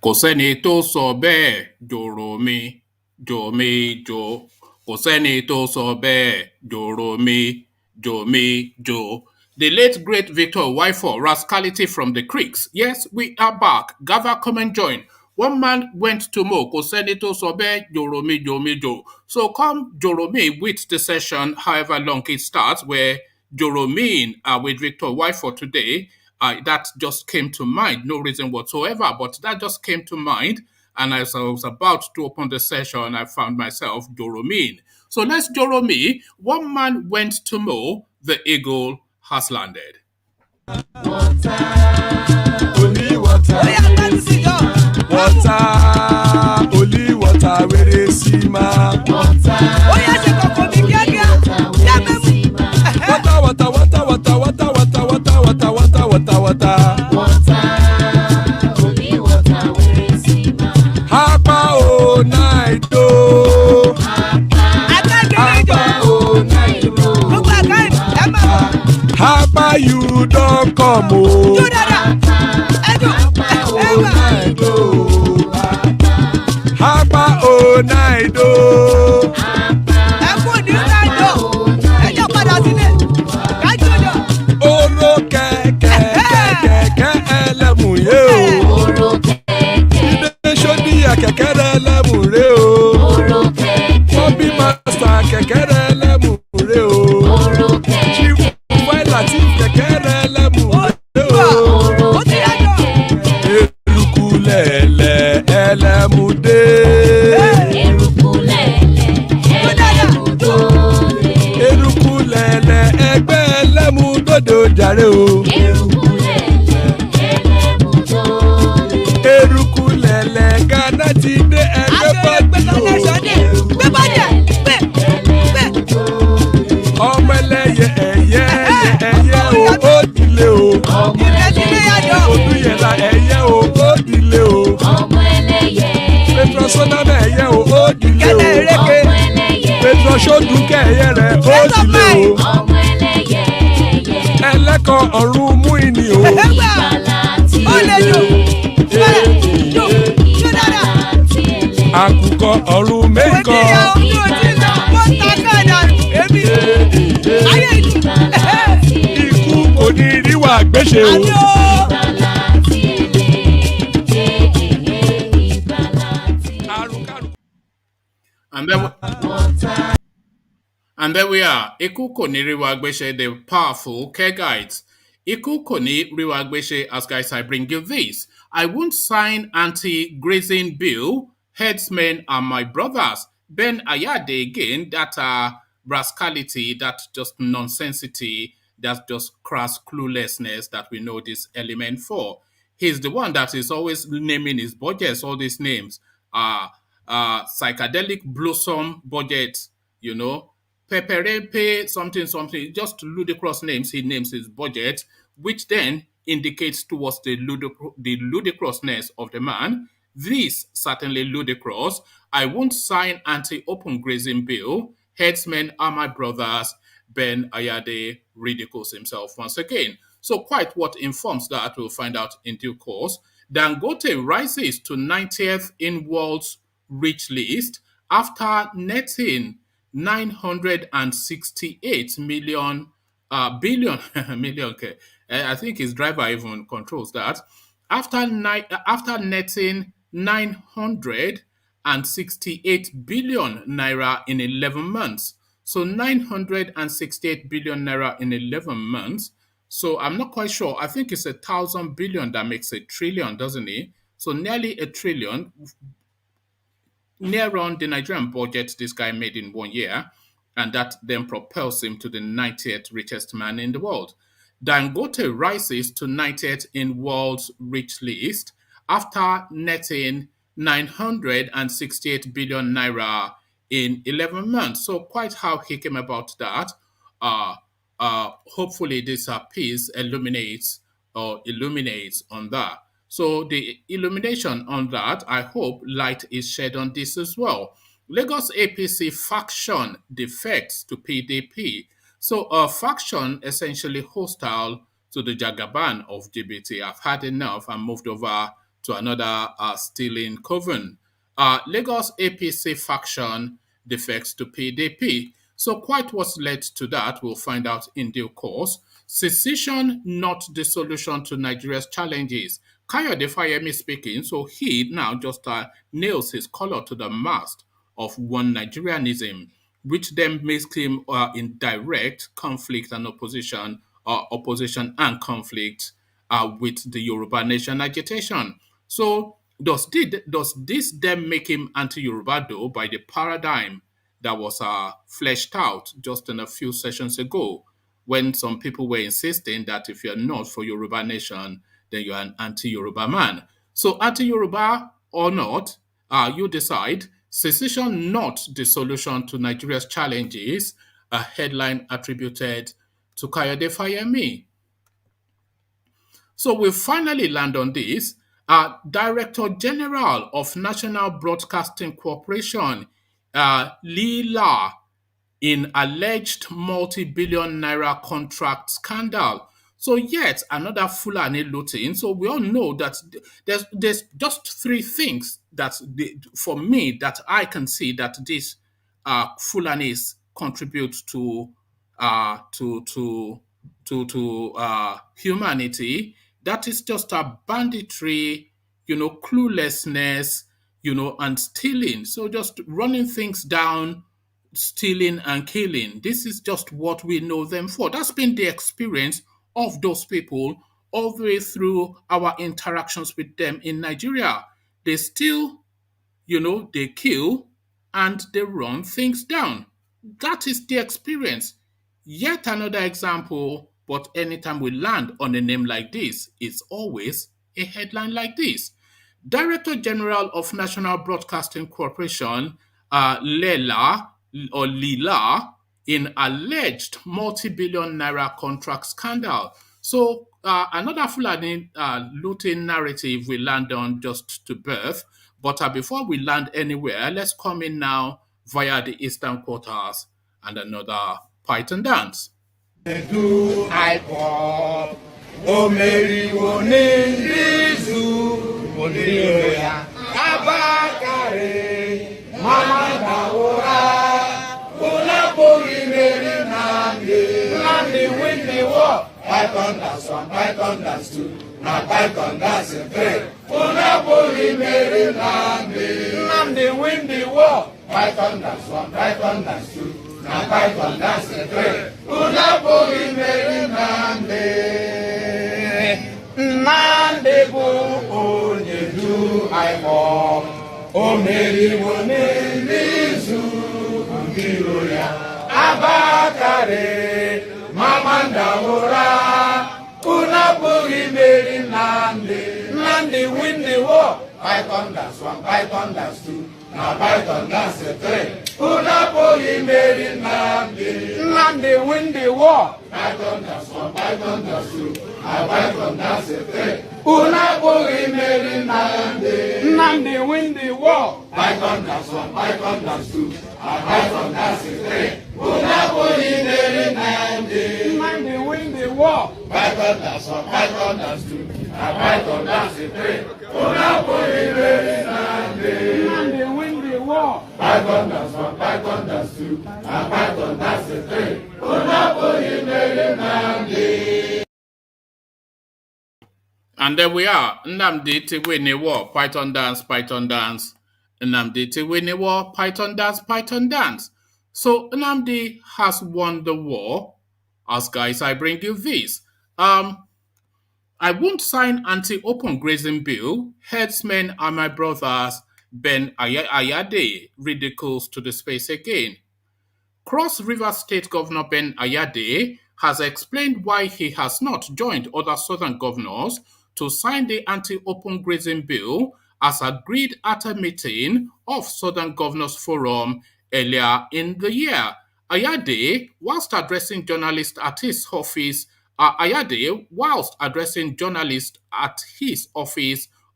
Kò sẹ́ni tó sọ bẹ́ẹ̀ jòrò mi, jò mi jò. Kò sẹ́ni tó sọ bẹ́ẹ̀ jòrò mi, jò mi jò. The late great Victor Wifo, Rascality from the Creeks. Yes, we are back. Gather, come and join. One man went to Mo, kò sẹ́ni tó sọ bẹ́ẹ̀ jòrò mi, jò mi jò. So come jòrò mi with the session, however long it starts, where jòrò mi with Victor Wifo today. That just came to mind, no reason whatsoever, but that just came to mind. And as I was about to open the session, I found myself Joromin. So let's Joromi. One man went to mow, the eagle has landed. Water, only water, water, only water, where they see ma. Water, water, water, water, water, water, water, water, water, water, water. Only water where is Sima. Hapa o night o. Hapa o night o. Hapa you don't come o. Hapa o night o. Hapa o night o. Kẹ̀kẹ́rẹ́ lẹ́mùrẹ́ o. Bobby Master kẹ̀kẹ́rẹ́ lẹ́mùrẹ́ o. Chief Wáìlàtí kẹ̀kẹ́rẹ́ lẹ́mùrẹ́ o. Eruku lẹ̀lẹ̀ ẹlẹ́mùdé. Eruku lẹ̀lẹ̀ ẹlẹ́mùdó. Eruku lẹ̀lẹ̀ ẹgbẹ́ ẹlẹ́mùdódò jàre o. Eruku lẹ̀lẹ̀ ẹlẹ́mùdó. Eruku lẹ̀lẹ̀ Ghana ti dé ẹgbẹ́ pàtó. Ọmọ ẹlẹ́yẹ ẹ̀yẹ ẹ̀yẹ o ó dilé o. Odúyẹ̀lá ẹ̀yẹ o ó dilé o. Petrosoname ẹ̀yẹ o ó dilé o. Petrosodúnkẹ́ ẹ̀yẹ rẹ̀ ó dilé o. Ẹlẹ́kọ̀ọ́ ọ̀run mú ìní o. Àkùkọ ọ̀run méjìkọ. Ikú kò ní ríwà gbéṣe o. And there we are. Iku kò ní ríwà gbéṣe, the powerful care guides. Iku kò ní ríwà gbéṣe, as guys, I bring you this. I won't sign anti-grazing bill. Headsmen are my brothers. Ben Ayade again, that rascality, that just nonsensity, that's just crass cluelessness that we know this element for. He's the one that is always naming his budgets, all these names. Psychedelic blossom budget, you know, Peperepe, something, just ludicrous names he names his budget, which then indicates towards the ludicrousness of the man. This certainly ludicrous. I won't sign anti-open grazing bill. Headsmen are my brothers. Ben Ayade ridicules himself once again. So quite what informs that we'll find out in due course. Dangote rises to 90th in world's rich list after netting 968 billion. Okay. I think his driver even controls that. After netting 968 billion naira in 11 months. So 968 billion naira in 11 months. So I'm not quite sure. I think it's 1,000 billion that makes a trillion, doesn't it? So nearly a trillion, near on the Nigerian budget this guy made in 1 year. And that then propels him to the 90th richest man in the world. Dangote rises to 90th in world's rich list after netting 968 billion naira in 11 months. So quite how he came about that. Hopefully this piece illuminates on that. So the illumination on that, I hope light is shed on this as well. Lagos APC faction defects to PDP. So a faction essentially hostile to the Jagaban of GBT. I've had enough and moved over to another stealing coven. Lagos APC faction defects to PDP. So quite what's led to that, we'll find out in due course. Secession, not the solution to Nigeria's challenges. Kayode Fayemi speaking, so he now just nails his color to the mast of one Nigerianism, which then makes him in direct conflict and opposition and conflict with the Yoruba nation agitation. So does this then make him anti-Yoruba though by the paradigm that was fleshed out just in a few sessions ago, when some people were insisting that if you're not for Yoruba nation, then you're an anti-Yoruba man. So anti-Yoruba or not, you decide. Secession not the solution to Nigeria's challenges, a headline attributed to Kayode Fayemi. So we finally land on this. Director General of National Broadcasting Corporation, Lila, in alleged multi-billion naira contract scandal. So yet another Fulani looting. So we all know that there's just three things that for me that I can see that these Fulanis contribute to humanity. That is just a banditry, cluelessness, and stealing. So just running things down, stealing and killing. This is just what we know them for. That's been the experience of those people all the way through our interactions with them in Nigeria. They steal, they kill, and they run things down. That is the experience. Yet another example, but anytime we land on a name like this, it's always a headline like this. Director General of National Broadcasting Corporation, Lila, in alleged multi-billion naira contract scandal. So another Fulani looting narrative we land on just to birth. But before we land anywhere, let's come in now via the Eastern Quarters and another Python dance. Do I pop? O Mary Wonizu, Woniya, Abakare, Mama Dawora, Una Pori Mary Nandi, Windy War, Python dance 1, Python dance 2, now Python dance 3. Una Pori Mary Nandi, Windy War, Python dance 1, Python dance 2. Na Python dance 3. Una pori meri nande bu onye du aimo. O meri nizu ngiro ya. Abakare mamanda ora. Una pori meri nande win the war. Python dance 1, Python dance 2. Na Python dance 3. Una pori meri nandi win the war. Python dance 1, Python dance 2. Na Python dance 3. Una pori meri nandi win the war. Python dance 1, Python dance 2. Na Python dance 3. Una pori meri nandi win the war. Python dance 1, Python dance 2. Na Python dance 3. Una pori meri nandi win the war. Python dance 1, Python dance 2. Na Python dance 3. Una pori meri nandi. And there we are. Nnamdi Tiwiniwo, Python dance, Python dance. Nnamdi Tiwiniwo, Python dance, Python dance. So Nnamdi has won the war. As guys, I bring you this. I won't sign anti-open grazing bill. Herdsmen are my brothers. Ben Ayade ridicules to the space again. Cross River State Governor Ben Ayade has explained why he has not joined other southern governors to sign the anti-open grazing bill as agreed at a meeting of Southern Governors Forum earlier in the year. Ayade, whilst addressing journalists at his office,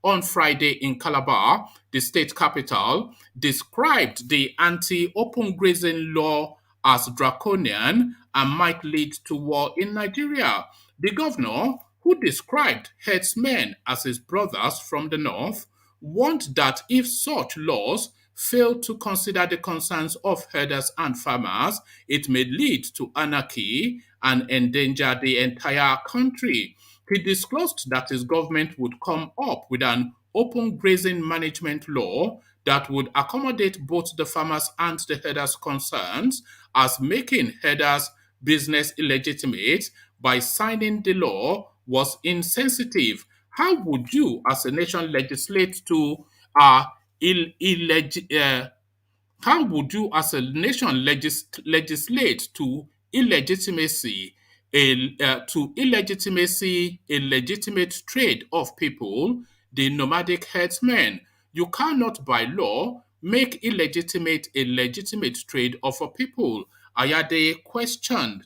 on Friday in Calabar, the state capital, described the anti-open grazing law as draconian and might lead to war in Nigeria. The governor, who described herdsmen as his brothers from the north, warned that if such laws fail to consider the concerns of herders and farmers, it may lead to anarchy and endanger the entire country. He disclosed that his government would come up with an open grazing management law that would accommodate both the farmers and the herders' concerns, as making herders' business illegitimate by signing the law was insensitive. How would you, as a nation, legislate to Ill, illeg- how would you, as a nation, legislate to illegitimacy a legitimate trade of people, the nomadic herdsmen? You cannot, by law, make illegitimate a legitimate trade of a people. Ayade questioned.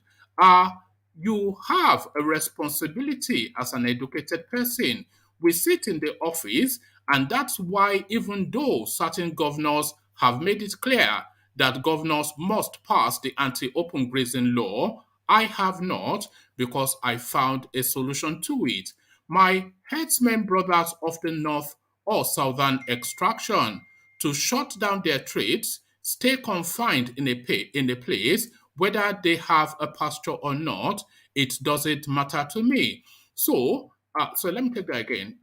You have a responsibility as an educated person. We sit in the office, and that's why, even though certain governors have made it clear that governors must pass the anti open grazing law, I have not, because I found a solution to it. My herdsmen brothers of the north or southern extraction, to shut down their trades, stay confined in a place, whether they have a pasture or not, it doesn't matter to me. So let me take that again.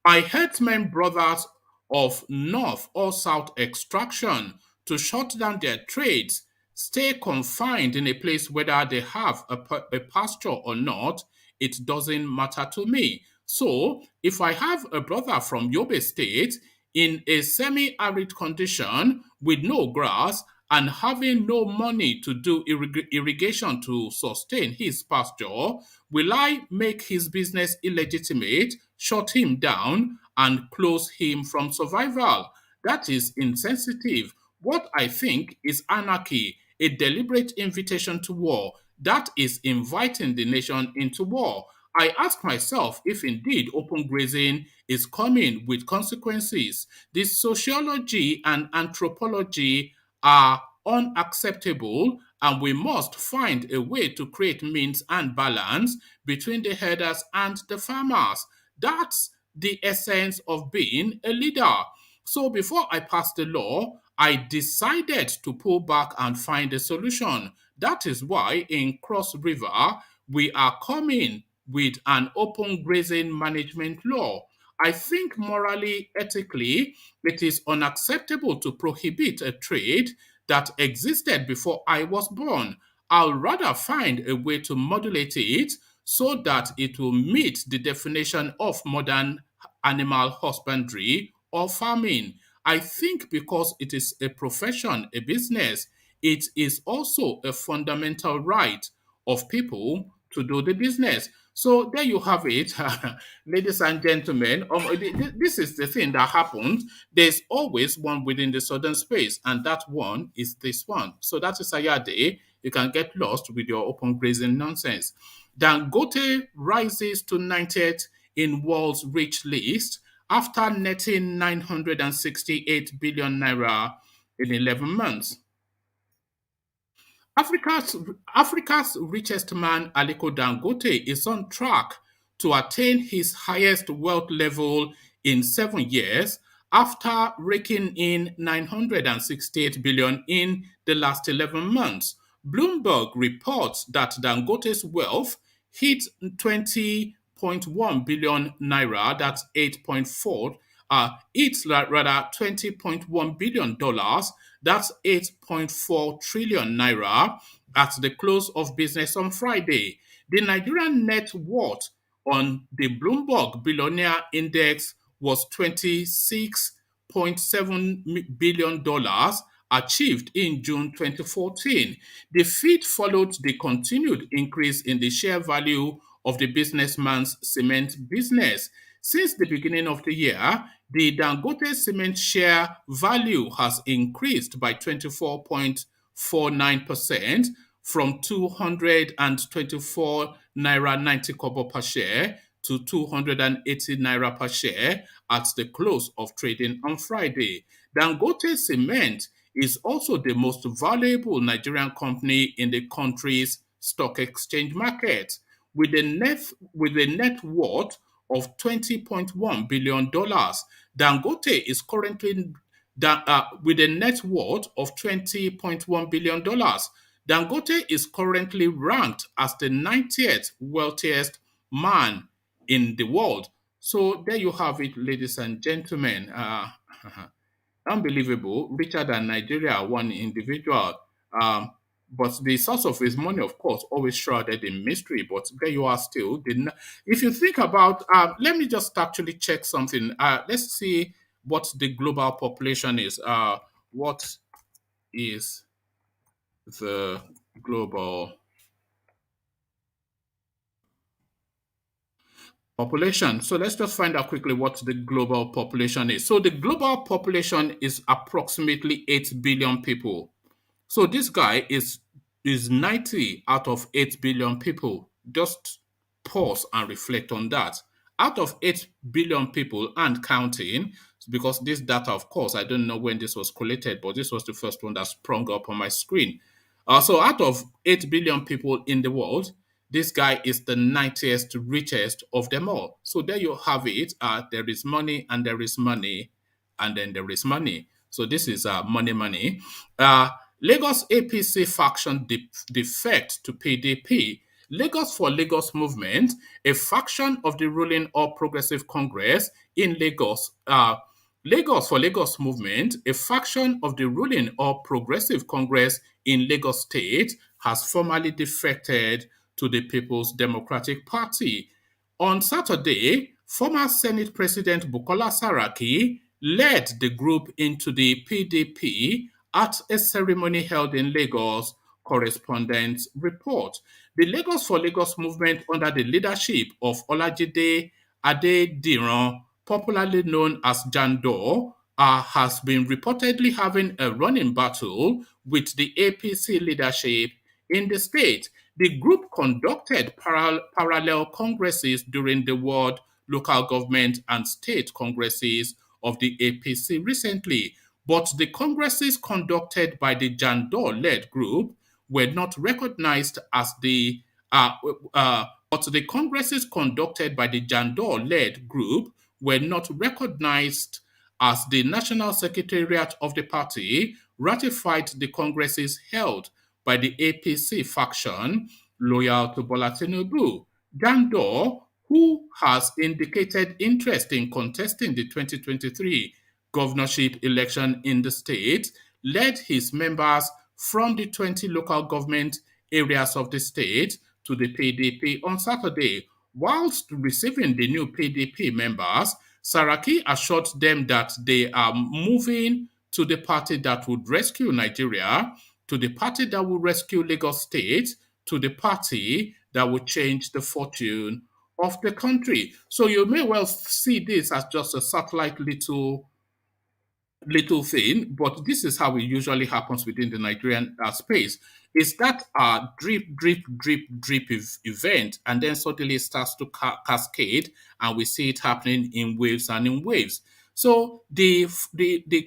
My herdsmen brothers of north or south extraction, to shut down their trades, stay confined in a place whether they have a pasture or not, it doesn't matter to me. So, if I have a brother from Yobe State in a semi arid condition with no grass and having no money to do irrigation to sustain his pasture, will I make his business illegitimate, shut him down, and close him from survival? That is insensitive. What I think is anarchy, a deliberate invitation to war. That is inviting the nation into war. I ask myself if indeed open grazing is coming with consequences. The sociology and anthropology are unacceptable, and we must find a way to create means and balance between the herders and the farmers. That's the essence of being a leader. So before I passed the law, I decided to pull back and find a solution. That is why in Cross River, we are coming with an open grazing management law. I think morally, ethically, it is unacceptable to prohibit a trade that existed before I was born. I'll rather find a way to modulate it so that it will meet the definition of modern animal husbandry or farming. I think because it is a profession, a business, it is also a fundamental right of people to do the business. So there you have it, ladies and gentlemen. This is the thing that happens. There's always one within the southern space, and that one is this one. So that is Ayade. You can get lost with your open grazing nonsense. Dangote rises to 90th in world's rich list after netting 968 billion naira in 11 months. Africa's, Africa's richest man, Aliko Dangote, is on track to attain his highest wealth level in 7 years after raking in 968 billion in the last 11 months. Bloomberg reports that Dangote's wealth hit 20.1 billion naira, that's 8.4, it's rather $20.1 billion, that's 8.4 trillion naira at the close of business on Friday. The Nigerian net worth on the Bloomberg Billionaire Index was $26.7 billion, achieved in June 2014. The feat followed the continued increase in the share value of the businessman's cement business. Since the beginning of the year, the Dangote cement share value has increased by 24.49% from 224 naira 90 kobo per share to 280 naira per share at the close of trading on Friday. Dangote Cement is also the most valuable Nigerian company in the country's stock exchange market. with a net worth of $20.1 billion. Dangote is currently with a net worth of $20.1 billion. Dangote is currently ranked as the 90th wealthiest man in the world. So there you have it, ladies and gentlemen. Unbelievable, richer than Nigeria, one individual. Um, but the source of his money, of course, always shrouded in mystery. But there you are still. If you think about, let me just actually check something. Let's see what the global population is. What is the global population? So let's just find out quickly what the global population is. So the global population is approximately 8 billion people. So this guy is 90 out of 8 billion people. Just pause and reflect on that. Out of 8 billion people and counting, because this data, of course, I don't know when this was collated, but this was the first one that sprung up on my screen. So out of 8 billion people in the world, this guy is the 90th richest of them all. So there you have it. There is money and there is money and then there is money. So this is money. Uh, Lagos APC faction defect to PDP. Lagos for Lagos movement, a faction of the ruling All Progressive Congress in Lagos. Lagos for Lagos movement, a faction of the ruling All Progressive Congress in Lagos State, has formally defected to the People's Democratic Party. On Saturday, former Senate President Bukola Saraki led the group into the PDP at a ceremony held in Lagos, correspondents report. The Lagos for Lagos movement, under the leadership of Olajide Adediran, popularly known as Jandor, has been reportedly having a running battle with the APC leadership in the state. The group conducted parallel congresses during the ward, local government, and state congresses of the APC recently, but the congresses conducted by the Jandor-led group were not recognized as the but the congresses conducted by the Jandor-led group were not recognized as the national secretariat of the party ratified the congresses held by the APC faction loyal to Bola Tinubu. Jandor, who has indicated interest in contesting the 2023 governorship election in the state, led his members from the 20 local government areas of the state to the PDP on Saturday. Whilst receiving the new PDP members, Saraki assured them that they are moving to the party that would rescue Nigeria, to the party that will rescue Lagos State, to the party that will change the fortune of the country. So you may well see this as just a satellite little thing, but this is how it usually happens within the Nigerian space. Is that drip event, and then suddenly it starts to cascade, and we see it happening in waves and in waves. So the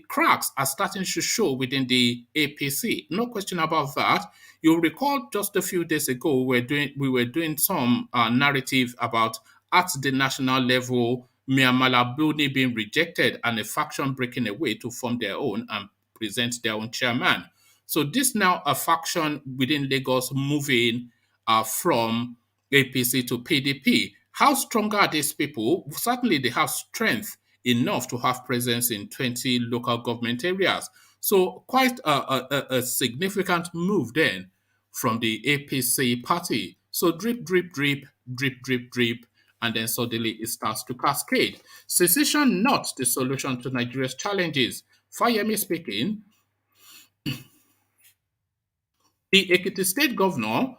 cracks are starting to show within the APC. No question about that. You'll recall just a few days ago we were doing some narrative about at the national level Myanmar Brunei being rejected and a faction breaking away to form their own and present their own chairman. So this now a faction within Lagos moving from APC to PDP. How strong are these people? Certainly they have strength enough to have presence in 20 local government areas. So quite a significant move then from the APC party. So drip, and then suddenly it starts to cascade. Secession not the solution to Nigeria's challenges. Fayemi speaking, the Ekiti State Governor,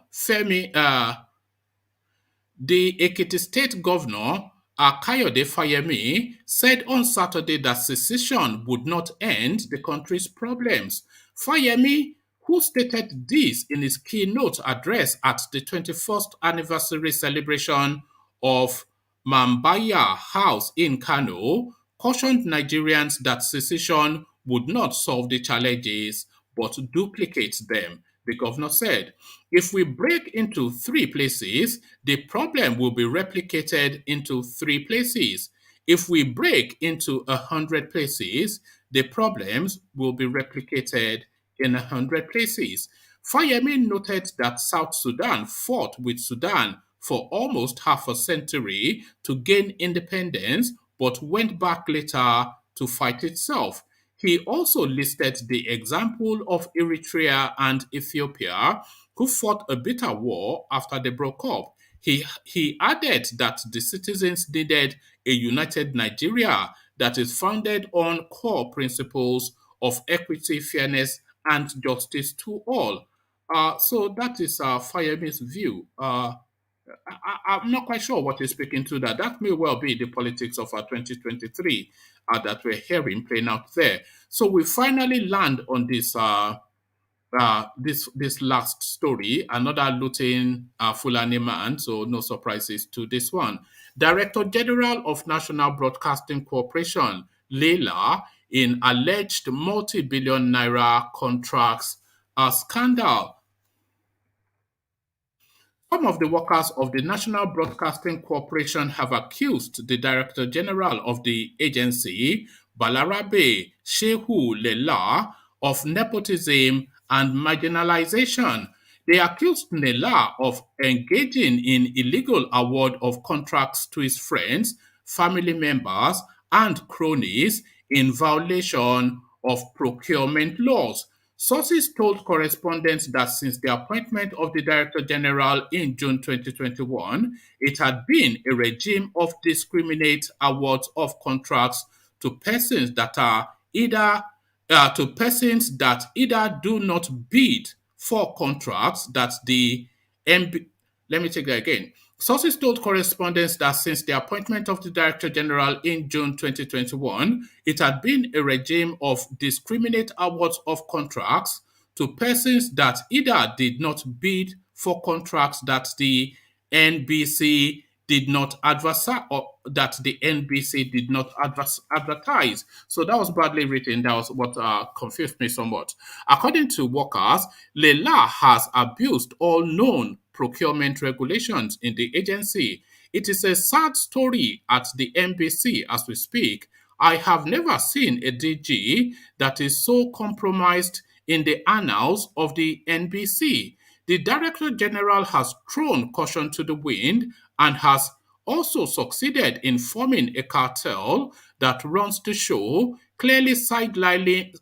the Ekiti State Governor, Kayode Fayemi, said on Saturday that secession would not end the country's problems. Fayemi, who stated this in his keynote address at the 21st anniversary celebration of Mambaya House in Kano, cautioned Nigerians that secession would not solve the challenges but duplicate them. the governor said. If we break into 3 places, the problem will be replicated into 3 places. If we break into 100 places, the problems will be replicated in 100 places. Fayemi noted that South Sudan fought with Sudan for almost half a century to gain independence, but went back later to fight itself. He also listed the example of Eritrea and Ethiopia, who fought a bitter war after they broke up. He added that the citizens needed a united Nigeria that is founded on core principles of equity, fairness, and justice to all. So that is Fayemi's view. I'm not quite sure what he's speaking to that. That may well be the politics of 2023 that we're hearing playing out there. So we finally land on this last story, another looting Fulani man, so no surprises to this one. Director General of National Broadcasting Corporation, Leila, in alleged multi-billion naira contracts scandal. Some of the workers of the National Broadcasting Corporation have accused the Director General of the agency, Balarabe Shehu Lela, of nepotism and marginalization. They accused Lela of engaging in illegal award of contracts to his friends, family members, and cronies in violation of procurement laws. Sources told correspondents that since the appointment of the Director General in June 2021, it had been a regime of discriminate awards of contracts to persons that are either do not bid for contracts that the MB, let me take that again. Sources told correspondents that since the appointment of the Director General in June 2021, it had been a regime of discriminate awards of contracts to persons that either did not bid for contracts that the NBC did not advertise, or that the NBC did not advertise. So that was badly written. That was what confused me somewhat. According to workers, Leila has abused all known procurement regulations in the agency. It is a sad story at the NBC as we speak. I have never seen a DG that is so compromised in the annals of the NBC. The Director General has thrown caution to the wind and has also succeeded in forming a cartel that runs the show, clearly sidelining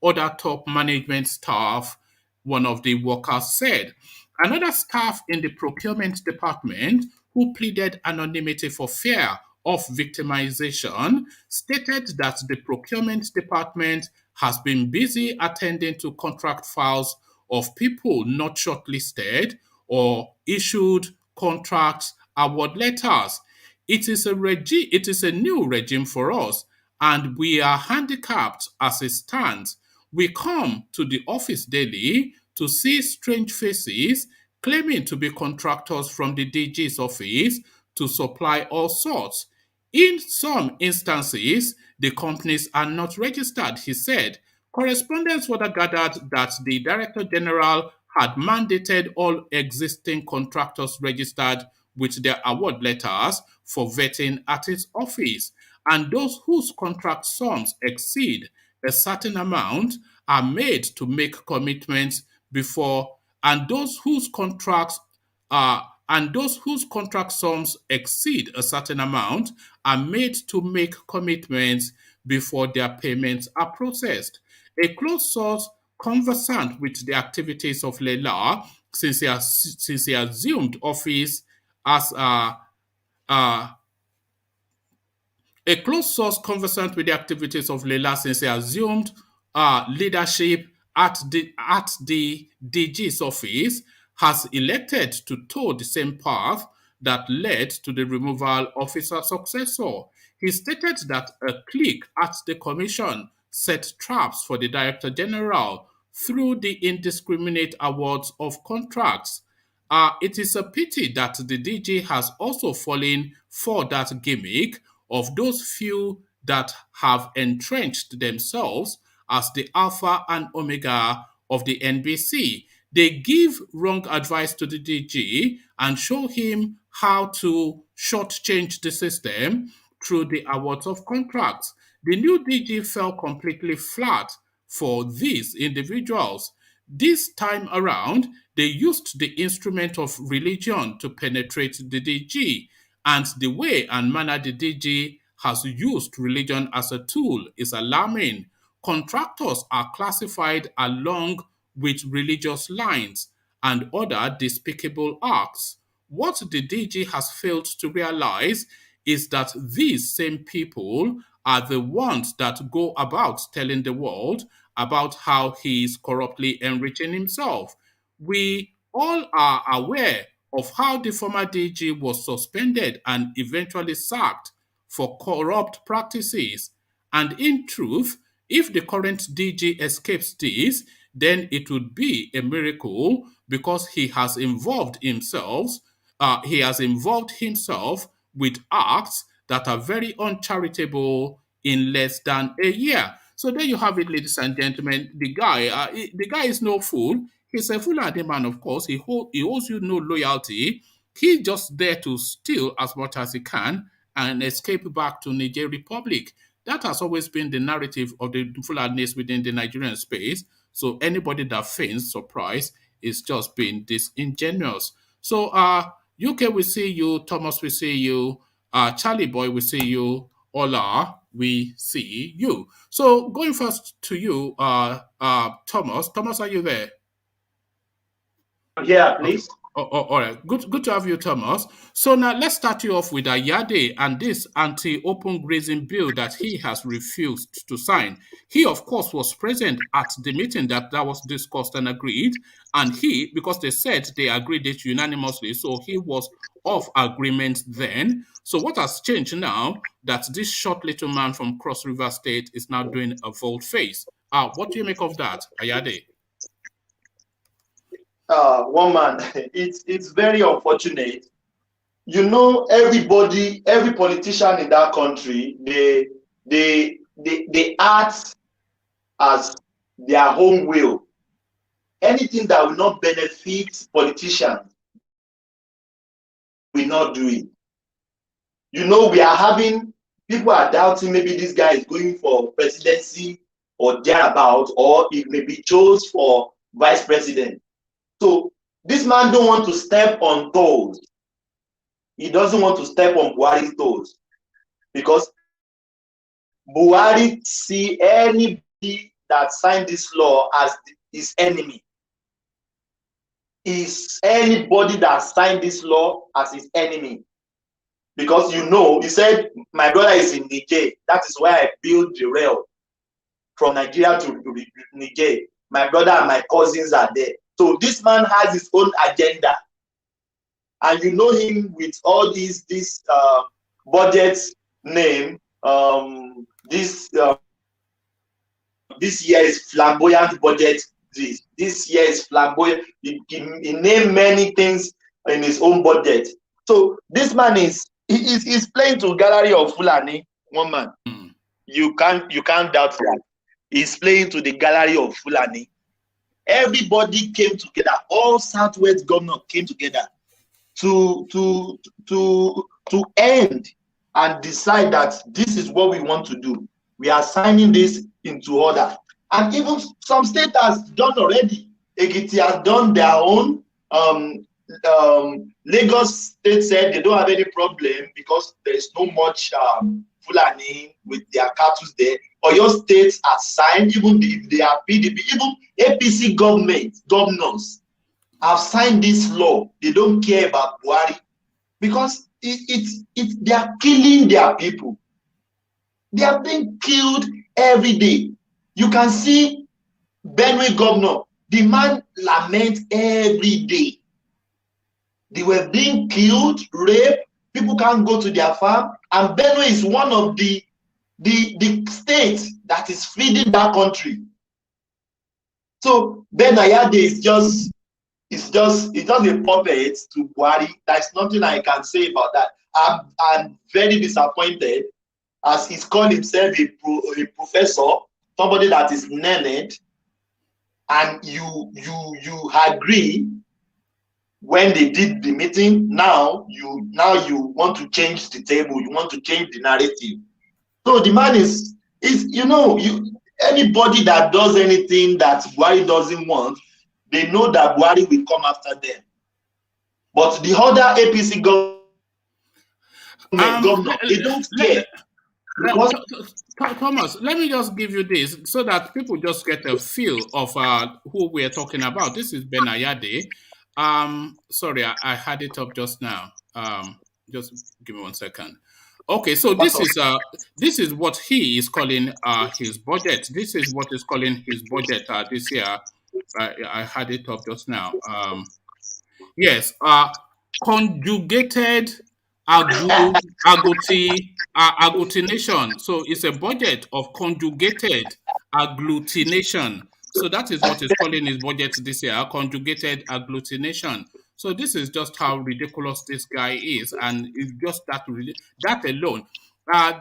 other top management staff, one of the workers said. Another staff in the procurement department, who pleaded anonymity for fear of victimization, stated that the procurement department has been busy attending to contract files of people not shortlisted or issued contract award letters. It is a new regime for us, and we are handicapped as it stands. We come to the office daily to see strange faces claiming to be contractors from the DG's office to supply all sorts. In some instances, the companies are not registered, he said. Correspondents further gathered that the Director General had mandated all existing contractors registered with their award letters for vetting at his office, and those whose contract sums exceed a certain amount are made to make commitments before, and those whose contract sums exceed a certain amount are made to make commitments before their payments are processed. A close source conversant with the activities of Leila since he assumed office as a close source conversant with the activities of Leila since he assumed leadership at the DG's office has elected to toe the same path that led to the removal of his successor. He stated that a clique at the commission set traps for the Director General through the indiscriminate awards of contracts. It is a pity that the DG has also fallen for that gimmick of those few that have entrenched themselves as the alpha and omega of the NBC. They give wrong advice to the DG and show him how to shortchange the system through the awards of contracts. The new DG fell completely flat for these individuals. This time around, they used the instrument of religion to penetrate the DG, and the way and manner the DG has used religion as a tool is alarming. Contractors are classified along with religious lines and other despicable acts. What the DG has failed to realize is that these same people are the ones that go about telling the world about how he is corruptly enriching himself. We all are aware of how the former DG was suspended and eventually sacked for corrupt practices. And in truth, if the current DG escapes this, then it would be a miracle because he has involved himself with acts that are very uncharitable in less than a year. So there you have it, ladies and gentlemen. The guy is no fool. He's a Fulani man, of course. He owes you no loyalty. He's just there to steal as much as he can and escape back to Niger Republic. That has always been the narrative of the Fulanis within the Nigerian space. So anybody that feigns surprise is just being disingenuous. So UK, we see you. Thomas, we see you. Charlie Boy, we see you. Ola, we see you. So going first to you, Thomas. Thomas, are you there? Yeah, please. All right. Good to have you, Thomas. So now let's start you off with Ayade and this anti-open grazing bill that he has refused to sign. He, of course, was present at the meeting that was discussed and agreed. And he, because they said they agreed it unanimously, so he was of agreement then. So what has changed now that this short little man from Cross River State is now doing a volte-face? What do you make of that, Ayade? One man, it's very unfortunate. You know, everybody, every politician in that country, they act as their own will. Anything that will not benefit politicians, will not do it. You know, we are having people are doubting maybe this guy is going for presidency or thereabout, or he may be chose for vice president. So this man don't want to step on toes. He doesn't want to step on Buhari's toes because Buhari see anybody that signed this law as his enemy. Is anybody that signed this law as his enemy? Because you know, he said, my brother is in Niger. That is why I built the rail from Nigeria to Niger. My brother and my cousins are there. So this man has his own agenda, and you know him with all these budget name. This year is flamboyant budget. This year is flamboyant. He named many things in his own budget. So this man is playing to gallery of Fulani. One man, you can't doubt that. He's playing to the gallery of Fulani. Everybody came together. All Southwest governors came together to end and decide that this is what we want to do. We are signing this into order. And even some states has done already. Ekiti has done their own. Lagos state said they don't have any problem because there is no much Fulani with their cattle there. Oyo states are signed, even if they are PDP, even APC governors have signed this law. They don't care about Buhari because they are killing their people. They are being killed every day. You can see Benue governor, the man lament every day. They were being killed, raped, people can't go to their farm, and Benue is one of the state that is feeding that country. So Ben Ayade is just a puppet to Buhari. There's nothing I can say about that. I'm very disappointed, as he's called himself a professor, somebody that is learned, and you agree when they did the meeting. Now you want to change the table. You want to change the narrative. So the man is anybody that does anything that Buhari doesn't want, they know that Buhari will come after them. But the other APC governor, they don't care. Thomas, let me just give you this so that people just get a feel of who we're talking about. This is Ben Ayade. Sorry, I had it up just now. Just give me 1 second. Okay, so this is what he is calling his budget. This is what is calling his budget this year. I had it up just now. Yes, conjugated agglutination. So it's a budget of conjugated agglutination. So that is what is calling his budget this year, conjugated agglutination. So this is just how ridiculous this guy is, and it's just that alone.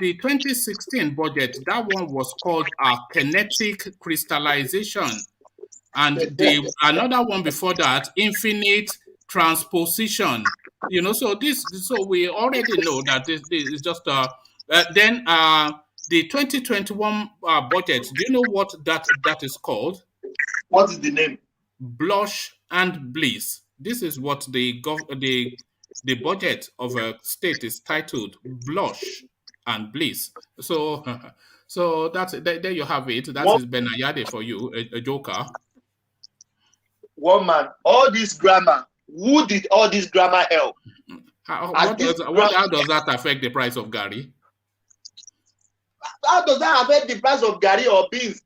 The 2016 budget, that one was called kinetic crystallization, and the another one before that, infinite transposition. So we already know that this is just then the 2021 budget. Do you know what that is called? What is the name? Blush and Bliss. This is what the budget of a state is titled, Blush and Bliss. So so that's there you have it. That is Ben Ayade for you, a joker. One man, all this grammar. Who did all this grammar help? How does that affect the price of Gary? How does that affect the price of Gary or beans?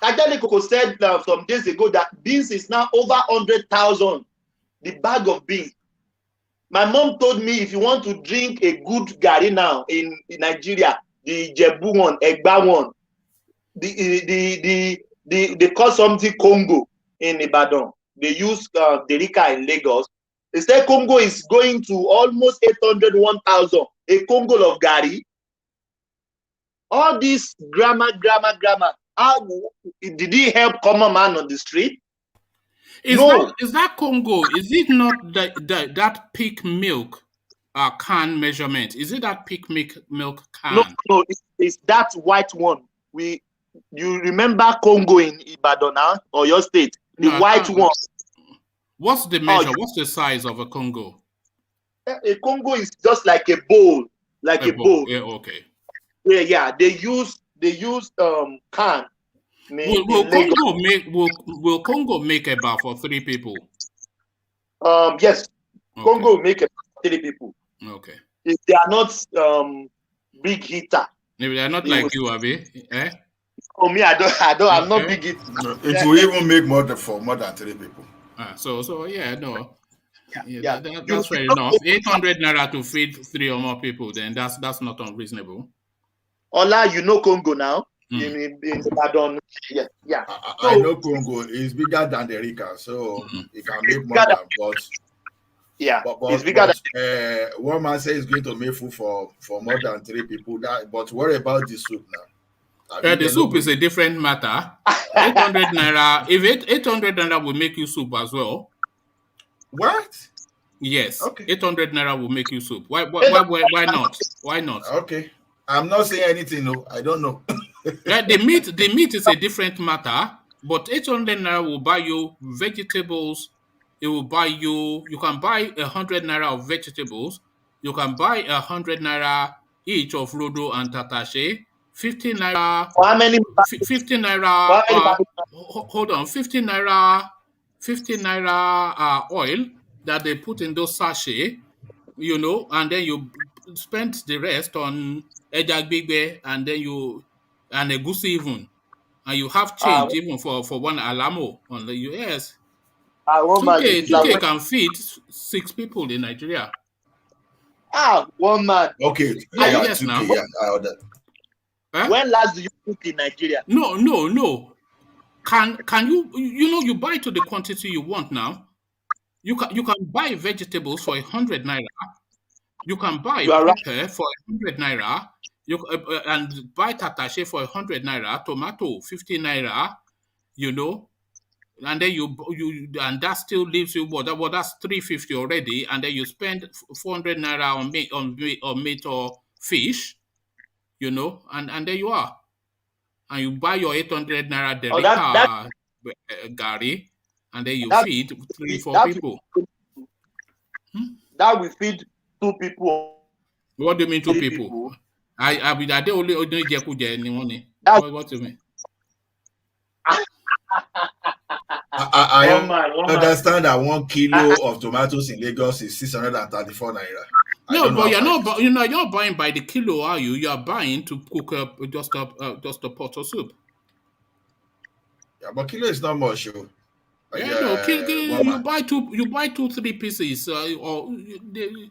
Ayade Koko said some days ago that beans is now over 100,000. The bag of beans. My mom told me if you want to drink a good Gary now in Nigeria, the Jebu one, Egba one, they call something Congo in Ibadan. They use Derika in Lagos. They say Congo is going to almost 800, 1,000. A Congo of Gary. All this grammar. How did he help common man on the street? Is that Congo? Is it not that peak milk can measurement? Is it that peak milk can? No, it's that white one. You remember Congo in Ibadan or your state? The white one. What's the measure? What's the size of a Congo? A Congo is just like a bowl, a bowl. Yeah, okay. Yeah. They use can. Will Congo make about for 3 people? Yes. Okay. Congo make about 3 people. Okay. If they are not big hitter. Maybe they are not like you, Abi. Eh? For me, I'm not big hitter. It will even make more than 3 people. So yeah, no. Yeah. That's fair enough. 800 naira to feed 3 or more people, then that's not unreasonable. Ola, you know Congo now. In Ibadan. Yeah. I know Congo is bigger than the Rika, so it can make more than it's bigger than one man says it's going to make food for more than 3 people. But worry about the soup now. The soup is a different matter. 800 naira. If 800 naira will make you soup as well. What? Yes. Okay. 800 naira will make you soup. Why not? Why not? Okay. I'm not saying anything. No, I don't know. The meat is a different matter. But 800 naira will buy you vegetables. It will buy you. You can buy 100 naira of vegetables. You can buy 100 naira each of rodo and tatache. 50 naira. How many? 50 naira. Hold on. 50 naira. 50 naira oil that they put in those sachets. And then you spend the rest on ejagbigbe, and then and egusi even, and you have change even for one alamo on the US. 2K can feed 6 people in Nigeria. One man. Okay. Yes, now. When last do you cook in Nigeria? No. Can you you buy to the quantity you want now? You can buy vegetables for 100 naira. You can buy pepper for 100 naira. And buy tatache for 100 naira. Tomato 50 naira. you know, and then you and that still leaves you that's 350 already, and then you spend 400 naira on meat or fish, you know, and there you are, and you buy your 800 naira Oh, that derika gari, and then you that feed three, four that people. that will feed 2 people, What do you mean 2 3 people? people. I mean, are they only jekuje anyone? That's What do you mean? I one man. understand that 1 kilo of tomatoes in Lagos is 634 naira. I No, don't know but how you're far it not. is. You're not buying by the kilo, are you? You are buying to cook up just a pot of soup. Yeah, but kilo is not much. Yeah, no. One You man. buy two. You buy 2, 3 pieces, or you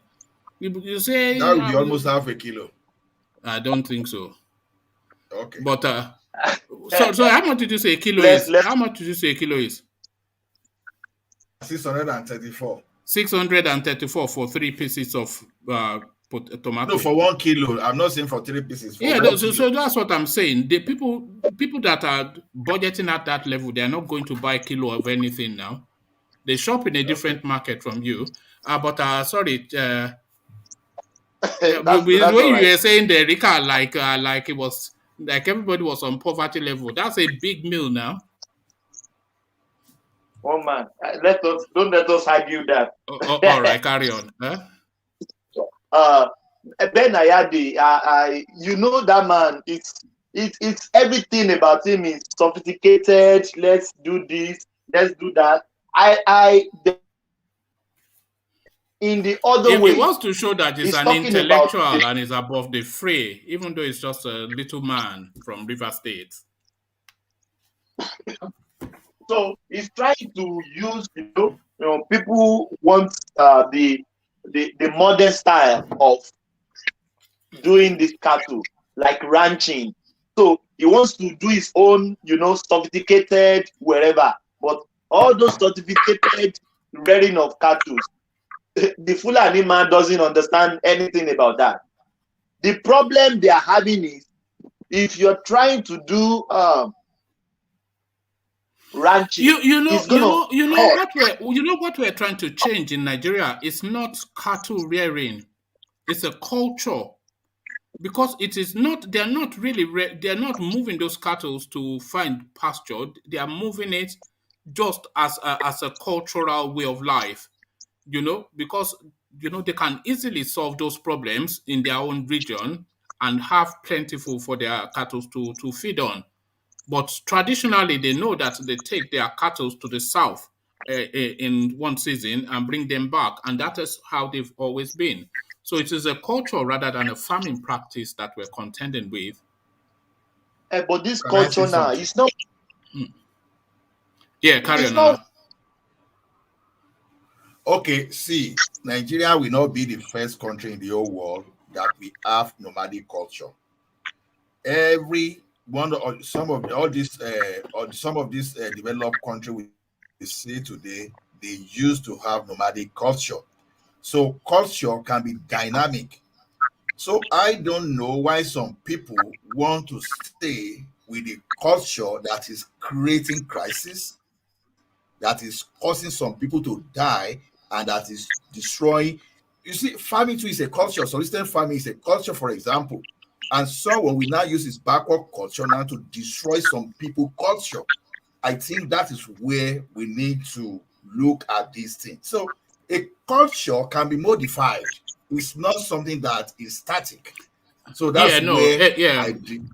That say. would be almost half a kilo. I don't think so. Okay. But so how much did you say a kilo let's is? let's How much did you say a kilo is? 634. 634 for 3 pieces of No, tomato. for 1 kilo. I'm not saying for 3 pieces, for Yeah, one so, kilo. so that's what I'm saying. The people that are budgeting at that level, they are not going to buy kilo of anything now. They shop in a Okay. different market from you. But sorry, that's when all you right. were saying the Rika like it was like everybody was on poverty level, that's a big meal now. One man. Don't let us argue that. All right, carry on. Huh? uh Ben Ayade, you know that man. It's everything about him is sophisticated. Let's do this. Let's do that. In the other He way, wants to show that he's he's an talking about intellectual and is above the fray, even though he's just a little man from River State. so he's trying to use people want the modern style of doing this cattle, like ranching. So he wants to do his own, sophisticated wherever. But all those sophisticated rearing of cattle, the Fulani man doesn't understand anything about that. The problem they are having is if you're trying to do ranching, You it's gonna cost. what we're trying to change in Nigeria is not cattle rearing. It's a culture, because it is not. They're not really. They're not moving those cattle to find pasture. They are moving it just as a cultural way of life. Because they can easily solve those problems in their own region and have plentiful for their cattle to feed on. But traditionally, they know that they take their cattle to the south in one season and bring them back, and that is how they've always been. So it is a culture rather than a farming practice that we're contending with. But this Can I say culture now, something? it's not. Yeah, carry It's on, not. Nana. Okay, see, Nigeria will not be the first country in the whole world that we have nomadic culture. Every one or some of all these or some of these developed countries we see today, they used to have nomadic culture. So culture can be dynamic. So I don't know why some people want to stay with a culture that is creating crisis, that is causing some people to die, and that is destroying. You see, farming too is a culture. Soliciting farming is a culture, for example. And someone will now use his backward culture now to destroy some people culture. I think that is where we need to look at these things. So a culture can be modified. It's not something that is static. So Yeah, that's no, where yeah, I did.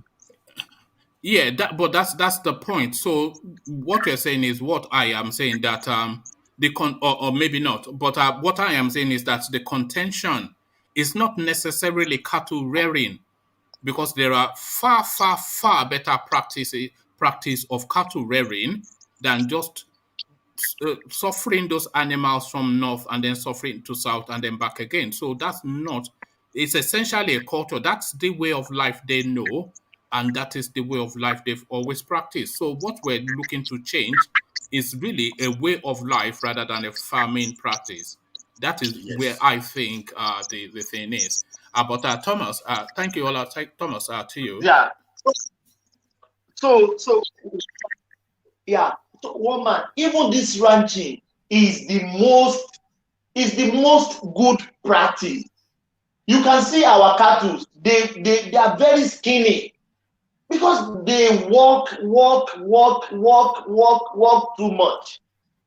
yeah. But that's the point. So what you're saying is what I am saying, that or maybe not, but what I am saying is that the contention is not necessarily cattle rearing, because there are far, far, far better practice of cattle rearing than just suffering those animals from north and then suffering to south and then back again. So that's not. It's essentially a culture. That's the way of life they know, and that is the way of life they've always practiced. So what we're looking to change is really a way of life rather than a farming practice. That is where Yes. I think the thing is. But Thomas, thank you all. Thomas, to you. Yeah. So Yeah, so one man, even this ranching is the most good practice. You can see our cattle, they are very skinny because they walk too much.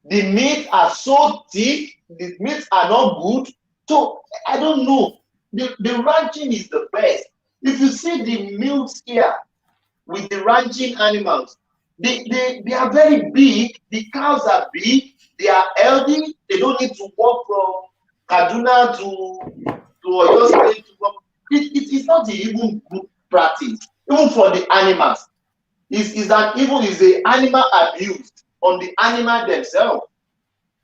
The meat are so thick, the meats are not good. So I don't know. The ranching is the best. If you see the milks here with the ranching animals, they are very big. The cows are big, they are healthy, they don't need to walk from Kaduna to Oyo State to work. It is not even good practice, even for the animals. Is that even is the animal abuse on the animal themselves?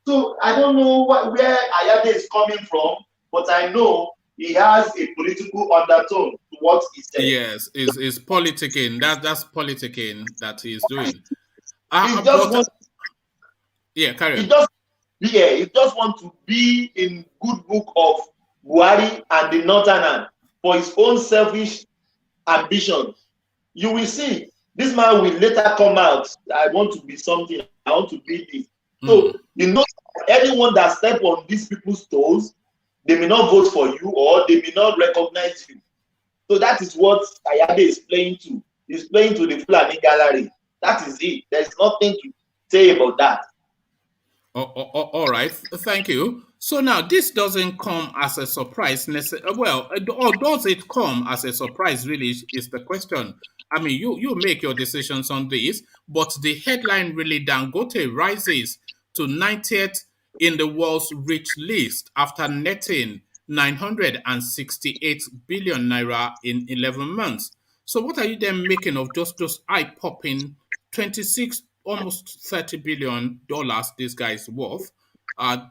So I don't know where Ayade is coming from, but I know he has a political undertone to what he said. Yes, is politicking. That's politicking that he's doing. He just But wants yeah, carry he on. just he just want to be in good book of Buhari and the Northerners for his own selfish ambition. You will see this man will later come out. I want to be something. I want to be this. So you know, anyone that step on these people's toes, they may not vote for you or they may not recognize you. So that is what Ayade is playing to. He's playing to the Fulani gallery. That is it. There's nothing to say about that. All right, thank you. So now this doesn't come as a surprise. Well, or does it come as a surprise? Really, is the question. I mean, you make your decisions on this, but the headline really Dangote rises to 90th in the world's rich list after netting 968 billion naira in 11 months. So what are you then making of just those eye-popping 26, almost $30 billion this guy is worth?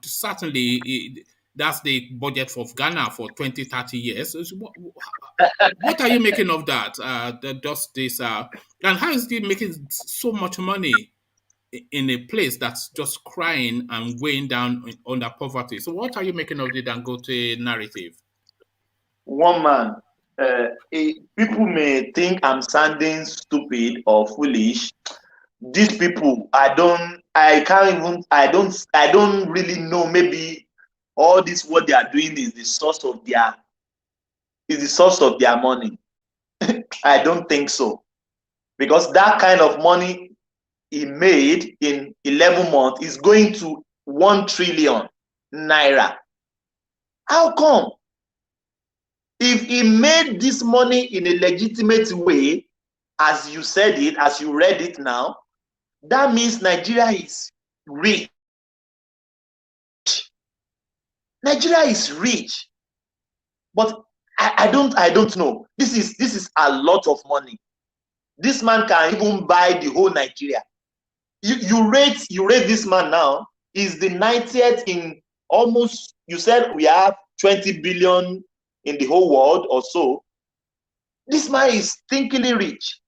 Certainly, that's the budget for Ghana for 20, 30 years. So what are you making of that? Just this, and how is he making so much money in a place that's just crying and weighing down under poverty? So what are you making of the Dangote narrative? One man, people may think I'm sounding stupid or foolish. These people, I don't really know. Maybe all this what they are doing is the source of their money. I don't think so, because that kind of money he made in 11 months is going to 1 trillion naira. How come? If he made this money in a legitimate way, as you said it, as you read it now, that means Nigeria is rich. Nigeria is rich. But I don't know. This is a lot of money. This man can even buy the whole Nigeria. You rate this man now, is the 90th in almost, you said we have 20 billion in the whole world or so. This man is thinkingly rich.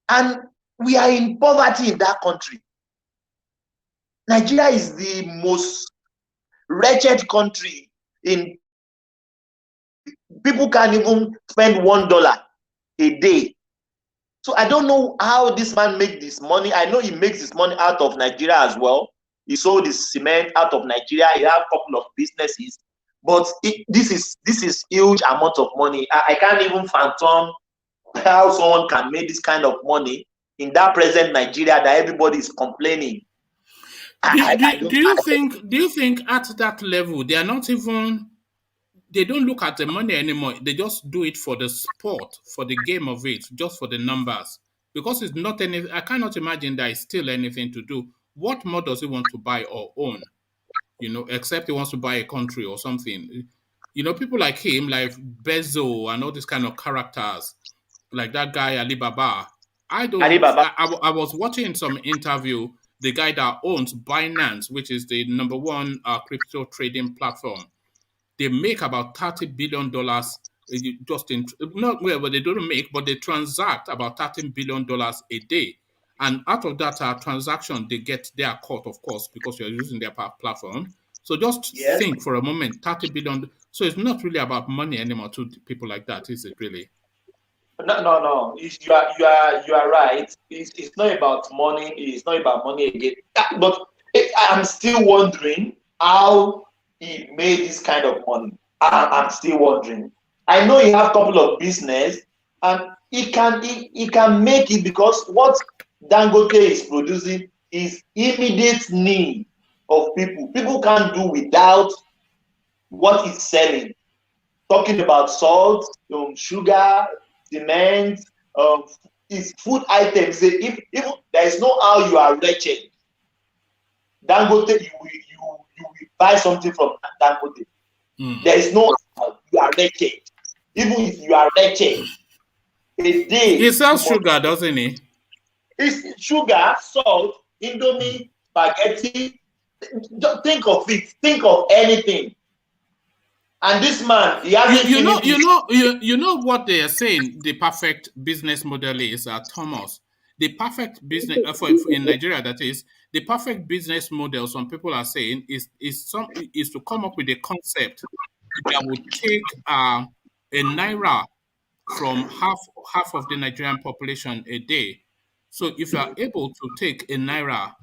And we are in poverty in that country. Nigeria is the most wretched country. In people can't even spend $1 a day. So I don't know how this man makes this money. I know he makes his money out of Nigeria as well. He sold his cement out of Nigeria. He has a couple of businesses, but this is huge amount of money. I can't even fathom how someone can make this kind of money in that present Nigeria that everybody is complaining. Do you think at that level they are not even, they don't look at the money anymore? They just do it for the sport, for the game of it, just for the numbers. Because it's not any, I cannot imagine there is still anything to do. What more does he want to buy or own? Except he wants to buy a country or something. People like him, like Bezo and all these kind of characters, like that guy Alibaba. Alibaba. I was watching some interview, the guy that owns Binance, which is the number one crypto trading platform. They make about $30 billion just in, not well, but they don't make, but they transact about $13 billion a day. And out of that transaction, they get their cut, of course, because you're using their platform. So just Yes. think for a moment, 30 billion. So it's not really about money anymore to people like that, is it really? No. You are right. It's not about money. It's not about money again. But I'm still wondering how he made this kind of money. I'm still wondering. I know he have a couple of business, and he can make it because what Dangote is producing is immediate need of people. People can't do without what he's selling. Talking about salt, sugar, cement, it's food items. If there is no how you are wretched, Dangote, you will buy something from Dangote. There is no how you are wretched. Even if you are wretched, a day He sells sugar, doesn't he? It's sugar, salt, indomie, spaghetti. Just think of it. Think of anything. And this man, he hasn't You know what they are saying. The perfect business model is Thomas. The perfect business in Nigeria, that is the perfect business model. Some people are saying is to come up with a concept that would take a naira from half of the Nigerian population a day. So if you are able to take a naira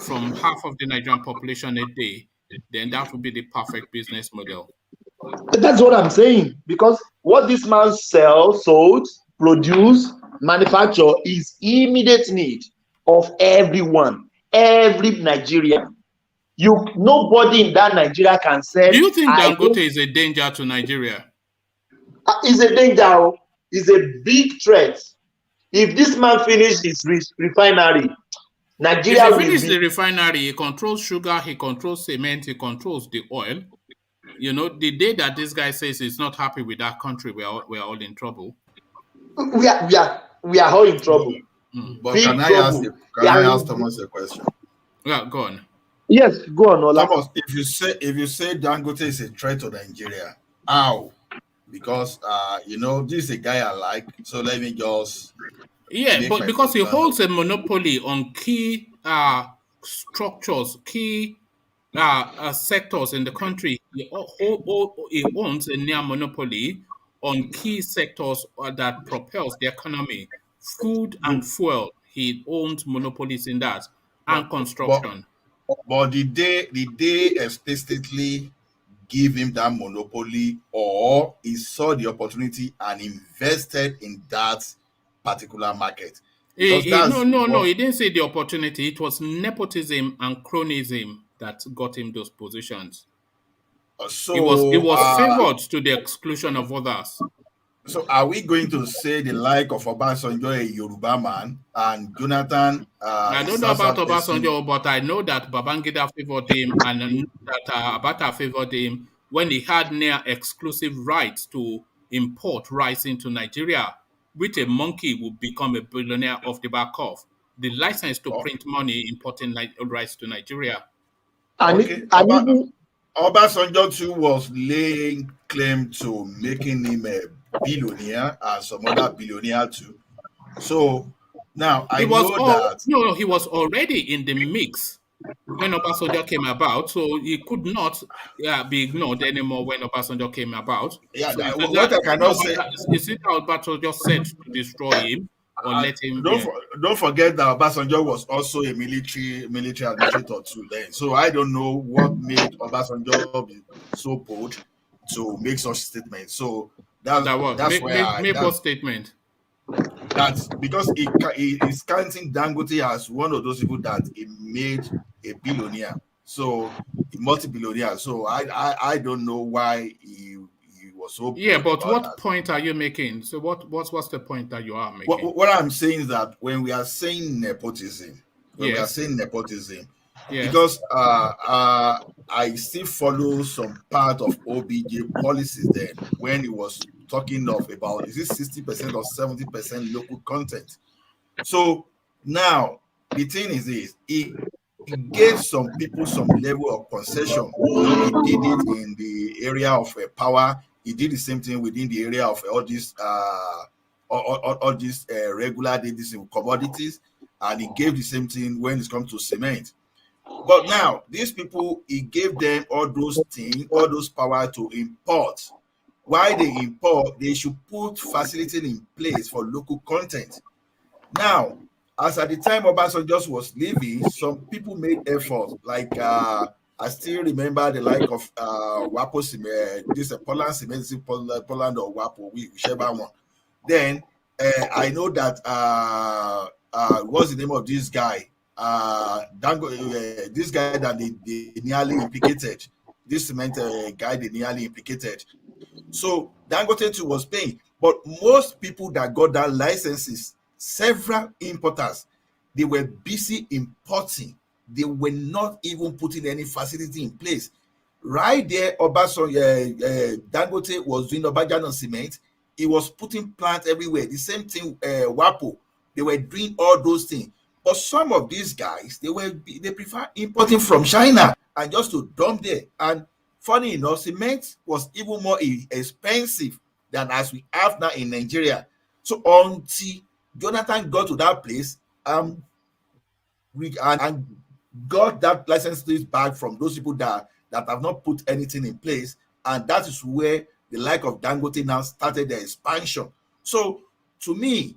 from half of the Nigerian population a day, then that would be the perfect business model. That's what I'm saying. Because what this man sold, produce, manufacture is immediate need of everyone, every Nigerian. Nobody in that Nigeria can say. Do you think Dangote is a danger to Nigeria? Is a danger. Is a big threat. If this man finishes his refinery, Nigeria if will he finishes be. the refinery, he controls sugar, he controls cement, he controls the oil. You know, the day that this guy says he's not happy with that country, we are all in trouble. We are all in trouble. But can I ask Thomas a question? Yeah, go on. Yes, go on, Ola. Thomas, if you say Dangote is a threat to Nigeria, how? Because this is a guy I like, so let me just but because he holds a monopoly on key structures, key sectors in the country. He owns a near monopoly on key sectors that propels the economy. Food and fuel, he owns monopolies in that, and construction. But did they explicitly give him that monopoly, or he saw the opportunity and invested in that particular market? No, he didn't see the opportunity. It was nepotism and cronyism that got him those positions. So it was favored to the exclusion of others. So are we going to say the like of Obasanjo, a Yoruba man, and Jonathan? I don't know about Obasanjo, but I know that Babangida favored him, and that Abata favored him when he had near exclusive rights to import rice into Nigeria, which a monkey would become a billionaire off the back of. The license to print money importing rice to Nigeria. Obasanjo too was laying claim to making him a billionaire and some other billionaire too. So now he was already in the mix when Obasanjo came about, so he could not be ignored anymore when Obasanjo came about. Yeah, so what I cannot say is it how Obasanjo said to destroy him or let him? Don't forget that Obasanjo was also a military administrator too then. So I don't know what made Obasanjo be so bold to make such statements. So that's what statement? That's because he is counting Dangote as one of those people that he made a billionaire, so a multi-billionaire. So I don't know why he was so. Yeah, but what point are you making? So what's the point that you are making? What I'm saying is that when we are saying nepotism, because I still follow some part of OBJ policies then when he was talking about is it 60% or 70% local content. So now the thing is this, he gave some people some level of concession. He did it in the area of power. He did the same thing within the area of all these regular commodities, and he gave the same thing when it comes to cement. But now these people, he gave them all those things, all those power to import why they import, they should put facility in place for local content. Now, as at the time Obasanjo was leaving, some people made efforts. Like I still remember the like of Wapo Cement, this Poland Cement, Poland or Wapo, whichever one. Then I know that what's the name of this guy? This guy that they nearly implicated. This cement guy they nearly implicated. So Dangote too was paying, but most people that got that licenses, several importers, they were busy importing. They were not even putting any facility in place. Right there, Dangote was doing Obajano cement. He was putting plants everywhere. The same thing, Wapo, they were doing all those things. But some of these guys, they prefer importing from China and just to dump there. And funny enough, cement was even more expensive than as we have now in Nigeria. So until Jonathan got to that place, and got that license list back from those people that have not put anything in place, and that is where the like of Dangote now started their expansion. So to me,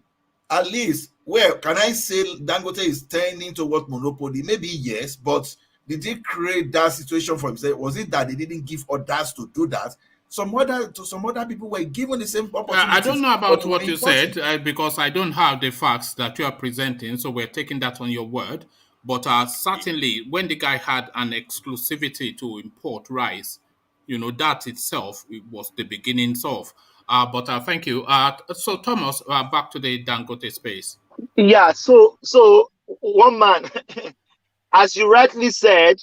at least, well, can I say Dangote is turning towards monopoly? Maybe yes, but did he create that situation for himself? Was it that they didn't give orders to do that? Some other people were given the same opportunities. I don't know about but what were you importing. said because I don't have the facts that you are presenting, so we're taking that on your word. But certainly, when the guy had an exclusivity to import rice, that itself it was the beginnings of. But thank you. So, Thomas, back to the Dangote space. Yeah, so one man, as you rightly said,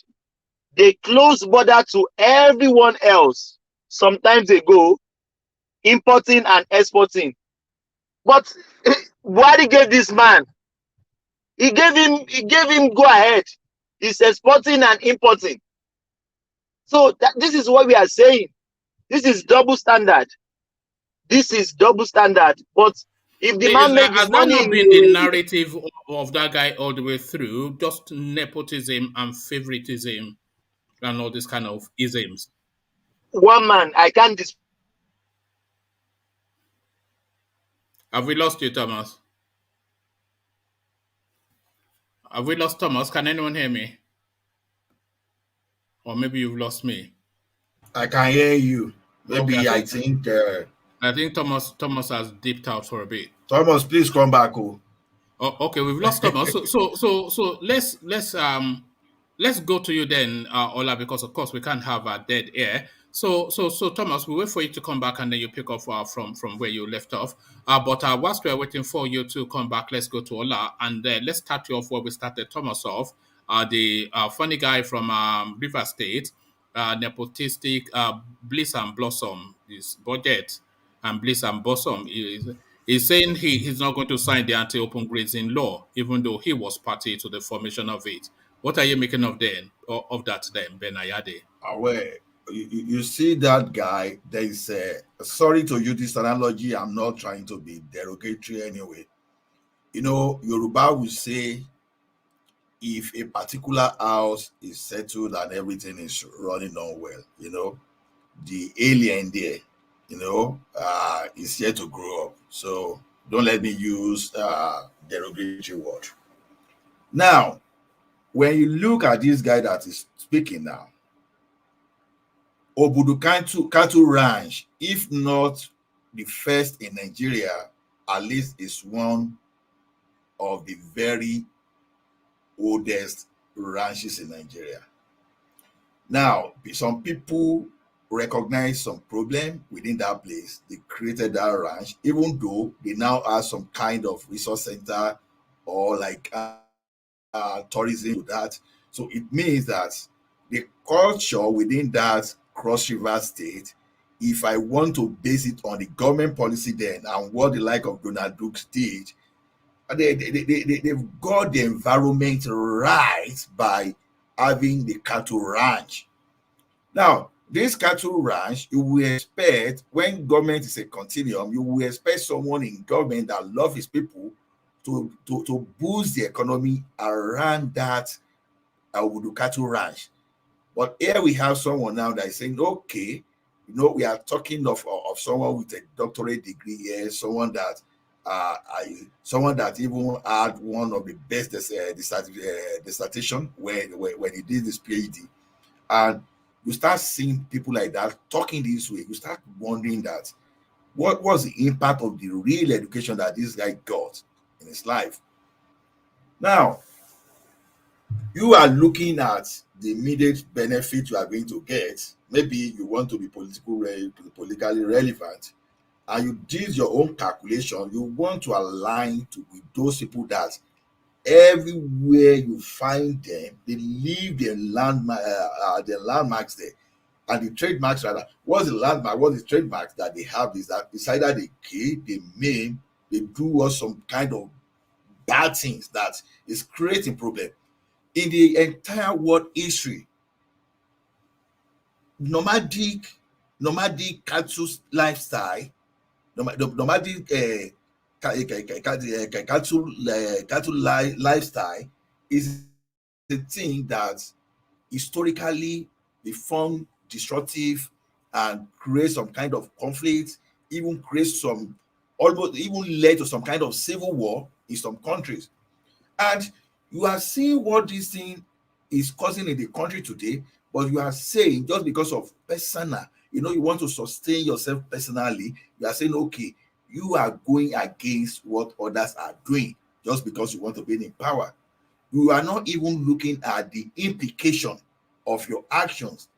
they close border to everyone else sometimes ago, importing and exporting. But Buhari gave this man, he gave him go ahead. He's exporting and importing. So this is what we are saying. This is double standard. This is double standard. But if the man makes Has his that money not in been the the narrative of that guy all the way through? Just nepotism and favoritism and all these kind of isms. one man, I can't Have we lost you, Thomas? Have we lost Thomas? Can anyone hear me? Or maybe you've lost me. I can hear you. Okay, Maybe I think I think Thomas has dipped out for a bit. Thomas, please come back. Oh. Oh, okay, we've lost Thomas. So let's go to you then, Ola, because of course we can't have a dead air. So Thomas, we wait for you to come back and then you pick up from where you left off. But whilst we're waiting for you to come back, let's go to Ola and let's start you off where we started Thomas off. The funny guy from River State, nepotistic Bliss and Blossom, his budget and Bliss and Blossom is saying he's not going to sign the anti-open grazing law, even though he was party to the formation of it. What are you making of that then, Ben Ayade? Aware. You see that guy, there is sorry to use this analogy, I'm not trying to be derogatory anyway. Yoruba will say if a particular house is settled and everything is running on well, the alien there, is yet to grow up. So don't let me use derogatory word. Now, when you look at this guy that is speaking now, Obudu Cattle Ranch, if not the first in Nigeria, at least is one of the very oldest ranches in Nigeria. Now, some people recognize some problem within that place. They created that ranch, even though they now have some kind of resource center or like tourism to that. So it means that the culture within that Cross River State, if I want to base it on the government policy then and what the like of Donald Duke did, they've got the environment right by having the cattle ranch. Now, this cattle ranch, you will expect when government is a continuum, you will expect someone in government that loves his people to boost the economy around that Cattle Ranch. But here we have someone now that is saying, okay, We are talking of someone with a doctorate degree here, someone that even had one of the best dissertation when he did his PhD. And you start seeing people like that talking this way, you start wondering that what was the impact of the real education that this guy got in his life. Now, you are looking at the immediate benefit you are going to get. Maybe you want to be politically relevant, and you did your own calculation. You want to align with those people that everywhere you find them, they leave their landmarks there. And the trademarks, rather, what's the landmark, what the trademarks that they have is that it's either they kill, they maim, they do some kind of bad things that is creating problem. In the entire world history, nomadic cattle lifestyle, nomadic lifestyle is a thing that historically become destructive and create some kind of conflict, even create some, almost even led to some kind of civil war in some countries. And you are seeing what this thing is causing in the country today, but you are saying just because of personal, you want to sustain yourself personally, you are saying, okay, you are going against what others are doing just because you want to be in power. You are not even looking at the implication of your actions,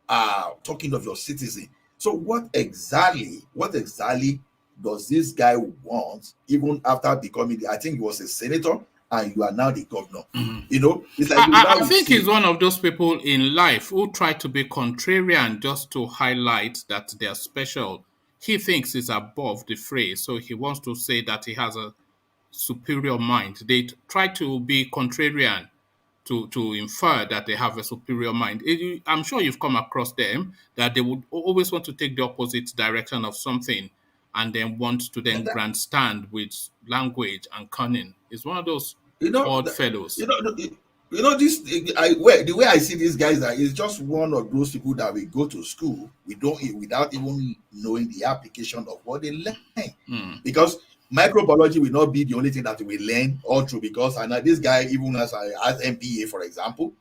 talking of your citizen. So what exactly does this guy want, even after becoming I think he was a senator and you are now the governor? It's like you I now will think he's see. one of those people in life who try to be contrarian just to highlight that they're special. He thinks he's above the fray, so he wants to say that he has a superior mind. They try to be contrarian to infer that they have a superior mind. I'm sure you've come across them that they would always want to take the opposite direction of something and then want to then that, grandstand with language and cunning. It's one of those you know odd that, fellows. you know this. The way I see these guys is just one of those people that we go to school, we don't without even knowing the application of what they learn, because microbiology will not be the only thing that we learn all through, because I know this guy even as MBA, for example.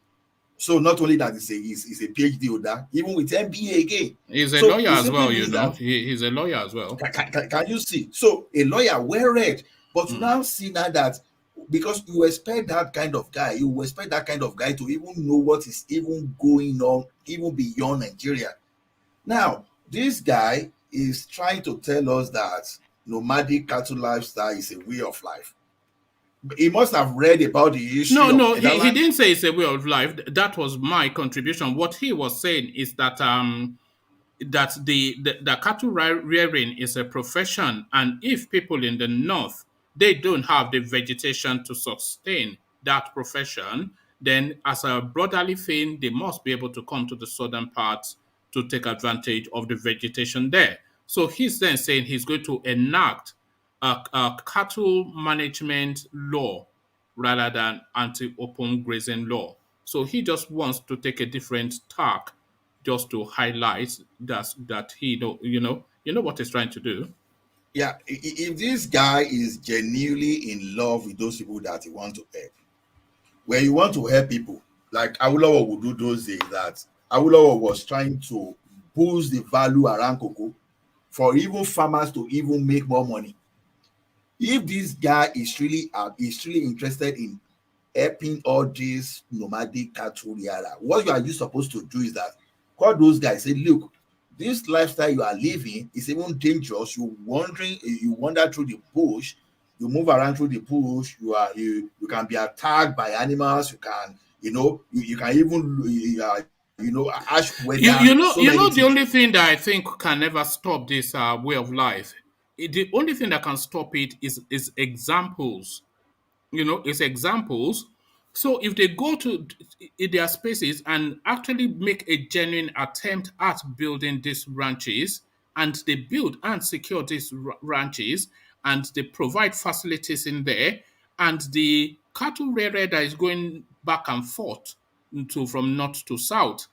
So not only that he's a PhD holder, even with MBA again. He's a So lawyer it as simply well, you means know. that He's a lawyer as well. can you see? So a lawyer well read, but you now see now that because you expect that kind of guy, to even know what is even going on, even beyond Nigeria. Now, this guy is trying to tell us that nomadic cattle lifestyle is a way of life. He must have read about the history No, of no, he Netherlands. didn't say it's a way of life. That was my contribution. What he was saying is that the cattle rearing is a profession, and if people in the north they don't have the vegetation to sustain that profession, then as a brotherly thing they must be able to come to the southern parts to take advantage of the vegetation there. So he's then saying he's going to enact a cattle management law rather than anti-open grazing law. So he just wants to take a different tack just to highlight that he know what he's trying to do. Yeah, if this guy is genuinely in love with those people that he wants to help, when you want to help people, like Awolowo would do those days, that Awolowo was trying to boost the value around cocoa for even farmers to even make more money. If this guy is really interested in helping all these nomadic cattle rearer, what you are you supposed to do is that call those guys, say, look, this lifestyle you are living is even dangerous. You wander through the bush, you move around through the bush, you can be attacked by animals, you can, you can even harsh You weather, you know so you many know the things. only thing that I think can never stop this way of life. The only thing that can stop it is examples. It's examples. So if they go to in their spaces and actually make a genuine attempt at building these ranches, and they build and secure these ranches, and they provide facilities in there, and the cattle rearer that is going back and forth from north to south,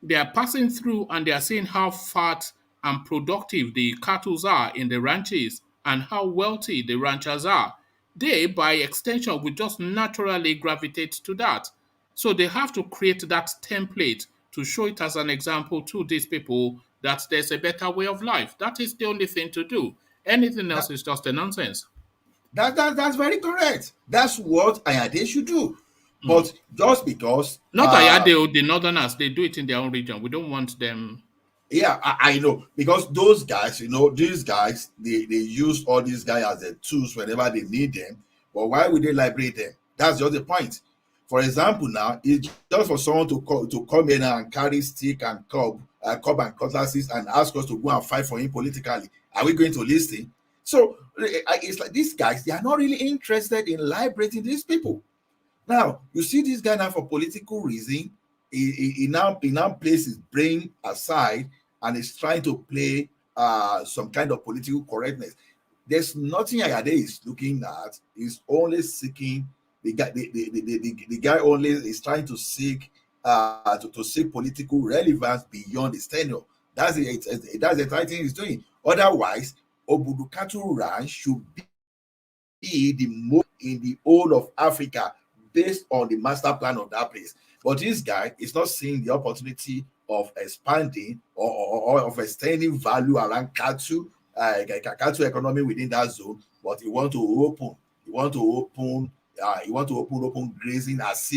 They are passing through and they are seeing how fat and productive the cattle are in the ranches and how wealthy the ranchers are. They, by extension, will just naturally gravitate to that. So they have to create that template to show it as an example to these people that there's a better way of life. That is the only thing to do. Anything else That, is just a nonsense. that's very correct. That's what Ayade should do. But just because Not Ayade or the Northerners, they do it in their own region. We don't want them. yeah, I know, because those guys, these guys, they use all these guys as their tools whenever they need them. But why would they liberate them? That's just the point. For example, now it's just for someone to come in and carry stick and cup and cutlasses and ask us to go and fight for him politically. Are we going to listen? So it's like these guys, they are not really interested in liberating these people. Now, you see this guy now for political reason, he now places his brain aside and is trying to play some kind of political correctness. There's nothing Ayade is looking at. He's only seeking the guy only is trying to seek to seek political relevance beyond his tenure. That's the entire thing he's doing. Otherwise, Obudu Cattle Ranch should be the most in the whole of Africa based on the master plan of that place. But this guy is not seeing the opportunity of expanding or of extending value around cattle economy within that zone. But he want to open grazing as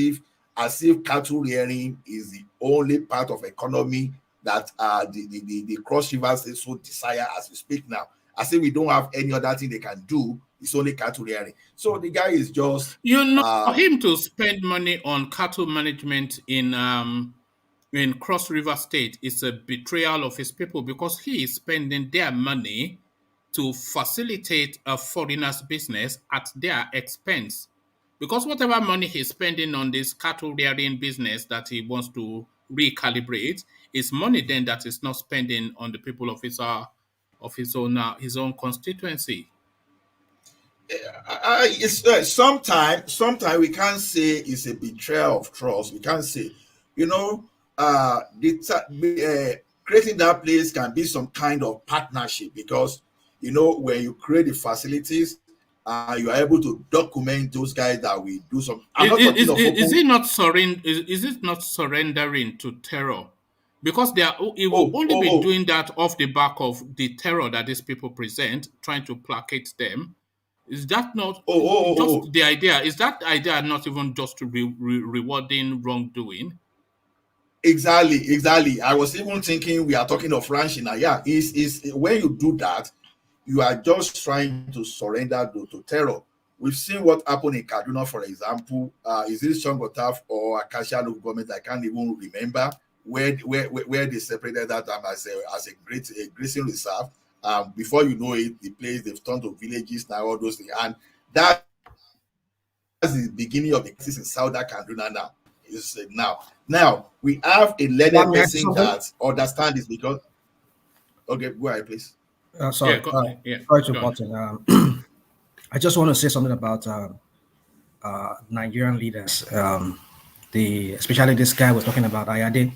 if cattle rearing is the only part of economy that the cross rivers states so desire as we speak now. As if we don't have any other thing they can do. It's only cattle rearing. So the guy is just For him to spend money on cattle management in Cross River State is a betrayal of his people because he is spending their money to facilitate a foreigner's business at their expense. Because whatever money he's spending on this cattle rearing business that he wants to recalibrate is money then that is not spending on the people of his own constituency. sometimes we can't say it's a betrayal of trust. We can't say, creating that place can be some kind of partnership because when you create the facilities, you are able to document those guys that we do some. I'm not talking of Is open. it not is it not surrendering to terror? Because it will Oh, only oh, be oh, doing that off the back of the terror that these people present, trying to placate them. Is that not oh, oh, oh, oh. just the idea? Is that idea not even just to be rewarding wrongdoing? Exactly. I was even thinking we are talking of ranching now. Yeah, is when you do that, you are just trying to surrender to terror. We've seen what happened in Kaduna, for example. Is it Shongotaf or Acacia local government? I can't even remember where they separated that time as a grazing reserve. Before you know it, the place they've turned to villages now, all those things, and that's the beginning of the crisis in Southern Kaduna now. Is now we have a learned person that understands this because okay, go ahead, please. Yeah, Sorry, yeah, sorry to go on. butt in. I just want to say something about Nigerian leaders. Especially this guy was talking about Ayade.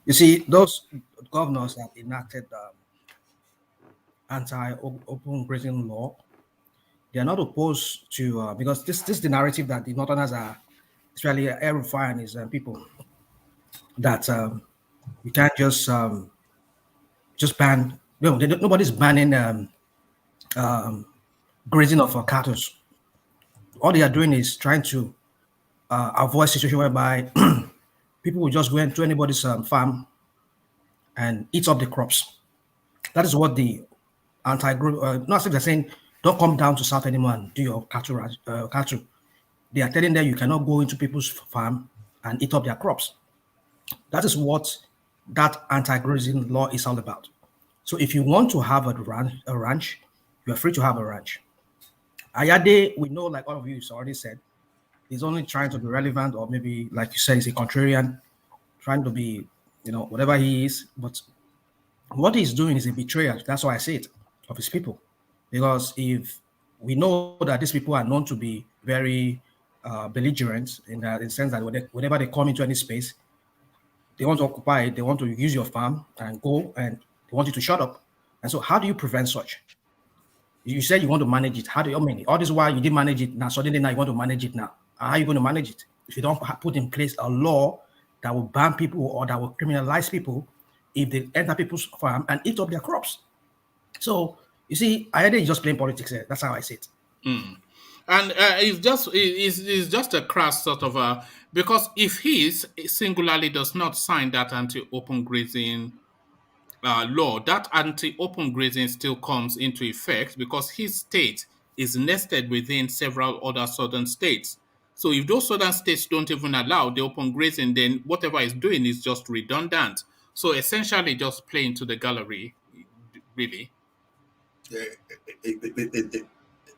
You see, those governors that enacted anti-open grazing law, they are not opposed to because this is the narrative that the Northerners are, especially El-Rufai and his people, that you can't just ban. No, nobody's banning grazing of cattle. All they are doing is trying to avoid situation whereby people will just go into anybody's farm and eat up the crops. That is what the not as if they're saying, don't come down to South anymore and do your cattle. They are telling them you cannot go into people's farm and eat up their crops. That is what that anti-grazing law is all about. So if you want to have a ranch, you are free to have a ranch. Ayade, we know, like all of you already said, he's only trying to be relevant, or maybe, like you said, he's a contrarian, trying to be, whatever he is. But what he's doing is a betrayal. That's why I say it, of his people. Because if we know that these people are known to be very belligerent in the sense that whenever they come into any space, they want to occupy it, they want to use your farm and go, and they want you to shut up. And so how do you prevent such? You said you want to manage it. How do you, I mean, all this while you didn't manage it, now suddenly now you want to manage it now. How are you going to manage it if you don't put in place a law that will ban people or that will criminalize people if they enter people's farm and eat up their crops? So you see, Ayade is just playing politics here. That's how I see it. And it's just a crass sort of because if he singularly does not sign that anti-open grazing law, that anti-open grazing still comes into effect because his state is nested within several other southern states. So if those southern states don't even allow the open grazing, then whatever he's doing is just redundant. So essentially just playing to the gallery, really.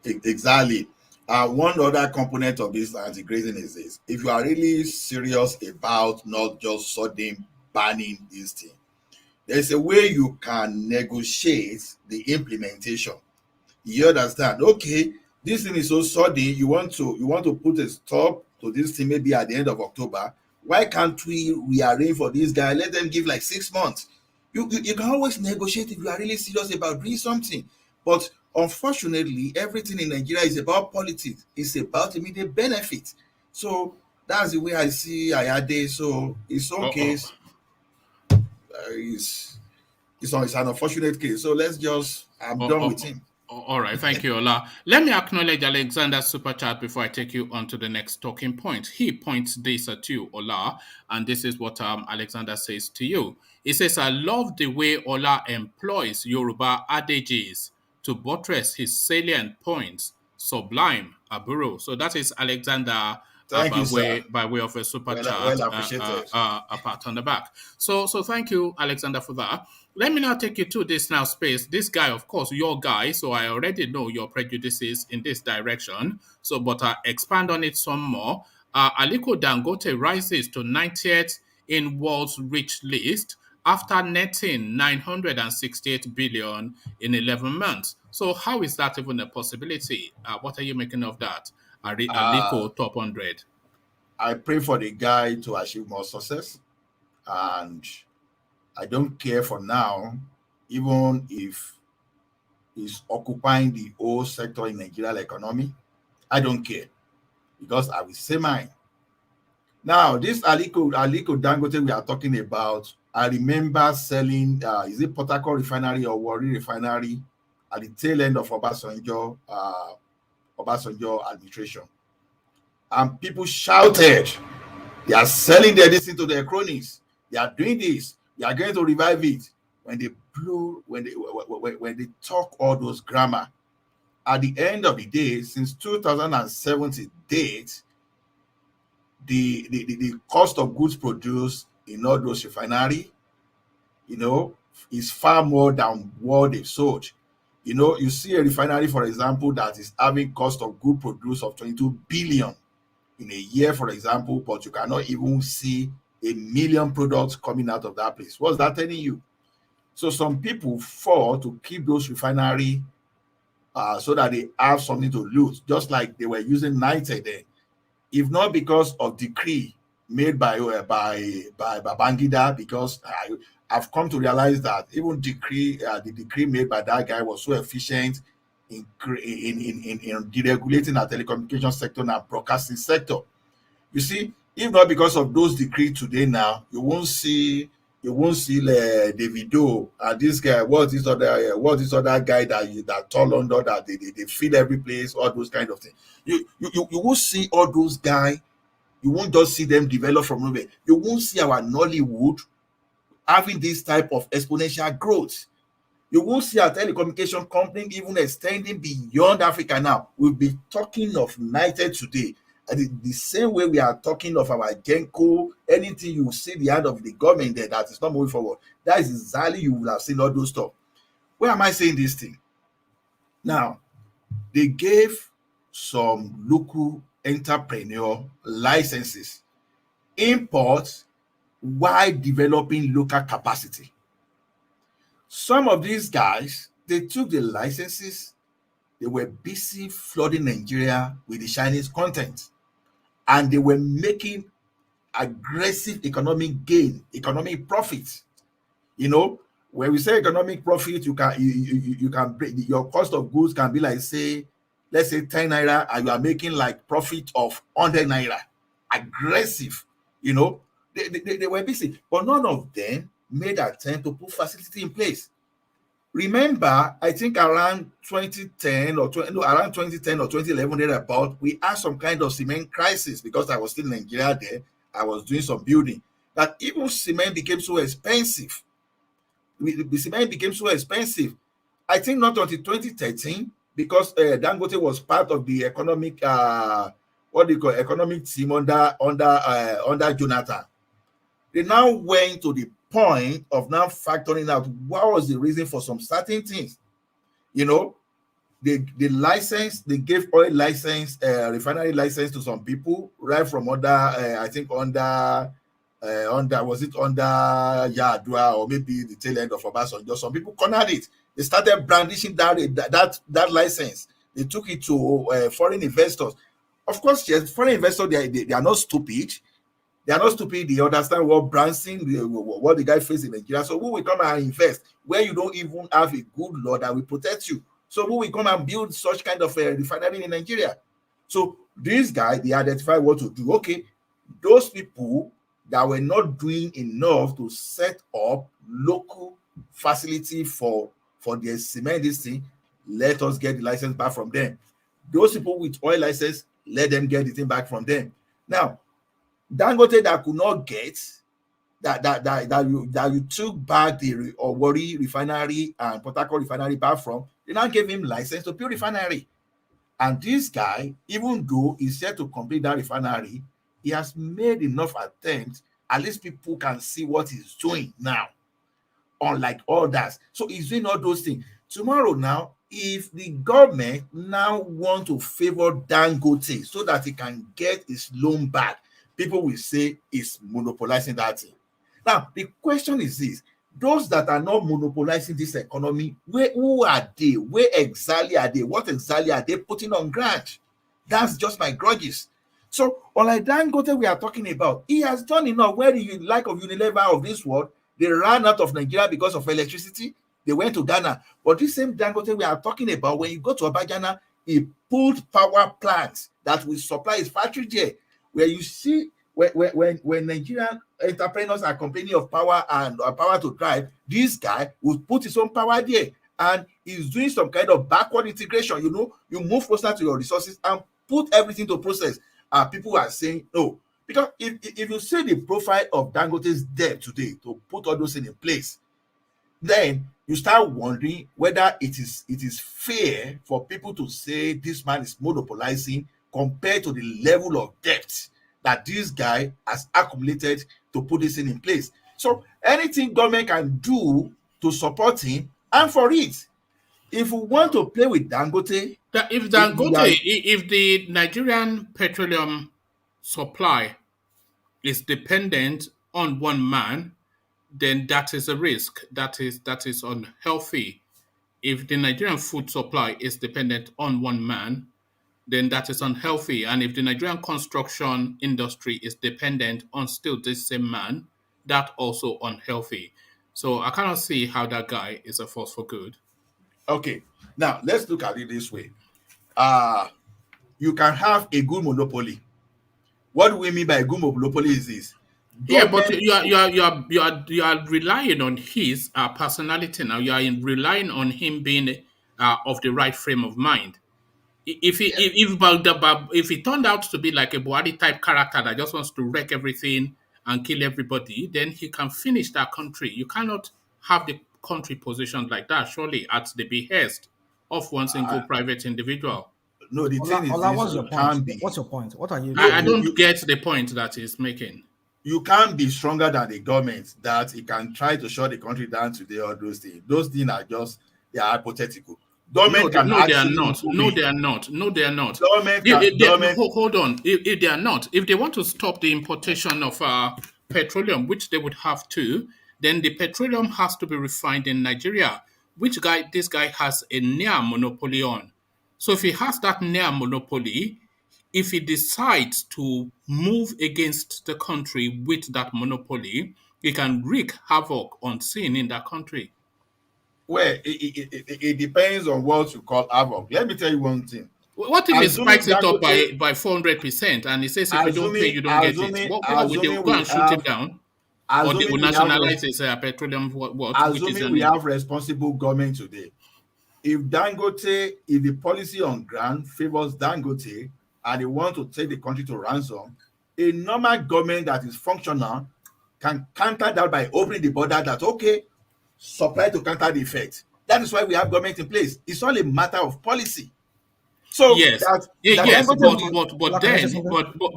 Exactly. One other component of this anti-grazing is this: if you are really serious about not just sudden banning this thing, there's a way you can negotiate the implementation. You understand? Okay, this thing is so sudden. You want to put a stop to this thing maybe at the end of October. Why can't we rearrange for this guy? Let them give like 6 months. You can always negotiate if you are really serious about doing something. But unfortunately, everything in Nigeria is about politics. It's about immediate benefit. So that's the way I see Ayade. So in some case, it's an unfortunate case. So let's just, I'm done with him. All right, thank you, Ola. Let me acknowledge Alexander's super chat before I take you on to the next talking point. He points this at you, Ola, and this is what Alexander says to you. He says, I love the way Ola employs Yoruba adages to buttress his salient points. Sublime, Aburo. So that is Alexander Thank you, sir. by way of a super chat, Well appreciated. a pat on the back. So thank you, Alexander, for that. Let me now take you to this now space. This guy, of course, your guy, so I already know your prejudices in this direction. So, but I expand on it some more. Aliko Dangote rises to 90th in world's rich list after netting 968 billion in 11 months. So how is that even a possibility? What are you making of that? Aliko top 100. I pray for the guy to achieve more success, and I don't care for now, even if he's occupying the whole sector in Nigerian economy. I don't care, because I will say mine. Now, this Aliko Dangote we are talking about, I remember selling, is it Port Harcourt Refinery or Warri Refinery at the tail end of Obasanjo administration. And people shouted, they are selling their this into their cronies. They are doing this. They are going to revive it. When they talk all those grammar, at the end of the day, since 2017 date, the cost of goods produced in all those refinery, is far more than what they've sold. You see a refinery, for example, that is having cost of good produce of 22 billion in a year, for example, but you cannot even see 1 million products coming out of that place. What's that telling you? So some people fought to keep those refinery so that they have something to lose, just like they were using nitrate then. If not because of decree made by Babangida, because I've come to realize that even the decree made by that guy was so efficient in deregulating our telecommunication sector and our broadcasting sector. You see, if not because of those decrees today, now you won't see Davido and this guy. What is other guy that tall under that they feed every place, all those kind of things. You won't see all those guys. You won't just see them develop from nowhere. You won't see our Nollywood having this type of exponential growth. You won't see our telecommunication company even extending beyond Africa now. We'll be talking of United today. And the same way we are talking of our Genco, anything you see the hand of the government there that is not moving forward, that is exactly you will have seen all those stuff. Where am I saying this thing? Now, they gave some local entrepreneur licenses, import, while developing local capacity. Some of these guys, they took the licenses, they were busy flooding Nigeria with the Chinese content, and they were making aggressive economic gain, economic profit. You know, when we say economic profit, you can break your cost of goods can be like, say, let's say 10 naira, and you are making like profit of 100 naira. Aggressive, you know. They were busy, but none of them made attempt to put facility in place. Remember, I think around 2010 or 20, no, around 2010 or 2011, thereabout, we had some kind of cement crisis because I was still in Nigeria there. I was doing some building. That even cement became so expensive. The cement became so expensive. I think not until 2013, because Dangote was part of the economic, what do you call economic team under Jonathan. They now went to the point of now factoring out what was the reason for some certain things. You know, they gave oil license, refinery license to some people right from I think under was it under Yadua or maybe the tail end of Obasanjo. Some people cornered it. They started brandishing that license. They took it to foreign investors. Of course, yes, foreign investors they are not stupid. They are not stupid. They understand what Branson, what the guy faced in Nigeria. So who will come and invest where you don't even have a good law that will protect you? So who will come and build such kind of a refinery in Nigeria? So this guy, they identify what to do. Okay, those people that were not doing enough to set up local facility for their cement this thing, let us get the license back from them. Those people with oil license, let them get the thing back from them. Now, Dangote that could not get that you took back the Warri refinery and Port Harcourt refinery back from, they now gave him license to build refinery. And this guy, even though he's set to complete that refinery, he has made enough attempts. At least people can see what he's doing now, unlike others. So he's doing all those things. Tomorrow now, if the government now want to favor Dangote so that he can get his loan back, people will say he's monopolizing that thing. Now, the question is this: those that are not monopolizing this economy, who are they? Where exactly are they? What exactly are they putting on ground? That's just my grudges. So, unlike Dangote we are talking about, he has done enough. Where the like of Unilever of this world, they ran out of Nigeria because of electricity. They went to Ghana. But this same Dangote we are talking about, when you go to Abajana, he pulled power plants that will supply his factory there. Where you see when Nigerian entrepreneurs are complaining of power and power to drive, this guy will put his own power there, and he's doing some kind of backward integration. You know, you move closer to your resources and put everything to process. People are saying no, because if you see the profile of Dangote's debt today to put all those things in place, then you start wondering whether it is fair for people to say this man is monopolizing compared to the level of debt that this guy has accumulated to put this thing in place. So anything government can do to support him, and for it. If we want to play with Dangote, If Dangote, if the Nigerian petroleum supply is dependent on one man, then that is a risk. That is unhealthy. If the Nigerian food supply is dependent on one man, then that is unhealthy. And if the Nigerian construction industry is dependent on still this same man, that also unhealthy. So I cannot see how that guy is a force for good. okay, now let's look at it this way. You can have a good monopoly. What do we mean by a good monopoly is this: Yeah, but government. you are relying on his personality now. You are relying on him being of the right frame of mind. If he Yeah, if he turned out to be like a Buhari type character that just wants to wreck everything and kill everybody, then he can finish that country. You cannot have the country positioned like that, surely, at the behest of one single private individual. no, the thing is Ola, this: what's your you point? can't What's be your point? What are you no, I trying to don't you get the point that he's making. you can't be stronger than the government that it can try to shut the country down today. All those things, are just, they are hypothetical. Government can No, they are actually not. move No, in. they are not. No, they are not. Government. Hold on. If they are not, if they want to stop the importation of petroleum, which they would have to, then the petroleum has to be refined in Nigeria, which this guy has a near monopoly on. So if he has that near monopoly, if he decides to move against the country with that monopoly, he can wreak havoc on sin in that country. Well, it depends on what you call havoc. Let me tell you one thing. What if he Assuming spikes it up Dangote, by 400% and he says if you don't pay, you don't get it? What will they assuming go and shoot him down? Or they will assuming we have nationalize his petroleum, which is assuming we have responsible government today. If the policy on ground favors Dangote and they want to take the country to ransom, a normal government that is functional can counter that by opening the border that, okay, supply to counter the effect. That is why we have government in place. It's all a matter of policy. So yes, that yes, Dangote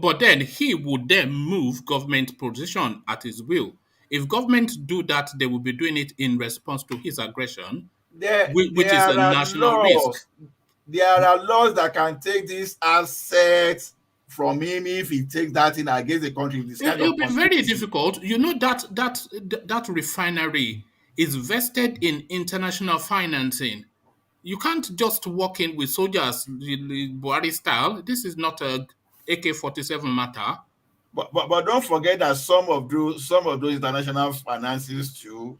but then he would then move government position at his will. If government do that, they will be doing it in response to his aggression, which is a there are national risk. laws. There are laws that can take these assets from him if he takes that in against the country. This kind It'll of be very conspiracy. difficult. You know that refinery is vested in international financing. You can't just walk in with soldiers, Buhari style. This is not a AK-47 matter. But don't forget that some of those international finances too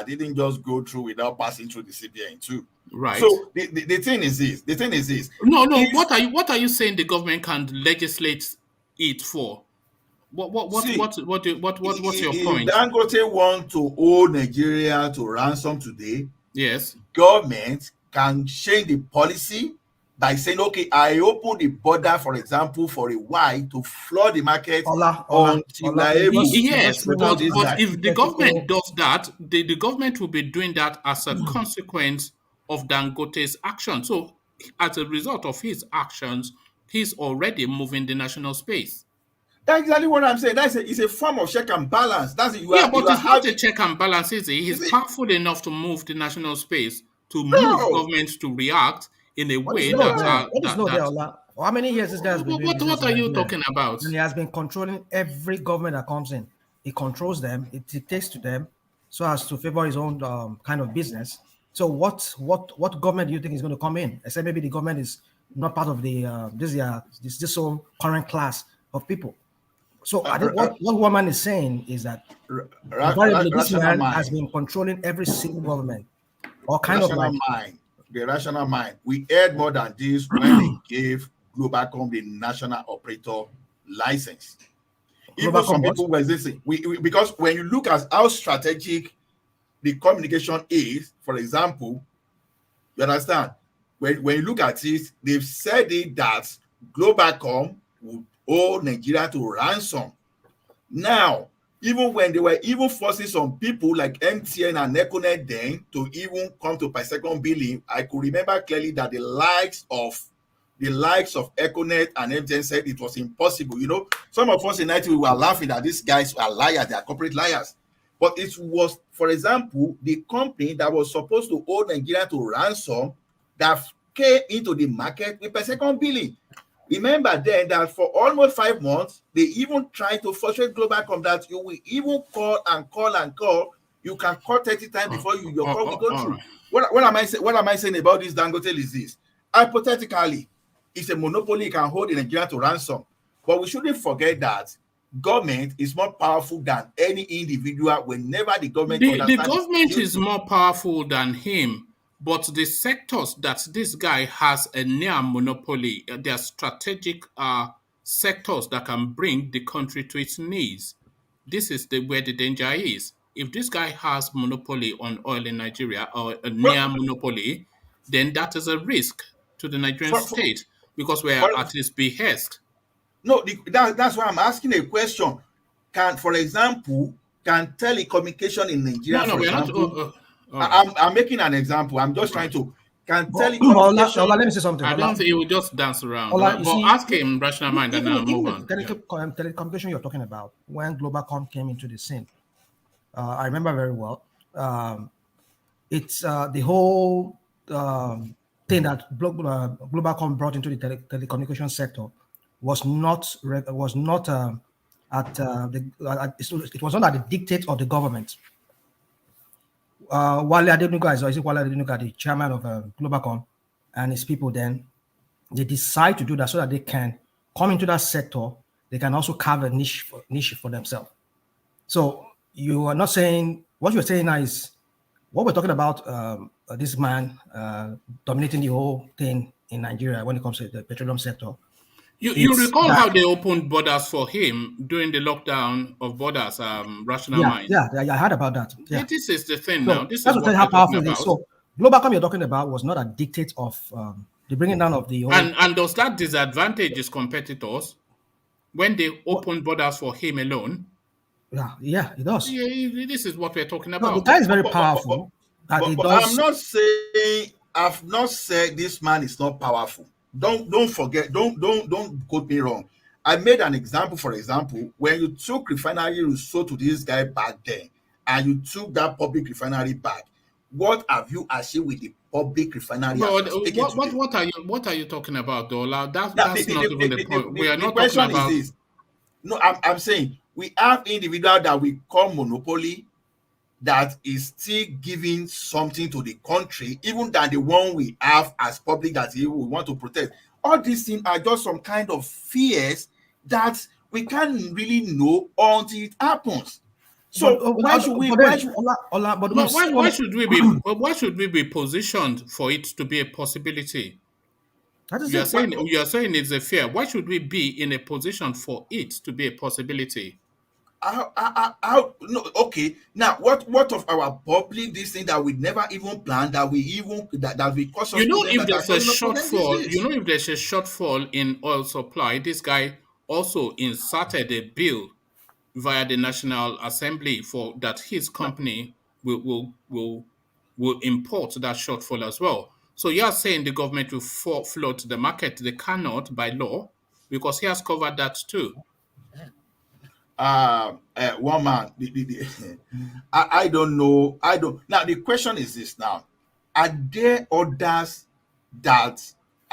didn't just go through without passing through the CBN too. Right. So the thing is this. The thing is this. No. What are you saying the government can legislate it for? What's your If point? Dangote want to hold Nigeria to ransom today, Yes. government can change the policy by saying, okay, I open the border, for example, for a while to flood the market until we are able to Yes, protect this but guy. if the government does that, the government will be doing that as a consequence of Dangote's action. So, as a result of his actions, he's already moving the national space. That's exactly what I'm saying. It's a form of check and balance. That's it. But it's not a check and balance, is it? He's powerful enough to move the national space, to move governments to react in a way that. How many years this guy has been doing What are you talking about? And he has been controlling every government that comes in. He controls them. It dictates to them so as to favor his own kind of business. So what government do you think is going to come in? Except maybe the government is not part of the this whole current class of people. So I think what woman is saying is that this man has been controlling every single government. All kind of the rational mind. We heard more than this when they gave Globacom the national operator license. Even some people were saying, because when you look at how strategic the communication is, for example, you understand, when you look at it, they've said it that Globacom would owe Nigeria to ransom. Now, even when they were even forcing some people like MTN and Econet then to even come to per second billing, I could remember clearly that the likes of Econet and MTN said it was impossible. You know, some of us in IT we were laughing that these guys are liars, they are corporate liars. But it was, for example, the company that was supposed to hold Nigeria to ransom that came into the market with per second billing. Remember then that for almost 5 months, they even tried to frustrate Globacom that you will even call and call and call. You can call 30 times before your call will go through. Right. What am I saying about this Dangote is this? Hypothetically, it's a monopoly, it can hold in Nigeria to ransom. But we shouldn't forget that government is more powerful than any individual whenever the government the government is more powerful than him. But the sectors that this guy has a near monopoly, they are strategic sectors that can bring the country to its knees. This is where the danger is. If this guy has monopoly on oil in Nigeria or a near monopoly, then that is a risk to the Nigerian state because we are at his behest. No, that's why I'm asking a question. For example, can telecommunication in Nigeria, for example, I'm making an example. I'm just trying to. Telecommunication. Let me say something. I don't think he will just dance around. But ask him rational mind and I'll move on. Telecommunication you're talking about, when Globacom came into the scene, I remember very well. It's the whole thing that Globacom brought into the telecommunication sector was not it was not at the dictate of the government. Wale Adenuga, the chairman of Globacom, and his people, then they decide to do that so that they can come into that sector, they can also carve a niche for themselves. So you are not saying what you're saying now is what we're talking about. This man dominating the whole thing in Nigeria when it comes to the petroleum sector. You It's recall that how they opened borders for him during the lockdown of borders, Rational Mind. I heard about that. Yeah. This is the thing now. So This that's is to tell what you how we're talking powerful it is. about. So Globacom you're talking about was not a dictate of the bringing down of the whole. And does that disadvantage his competitors when they open borders for him alone? Yeah, it does. Yeah, this is what we're talking No, the about. guy is very But, powerful. That it but I'm does. not saying I've not said this man is not powerful. Don't forget. Don't quote me wrong. I made an example. For example, when you took refinery you sold to this guy back then, and you took that public refinery back, what have you achieved with the public refinery as But you're speaking today? what are you talking about, Dola? Now, That's not even the point. We are the not talking question is about. this. No, I'm saying we have individual that we call monopoly that is still giving something to the country, even than the one we have as public that we want to protect. All these things are just some kind of fears that we can't really know until it happens. But, So why but, should we? but Why then, should Ola, but we've But seen why one. should we be positioned for it to be a possibility? That is it. You are saying it's a fear. Why should we be in a position for it to be a possibility? no, okay. Now, what of our public this thing that we never even planned, that we cause us You know, problems, if that are there's a causing us problems these shortfall, days? if there's a shortfall in oil supply, this guy also inserted a bill via the National Assembly for that his company will import that shortfall as well. So you are saying the government will flood the market. They cannot by law because he has covered that too. One man, I don't know. I don't. Now the question is this: now, are there others that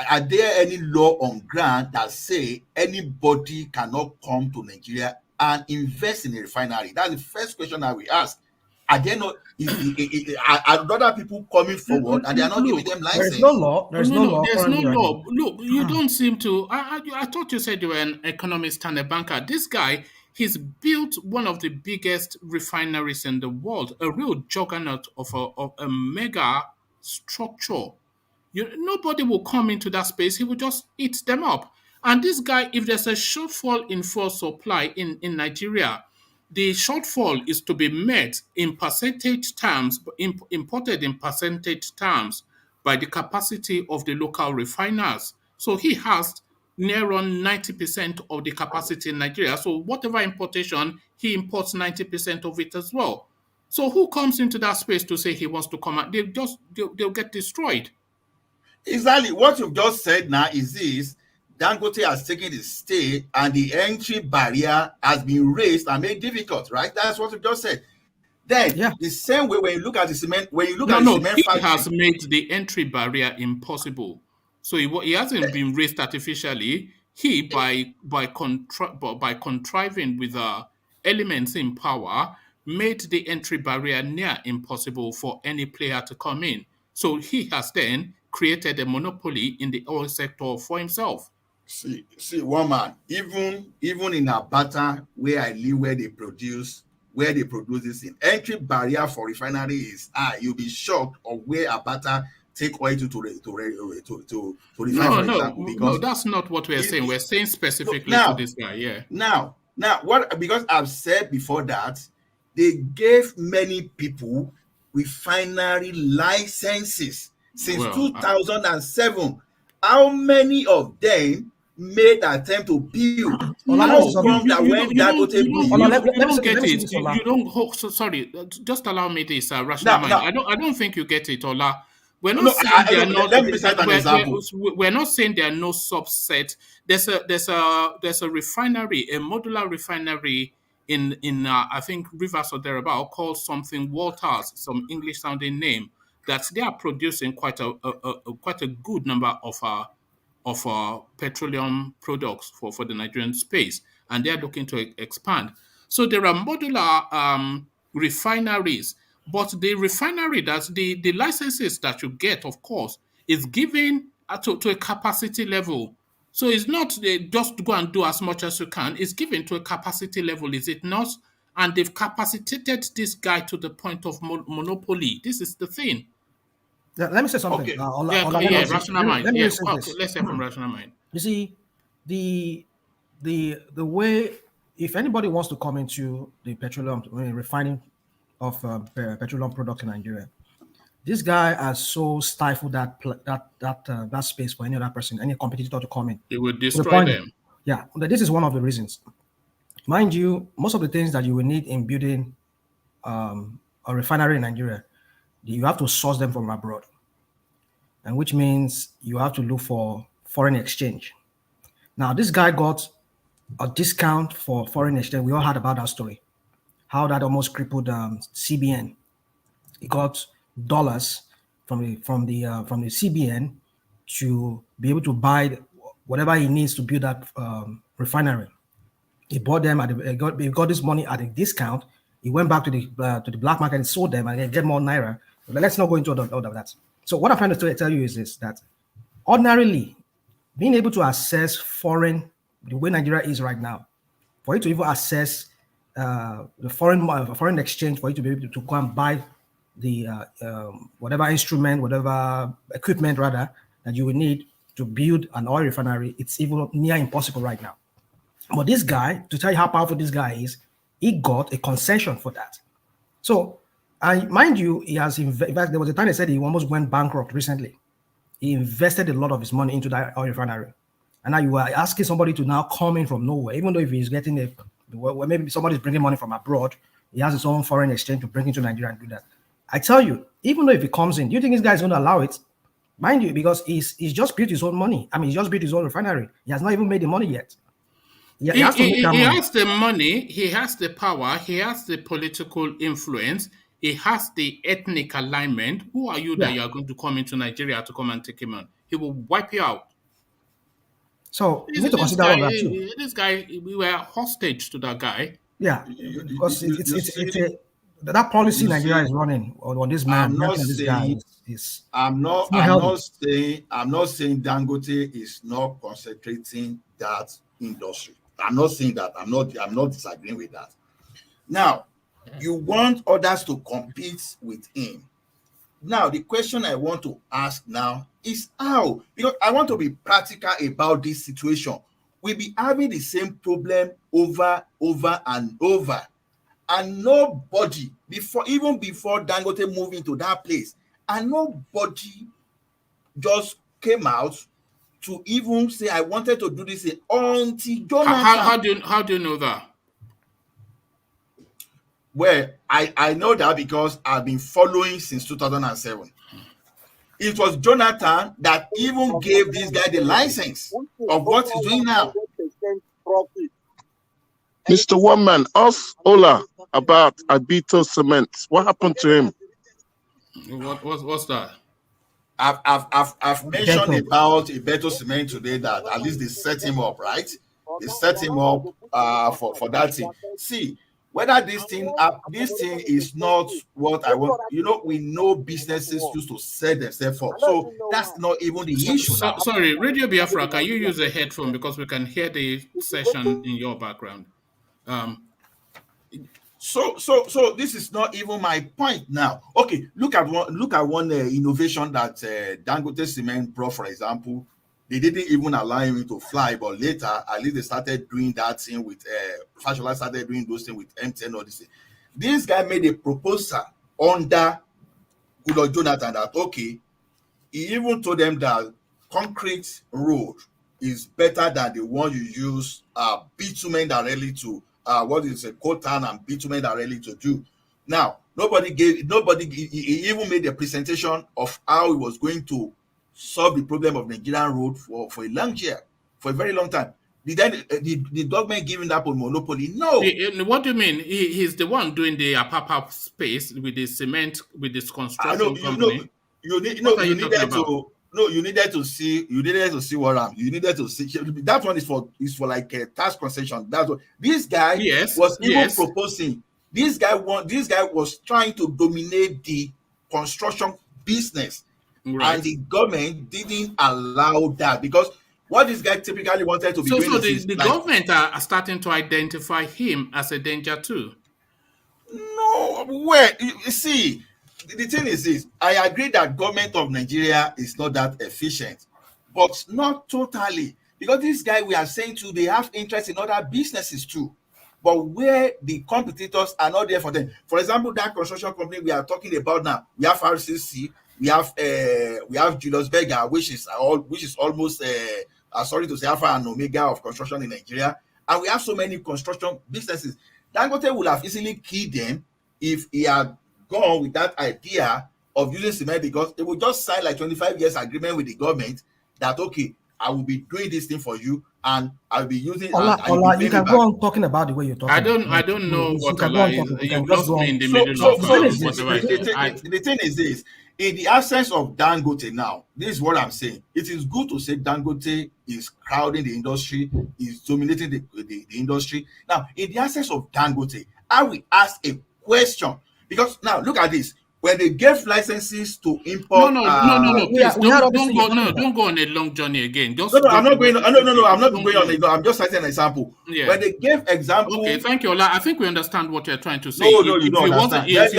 are there any law on ground that say anybody cannot come to Nigeria and invest in a refinery? That's the first question I will ask. Are there not? Are other people coming forward and they are not giving Look, them There is no license? law. There is no, no no, law there's no currently right now. law. Look, you don't seem to. I thought you said you were an economist and a banker. This guy, he's built one of the biggest refineries in the world, a real juggernaut of a mega structure. Nobody will come into that space. He will just eat them up. And this guy, if there's a shortfall in fuel supply in Nigeria, the shortfall is to be met in percentage terms, imported in percentage terms by the capacity of the local refiners. So he has near on 90% of the capacity in Nigeria. So whatever importation, he imports 90% of it as well. So who comes into that space to say he wants to come out? They'll get destroyed. Exactly. What you've just said now is this: Dangote has taken the stay and the entry barrier has been raised and made difficult, right? That's what you just said. Then Yeah. the same way when you look at the cement, No, he factory, has made the entry barrier impossible. So he hasn't been raised artificially. He by contriving with elements in power made the entry barrier near impossible for any player to come in. So he has then created a monopoly in the oil sector for himself. see one man, even in Abata where I live, where they produce this thing, entry barrier for refinery is high. You'll be shocked of where Abata take oil to refine, No, for no, example, no, because that's not what we're saying. it, We're saying no, specifically to this guy, yeah. now what, because I've said before that they gave many people refinery licenses since Well, 2007. How many of them made attempt to build? Ola, let me say How no, something. come that when Dangote Ola, build? you don't let get me say it. this, Ola. You don't. Sorry, just allow me this rational Now, mind. now, I don't think you get it, Ola. We're not no, saying they are not. let me cite an example. We're not saying there are no subset. There's a refinery, a modular refinery in I think Rivers or thereabout called something Walters, some English sounding name, that they are producing quite a good number of petroleum products for the Nigerian space, and they are looking to expand. So there are modular refineries, but the refinery the licenses that you get, of course, is given to a capacity level. So it's not just to go and do as much as you can. It's given to a capacity level, is it not? And they've capacitated this guy to the point of monopoly. This is the thing. Let me say something. Okay. Yeah, rational mind. Let me Yeah, say okay, this. let's say from rational mind. You see, the way, if anybody wants to come into the petroleum refining of petroleum products in Nigeria, this guy has so stifled that space for any other person, any competitor to come in. It will To the destroy point, them. yeah, this is one of the reasons. Mind you, most of the things that you will need in building a refinery in Nigeria, you have to source them from abroad, and which means you have to look for foreign exchange. Now, this guy got a discount for foreign exchange. We all heard about that story, how that almost crippled CBN. He got dollars from the CBN to be able to buy whatever he needs to build that refinery. He bought them he got this money at a discount. He went back to the black market and sold them and get more naira. But let's not go into all of that. So what I'm trying to tell you is this: that ordinarily, being able to access the way Nigeria is right now, for you to even access the foreign exchange, for you to be able to go and buy the whatever instrument, whatever equipment rather that you will need to build an oil refinery, it's even near impossible right now. But this guy, to tell you how powerful this guy is, he got a concession for that. So, and mind you, he has in fact, there was a time he said he almost went bankrupt recently. He invested a lot of his money into that oil refinery. And now you are asking somebody to now come in from nowhere, even though if he's getting maybe somebody's bringing money from abroad, he has his own foreign exchange to bring into Nigeria and do that. I tell you, even though if he comes in, do you think this guy is going to allow it? Mind you, because he's just built his own money. I mean, he just built his own refinery. He has not even made the money yet. He has to make that He money. has the money, he has the power, he has the political influence, he has the ethnic alignment. Who are you that Yeah. you are going to come into Nigeria to come and take him on? He will wipe you out. So you need to consider all that too. This guy, we were hostage to that guy. Yeah, You- because you- you it's see- that policy you Nigeria see, is running on this man, I'm not working on this guy saying is I'm not it's not healthy. I'm not saying Dangote is not concentrating that industry. I'm not saying that. I'm not disagreeing with that. Now, you want others to compete with him. Now, the question I want to ask now is how, because I want to be practical about this situation. We'll be having the same problem over and over. And nobody, even before Dangote moved into that place, and nobody just came out to even say, I wanted to do this thing until Jonathan. How do you know that? Well, I know that because I've been following since 2007. It was Jonathan that even gave this guy the license of what he's doing now. Mr. One Man, ask Ola about Abito Cement. What happened to him? What's that? I've mentioned Beto. about Ibeto Cement today that at least they set him up, right? They set him up for that thing. See, whether this thing is not what I want. You know, we know businesses used to set themselves up, so that's not even the issue now. Sorry, Radio Biafra, can you use a headphone because we can hear the session in your background? So this is not even my point now. Okay, look at one innovation that Dangote Cement brought, for example. They didn't even allow him to fly, but later at least they started doing that thing with Fashola started doing those things with MTN or this thing. This guy made a proposal under Goodluck Jonathan that okay, he even told them that concrete road is better than the one you use bitumen directly to what is a coltan and bitumen directly to do. Now, he even made a presentation of how he was going to solve the problem of Nigerian road for a very long time. Did the government give him that monopoly? No. What do you mean? He's the one doing the Apapa space with the cement, with this construction company. You needed to see that one is for like a tax concession. That's what this guy was even proposing. This guy was trying to dominate the construction business, right. And the government didn't allow that because what this guy typically wanted to be So, doing so is the like, government are starting to identify him as a danger too. no, where you see, the thing is this: I agree that government of Nigeria is not that efficient, but not totally, because this guy we are saying to, they have interest in other businesses too, but where the competitors are not there for them. For example, that construction company we are talking about now, we have RCC, we have Julius Berger, which is almost sorry to say, Alpha and Omega of construction in Nigeria, and we have so many construction businesses. Dangote would have easily killed them if he had gone with that idea of using cement, because they would just sign like 25 years agreement with the government that, okay, I will be doing this thing for you, and I'll be using Ola, you can go on talking about the way you're talking. I don't know You what can go Ola on is. talking. You You've can just lost go me on. in the middle of whatever. The thing is this: in the absence of Dangote now, this is what I'm saying. It is good to say Dangote is crowding the industry, is dominating the industry. Now, in the absence of Dangote, I will ask a question, because now look at this. When they gave licenses to import, No, please don't go on a long journey again. Just no, go I'm not going. to No, I'm not don't going go. on it. I'm just citing an example. Yeah. When they gave example, Okay, thank you, Ola. I think we understand what you're trying to say. no, you don't understand. Just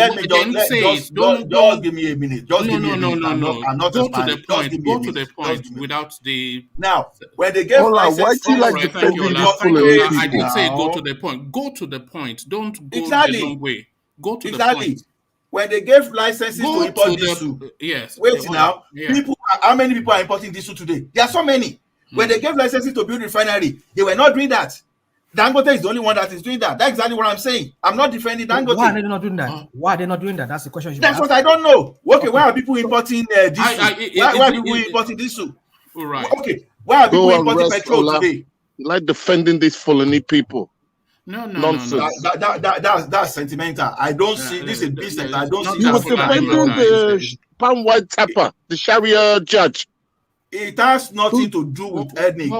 give me a minute. Just give me a minute. I'm not Go to the expanding. point. Just give me a Go to minute. the point without the. Now, when they gave Ola, why license, do you like Alright, thank you, defending Ola. these Thank you, Fulani Ola. I people? did say go now. to the point. Go to the point. Don't go Exactly. the long way. Go to the Exactly. point. When they gave licenses to Go import to diesel, the yes. wait Ola, now. yeah. How many people are importing diesel today? There are so many. When they gave licenses to build refinery, they were not doing that. Dangote is the only one that is doing that. That's exactly what I'm saying. I'm not defending Dangote. Why are they not doing that? Why are they not doing that? That's the question. That's what I don't know. Okay, why are people importing diesel? Why are people importing diesel? All right. Okay, why are people Go and importing rest, petrol Ola. today? You like defending these Fulani people. Nonsense. That's sentimental. I don't see this is business. I don't see You were that. defending the palm white tapper, the Sharia judge. It has nothing to do with ethnic.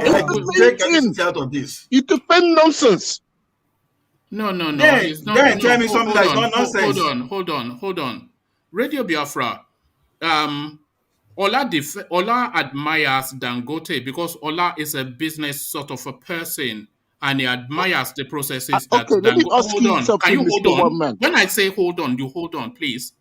Take anything out of this. You defend nonsense. No. Then tell me something that is not nonsense. Hold on. Radio Biafra. Ola admires Dangote because Ola is a business sort of a person, and he admires the processes that Okay, let me ask hold you on. something, Can you hold Mr. on? One Man. When I say hold on, you hold on, please.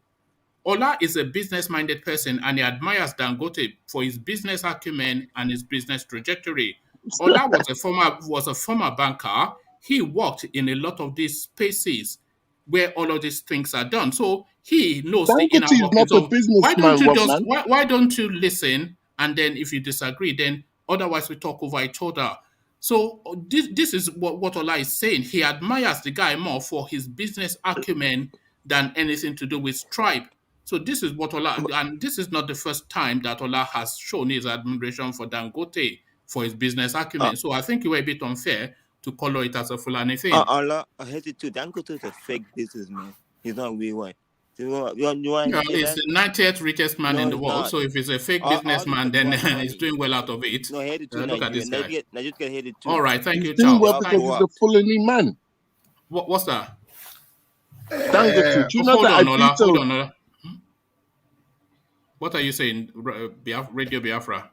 Ola is a business-minded person, and he admires Dangote for his business acumen and his business trajectory. Ola was a former banker. He worked in a lot of these spaces where all of these things are done. So he knows the inner Dangote is workings. not a So businessman, why don't you listen, and then if you disagree, then otherwise we talk over each other. So this is what Ola is saying. He admires the guy more for his business acumen than anything to do with tribe. So this is what Ola, and this is not the first time that Ola has shown his admiration for Dangote for his business acumen. So I think you were a bit unfair to color it as a Fulani thing. Ola, I hate it too. Dangote is a fake businessman. He's not real one. He's the 90th richest man in the world. So if he's a fake businessman, then he's doing well out of it. No, I hate it too. Look at this guy. Nigeria get hated too. All right, thank you, He's doing Charles. well because he's a Fulani man. What's that? Dangote, do you know Hold that on, Ola. Ibito- Hold on, Ola. What are you saying, Radio Biafra?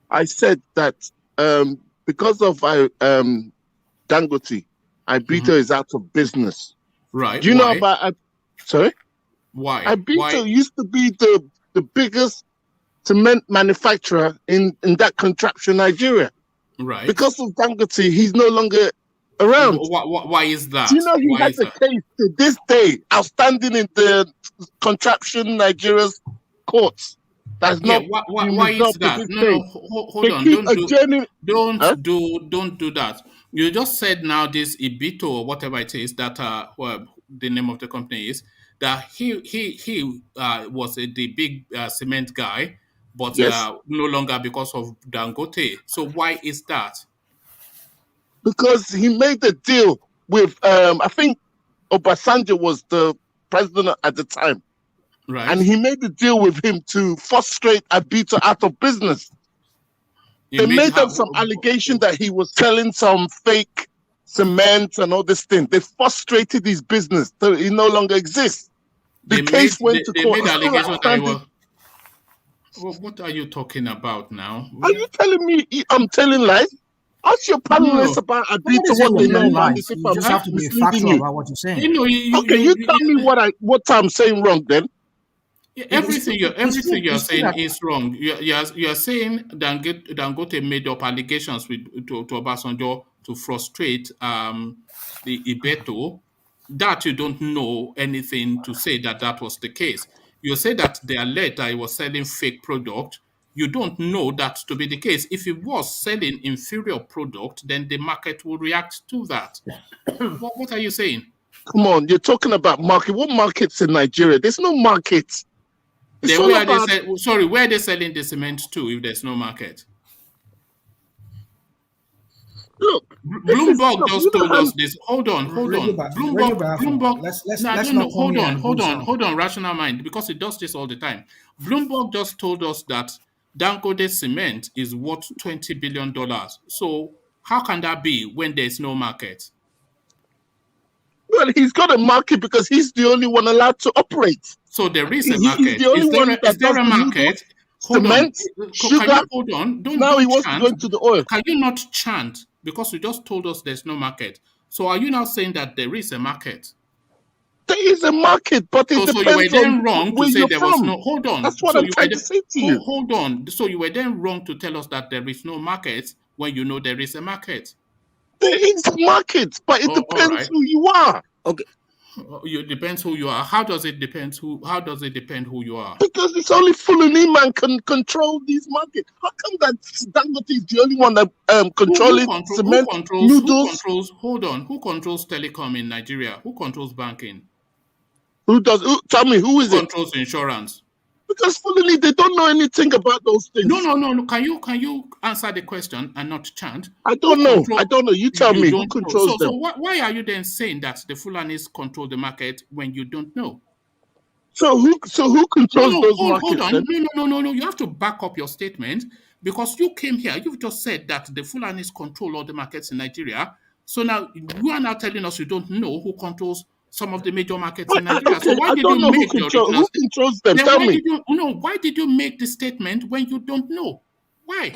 I said that because of Dangote, Ibito is out of business. Right. Do you know about? Sorry. Why? Ibito used to be the biggest cement manufacturer in that contraption, Nigeria. Right. Because of Dangote, he's no longer around. Why is that? Do you know he has a case to this day outstanding in the contraption Nigeria's courts? That's not. Why is that? No, hold on. Don't do that. You just said now this Ibito or whatever it is that the name of the company is, that he was the big cement guy, but no longer because of Dangote. So why is that? Because he made a deal with I think Obasanjo was the president at the time. Right. And he made a deal with him to frustrate Ibito out of business. They made up some allegation that he was selling some fake cement and all this thing. They frustrated his business, so he no longer exists. The case went to court. What are you talking about now? Are you telling me I'm telling lies? Ask your panelists No. about Nobody Abita said what you're they know telling about me lies. if You I'm just have to be misleading factual you. about what you're saying. You know, Okay, you tell me what I'm saying wrong then. everything you're You see saying that is wrong. You're saying Dangote made up allegations to Obasanjo to frustrate the Ibeto. That you don't know anything to say that was the case. You say that they alleged that he was selling fake product. You don't know that to be the case. If he was selling inferior product, then the market will react to that. What are you saying? Come on, you're talking about market. What markets in Nigeria? There's no market. It's Then all where are they about where are they selling the cement to if there's no market? look. This is Bloomberg look. just You told know, us this. Hold on, hold Radio, on. Radio Bloomberg, Biafra. Bloomberg. No, I Let's don't know. not come Hold here on, and do some. hold on. Rational mind, because it does this all the time. Bloomberg just told us that Dangote cement is worth $20 billion. So how can that be when there's no market? well, he's got a market because he's the only one allowed to operate. So there is a He's market. the only one Is that there does a the noodles, market? Hold on. cement, Can sugar. you hold on? Now he Don't wants to go chant. into the oil. Can you not chant? Because you just told us there's no market. So are you now saying that there is a market? There is a market, but it So you were depends on then wrong to where say you're there was from. no. Hold on. That's what So I'm you were trying to then, say to you. hold on. So you were then wrong to tell us that there is no market when you know there is a market. There is a market, but it Oh, all depends right. who you are. Okay. It depends who you are. How does it depend who you are? Because it's only Fulani man can control these markets. How come that Dangote is the only one that controlling cement, noodles? Hold on. Who controls telecom in Nigeria? Who controls banking? Tell me, who Who is it? controls insurance? Because Fulani, they don't know anything about those things. No. Can you answer the question and not chant? I don't know. I don't know. You tell me who controls them. So why are you then saying that the Fulanis control the market when you don't know? So who controls those Hold markets on. then? No. You have to back up your statement because you came here. You've just said that the Fulanis control all the markets in Nigeria. So now you are now telling us you don't know who controls some of the major markets in Nigeria. Okay, So why I did don't you know make the original who controls them. Then Tell why me. did you why did you make the statement when you don't know? Why?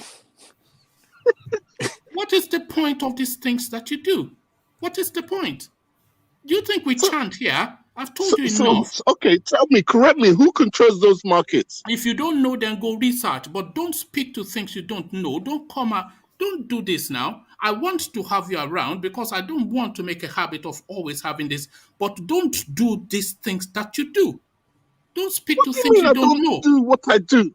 What is the point of these things that you do? What is the point? Do you think we chant here? I've told you enough. Okay, tell me, correct me, who controls those markets? If you don't know, then go research, but don't speak to things you don't know. Don't do this now. I want to have you around because I don't want to make a habit of always having this, but don't do these things that you do. Don't speak What to do you things mean you I don't don't know. do what I do?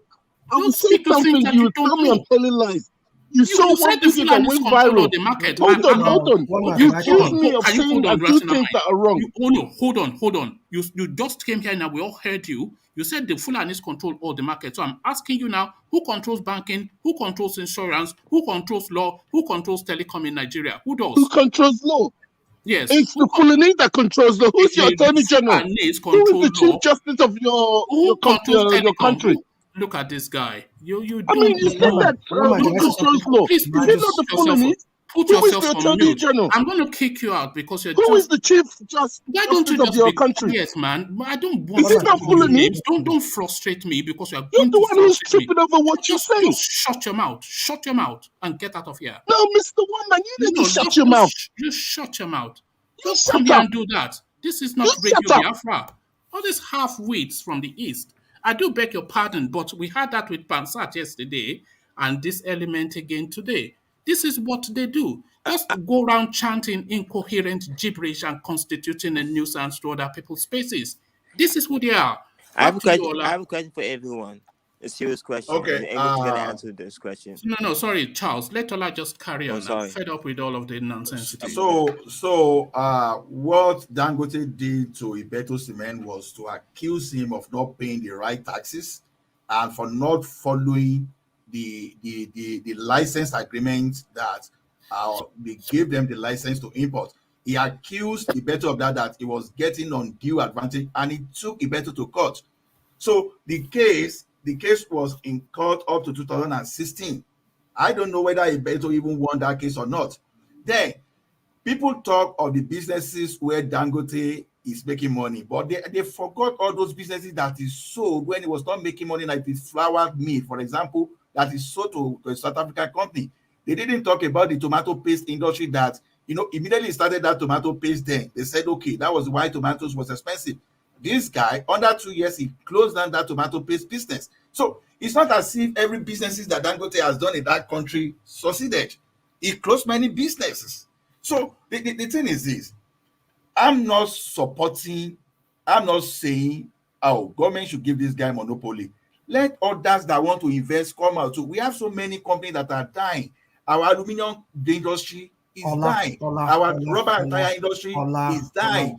I will Don't say speak to things something, that you you will don't tell me I'm know. telling lies. You saw You one said the video that Fulanis went control all viral. the market. Hold on. You accuse me of Can you saying hold I on, do rational things that are wrong. mind? Hold on. You just came here now. We all heard you. You said the Fulanis control all the market. So I'm asking you now: who controls banking? Who controls insurance? Who controls law? Who controls telecom in Nigeria? Who Who does? controls law? Yes. It's the Fulani that controls law. Who's your The attorney general? Fulanis Who is control the chief law. justice of Who controls your telecom? country? Look at this guy. You I mean, don't you said know. that Roman, who can I say controls something? law? Please Is it not Just the Fulani? Who is the on attorney mute. general? I'm going to kick you out because you're Who is just. the chief Why don't justice you of just your be country? quiet, man? I don't want Is to it Roman, not call you Fulani? names. Don't frustrate me because you are You're going the to one who's frustrate me. tripping over what you say. Just shut your mouth. Shut your mouth and get out of here. No, Mr. Woman, you need to No, shut your mouth. just shut your mouth. You Don't come shut here up. and do that. This is You not Radio shut up. Biafra. All these half-wits from the East. I do beg your pardon, but we had that with Pansat yesterday and this element again today. This is what they do. Just go around chanting incoherent gibberish and constituting a nuisance to other people's spaces. This is who they are. I have Back a to you, question. I Ola. have a question for everyone. A serious question. Okay. And everyone's gonna answer this question. No, sorry, Charles. Let Ola just carry Oh, on. I'm sorry. fed up with all of the nonsensities. What Dangote did to Ibeto Cement was to accuse him of not paying the right taxes and for not following the license agreement that they gave them the license to import. He accused Ibeto of that he was getting undue advantage, and he took Ibeto to court. So the case was in court up to 2016. I don't know whether Ibeto even won that case or not. Then people talk of the businesses where Dangote is making money, but they forgot all those businesses that is sold when it was not making money, like the flour mill, for example, that is sold to a South African company. They didn't talk about the tomato paste industry that, immediately started that tomato paste then. They said, okay, that was why tomatoes was expensive. This guy, under 2 years, he closed down that tomato paste business. So it's not as if every businesses that Dangote has done in that country succeeded. He closed many businesses. So the thing is this: I'm not saying, government should give this guy monopoly. Let others that want to invest come out too. We have so many companies that are dying. Our aluminum industry is dying. Our rubber and tire industry is dying.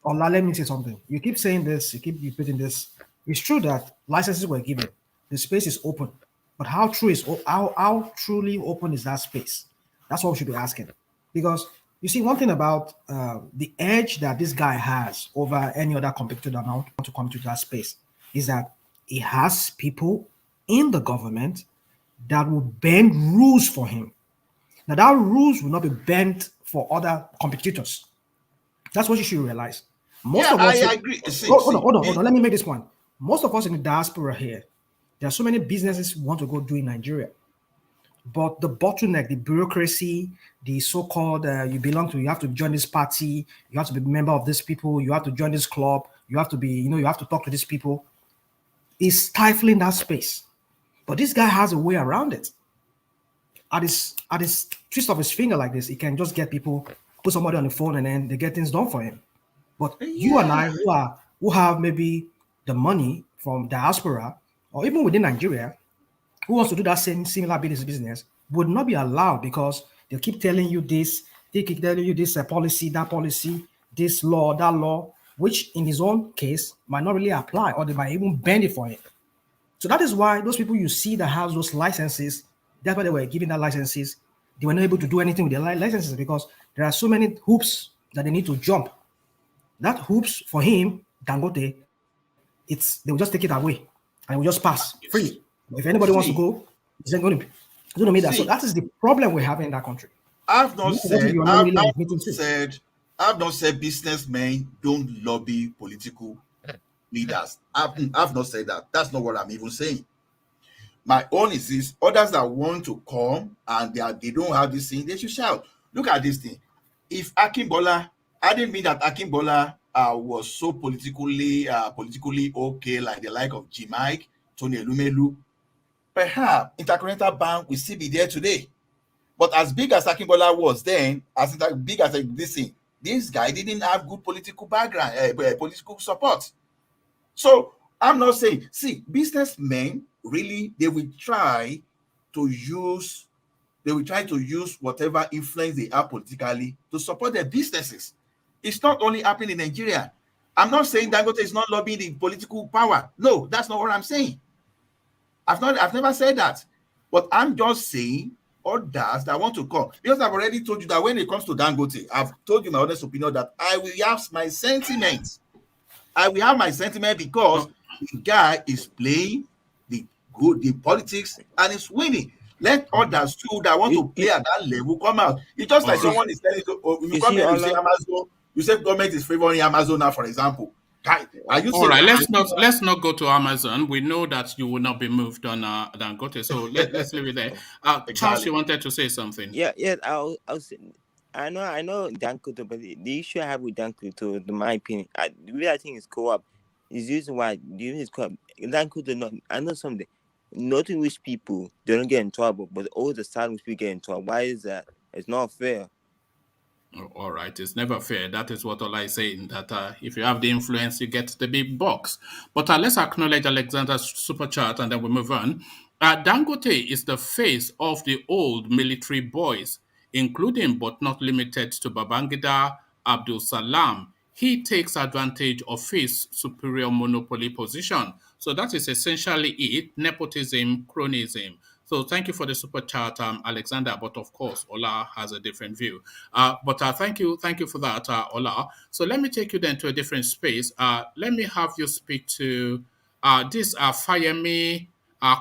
Let me say something. You keep saying this, you keep repeating this. It's true that licenses were given. The space is open. But how truly open is that space? That's what we should be asking. Because you see, one thing about the edge that this guy has over any other competitor that now want to come to that space is that he has people in the government that will bend rules for him. Now, that rules will not be bent for other competitors. That's what you should realize. I agree. Hold on. Let me make this point. Most of us in the diaspora here, there are so many businesses we want to go do in Nigeria. But the bottleneck, the bureaucracy, the so-called you have to join this party, you have to be a member of these people, you have to join this club, you have to be, you have to talk to these people, is stifling that space. But this guy has a way around it. At his twist of his finger like this, he can just get people, put somebody on the phone, and then they get things done for him. But you and I, who have maybe the money from diaspora, or even within Nigeria, who wants to do that same similar business, would not be allowed, because they keep telling you this, they keep telling you this policy, that policy, this law, that law, which in his own case might not really apply, or they might even bend it for him. So that is why those people you see that have those licenses, that's why they were giving that licenses, they were not able to do anything with their licenses, because there are so many hoops that they need to jump. That hoops for him, Dangote, they will just take it away and will just pass freely. If anybody wants to go, it's going to meet that. So that is the problem we're having in that country. I've not said businessmen don't lobby political leaders. I've not said that. That's not what I'm even saying. My own is this: others that want to come and they don't have this thing, they should shout. Look at this thing. If Akínbọ́lá, I didn't mean that Akínbọ́lá was so politically okay, like the like of G. Mike, Tony Elumelu. Perhaps Intercontinental Bank will still be there today. But as big as Akínbọ́lá was then, as big as this thing, this guy didn't have good political background, political support. So I'm not saying, see, businessmen really, they will try to use whatever influence they have politically to support their businesses. It's not only happening in Nigeria. I'm not saying Dangote is not lobbying the political power. No, that's not what I'm saying. I've never said that. But I'm just saying others that want to come. Because I've already told you that when it comes to Dangote, I've told you my honest opinion that I will have my sentiments. Because the guy is playing the politics and is winning. Let others too that want to play at that level come out. It's just like someone is telling you, come here, you say Amazon, you say government is favoring Amazon now, for example. Are you all right? Let's not go to Amazon. We know that you will not be moved on Dangote, so let's leave it there. Exactly. Charles, you wanted to say something? Yeah. I know Dangote, but the issue I have with Dangote, in my opinion, the way I think is co-op is the reason why is co-op. Dangote, not, I know something. Not rich people, they don't get in trouble, but all the rich people get in trouble. Why is that? It's not fair. All right, it's never fair. That is what Ola is saying, that if you have the influence, you get the big box. But let's acknowledge Alexander's super chat and then we move on. Dangote is the face of the old military boys, including but not limited to Babangida Abdul Salam. He takes advantage of his superior monopoly position. So that is essentially it: nepotism, cronyism. So thank you for the super chat, Alexander. But of course, Ola has a different view. But thank you for that, Ola. So let me take you then to a different space. Let me have you speak to this Fayemi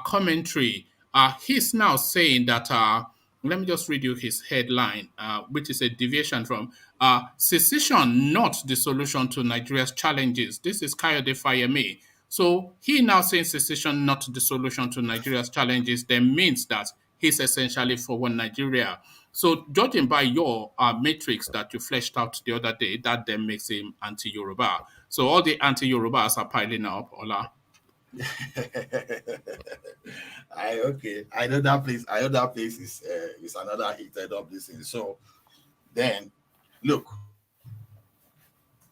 commentary. He's now saying that Let me just read you his headline, which is a deviation from secession, not the solution to Nigeria's challenges. This is Kayode Fayemi. So he now saying secession, not the solution to Nigeria's challenges, then means that he's essentially for one Nigeria. So judging by your matrix that you fleshed out the other day, that then makes him anti-Yoruba. So all the anti-Yorubas are piling up, Ola. I know that place. I know that place is another heated up this thing. So then, look,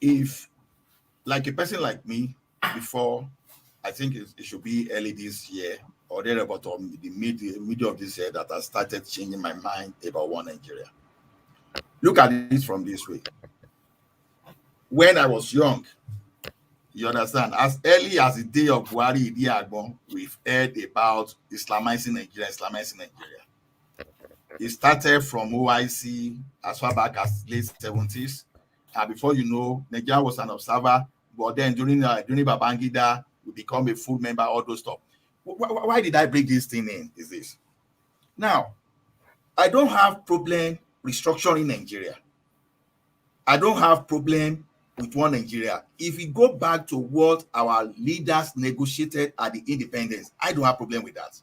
if like a person like me, before I think it should be early this year or thereabout, or the middle of this year, that I started changing my mind about one Nigeria. Look at it from this way. When I was young, you understand, as early as the day of Buhari Idiagbon, we've heard about Islamizing Nigeria. It started from OIC as far back as late 70s. And before you know, Nigeria was an observer. But then during Babangida, we become a full member, all those stuff. Why did I bring this thing in? Is this? Now, I don't have problem restructuring Nigeria. I don't have problem with one Nigeria. If we go back to what our leaders negotiated at the independence, I don't have problem with that.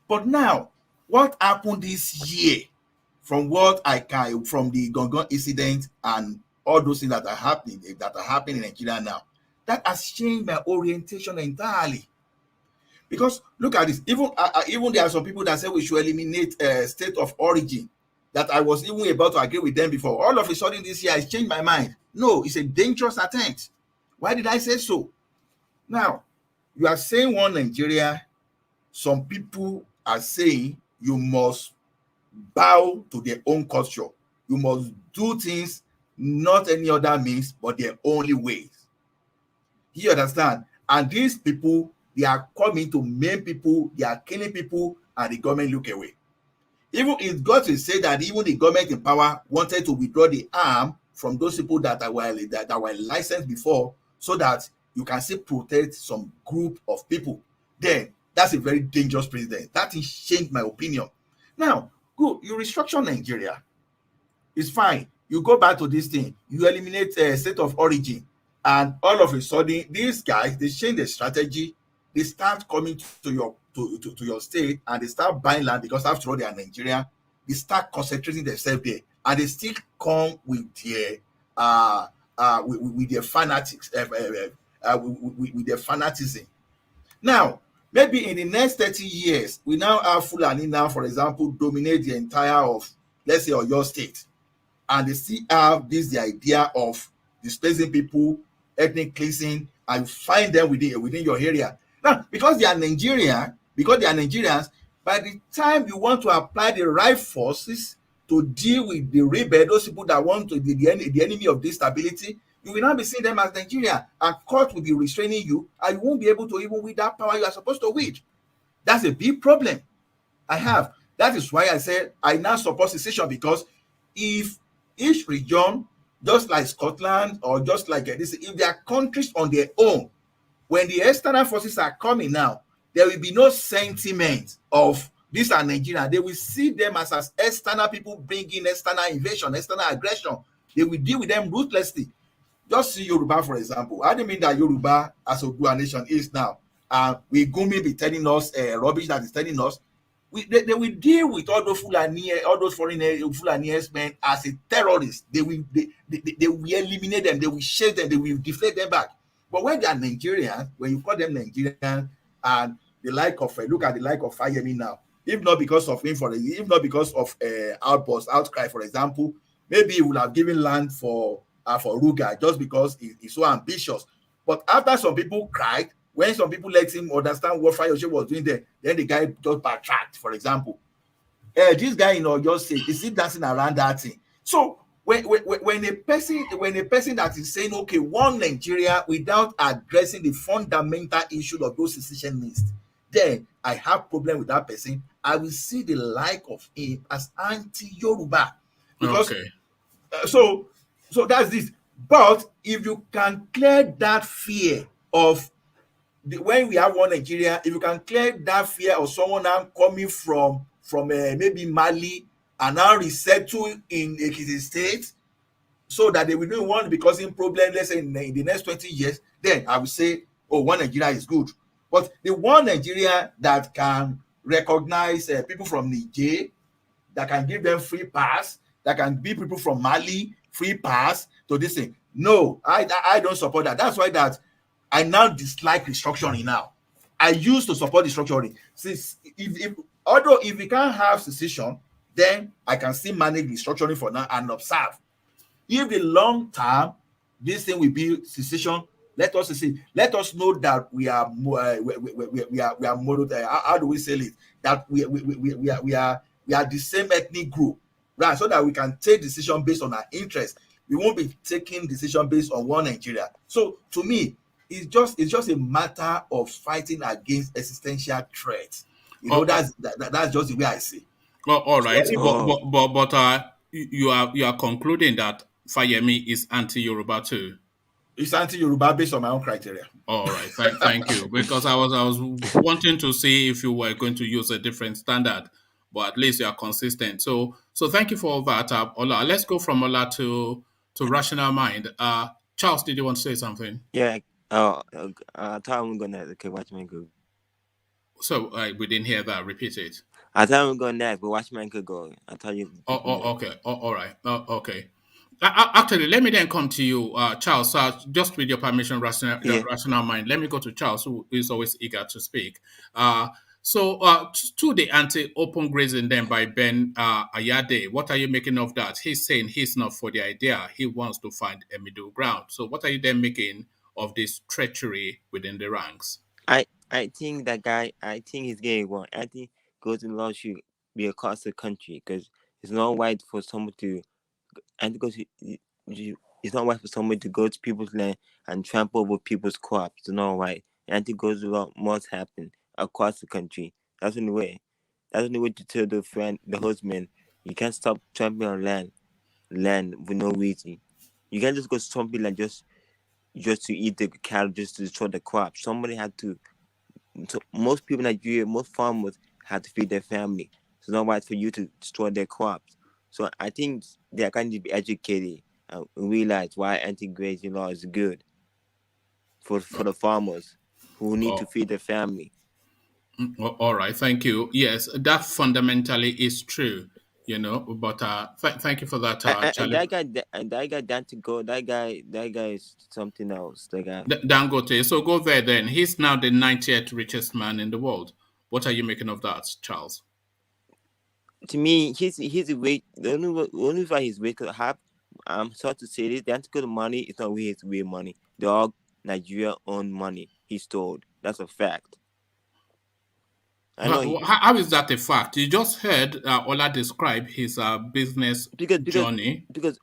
But now, what happened this year, from what I can, from the Gongon incident and all those things that are happening in Nigeria now, that has changed my orientation entirely. Because look at this, even there are some people that say we should eliminate state of origin, that I was even about to agree with them before. All of a sudden this year, I changed my mind. No, it's a dangerous attempt. Why did I say so? Now, you are saying one Nigeria. Some people are saying you must bow to their own culture. You must do things not any other means, but their only ways. You understand? And these people, they are coming to maim people, they are killing people, and the government look away. Even it got to say that even the government in power wanted to withdraw the arm from those people that were licensed before, so that you can still protect some group of people. Then that's a very dangerous president. That has changed my opinion. Now, good, you restructure Nigeria. It's fine. You go back to this thing. You eliminate state of origin, and all of a sudden, these guys, they change their strategy. They start coming to your state, and they start buying land, because after all, they are Nigerian. They start concentrating themselves there, and they still come with their with their fanatics, with their fanaticism. Now, maybe in the next 30 years, we now have Fulani now, for example, dominate the entire of, let's say, Oyo State, and they still have the idea of displacing people, ethnic cleansing, and find them within your area. Now, because they are Nigerians, by the time you want to apply the right forces to deal with the rebel, those people that want to be the enemy of this stability, you will not be seeing them as Nigerian, and court will be restraining you, and you won't be able to even wield that power you are supposed to wield. That's a big problem I have. That is why I said I now support secession, because if each region, just like Scotland or just like this, if they are countries on their own, when the external forces are coming now, there will be no sentiment of these are Nigerian. They will see them as external people bringing external invasion, external aggression. They will deal with them ruthlessly. Just see Yoruba, for example. I don't mean that Yoruba as a Oodua nation is now. We Gumi be telling us rubbish that is telling us. They will deal with all those Fulani, all those foreign Fulani men as a terrorist. They will eliminate them. They will chase them. They will deflate them back. But when they are Nigerians, when you call them Nigerians, and the like of look at the like of Fayemi now, if not because of him, if not because of outcry, for example, maybe he would have given land for Ruga just because he's so ambitious. But after some people cried, when some people let him understand what Fayose was doing there, then the guy just backtracked, for example. This guy in Oyo State is still dancing around that thing. So when a person that is saying, okay, one Nigeria, without addressing the fundamental issue of those secessionists, then I have problem with that person. I will see the like of him as anti-Yoruba. Because okay. So that's this. But if you can clear that fear of when we have one Nigeria, if you can clear that fear of someone now coming from maybe Mali and now resettle in Ekiti State, so that they will not want to be causing problem, let's say in the next 20 years, then I will say, oh, one Nigeria is good. But the one Nigeria that can recognize people from Niger, that can give them free pass, that can give people from Mali free pass to this thing. No, I don't support that. That's why that I now dislike restructuring now. I used to support restructuring. Since although if we can't have secession, then I can still manage restructuring for now and observe. If the long term this thing will be secession, let us see. Let us know that we are how do we say it? That we are the same ethnic group, right? So that we can take decision based on our interest. We won't be taking decision based on one Nigeria. So to me, it's just a matter of fighting against existential threats. That's just the way I see. All right, So but you are concluding that Fayemi is anti-Yoruba too. It's anti-Yoruba based on my own criteria. All right, thank you. Because I was wanting to see if you were going to use a different standard, but at least you are consistent. So thank you for all that, Ola. Let's go from Ola to rational mind. Charles, did you want to say something? Yeah. I thought I'm gonna watch my go. So we didn't hear that. Repeat it. I thought I'm going next, but watch my go. I tell you. Okay. All right. Okay. Actually, let me then come to you, Charles. Just with your permission, rational mind. Let me go to Charles, who is always eager to speak. To the anti-open grazing then by Ben Ayade, what are you making of that? He's saying he's not for the idea. He wants to find a middle ground. So what are you then making of this treachery within the ranks? I think that guy. I think he's getting one. I think go to law should be across the country because it's not right for someone to. And because it's not right for someone to go to people's land and trample over people's crops. It's not right. And I think goes a lot must happen across the country. That's the only way. That's the only way to tell the husband, you can't stop trampling on land for no reason. You can't just go something like just to eat the cattle, just to destroy the crops. Somebody had to. So most people in Nigeria, most farmers have to feed their family. It's not right for you to destroy their crops. So I think they are going to be educated and realize why anti-grazing law is good for the farmers who need to feed their family. All right, thank you. Yes, that fundamentally is true, but thank you for that, Charlie. And that guy Dangote, that guy is something else. That guy Dangote. So go there then. He's now the 90th richest man in the world. What are you making of that, Charles? To me, he's a rich. The only why he's rich have. I'm sorry to say this. Dangote money is not really his real money. They're all Nigeria owned money he stole. That's a fact. How is that a fact? You just heard Ola describe his business journey. Because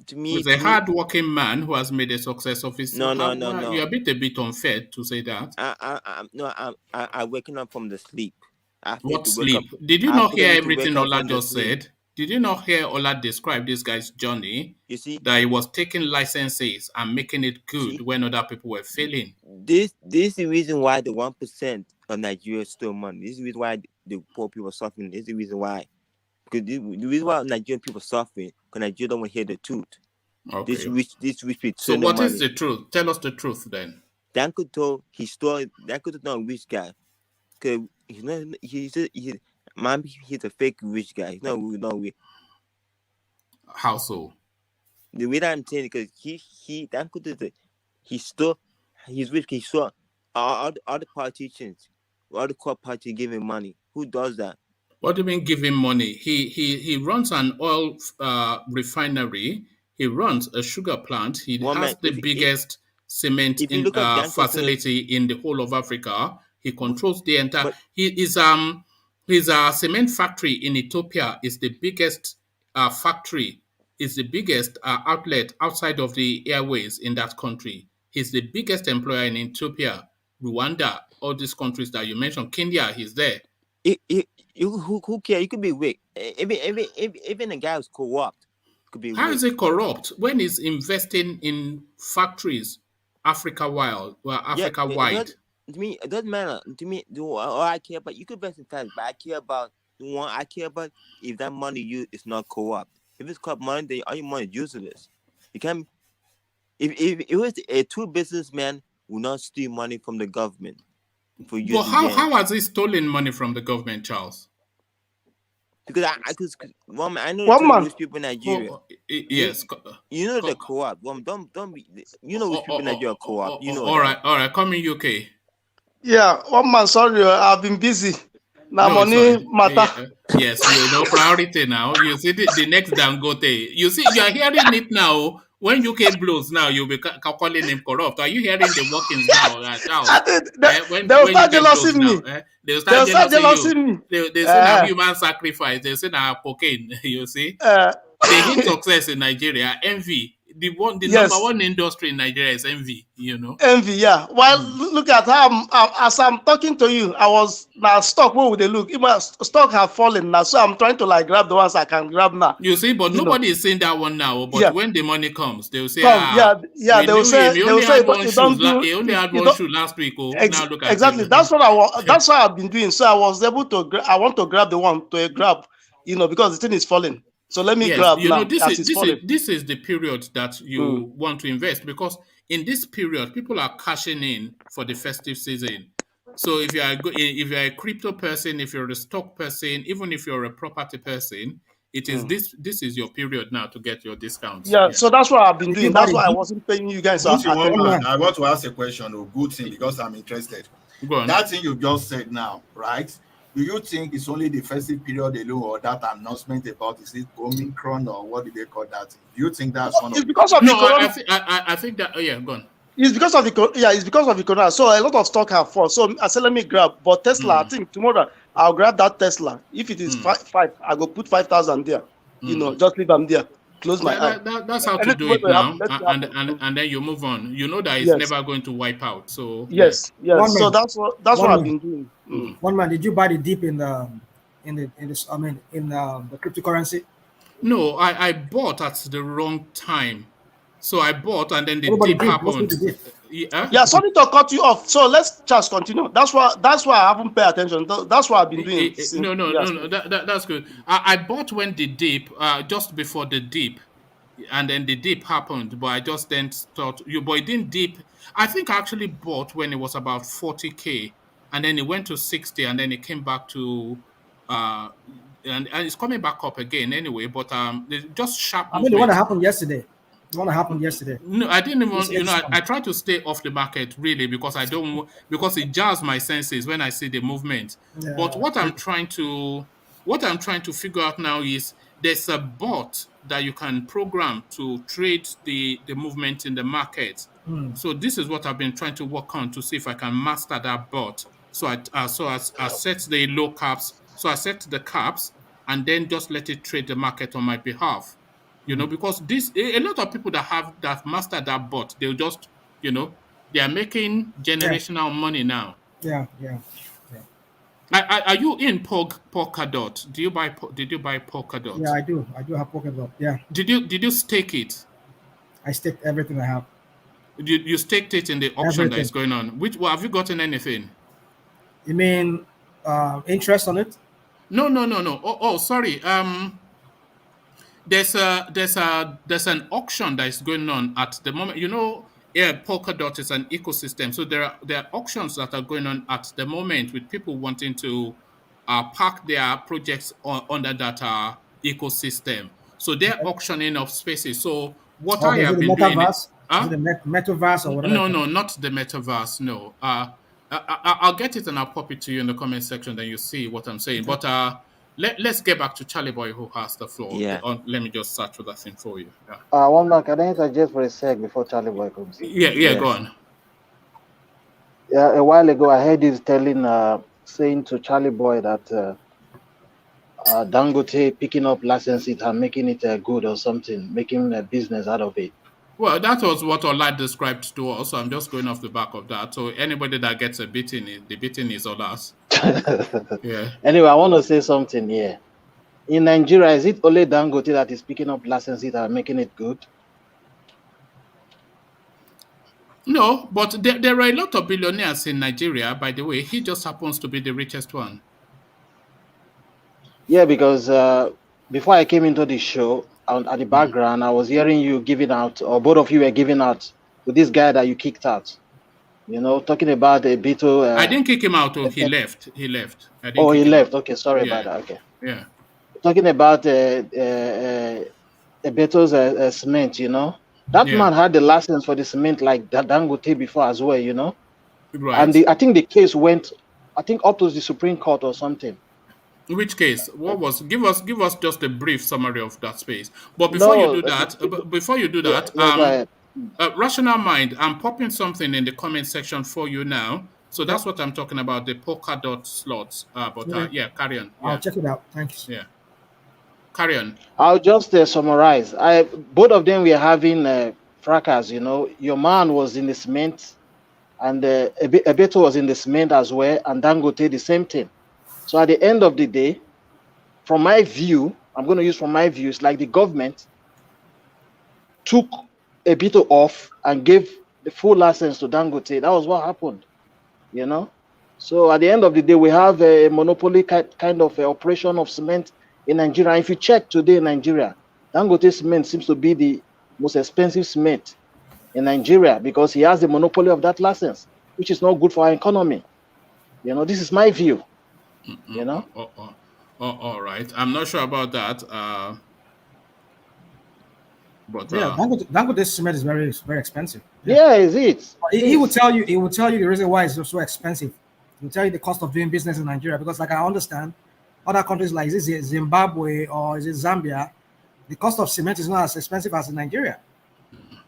to me, he's a hard-working man who has made a success of his. No. You're a bit unfair to say that. I'm waking up from the sleep. What sleep? Did you not hear everything Ola just said? Did you not hear Ola describe this guy's journey? You see that he was taking licenses and making it good when other people were failing. This is the reason why the 1% of Nigeria stole money. This is the reason why the poor people are suffering. This is the reason why. Because the reason why Nigerian people are suffering, because Nigeria don't want to hear the truth. Okay. This rich people. So what is the truth? Tell us the truth then. Dangote, Dangote not a rich guy. Because he's a fake rich guy. He's not rich. How so? The way that I'm saying it, because Dangote he's rich. He saw all the politicians, all the corporate party giving money. Who does that? What do you mean giving money? He runs an oil refinery. He runs a sugar plant. He has the biggest cement facility in the whole of Africa. He controls the entire. His cement factory in Ethiopia is the biggest factory. Is the biggest outlet outside of the airways in that country. He's the biggest employer in Ethiopia, Rwanda, all these countries that you mentioned. Kenya, he's there. Who cares? You could be weak. Even a guy who's corrupt could be. How is it corrupt when he's investing in factories, Africa-wide? To me, it doesn't matter. To me, all I care about, you could invest in tax, but I care about one I care about if that money used is not co-op. If it's co-op money, then all your money is useless. You can if it was a true businessman will not steal money from the government for use But how has he stolen money from the government, Charles? Because I know One some man. rich people in Nigeria. Yes. You know the co-op. Don't be. You know rich people in Nigeria co-op. You know that. All right. Come in UK. Yeah, one man. Sorry, I've been busy. Now No, it's money fine. matter. Yes, you know priority now. You see the next Dangote. You see, you are hearing it now. When UK blows now, you'll be calling him corrupt. Are you hearing the workings now, Charles? I think When they'll UK start blows jealousing now, me. they'll They'll start start jealousing jealousing you. me. They say now human sacrifice. They say now cocaine. You see, they hit success in Nigeria. Envy. The number Yes, one industry in Nigeria is envy. You know. envy. Yeah. Well, look at how as I'm talking to you, I was now stock. Where would they look? If my stock have fallen now, so I'm trying to like grab the ones I can grab now. You see, but You know. nobody is saying that one now. But Yeah. when the money comes, they'll say, Come. Yeah. we They will knew him. say. He They will only say had one you shoes. don't do. He only had You one don't, shoe last week. Oh, now look at exactly. him. That's what That's what I've been doing. So I was able to. I want to grab the one to grab. You know, because the thing is falling. So let me Yes, grab you know, now as it's falling. this is the period that you want to invest, because in this period people are cashing in for the festive season. So if if you are a crypto person, if you're a stock person, even if you're a property person, it is this is your period now to get your discounts. Yeah. Yeah. So that's what I've been Did you doing. buy That's the why I Jeep? wasn't paying you guys Good thing, one attention. man. I want to ask a question. Good thing, because I'm interested. Go on. That thing you just said now, right? Do you think it's only the festive period alone, or that announcement about is it Omicron, or what do they call that? Do you think that's one of It's the because of the No, corona. I think that. Oh yeah, go on. It's because of the it's because of the corona. So a lot of stock have fallen. So I said, let me grab. But Tesla, I think tomorrow I'll grab that Tesla. If it is five, I go put 5,000 there. You know, just leave them there. Close my eye. That's how to Anything do will it now, happen, let it happen. and then you move on. You know that it's Yes, never going to wipe out. So yeah. yes. One So man. that's what One I've man. been doing. One man. Did you buy the dip in this? I mean, in the cryptocurrency? No, I bought at the wrong time. So I bought and then the Everybody dip did. What's with happened. the dip? Yeah. Yeah, sorry to cut you off. So let's just continue. That's why I haven't paid attention. That's what I've been doing since. No. That's good. I bought when the dip, just before the dip, and then the dip happened. But I just then thought, but it didn't dip. I think I actually bought when it was about 40K, and then it went to 60, and then it came back to, uh, and it's coming back up again anyway. But just sharp I mean, the one that movement. happened yesterday. The one that happened yesterday. No, I didn't even, It's I try to stay off the market really, because I don't, because it jars my senses when I see the movement. But Yeah. what I'm trying to figure out now is there's a bot that you can program to trade the movement in the market. So this is what I've been trying to work on to see if I can master that bot. So I set the low caps. So I set the caps and then just let it trade the market on my behalf. Because a lot of people that mastered that bot, they'll just, they are making Yeah. generational money now. Yeah. Are you in Polkadot? Did you buy Polkadot? Yeah, I do. I do have Pokemon. Yeah. Did you stake it? I staked everything I have. You staked it in the auction that Everything. is going on. Have you gotten anything? You mean interest on it? No. Oh, sorry. There's an auction that is going on at the moment. Polkadot is an ecosystem, so there are auctions that are going on at the moment with people wanting to park their projects under that ecosystem. So they're auctioning off spaces. So what I Okay, is it have the been doing, metaverse? Is it the metaverse or whatever? no, not the metaverse. No, I'll get it and I'll pop it to you in the comment section. Then you see what I'm saying. But let's get back to Charlie Boy, who has the floor. Yeah. Let me just search for that thing for you. Yeah. One man, can I interject for a sec before Charlie Boy comes in? Yeah, go on. Yeah, a while ago I heard you saying to Charlie Boy that Dangote picking up licenses and making it good or something, making a business out of it. Well, that was what Ola described to us, so I'm just going off the back of that. So anybody that gets a beating, the beating is on us. Yeah. Anyway, I want to say something here. In Nigeria, is it only Dangote that is picking up licenses and making it good? No, but there are a lot of billionaires in Nigeria, by the way. He just happens to be the richest one. Yeah, because before I came into the show, at the background, I was hearing you giving out, or both of you were giving out to this guy that you kicked out. You know, talking about a Beto. I didn't kick him out. Oh, he left. He left. I didn't Oh, he kick him out. left. Okay, sorry about Yeah. that. Okay. Yeah. Talking about Beto's cement, you know, that Yeah. man had the license for the cement like Dangote before as well, you know. Right. And I think the case went, I think up to the Supreme Court or something. In which case, what was give us just a brief summary of that space. But before you No, do that, yeah, yeah, go ahead. Rational Mind, I'm popping something in the comment section for you now. So that's Yep. what I'm talking about, the polka dot slots. Okay. Yeah, carry on. I'll Yeah, check it out. Thanks. yeah, carry on. I'll just summarize. Both of them were having fracas, you know. Your man was in the cement, and Ebeto was in the cement as well, and Dangote the same thing. So at the end of the day, from my view, I'm going to use from my view, it's like the government took Ebeto off and gave the full license to Dangote. That was what happened, you know. So at the end of the day, we have a monopoly kind of operation of cement in Nigeria. If you check today in Nigeria, Dangote cement seems to be the most expensive cement in Nigeria because he has the monopoly of that license, which is not good for our economy. You know, this is my view. You know. All right. I'm not sure about that. But Yeah, Dangote cement is very expensive. Yeah, is it? He will tell you. He will tell you the reason why it's so expensive. He will tell you the cost of doing business in Nigeria because, like I understand, other countries like is it Zimbabwe or is it Zambia, the cost of cement is not as expensive as in Nigeria.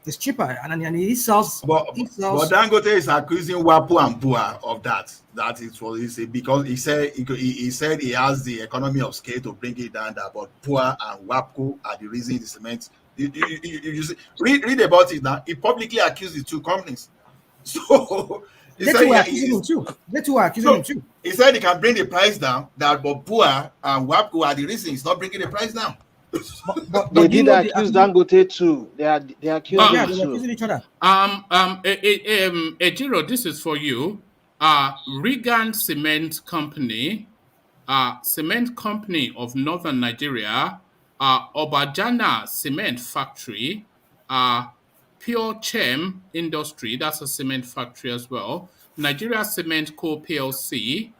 It's cheaper, and he sells. But Dangote is accusing Wapo and Bua of that. That is what he said because he said he has the economy of scale to bring it down. That but Bua and Wapo are the reason the cement. You see, read about it now. He publicly accused the two companies. So they two are accusing him too. They two are accusing him too. He said he can bring the price down. That but Bua and Wapo are the reason he's not bringing the price down. But they did accuse Dangote too. They accused they're accusing each other. Ejiro, this is for you. Regan Cement Company, cement company of northern Nigeria, Obajana Cement Factory, Pure Chem Industry, that's a cement factory as well, Nigeria Cement Co. PLC,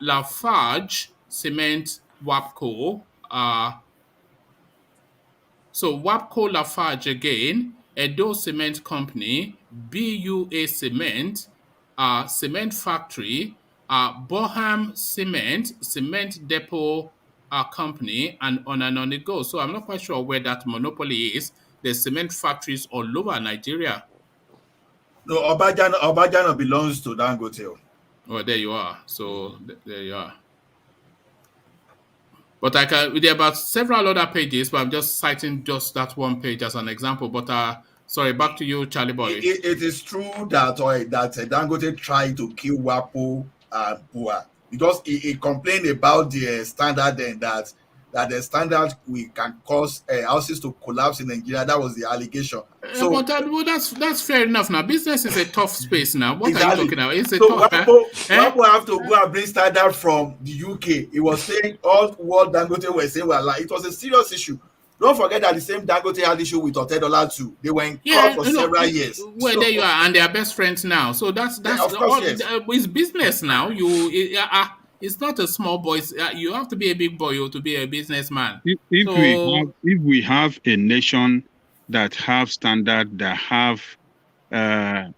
Lafarge Cement WAPCO, so WAPCO Lafarge again, Edo Cement Company, BUA Cement, Cement Factory, Boham Cement, Cement Depot Company, and on it goes. So I'm not quite sure where that monopoly is. There's cement factories all over Nigeria. No, Obajana belongs to Dangote. Oh, there you are. So there you are. But there are about several other pages, but I'm just citing just that one page as an example. But sorry, back to you, Charlie Boy. It is true that Dangote tried to kill Wapo and Bua because he complained about the standard and that the standard we can cause houses to collapse in Nigeria. That was the allegation. So, but that's fair enough. Now, business is a tough space. Now, what exactly. are you talking about? It's a so tough. Wapo have to go and bring standard from the UK. He was saying all what Dangote were saying were like it was a serious issue. Don't forget that the same Dangote had issue with $10 too. They were in court for several years. Well, so, there you are, and they are best friends now. So that's of course, yes. It's business now. It's not a small boy. You have to be a big boy to be a businessman. If we have a nation that have standard, that have a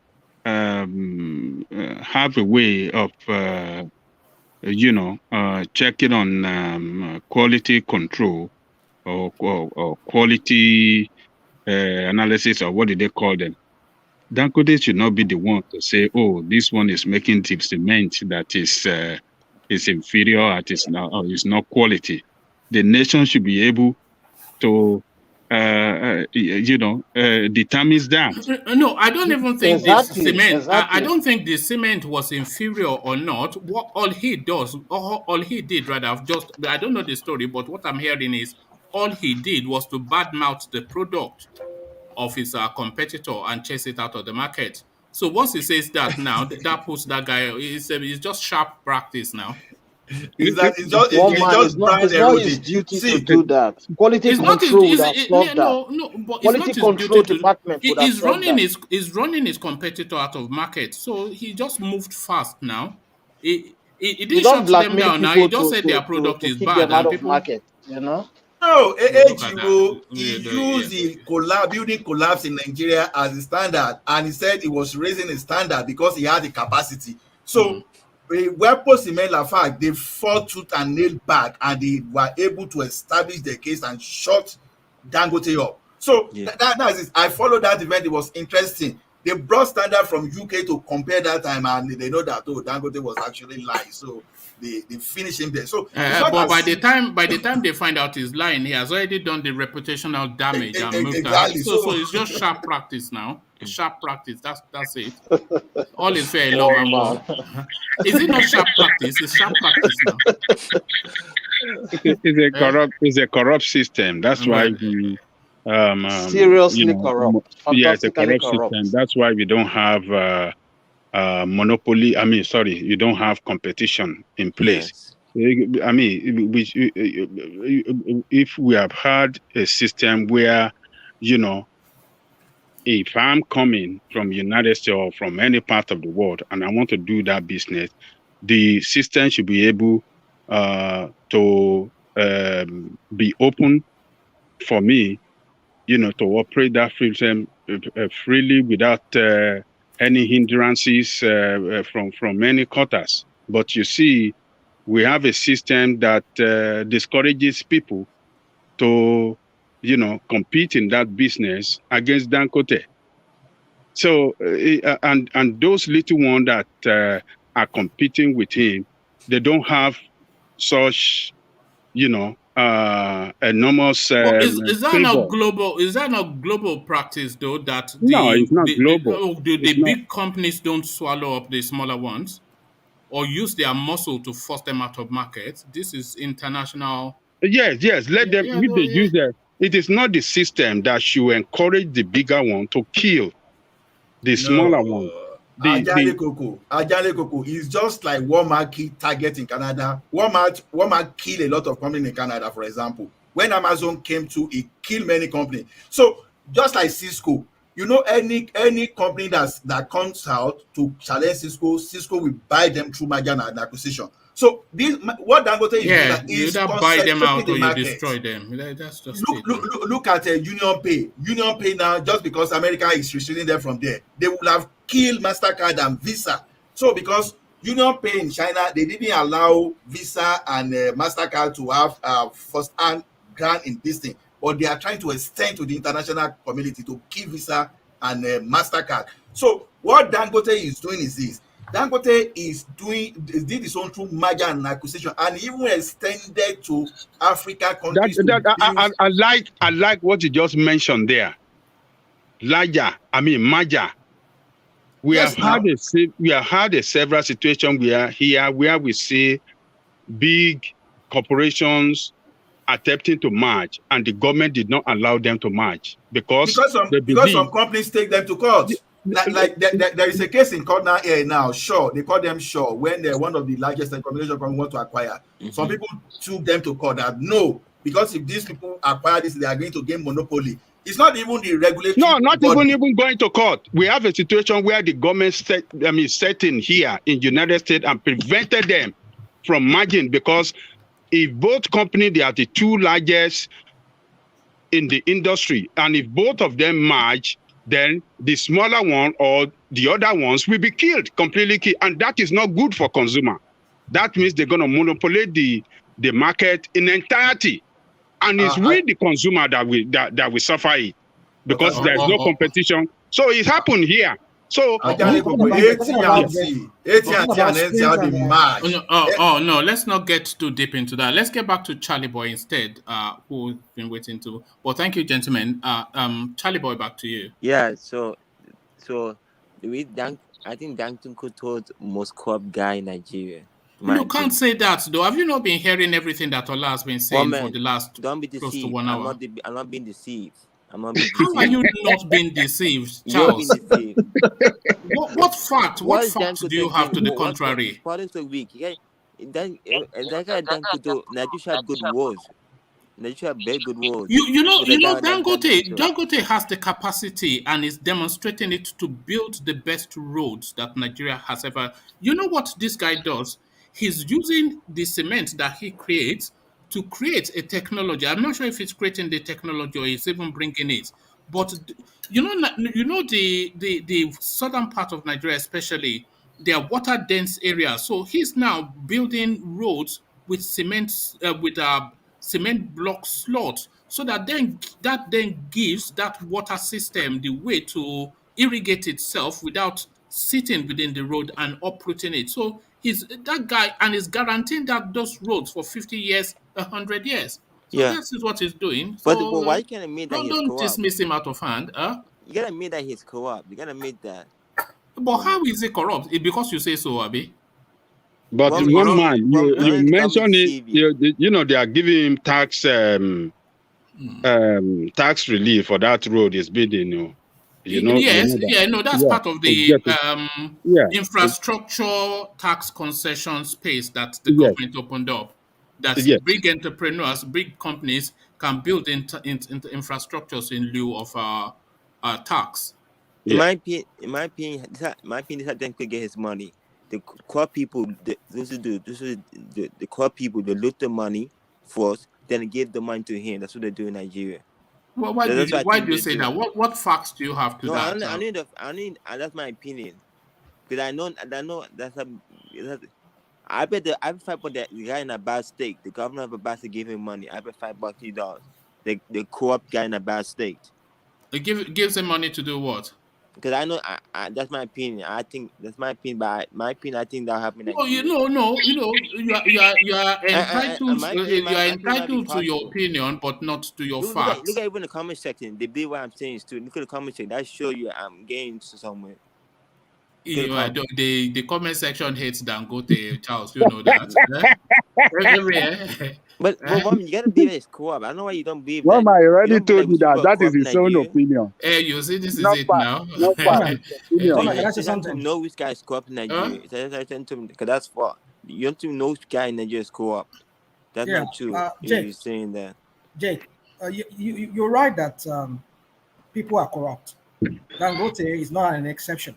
way of checking on quality control or quality analysis, or what do they call them? Dangote should not be the one to say, "Oh, this one is making cement that is inferior, that is not quality." The nation should be able to determines that. No, I don't even think this cement. Exactly. I don't think the cement was inferior or not. All he did rather, just I don't know the story, but what I'm hearing is all he did was to badmouth the product of his competitor and chase it out of the market. So once he says that now, that puts that guy. It's just sharp practice now. Is that it's just One it's man, just brand it's not his eroding. duty to See, do that. Quality It's not his control would have solved that. no, but it's Quality not his control duty to. department would have solved that. He's running his competitor out of market. So he just moved fast now. He You didn't don't shut them blackmail down now. He people just said their product to is kick bad them out and of people market, you know? no, look at that. AGO, he used the building collapse in Nigeria as a standard, and he said he was raising his standard because he had the capacity. So, where post-Cement Lafarge, they fought tooth and nail back, and they were able to establish their case and shut Dangote up. So, that's it. I followed that event. It was interesting. They brought standard from UK to compare that time, and they know that Dangote was actually lying. So they finished him there. So but by the time they find out he's lying, he has already done the reputational damage and moved exactly. out. So it's just sharp practice now. Sharp practice. That's it. All is fair in love and war. Is it not sharp practice? It's sharp practice now. It's a corrupt system. That's why we seriously corrupt. Yeah, it's a corrupt system. That's why we don't have monopoly. You don't have competition in place. Yes. If we have had a system where, if I'm coming from United States or from any part of the world and I want to do that business, the system should be able to be open for me, to operate that system freely without any hindrances from many quarters. But you see, we have a system that discourages people to, compete in that business against Dangote. So, and those little ones that are competing with him, they don't have such, enormous. Is that not global? Is that not global practice though? That no, it's not global. The big companies don't swallow up the smaller ones, or use their muscle to force them out of market. This is international. Yes. Let them. If they use that, it is not the system that should encourage the bigger one to kill the smaller one. Ayade Coco is just like Walmart kill Target in Canada. Walmart kill a lot of companies in Canada, for example. When Amazon came to, it killed many companies. So just like Cisco, any company that comes out to challenge Cisco will buy them through merger and acquisition. So what Dangote is doing is you either buy them out or you destroy them. That's just look at Union Pay. Union Pay now, just because America is restricting them from there, they will have killed MasterCard and Visa. So because Union Pay in China, they didn't allow Visa and MasterCard to have first-hand grant in this thing, but they are trying to extend to the international community to give Visa and MasterCard. So what Dangote is doing is this. Dangote did his own through merger and acquisition, and even extended to African countries. I like what you just mentioned there. Merger. We have had a several situations where we see big corporations attempting to merge, and the government did not allow them to merge because some companies take them to court. There is a case in court now. Shaw, they call them Shaw, when they're one of the largest telecommunication companies want to acquire. Some people took them to court that no, because if these people acquire this, they are going to gain monopoly. It's not even the regulatory. No, not even going to court. We have a situation where the government set in here in the United States and prevented them from merging, because if both companies, they are the two largest in the industry, and if both of them merge, then the smaller one or the other ones will be completely killed. And that is not good for consumer. That means they're going to monopolize the market in entirety. And it's the consumer that will suffer it, because there's no competition. So it happened here. So AT&T and NCR match. No, let's not get too deep into that. Let's get back to Charlie Boy instead, who's been waiting to. Well, thank you, gentlemen. Charlie Boy, back to you. Yeah, so I think Dangote told most corrupt guy in Nigeria. You can't say that, though. Have you not been hearing everything that Ola has been saying for the last close to 1 hour? I'm not being deceived. How are you not being deceived, Charles? What fact? What fact do you have to the contrary? Pardon so weak. that guy Dangote, Nigeria have good wars. Nigeria have very good wars. You know, With the guy like Dangote, Dangote. Dangote has the capacity and is demonstrating it to build the best roads that Nigeria has ever. You know what this guy does? He's using the cement that he creates to create a technology. I'm not sure if he's creating the technology or he's even bringing it. But the southern part of Nigeria, especially, they are water dense areas. So he's now building roads with cement block slots, so that then gives that water system the way to irrigate itself without sitting within the road and uprooting it. So he's that guy and is guaranteeing that those roads for 50 years, 100 years. So Yeah. this is what he's doing. But So why you can't admit that don't he's don't co-op? dismiss him out of hand. You gotta admit that he's co-op. You gotta admit that. But how is it corrupt? Because you say so, Abi. But Well, one no, man, well, you the government mentioned it. deceive you. You know they are giving him tax tax relief for that road he's building. You know Yes, that. yeah, no, that's Yeah, part of the exactly. Yeah, infrastructure tax concession space that the yes, government opened up. That yes, big entrepreneurs, big companies can build into infrastructures in lieu of tax. In yeah. my opinion, this is how Dan could get his money. The core people, the core people, they loot the money first, then give the money to him. That's what they do in Nigeria. Well, That's what I why think do you they say do. that? What facts do you have to No, that? that's my opinion. Because I know I bet I bet $5 the guy in a bad state. The governor of a bad state gave him money. I bet $5. The co-op guy in a bad state. It gives him money to do what? Because I know that's my opinion. I think that's my opinion. But my opinion, I think that happened in No, Nigeria. you are entitled. My You are opinion might be entitled to your possible. opinion, but not to your Look facts. at even the comment section. They believe what I'm saying is true. Look at the comment section. That show you I'm getting to somewhere. The comment section hates Dangote, Charles. You know that. But mom, you gotta believe it's co-op. I don't know why you don't believe Well, that. I You already don't believe told you we should that that is co-op in his own Nigeria. opinion. Hey, you see, this is Not it bad, now. not bad. Conan, Opinion. Conan, can I say You don't something? know which guy is co-op in Nigeria. Because that's fault. You don't even know which guy in Nigeria is co-op. That's Yeah, not true. Jake. You're saying that. Jake, you're right that people are corrupt. Dangote is not an exception.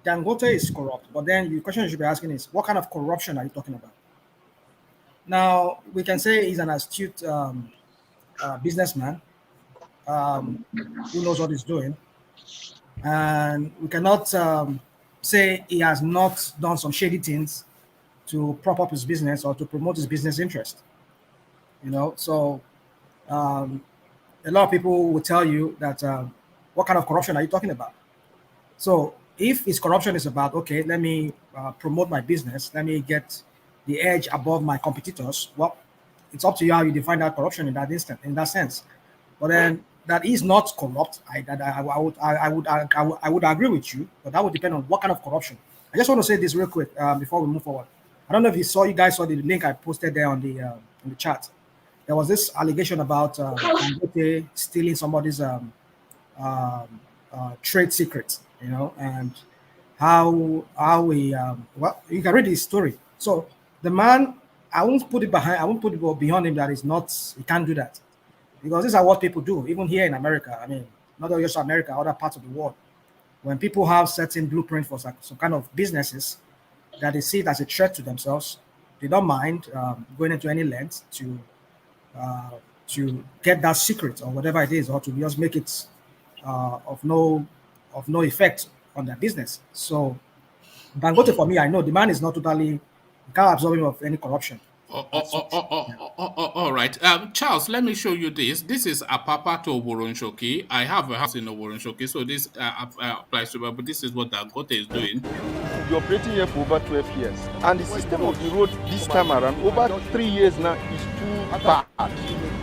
Dangote is corrupt, but then the question you should be asking is, what kind of corruption are you talking about? Now, we can say he's an astute businessman who knows what he's doing, and we cannot say he has not done some shady things to prop up his business or to promote his business interest. So a lot of people will tell you that what kind of corruption are you talking about? So if his corruption is about, okay, let me promote my business, let me get the edge above my competitors, well, it's up to you how you define that corruption in that sense. But then that is not corrupt. I would agree with you, but that would depend on what kind of corruption. I just want to say this real quick before we move forward. I don't know if you guys saw the link I posted there on the chat. There was this allegation about Dangote stealing somebody's trade secrets, and how he well, you can read his story. So the man, I won't put it beyond him that he can't do that, because these are what people do, even here in America. I mean, not just America, other parts of the world. When people have certain blueprint for some kind of businesses that they see it as a threat to themselves, they don't mind going into any length to get that secret or whatever it is, or to just make it of no effect on their business. So Dangote, for me, I know the man is not totally, can't absorb him of any corruption. All right. Charles, let me show you this. This is Apapa to Oboronshoki. I have a house in Oboronshoki, so this applies to me, but this is what Dangote is doing. You're operating here for over 12 years. And the system of the road this time around, over 3 years now, is too bad.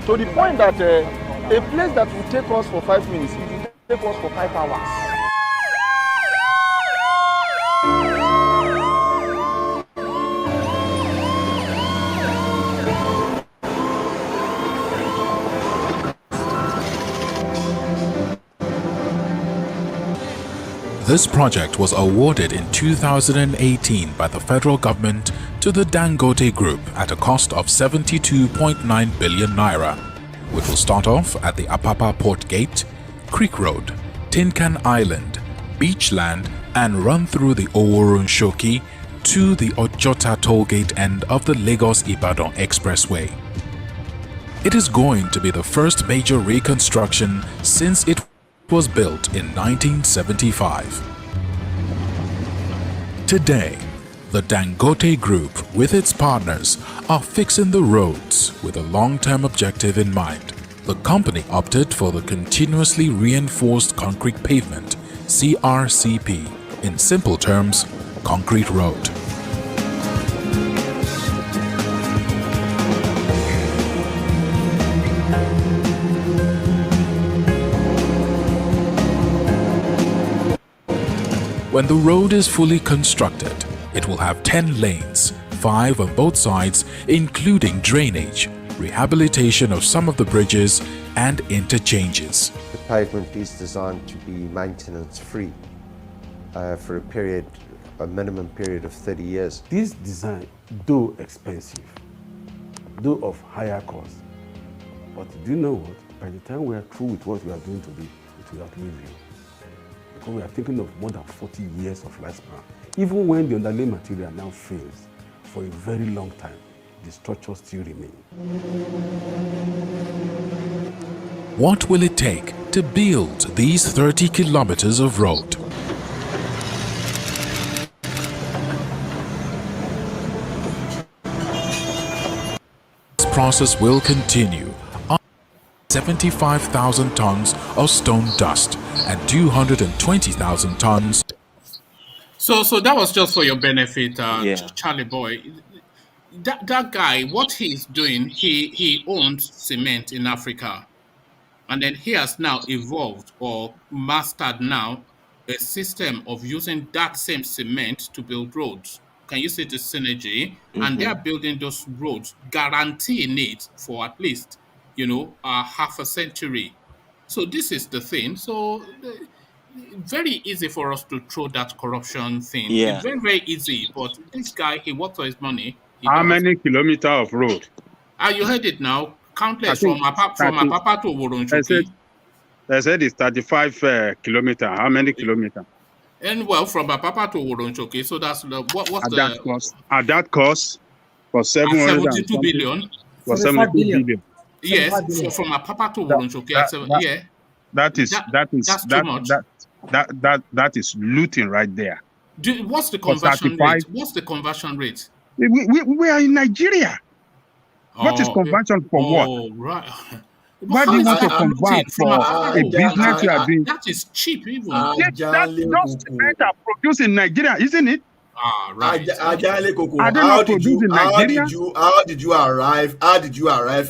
To the point that a place that will take us for 5 minutes, it will take us for 5 hours. This project was awarded in 2018 by the federal government to the Dangote Group at a cost of 72.9 billion naira, which will start off at the Apapa Port Gate, Creek Road, Tinkan Island, Beachland, and run through the Oworun-Shoki to the Ojota tollgate end of the Lagos-Ibadan Expressway. It is going to be the first major reconstruction since it was built in 1975. Today, the Dangote Group with its partners are fixing the roads with a long-term objective in mind. The company opted for the continuously reinforced concrete pavement, CRCP, in simple terms, concrete road. When the road is fully constructed, it will have 10 lanes, 5 on both sides, including drainage, rehabilitation of some of the bridges, and interchanges. The pavement is designed to be maintenance free for a minimum period of 30 years. This design, though expensive, though of higher cost, but do you know what? By the time we are through with what we are doing today, it will outlive you. Because we are thinking of more than 40 years of lifespan. Even when the underlying material now fails, for a very long time, the structure still remains. What will it take to build these 30 kilometers of road? This process will continue. 75,000 tons of stone dust and 220,000 tons. So that was just for your benefit, Charlie boy. That guy, what he's doing, he owns cement in Africa, and then he has now evolved or mastered now a system of using that same cement to build roads. Can you see the synergy? And they are building those roads, guaranteeing it for at least half a century. So this is the thing. So very easy for us to throw that corruption thing. Yeah. It's very, very easy. But this guy, he works for his money. How many kilometers of road? You heard it now. Countless I think from Apapa to Oworun-Shoki. They said it's 35 kilometers. How many kilometers? And well, from Apapa to Oworun-Shoki. So that's at that cost for 72 billion. For 72 billion. Yes, from Apapa to Oworun-Shoki. That is looting right there. What's the conversion rate? What's the conversion rate? We are in Nigeria. What is conversion for what? Oh, right. Why do you want to convert for a business you are doing? That is cheap, even. That's just cement are produced in Nigeria, isn't it? Right. How did you arrive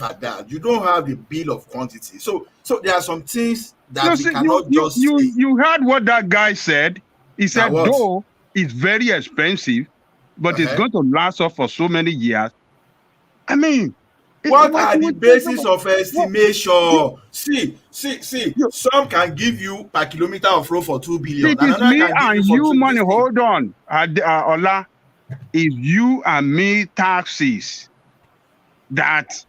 at that? You don't have the bill of quantity. So there are some things that we cannot just say. You heard what that guy said. He said, though it's very expensive, but it's going to last us for so many years. I mean, what are the basis of estimation? See. Some can give you per kilometer of road for 2 billion. It is me and you money. Hold on, Ola. It's you and me taxes that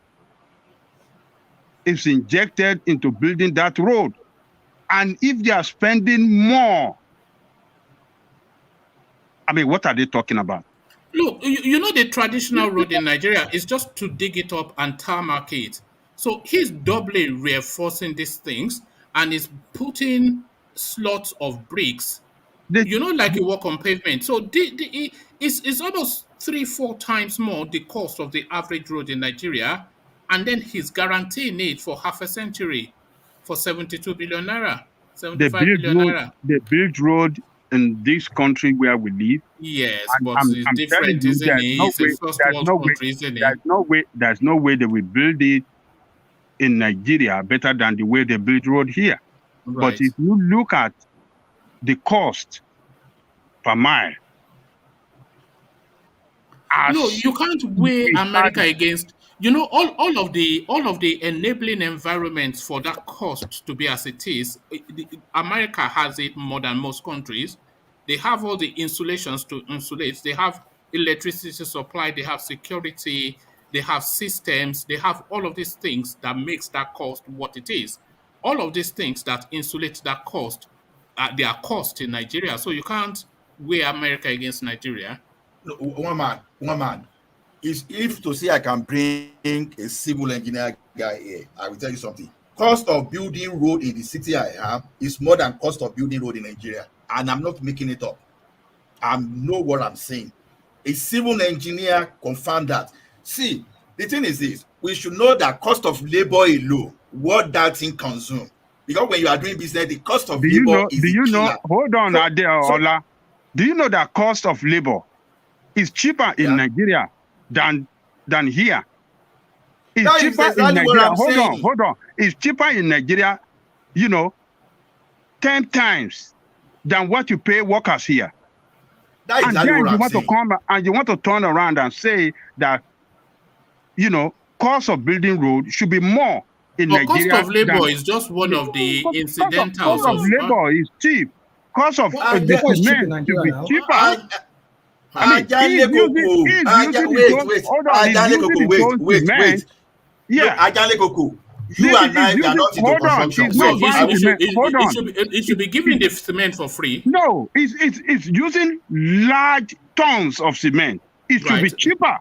is injected into building that road. And if they are spending more, I mean, what are they talking about? Look, the traditional road in Nigeria is just to dig it up and tarmac it. So he's doubly reinforcing these things and is putting slots of bricks, like you walk on pavement. So it's almost 3-4 times more the cost of the average road in Nigeria. And then he's guaranteeing it for half a century for 72 billion naira, 75 billion naira. They build road in this country where we live. Yes, but it's different, isn't it? It's a first world country, isn't it? There's no way they will build it in Nigeria better than the way they build road here. Right. But if you look at the cost per mile, no, you can't weigh America against You know, all of the enabling environments for that cost to be as it is, America has it more than most countries. They have all the insulations to insulate. They have electricity supply. They have security. They have systems. They have all of these things that makes that cost what it is. All of these things that insulate that cost, they are cost in Nigeria. So you can't weigh America against Nigeria. No, one man. Is if to say I can bring a civil engineer guy here, I will tell you something. Cost of building road in the city I am is more than cost of building road in Nigeria, and I'm not making it up. I know what I'm saying. A civil engineer confirmed that. See, the thing is this: we should know that cost of labor alone, what that thing consume. Because when you are doing business, the cost of labor is a killer. Hold on, So, Ola. Do you know that cost of labor is cheaper in Nigeria than here? It's that is cheaper in exactly what Nigeria. I'm saying. Hold on. It's cheaper in Nigeria, 10 times than what you pay workers here. That is And exactly then what you I'm want to saying. come and you want to turn around and say that, cost of building road should be more in But cost Nigeria of labor than is just one of the cost incidentals of labor is cheap. Cost of Well, the labor is cheap in cement should Nigeria be now. cheaper. I mean, he's using his own. Hold on, he's using his own cement. No, Yeah. Ajale Koko, you and I, we are not into Hold on, construction. he's not buying cement. Hold on. It should be giving the cement for free. No, it's using large tons of cement. It should be cheaper.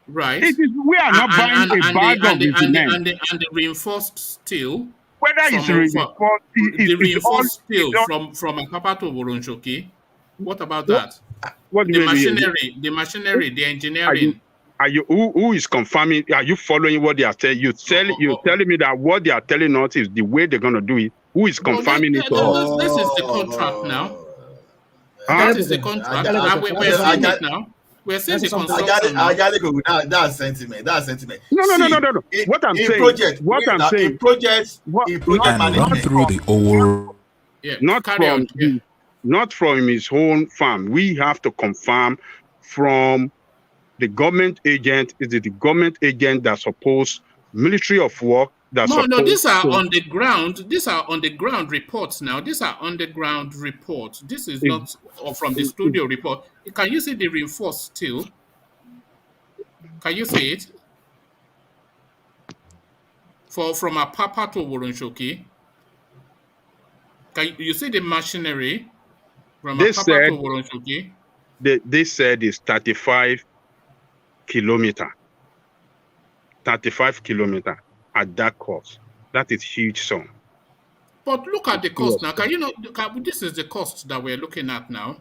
Right. We are not buying a bag of cement. And the reinforced steel. Whether it's the reinforced steel it's from Apapa to Woronchoki. What about What- that? what do The you mean? machinery, the engineering. Are you who is confirming? Are you following what they are saying? You're telling me that what they are telling us is the way they're going to do it. Who is confirming it? This is the contract now. That is the contract. We're seeing it now. We're seeing the construction now. That's sentiment. That's sentiment. No. What I'm saying. In project And run management. through the old. Yeah, not from his own farm. We have to confirm from the government agent. Is it the government agent that supposed Ministry of Work that No, these are to- on the ground. These are on the ground reports now. These are on the ground reports. This is not from the studio report. Can you see the reinforced steel? Can you see it? From Apapa to Woronchoki. Can you see the machinery from They Apapa said- to Woronchoki? They said it's 35 kilometer. 35 kilometer at that cost. That is huge sum. But look at the cost now. This is the cost that we're looking at now.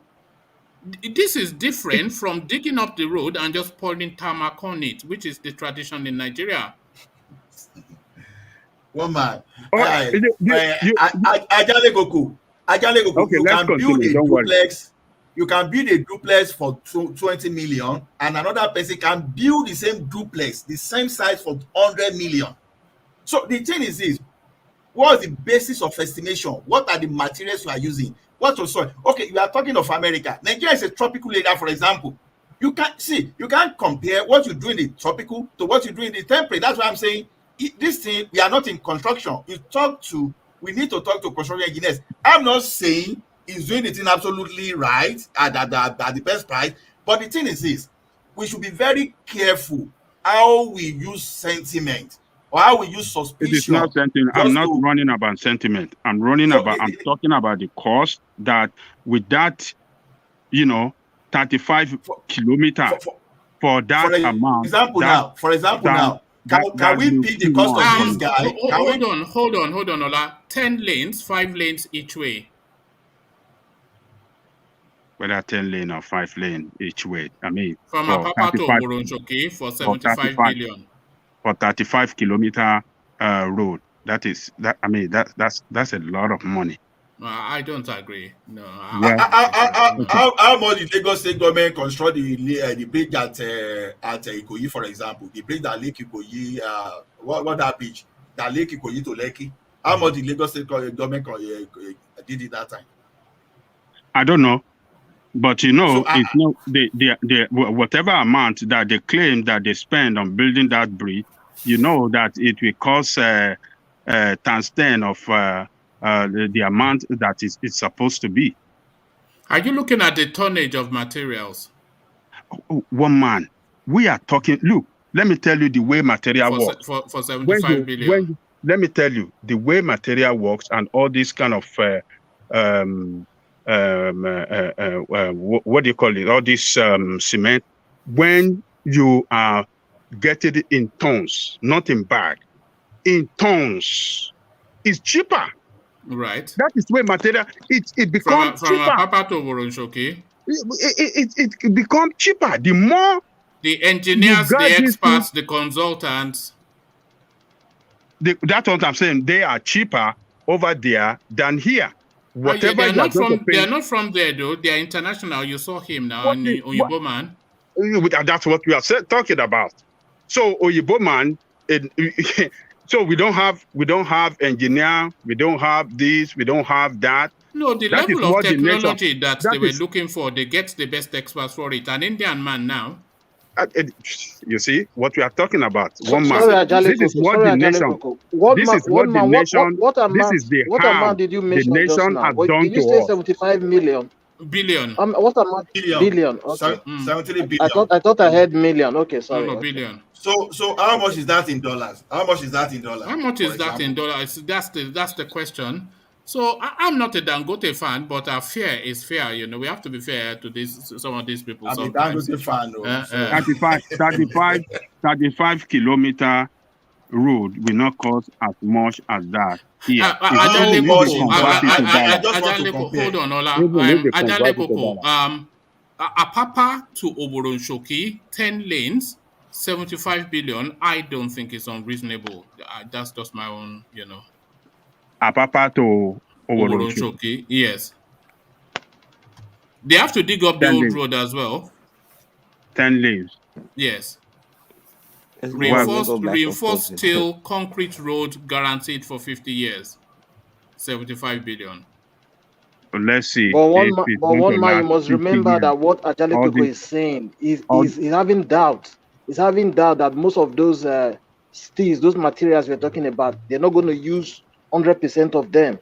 This is different from digging up the road and just pouring tarmac on it, which is the tradition in Nigeria. One man. Okay, Ajale Koko. Okay, You let's can build continue. a Don't worry. duplex. You can build a duplex for 20 million, and another person can build the same duplex, the same size for 100 million. So the thing is this: what's the basis of estimation? What are the materials you are using? What was soil? Okay, you are talking of America. Nigeria is a tropical area, for example. You can't compare what you do in the tropical to what you do in the temperate. That's why I'm saying this thing. We are not in construction. We need to talk to construction engineers. I'm not saying he's doing the thing absolutely right at the best price, but the thing is this: we should be very careful how we use sentiment or how we use suspicion. It is not sentiment. I'm not running about sentiment. I'm talking about the cost that with that, 35 kilometer for that amount. For example, now, can we pick the cost of this guy? Hold on, Ola. 10 lanes, 5 lanes each way. Whether 10 lane or 5 lane each way. I mean, from Apapa to Woronchoki for 75 billion. For 35 kilometer road. That's a lot of money. I don't agree. No. How much did Lagos State government construct the bridge at Ikoyi, for example? The bridge that Lake Ikoyi, what that bridge? That Lake Ikoyi to Lekki? How much did Lagos State government did it that time? I don't know. But you know, it's not the whatever amount that they claim that they spend on building that bridge, you know that it will cost times 10 of the amount that it's supposed to be. Are you looking at the tonnage of materials? One man, we are talking. Look, let me tell you the way material works. For 75 billion. Let me tell you the way material works and all this kind of what do you call it? All this cement. When you are getting it in tons, not in bag, in tons, it's cheaper. Right. That is where material it becomes from cheaper. Papa to Boronshoki. It becomes cheaper. The more the engineers, the experts, the consultants. That's what I'm saying. They are cheaper over there than here. Whatever they are not from there though. They are international. You saw him now, Oyibo man. That's what we are talking about. So Oyibo man, so we don't have engineer, we don't have this, we don't have that. No, the level of technology that they were looking for, they get the best experts for it. An Indian man now. You see what we are talking about. One man. This is what the nation. This is what the nation. What amount did you mention just now? Did you say 75 million? Billion. What amount? Billion. Okay. 73 billion. I thought I heard million. Okay, sorry. No, billion. So how much is that in dollars? How much is that in dollars? How much is that in dollars? That's the question. So I'm not a Dangote fan, but our fear is fair. You know, we have to be fair to some of these people. I'm sometimes. A Dangote fan. 35 kilometer road will not cost as much as that. Yeah. Hold on, Ola. Apapa to Oboronshoki, 10 lanes, 75 billion. I don't think it's unreasonable. That's just my own, you know. Apapa to Oboronshoki, yes. They have to dig up the old road as well. 10 lanes. Yes. Reinforced steel concrete road guaranteed for 50 years. 75 billion. Let's see. But one man, you must remember that what Ajale is saying is having doubt. He's having doubt that most of those steels, those materials we're talking about, they're not going to use 100% of them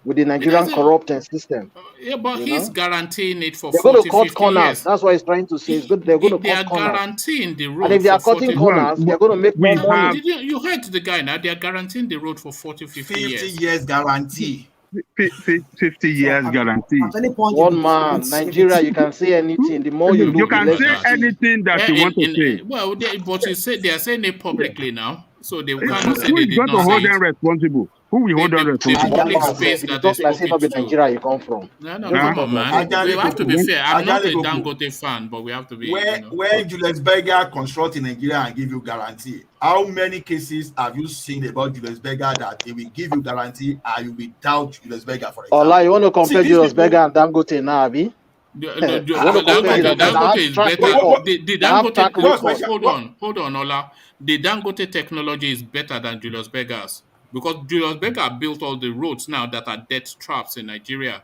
with the Nigerian corrupting system. Yeah, but he's guaranteeing it for 40, 50 years. They're going to cut corners. That's what he's trying to say. They're going to cut corners. They are guaranteeing the road. And if they are cutting corners, they're going to make more money. You heard the guy now. They are guaranteeing the road for 40, 50 years. 50 years guarantee. 50 years guarantee. One man, Nigeria, you can say anything. The more you look, you can say anything that you want to say. Well, but you say they are saying it publicly now, so they cannot say who they is did going not to hold say them responsible? Who will hold them responsible? The public space that they spoke into. Nigeria you come from. No, come on, man. We have to be fair. I'm not a Dangote fan, but we have to be. When Julius Berger construct in Nigeria and give you guarantee, how many cases have you seen about Julius Berger that they will give you guarantee and you will doubt Julius Berger, for example? Ola, you want to compare Julius Berger and Dangote now, Abi? Dangote is better. Hold on, Ola. The Dangote technology is better than Julius Berger's. Because Julius Berger built all the roads now that are death traps in Nigeria.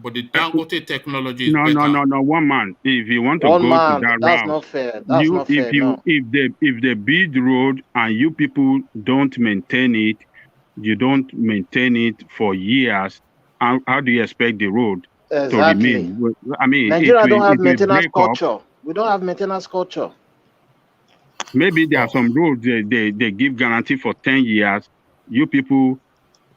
But the Dangote technology is better. No. One man. If you want to go to that route, that's not fair. That's not fair. If they build road and you people don't maintain it, you don't maintain it for years, how do you expect the road to remain? I mean, Nigeria don't have maintenance culture. We don't have maintenance culture. Maybe there are some roads they give guarantee for 10 years. You people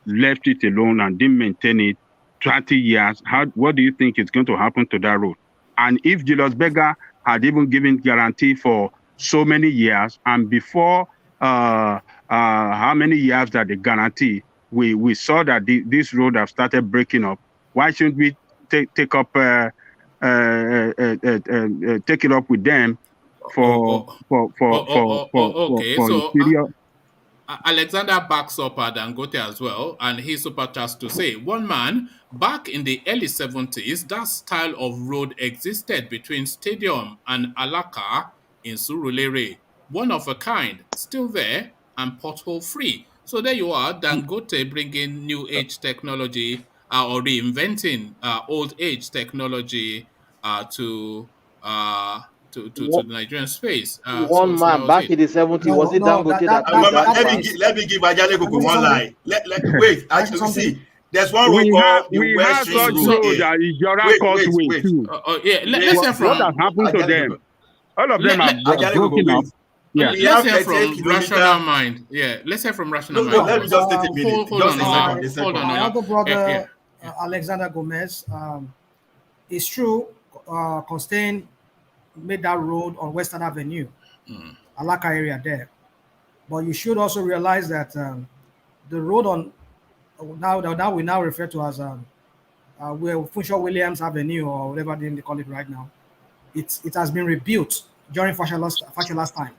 left it alone and didn't maintain it 20 years. What do you think is going to happen to that road? And if Julius Berger had even given guarantee for so many years, and before how many years that the guarantee, we saw that this road have started breaking up. Why shouldn't we take it up with them for Alexander backs up Dangote as well, and he super chats to say, one man, back in the early 70s, that style of road existed between Stadium and Alaka in Surulere. One of a kind, still there, and pothole free. So there you are, Dangote bringing new age technology or reinventing old age technology to the Nigerian space. One So that man was back it. in the 70s, was No, it no, Dangote that built that plant? Let me give Ajale Can I Koko say one something? lie. Wait, Can I say actually, something? see, there's one road called the we West have Ring such Road So, road here. that is Jora Wait, Causeway wait. too. yeah, let's hear What has from happened to Ajale them? Koko. All of them are Ajale Koko, broken up. wait. Yeah. We let's have hear 38 from Rational kilometer. Mind. Yeah, let's hear from Rational No, Mind let me first. just take a minute. Hold Just on, a Ola. second. Hold on, My Ola. elder Yeah. brother, Alexander Gomez, it's true, Costain made that road on Western Avenue, Alaka area there. But you should also realize that the road on now we now refer to as Funshaw Williams Avenue or whatever name they call it right now. It has been rebuilt during Fashala's time.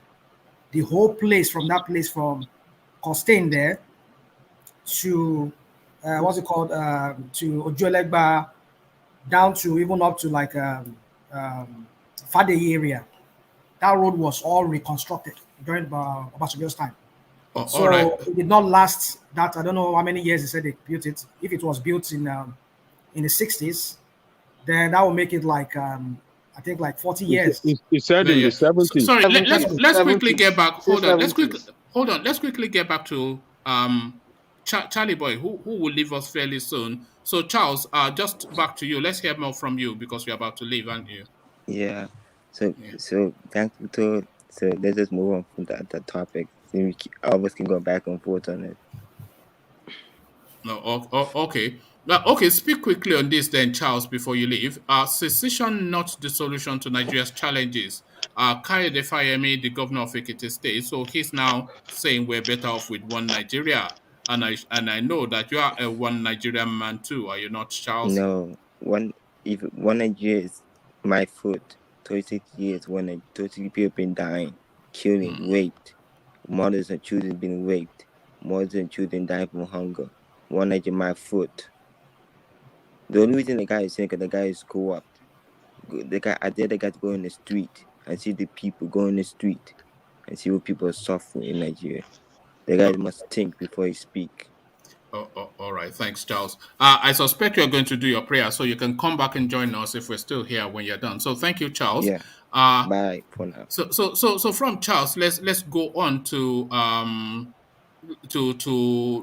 The whole place from Costain there to what's it called to Ojuelegba down to even up to like Fadeye area. That road was all reconstructed during Obasanjo's time. All right. So it did not last that I don't know how many years they said they built it. If it was built in the 60s, then that will make it like I think like 40 years. He said in the 70s. Sorry, let's quickly 70s. get back. Hold on. Let's 70s. quickly get back to Charlie Boy, who will leave us fairly soon. So Charles, just back to you. Let's hear more from you because you're about to leave, aren't you? Yeah. So thank you to so let's just move on from that topic. So we always can go back and forth on it. No, okay. Okay, speak quickly on this then, Charles, before you leave. Secession not the solution to Nigeria's challenges. Kayode Fayemi, the governor of Ekiti State, so he's now saying we're better off with one Nigeria. And I know that you are a one Nigerian man too, are you not, Charles? No, one Nigeria is my foot. 36 years, 30 people been dying, killing, raped, mothers and children been raped, mothers and children dying from hunger. One Nigeria, my foot. The only reason the guy is saying because the guy is corrupt. The guy I dare the guy to go in the street and see the people go in the street and see what people are suffering in Nigeria. The guy must think before he speak. All right. Thanks, Charles. I suspect you're going to do your prayer, so you can come back and join us if we're still here when you're done. So thank you, Charles. Yeah. Bye for now. So from Charles, let's go on to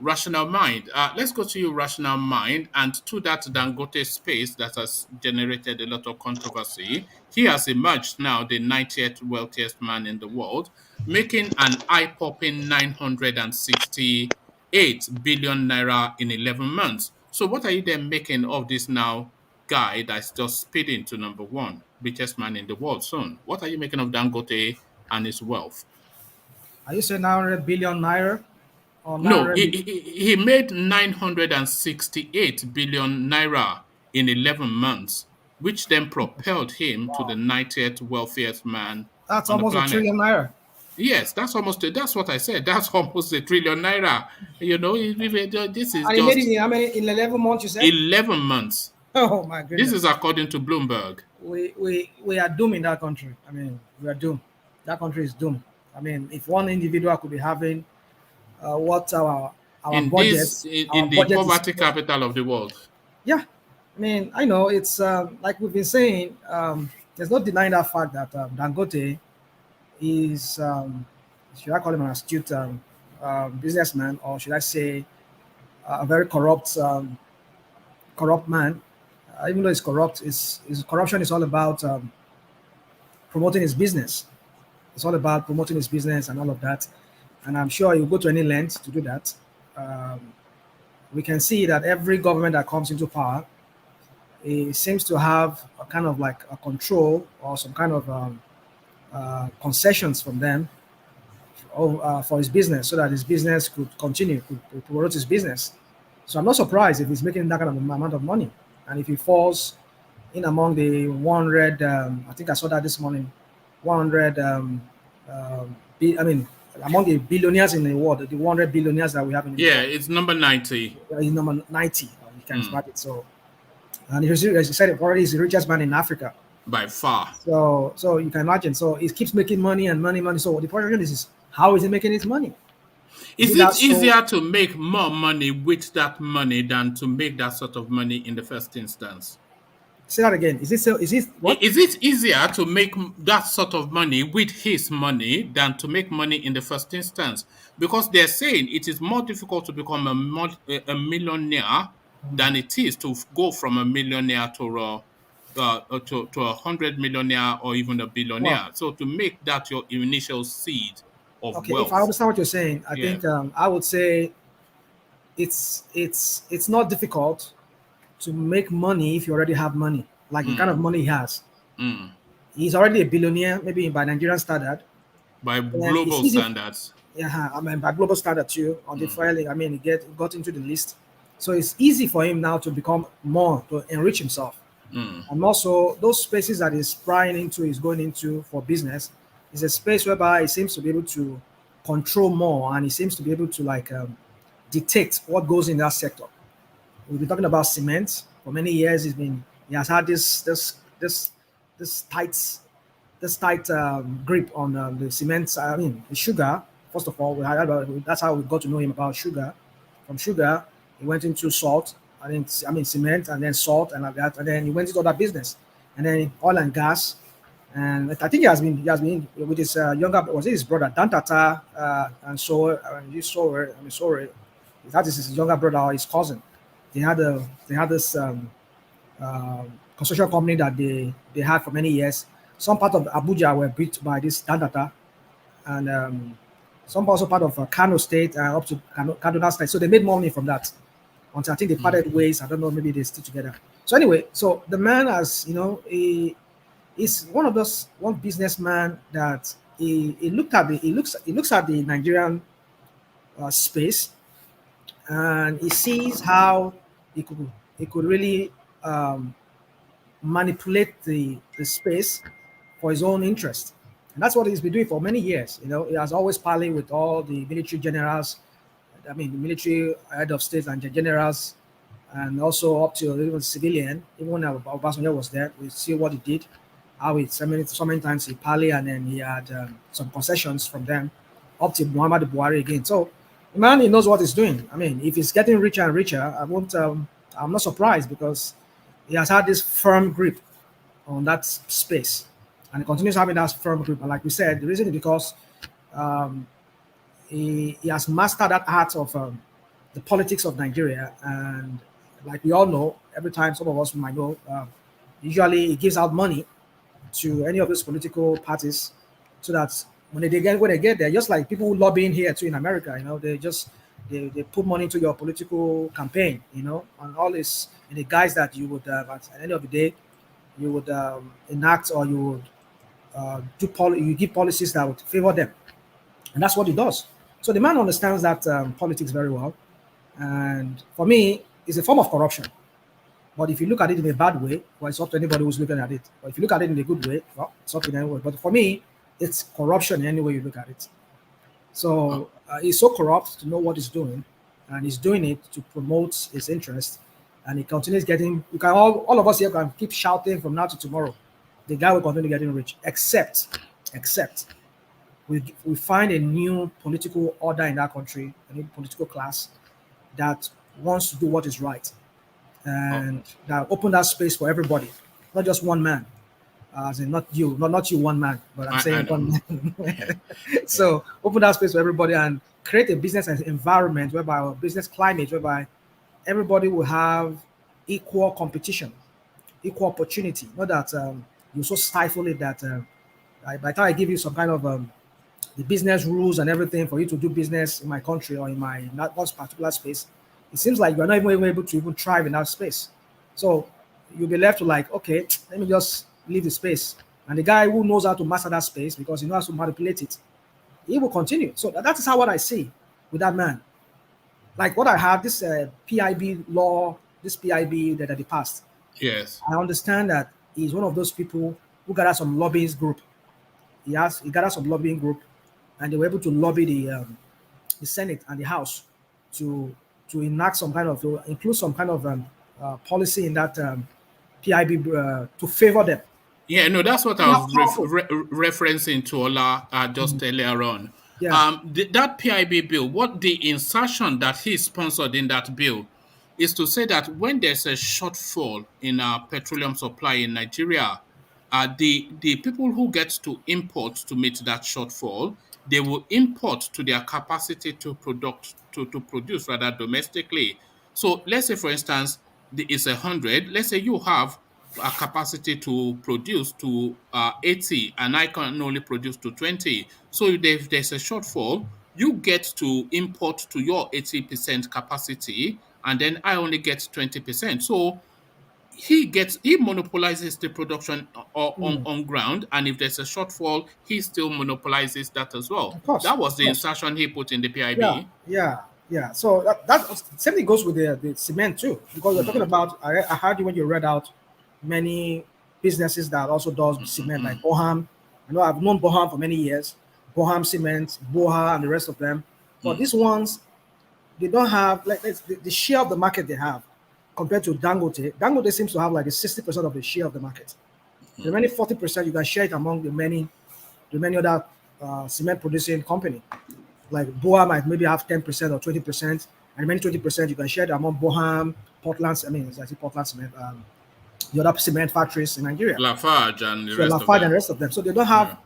Rational Mind. Let's go to you, Rational Mind, and to that Dangote space that has generated a lot of controversy. He has emerged now the 90th wealthiest man in the world, making an eye-popping 968 billion naira in 11 months. So what are you then making of this now guy that's just speeding to number one, richest man in the world soon? What are you making of Dangote and his wealth? Are you saying 900 billion naira? Or No, 900 he made 968 billion naira in 11 months, which then propelled him to the 90th wealthiest man That's on the almost a planet. trillion naira. Yes, that's what I said. That's almost a trillion naira. You know, this is And he made it just in how many? In 11 months, you said? 11 months. Oh my goodness. This is according to Bloomberg. We are doomed in that country. I mean, we are doomed. That country is doomed. I mean, if one individual could be having what our in budget this in the poverty capital of the world. Yeah, I mean, I know it's like we've been saying. There's no denying that fact that Dangote is, should I call him an astute businessman, or should I say a very corrupt man? Even though he's corrupt, his corruption is all about promoting his business. It's all about promoting his business and all of that. And I'm sure he'll go to any length to do that. We can see that every government that comes into power, it seems to have a kind of like a control or some kind of concessions from them for his business, so that his business could continue, could promote his business. So I'm not surprised if he's making that kind of amount of money. And if he falls in among the 100, I think I saw that this morning, 100, among the billionaires in the world, the 100 billionaires that we have in the world. It's number 90. He's number 90. You can start it. So, and as you said, it already is the richest man in Africa. By far. So you can imagine. So he keeps making money and money. So the question is how is he making his money? Is that it so? easier to make more money with that money than to make that sort of money in the first instance? Say that again. Is it so? Is it what? Is it easier to make that sort of money with his money than to make money in the first instance? Because they're saying it is more difficult to become a millionaire than it is to go from a millionaire to to 100 millionaire or even a billionaire. Well, So to make that your initial seed of okay. If I wealth, understand what you're saying, I yeah. think I would say it's not difficult to make money if you already have money, like the kind of money he has. Mm. He's already a billionaire, maybe by Nigerian standard. By And it's global easy. standards. Yeah, I mean by global standard too. On the filing, I mean he got into the list, so it's easy for him now to become more to enrich himself. And also those spaces that he's prying into, is going into for business, is a space whereby he seems to be able to control more, and he seems to be able to like dictate what goes in that sector. We've been talking about cement for many years. He has had this tight grip on the cement. I mean, the sugar. First of all, that's how we got to know him about sugar. From sugar, he went into salt. I mean cement, and then salt, and like that, and then he went into other business, and then oil and gas. And I think he has been with his younger, was it his brother Dantata, and so sorry, that is his younger brother or his cousin. They had this construction company that they had for many years. Some part of Abuja were built by this Dandata, and some also part of Kano State up to Kaduna State. So they made money from that until I think they parted ways. I don't know, maybe they still together. So anyway, so the man has, he is one businessman that he looks at the Nigerian space, and he sees how he could really manipulate the space for his own interest. And that's what he's been doing for many years. He has always parlayed with all the military generals, I mean, the military head of state and the generals, and also up to even civilian. Even when Obasanjo was there, we see what he did, how so many times he parlayed, and then he had some concessions from them, up to Muhammad Buhari again. So the man, he knows what he's doing. I mean, if he's getting richer and richer, I'm not surprised, because he has had this firm grip on that space, and he continues having that firm grip. And like we said, the reason is because he has mastered that art of the politics of Nigeria. And like we all know, every time, some of us might know, usually he gives out money to any of those political parties, so that when they get there, just like people lobbying here too in America, they put money into your political campaign, and all this, and the guys that you would at the end of the day you would enact, or you would you give policies that would favor them, and that's what he does. So the man understands that politics very well, and for me, it's a form of corruption. But if you look at it in a bad way, well, it's up to anybody who's looking at it. But if you look at it in a good way, well, it's up to anyone. But for me, it's corruption in any way you look at it. So he's so corrupt to know what he's doing, and he's doing it to promote his interest. And he continues getting. You can all of us here can keep shouting from now to tomorrow. The guy will continue getting rich, except we find a new political order in that country, a new political class that wants to do what is right, and that open that space for everybody, not just one man. As in not you one man, but I'm saying one man. So open that space for everybody and create a business environment whereby, or business climate whereby everybody will have equal competition, equal opportunity. Not that you so stifle it that by the time I give you some kind of the business rules and everything for you to do business in my country or in my not particular space, it seems like you're not even able to even thrive in that space. So you'll be left to like, okay, let me just leave the space. And the guy who knows how to master that space, because he knows how to manipulate it, he will continue. So that is how what I see with that man. Like what I have, this PIB law, this PIB that they passed. Yes. I understand that he's one of those people who gathered some lobbyist group. He gathered some lobbying group, and they were able to lobby the Senate and the House to enact some kind of, to include some kind of policy in that PIB to favor them. Yeah, no, that's what I was referencing to Ola just earlier on. Yeah. That PIB bill, what the insertion that he sponsored in that bill is to say that when there's a shortfall in our petroleum supply in Nigeria, the people who get to import to meet that shortfall, they will import to their capacity to produce rather domestically. So let's say, for instance, it's 100. Let's say you have a capacity to produce to 80 and I can only produce to 20. So if there's a shortfall, you get to import to your 80% capacity and then I only get 20%. So he monopolizes the production on ground, and if there's a shortfall, he still monopolizes that as well. Of course, That was of the course. insertion he put in the Yeah, PIB. yeah. So that same thing goes with the cement too, because we're talking about. I heard you when you read out many businesses that also does cement, like Boham. I know I've known Boham for many years. Boham Cement, Boha, and the rest of them. But these ones, they don't have like the share of the market they have compared to Dangote. Dangote seems to have like a 60% of the share of the market. The remaining 40% you can share it among the many other cement producing company. Like Boa might maybe have 10% or 20%, and remaining 20% you can share it among Boham, Portland. I mean, it's actually Portland Cement, the other cement factories in Nigeria. Lafarge and the So rest of Lafarge and the them. rest of them. So they don't have,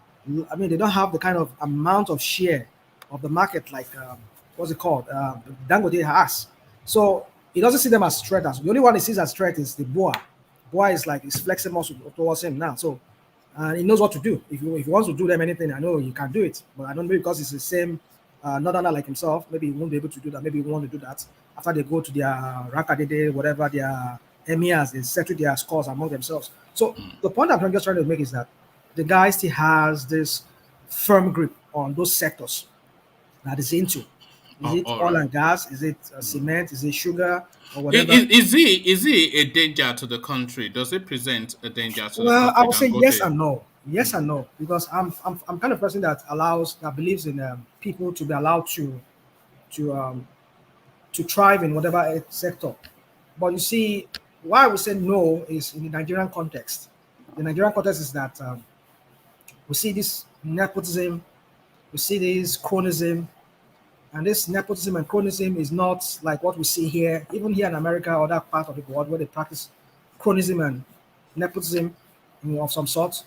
I mean, they don't have the kind of amount of share of the market like what's it called? Dangote has. So he doesn't see them as threat. The only one he sees as threat is the Boa. Boa is like he's flexing muscle towards him now. So he knows what to do. If he wants to do them anything, I know he can do it. But I don't know because it's the same northerner like himself. Maybe he won't be able to do that. Maybe he won't want to do that after they go to their Rakadede, whatever their emirs, they settle their scores among themselves. So the point I'm just trying to make is that the guy still has this firm grip on those sectors that is into. Is it All oil right. and gas? Is it cement? Is it sugar or I- whatever? Is he a danger to the country? Does it present a danger to the Well, I country, would say yes Dangote? and no. Yes and no, because I'm kind of person that believes in people to be allowed to um, to thrive in whatever sector. But you see, why we say no is in the Nigerian context. The Nigerian context is that we see this nepotism, we see this chronism, and this nepotism and chronism is not like what we see here, even here in America or that part of the world where they practice chronism and nepotism, of some sort.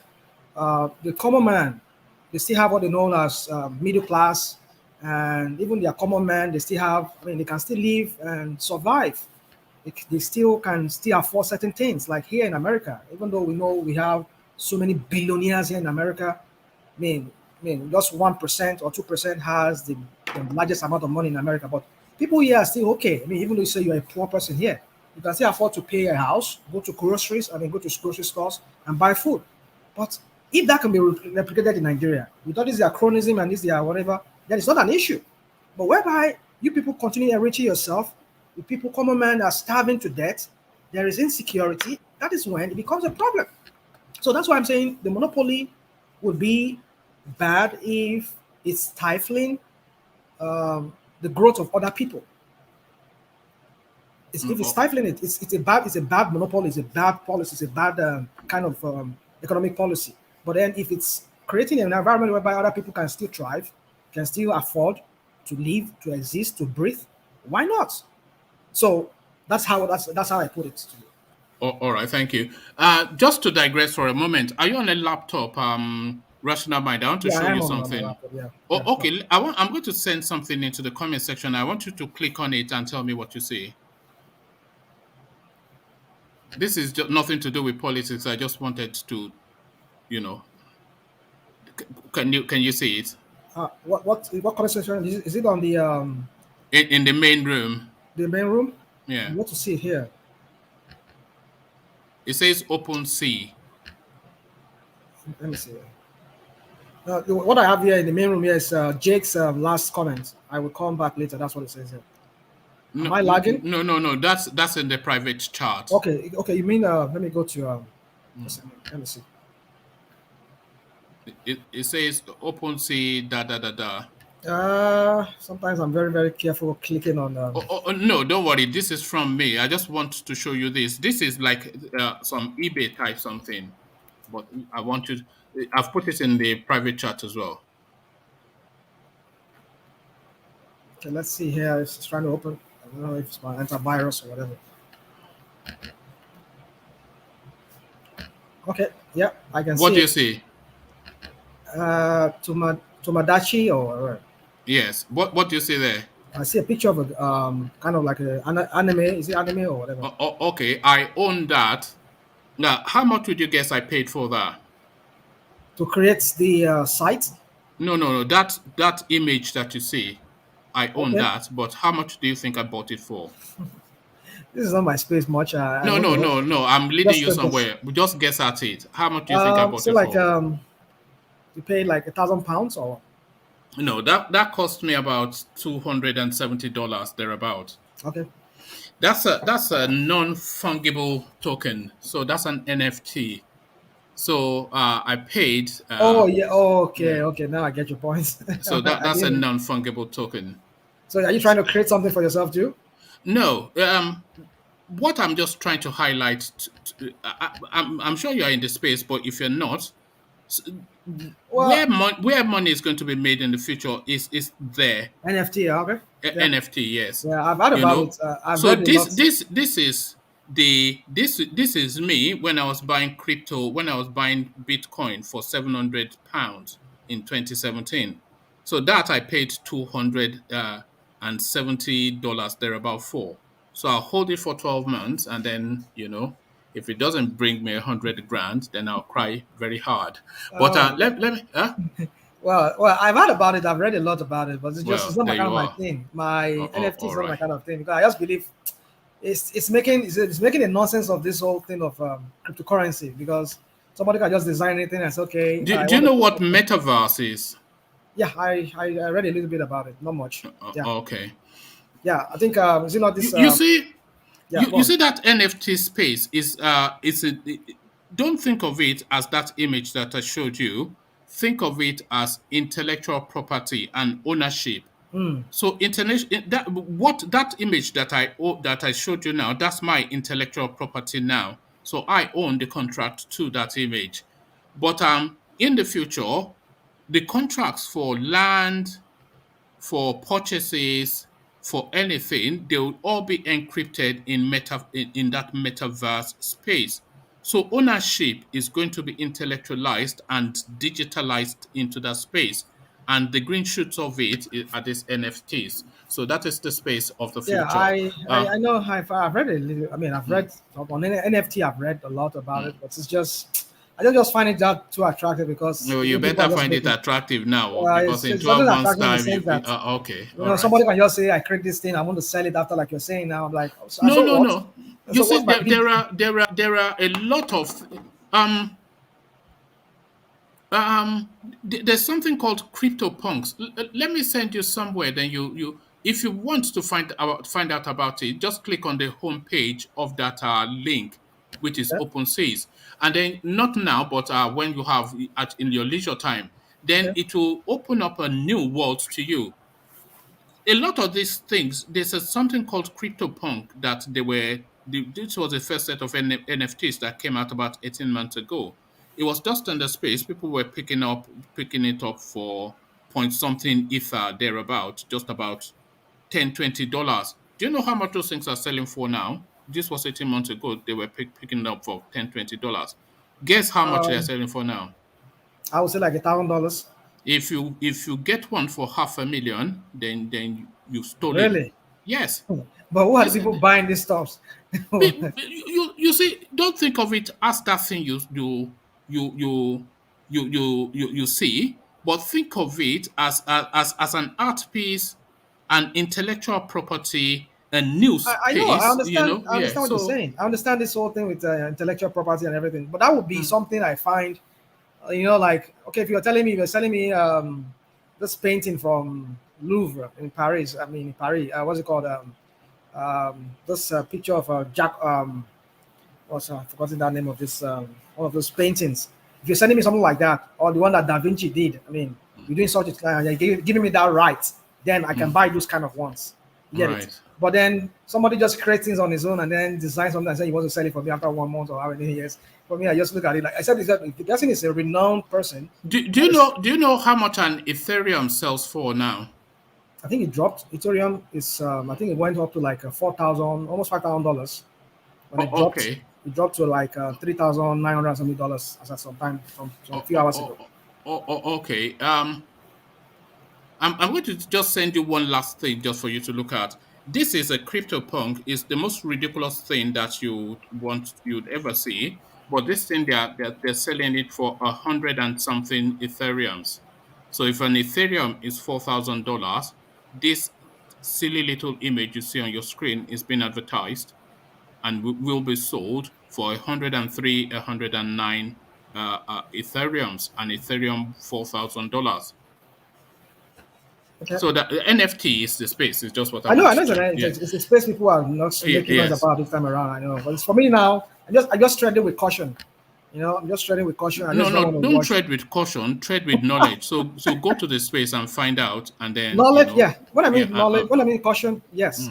The common man, they still have what they know as middle class, and even their common man, they still have. I mean, they can still live and survive. They still can still afford certain things, like here in America. Even though we know we have so many billionaires here in America, just 1% or 2% has the largest amount of money in America. But people here are still okay. I mean, even though you say you're a poor person here, you can still afford to pay a house, go to groceries, go to grocery stores and buy food. But if that can be replicated in Nigeria, with all this their chronism and this their whatever, then it's not an issue. But whereby you people continue enriching yourself, the people, common men, are starving to death, there is insecurity, that is when it becomes a problem. So that's why I'm saying the monopoly would be bad if it's stifling the growth of other people. If it's stifling it, it's a bad monopoly, it's a bad policy, it's a bad kind of economic policy. But then if it's creating an environment whereby other people can still thrive, can still afford to live, to exist, to breathe, why not? So that's how I put it to you. All right, thank you. Just to digress for a moment, are you on a laptop? Rational mind. I want to Yeah, show I am you on my something. laptop. Yeah, yeah, Oh, sure. okay. I'm going to send something into the comment section. I want you to click on it and tell me what you see. This is just nothing to do with politics. I just wanted to, you know, can you see it What conversation is it on in the main room? the main room? Yeah, I'm going to see it here. it says open sea. Let me see. What I have here in the main room here is Jake's last comment. I will come back later. That's what it says here. Am No, I lagging? no. That's in the private chat. Okay, okay. You mean let me go to let me see. It says open sea da. Sometimes I'm very very careful clicking on. No, don't worry. This is from me. I just want to show you this. This is like some eBay type something, but I want you. I've put it in the private chat as well. Okay, let's see here. It's trying to open. I don't know if it's my antivirus or whatever. Okay, yeah, I can What see do you it. see? Tomadachi or Yes. What do you see there? I see a picture of a kind of like a anime. Is it anime or whatever? Okay, I own that. Now, how much would you guess I paid for that? To create the site. No. That image that you see, I own Okay, that. But how much do you think I bought it for? this is not my space much. I No, don't no, know. no, no. I'm leading Just you to guess. somewhere. Just guess at it. How much do you think I bought So it like for? you paid like £1,000 or No, that cost me about $270 thereabout. okay. That's a non-fungible token. So that's an NFT. So I paid. Oh yeah. Oh, okay. Yeah. Okay. Now I get your points. So I that's a didn't. non-fungible token. So are you trying to create something for yourself too? No. What I'm just trying to highlight. I'm sure you are in the space, but if you're not, Well, where money is going to be made in the future is there. NFT. Okay. Yeah. NFT, yes. Yeah. I've heard You about know. it. I've So read a lot. this is me when I was buying crypto, when I was buying Bitcoin for £700 in 2017. So that I paid $270 thereabout for. So I'll hold it for 12 months, and then if it doesn't bring me 100 grand, then I'll cry very hard. But Oh. let me. Well, I've heard about it. I've read a lot about it, but it's Well, not my there kind you of my are. thing. My NFT All is not my right. kind of thing because I just believe it's making a nonsense of this whole thing of cryptocurrency because somebody can just design anything and say, okay, Do, I do you want to know put what something. metaverse is? Yeah, I read a little bit about it, not much. Yeah, Okay. yeah. I think is it not this? You see, Yeah, go you on. see that NFT space don't think of it as that image that I showed you. Think of it as intellectual property and ownership. Hmm. So that image that I showed you now, that's my intellectual property now. So I own the contract to that image. But in the future, the contracts for land, for purchases, for anything, they will all be encrypted in that metaverse space. So ownership is going to be intellectualized and digitalized into that space. And the green shoots of it are these NFTs. So that is the space of the Yeah, future. I know I've read a little. I mean, I've read on NFT. I've read a lot about it, but it's just I don't just find it that too attractive because No, you people are better just find it making. attractive now because in It's not 12 months' attractive in the time, sense that okay, all right. somebody can just say, "I create this thing. I want to sell it." After, like you're saying now, I'm like, "Oh, so, No, so no, what? no. You So see, what's my big?" there are a lot of um there's something called crypto punks. Let me send you somewhere. Then you if you want to find out about it, just click on the homepage of that link, which is Yeah, OpenSeas, and then not now, but when you have in your leisure time, then okay. it will open up a new world to you. A lot of these things, there's something called CryptoPunk that this was the first set of NFTs that came out about 18 months ago. It was just in the space. People were picking it up for point something ether thereabout, just about $10, $20. Do you know how much those things are selling for now? This was 18 months ago. They were picking it up for $10, $20. Guess how much they're Um, selling for now? I would say like $1,000. If you get one for 500,000, then you stole it. Really? Yes. But who are the It's, people buying these stuffs? you see, don't think of it as that thing you you see, but think of it as an art piece, an intellectual property, a new I know. I space. understand. I Yeah. understand what you're So saying. I understand this whole thing with intellectual property and everything. But that would be mm, something I find like, okay, if you're selling me this painting from Louvre in Paris. I mean, in Paris, what's it called? This picture of Jack. I've forgotten that name of this one of those paintings. If you're sending me something like that, or the one that Da Vinci did, I mean, you're doing such a thing, you're giving me that right, then I can buy those kind of ones. You get it? right. But then somebody just creates things on his own and then designs something and say he wants to sell it for me after 1 month or how many years. For me, I just look at it like I said, if the person is a renowned person, Do you know how much an Ethereum sells for now? I think it dropped. Ethereum is, I think it went up to like $4,000, almost $5,000. When Okay. it dropped to like $3,900 something dollars as at some time from some few hours ago. Okay. I'm going to just send you one last thing just for you to look at. This is a CryptoPunk. It's the most ridiculous thing that you'd ever see. But this thing they're selling it for 100 and something Ethereums. So if an Ethereum is $4,000, this silly little image you see on your screen is being advertised and will be sold for 103, 109 Ethereums, and Ethereum $4,000. Okay. So the NFT is the space. It's just what I I know want it's, to. it's a space people are not making noise Yes. about this time around. I know, but it's for me now. I just tread it with caution. You know, I'm just treading with caution. I just Don't tread with caution. Tread with knowledge. So go to the space and find out, and then knowledge. Yeah, when I mean yeah, knowledge, when I mean caution, yes,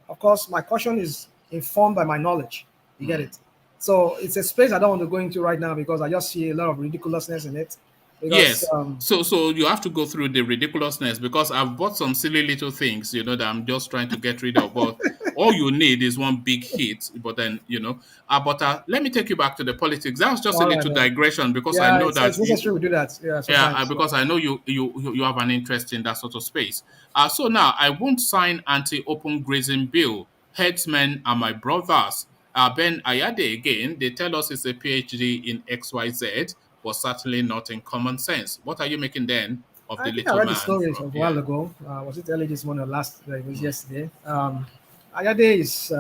of course, my caution is informed by my knowledge. You get it. So it's a space I don't want to go into right now because I just see a lot of ridiculousness in it. Because, yes. So you have to go through the ridiculousness, because I've bought some silly little things, that I'm just trying to get rid of. But all you need is one big hit. But then, let me take you back to the politics. That was just a little digression, because I know that it's necessary we do that. Yeah, because I know you have an interest in that sort of space. So now I won't sign anti-open grazing bill. Headsmen are my brothers. Ben Ayade again. They tell us it's a PhD in XYZ, but certainly not in common sense. What are you making then of the I think I little read man? the story a while ago. Was it early this morning or last? It was yesterday. Ayade is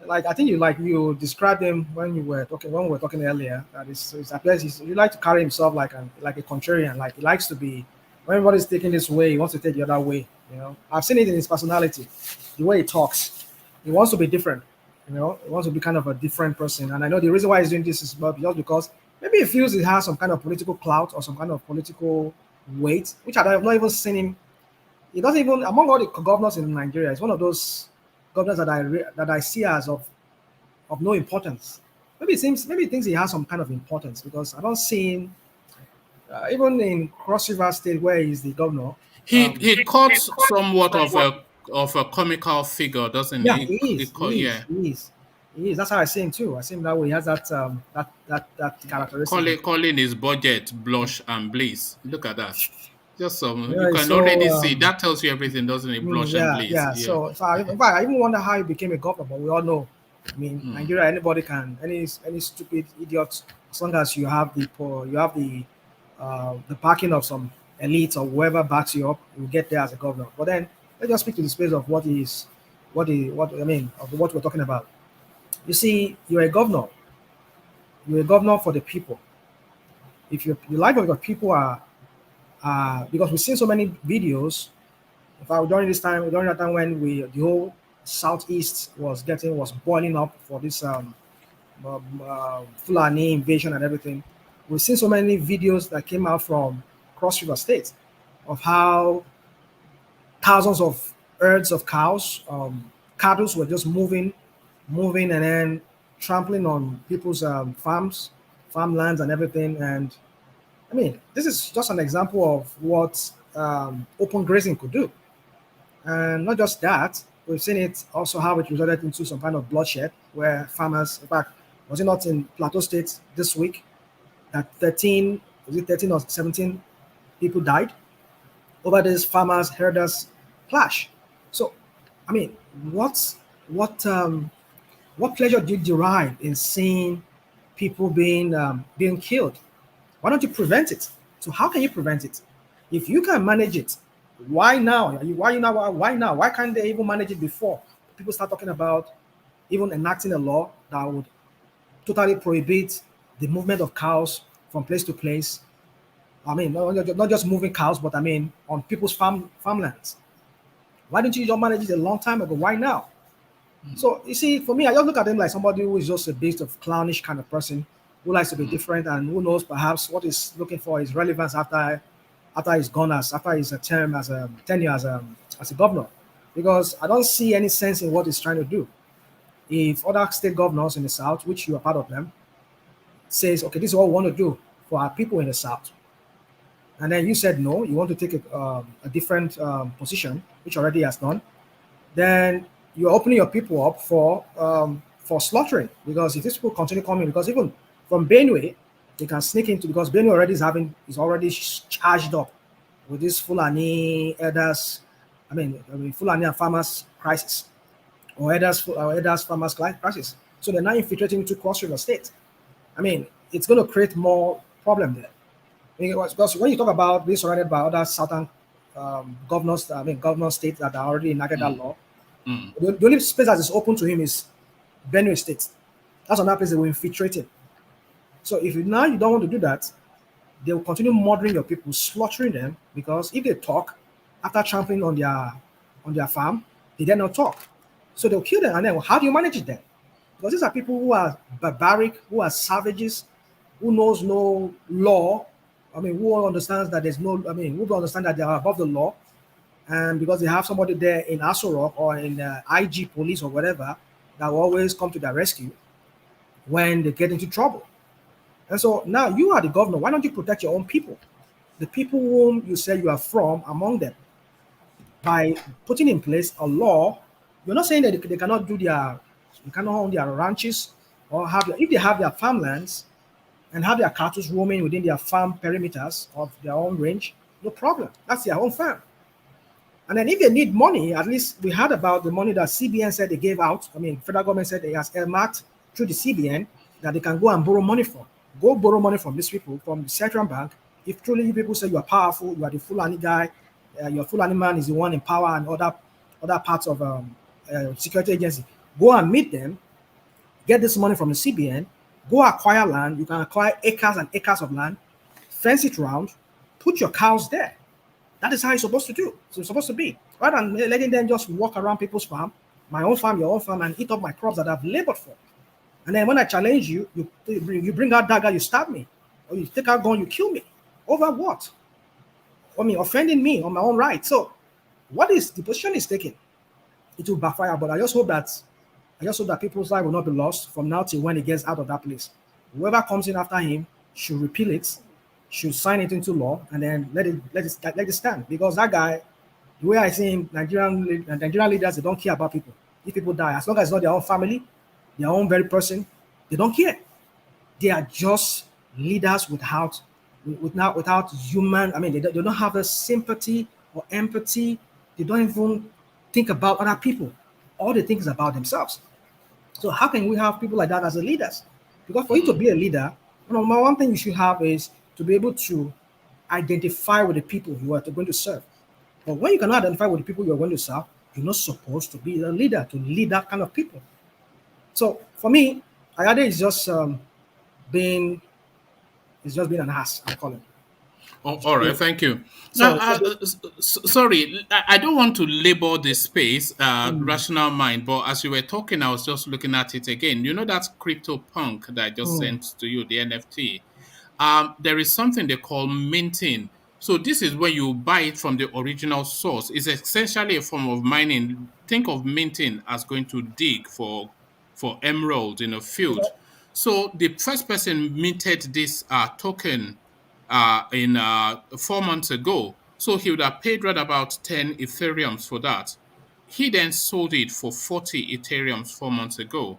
I think you described him when we were talking earlier. That it appears you like to carry himself like a contrarian. Like he likes to be, when everybody's taking this way, he wants to take the other way. I've seen it in his personality, the way he talks. He wants to be different. He wants to be kind of a different person. And I know the reason why he's doing this is just because maybe he feels he has some kind of political clout or some kind of political weight, which I have not even seen him. He doesn't even, among all the governors in Nigeria, it's one of those governors that I see as of no importance. Maybe he thinks he has some kind of importance, because I don't see him, even in Cross River State where he's the governor. He cuts somewhat of a comical figure, doesn't Yeah, he? he is. That's how I see him too. I see him that way. He has that that characteristic. Calling his budget blush and bliss. Look at that. Just some, Yeah, you can already see that tells you everything, doesn't it? Blush and bliss. Yeah. So in fact, I even wonder how he became a governor. But we all know, I mean, Nigeria, anybody can, any stupid idiot, as long as you have the backing of some elites or whoever backs you up, you get there as a governor. But then let's just speak to the space of what we're talking about. You see, you're a governor. You're a governor for the people. If the life of your people are because we've seen so many videos. In fact, during that time when the whole southeast was boiling up for this Fulani invasion and everything, we've seen so many videos that came out from Cross River State of how thousands of herds of cows, cattle were just moving, and then trampling on people's farmlands and everything. And I mean, this is just an example of what open grazing could do. And not just that, we've seen it also how it resulted into some kind of bloodshed where farmers, in fact, was it not in Plateau State this week that 13 or 17 people died over this farmers herders clash? So, I mean, what pleasure do you derive in seeing people being killed? Why don't you prevent it? So how can you prevent it? If you can manage it, why now? Why now? Why can't they even manage it before people start talking about even enacting a law that would totally prohibit the movement of cows from place to place? I mean, not just moving cows, but I mean on people's farmlands. Why didn't you just manage it a long time ago? Why now? So you see, for me, I just look at him like somebody who is just a bit of clownish kind of person who likes to be different, and who knows perhaps what he's looking for is relevance after he's gone, after his term as a tenure as a governor. Because I don't see any sense in what he's trying to do. If other state governors in the south, which you are part of them, says, okay, this is what we want to do for our people in the south, and then you said no, you want to take a different position, which already has done, then you're opening your people up for slaughtering. Because if these people continue coming, because even from Benue, they can sneak into, because Benue already is already charged up with this Fulani elders, I mean Fulani and farmers crisis, or elders farmers crisis. So they're now infiltrating into Cross River State. I mean, it's going to create more problem there. Because when you talk about being surrounded by other southern governors, I mean governor states that are already enacted that law, the only space that is open to him is Benue State. That's another place they will infiltrate him. So if now you don't want to do that, they will continue murdering your people, slaughtering them, because if they talk after trampling on their farm, they dare not talk. So they'll kill them. And then how do you manage it then? Because these are people who are barbaric, who are savages, who knows no law. I mean, who understands that there's no, I mean, who understand that they are above the law. And because they have somebody there in Aso or in IG police or whatever that will always come to their rescue when they get into trouble. And so now you are the governor. Why don't you protect your own people? The people whom you say you are from among them. By putting in place a law, you're not saying that they cannot they cannot own their ranches or if they have their farmlands and have their cattle roaming within their farm perimeters of their own range, no problem. That's their own farm. And then if they need money, at least we heard about the money that CBN said they gave out. I mean, federal government said they has earmarked through the CBN that they can go and borrow money from. Go borrow money from these people, from the central bank. If truly you people say you are powerful, you are the Fulani guy, your Fulani man is the one in power and other parts of security agency, go and meet them, get this money from the CBN, go acquire land. You can acquire acres and acres of land, fence it round, put your cows there. That is how it's supposed to do. So it's supposed to be. Rather than letting them just walk around people's farm, my own farm, your own farm, and eat up my crops that I've labored for. And then when I challenge you, you bring out dagger, you stab me. Or you take out gun, you kill me. Over what? I mean, offending me on my own right. So what is the position is taking? It will backfire, but I just hope that people's life will not be lost from now till when he gets out of that place. Whoever comes in after him should repeal it, should sign it into law, and then let it stand. Because that guy, the way I see him, Nigerian leaders, they don't care about people. If people die, as long as it's not their own family, their own very person, they don't care. They are just leaders without human. I mean, they don't have a sympathy or empathy. They don't even think about other people. All they think is about themselves. So how can we have people like that as leaders? Because for you to be a leader, one thing you should have is to be able to identify with the people you are going to serve. But when you cannot identify with the people you are going to serve, you're not supposed to be a leader, to lead that kind of people. So for me, Ayade is just being an ass, I call it. Oh, all right, thank you. Now, sorry, I don't want to label this space rational mind, but as you were talking, I was just looking at it again. You know that crypto punk that I just sent to you, the NFT? There is something they call minting. So this is where you buy it from the original source. It's essentially a form of mining. Think of minting as going to dig for emeralds in a field. So the first person minted this token in 4 months ago. So he would have paid right about 10 Ethereums for that. He then sold it for 40 Ethereums 4 months ago.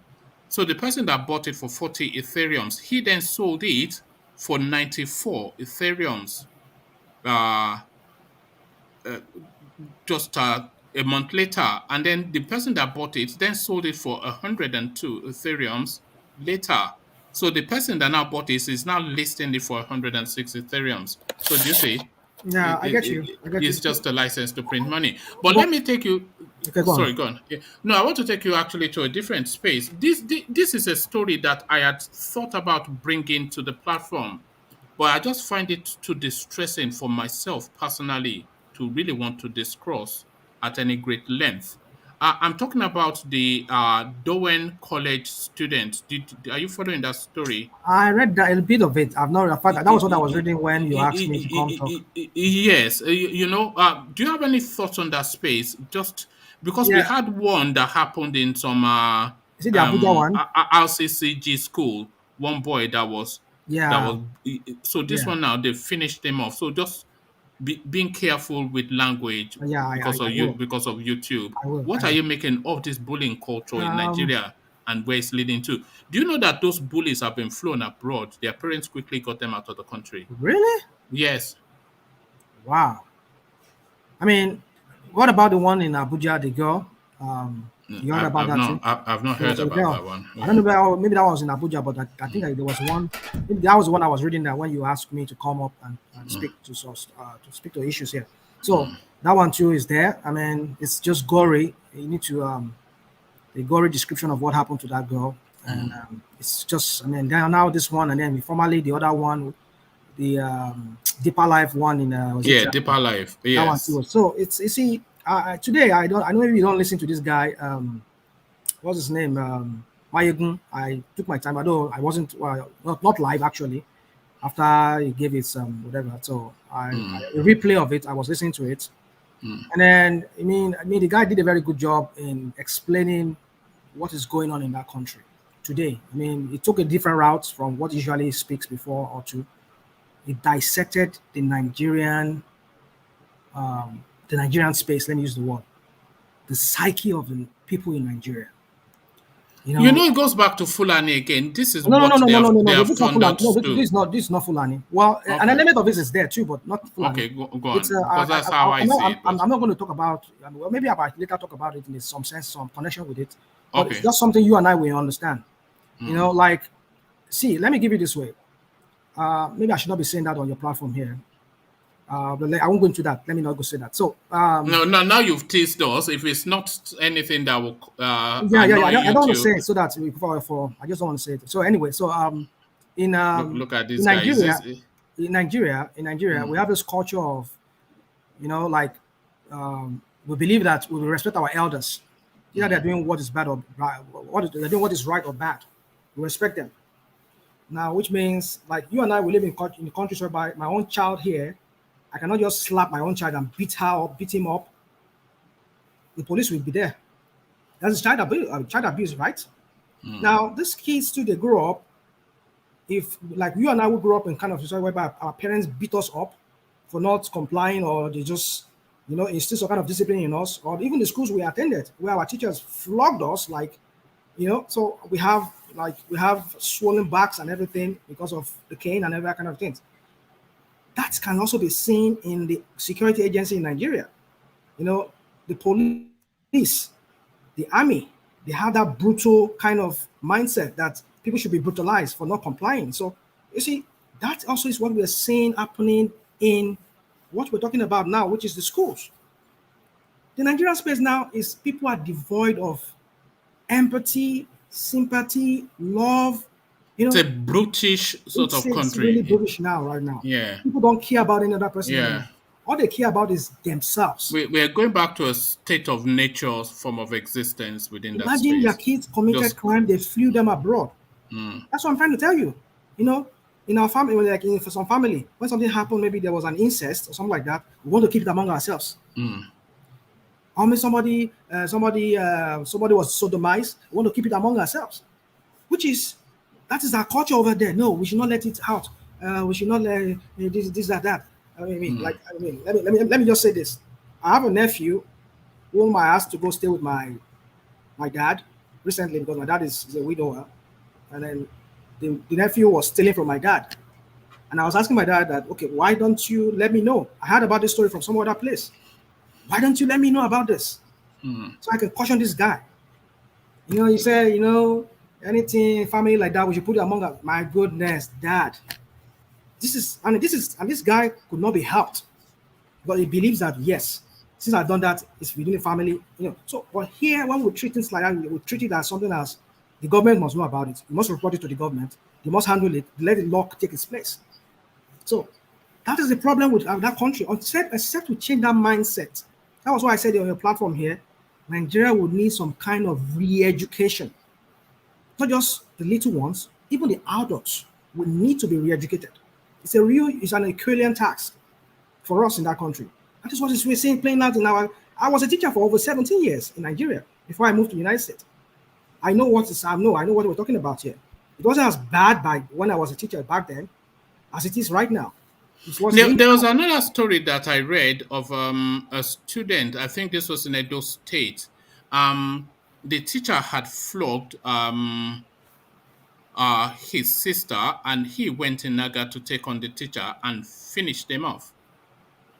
So the person that bought it for 40 Ethereums, he then sold it for 94 Ethereums just a month later. And then the person that bought it then sold it for 102 Ethereums later. So the person that now bought this is now listing it for 106 Ethereums. So do you see? Yeah, I get you. It's just a license to print money. But let me take you. Okay, sorry, go on. No, I want to take you actually to a different space. This is a story that I had thought about bringing to the platform, but I just find it too distressing for myself personally to really want to discuss at any great length. I'm talking about the Dowen College students. Are you following that story? I read that, a bit of it. I've not. That was what I was reading when you asked me to come talk. Yes, you know. Do you have any thoughts on that space? Just because we had one that happened in some is it the Abuja one? RCCG school. One boy that was. So this one now they finished him off. So just being careful with language Yeah, because of I will. because of YouTube. I will. What are you making of this bullying culture in Um, Nigeria and where it's leading to? Do you know that those bullies have been flown abroad? Their parents quickly got them out of the country. really? Yes. Wow. I mean, what about the one in Abuja, the girl? You heard about that too? I've not There heard was a about girl. that one. I don't know, maybe that was in Abuja, but I think there was one. Maybe that was the one I was reading that when you asked me to come up and speak to speak to issues here. So that one too is there. I mean, it's just gory. You need to the gory description of what happened to that girl, and it's just. I mean, now this one, and then formerly the other one, the Deeper Life one in was it? Deeper Life. That one too. Yes. So it's you see today I know maybe you don't listen to this guy. What's his name? Mayegun. I took my time, although I wasn't not live actually. After he gave it whatever, so a replay of it. I was listening to it, and then I mean the guy did a very good job in explaining what is going on in that country today. I mean, he took a different route from what he usually speaks before or two. He dissected the Nigerian space. Let me use the word, the psyche of the people in Nigeria. You know, it goes back to Fulani again. This is No. what they have This is not turned out Fulani. No, to. this is not Fulani. Well, an element of this is there too, but not Fulani. Okay, go on. It's Because that's how I see it. I'm not going to talk about. Well, maybe I might later talk about it in some sense, some connection with it. But Okay. it's just something you and I will understand. You know, like, see, let me give you this way. Maybe I should not be saying that on your platform here. But I won't go into that. Let me not go say that. So No, now you've teased us. If it's not anything that will I annoy don't want to you say it so that for I just don't want to say it. So anyway, so in look at this in guy. Nigeria, in Nigeria, we have this culture of, you know, like we believe that we will respect our elders. Either they're doing what is bad or right, they're doing what is right or bad. We respect them. Now, which means like you and I, we live in countries whereby my own child here, I cannot just slap my own child and beat her up, beat him up. The police will be there. That's child abuse, right? Now, these kids too, they grow up. If like you and I would grow up in kind of society whereby our parents beat us up for not complying, or they just, you know, instill some kind of discipline in us, or even the schools we attended where our teachers flogged us, like, you know, so we have swollen backs and everything because of the cane and every kind of things. That can also be seen in the security agency in Nigeria. You know, the police, the army, they have that brutal kind of mindset that people should be brutalized for not complying. So you see, that also is what we're seeing happening in what we're talking about now, which is the schools. The Nigerian space now is people are devoid of empathy, sympathy, love. You know, it's a brutish sort of it's country. really brutish now, right now. Yeah. People don't care about any other person Yeah. anymore. All they care about is themselves. We're going back to a state of nature form of existence within that Imagine space. your kids committed crime, they flew them abroad. That's what I'm trying to tell you. You know, in our family, like for some family, when something happened, maybe there was an incest or something like that, we want to keep it among ourselves. Or maybe somebody was sodomized, we want to keep it among ourselves. That is our culture over there. No, we should not let it out. We should not let this, that. Let me just say this. I have a nephew whom I asked to go stay with my dad recently because my dad is a widower, and then the nephew was stealing from my dad, and I was asking my dad that, okay, why don't you let me know? I heard about this story from some other place. Why don't you let me know about this so I can caution this guy? You know, he said, you know, anything family like that, we should put it among us. My goodness, Dad. This guy could not be helped, but he believes that yes, since I've done that, it's within the family, you know. So, but here, when we treat things like that, we treat it as something as the government must know about it. You must report it to the government. They must handle it. Let the law take its place. So, that is the problem with that country. Except we change that mindset. That was why I said on your platform here, Nigeria would need some kind of re-education. Not just the little ones, even the adults will need to be re-educated. It's an Herculean task for us in that country. That is what we're seeing playing out in I was a teacher for over 17 years in Nigeria before I moved to the United States. I know what we're talking about here. It wasn't as bad when I was a teacher back then as it is right now. It was There was another story that I read of a student. I think this was in Edo State. The teacher had flogged his sister, and he went in Naga to take on the teacher and finish them off.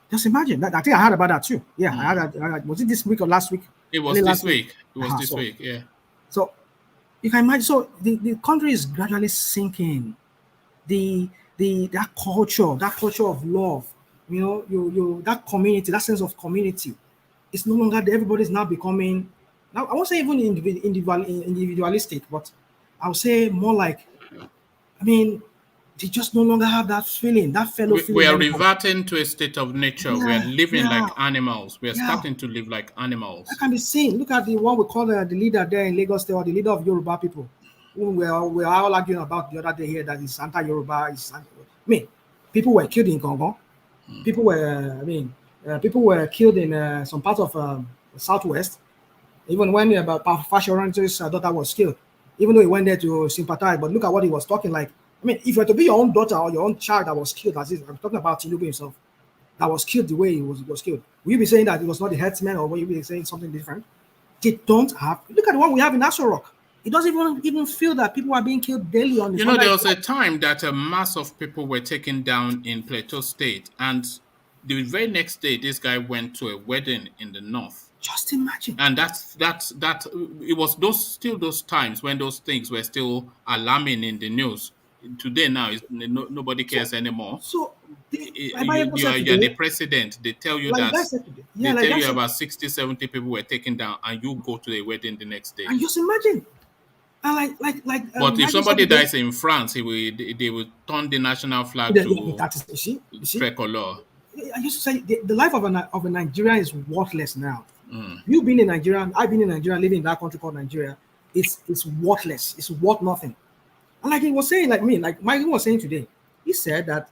Just imagine that. I think I heard about that too. Yeah, I heard. Was it this week or last week? It was this week. It was this week. Yeah. So you can imagine. So the country is gradually sinking. That culture of love, you that community, that sense of community, it's no longer there. Everybody's now becoming, now I won't say even individualistic, but I would say more like, I mean, they just no longer have that feeling, that fellow feeling. We are reverting to a state of nature. We are living like animals. We are starting to live like animals. That can be seen. Look at the one we call the leader there in Lagos State, or the leader of Yoruba people. We're all arguing about the other day here that is anti-Yoruba. People were killed in Congo. People were killed in some part of the Southwest. Even when Fashoran's daughter was killed, even though he went there to sympathize, but look at what he was talking like. I mean, if you were to be your own daughter or your own child that was killed, as I'm talking about TINUBU himself, that was killed the way he was killed, will you be saying that it was not the headsman, or will you be saying something different? They don't have. Look at the one we have in Aso Rock. It doesn't even feel that people are being killed daily on the. There was a time that a mass of people were taken down in Plateau State, and the very next day, this guy went to a wedding in the north. Just imagine. And that it was those times when those things were still alarming in the news. Today now, nobody cares anymore. So you are the president. They tell you about 60, 70 people were taken down, and you go to the wedding the next day. And just imagine. But if somebody dies in France, they will turn the national flag to tricolor. I used to say the life of a Nigerian is worthless now. You being in Nigeria, I've been in Nigeria, living in that country called Nigeria. It's worthless. It's worth nothing. And like he was saying, like Mike was saying today, he said that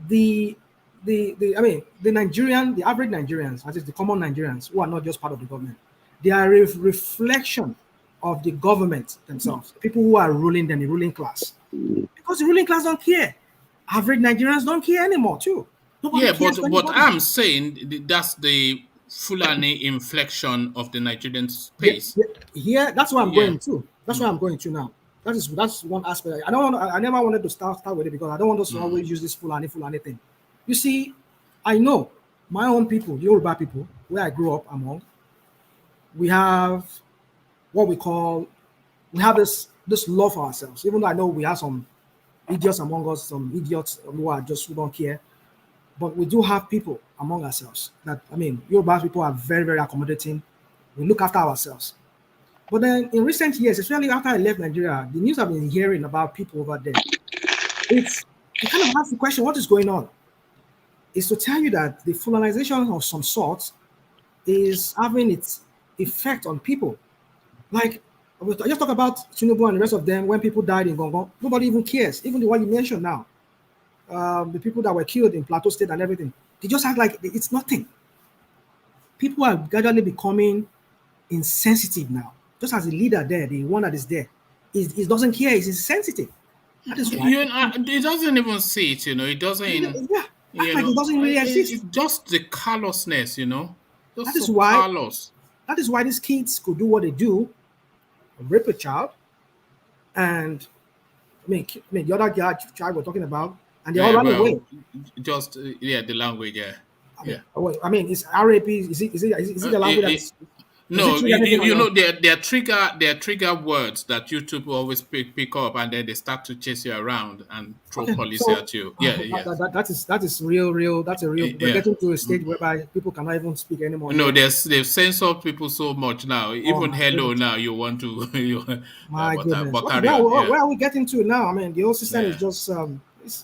the average Nigerians, that is the common Nigerians who are not just part of the government, they are a reflection of the government themselves, people who are ruling them, the ruling class. Because the ruling class don't care. Average Nigerians don't care anymore too. But I'm saying that's the Fulani inflection of the Nigerian space. Yeah, that's where I'm going to. That's where I'm going to now. That's one aspect. I never wanted to start with it because I don't want us to always use this Fulani thing. You see, I know my own people, the Yoruba people, where I grew up among, we have what we have this love for ourselves. Even though I know we have some idiots among us, some idiots who don't care, but we do have people among ourselves that, Yoruba people are very, very accommodating. We look after ourselves. But then in recent years, especially after I left Nigeria, the news I've been hearing about people over there, it kind of has the question, what is going on? Is to tell you that the Fulanization of some sort is having its effect on people. Like, I just talk about TINUBU and the rest of them. When people died in Gongo, nobody even cares. Even the one you mentioned now, the people that were killed in Plateau State and everything, they just act like it's nothing. People are gradually becoming insensitive now. Just as the leader there, the one that is there, he doesn't care. He's insensitive. That is why. It doesn't even see it. It doesn't. Like it doesn't really exist. It's just the callousness. That is why. Callous. That is why these kids could do what they do, rape a child, and the other child we're talking about, and they all run away. Just the language, Is RAP? Is it the language? No, there are trigger words that YouTube always pick up, and then they start to chase you around and throw policy at you. That is real. That's a real. We're getting to a stage whereby people cannot even speak anymore. No, they've censored people so much now. Even hello goodness. Now you want to. My goodness. Where are we getting to now? The whole system is just.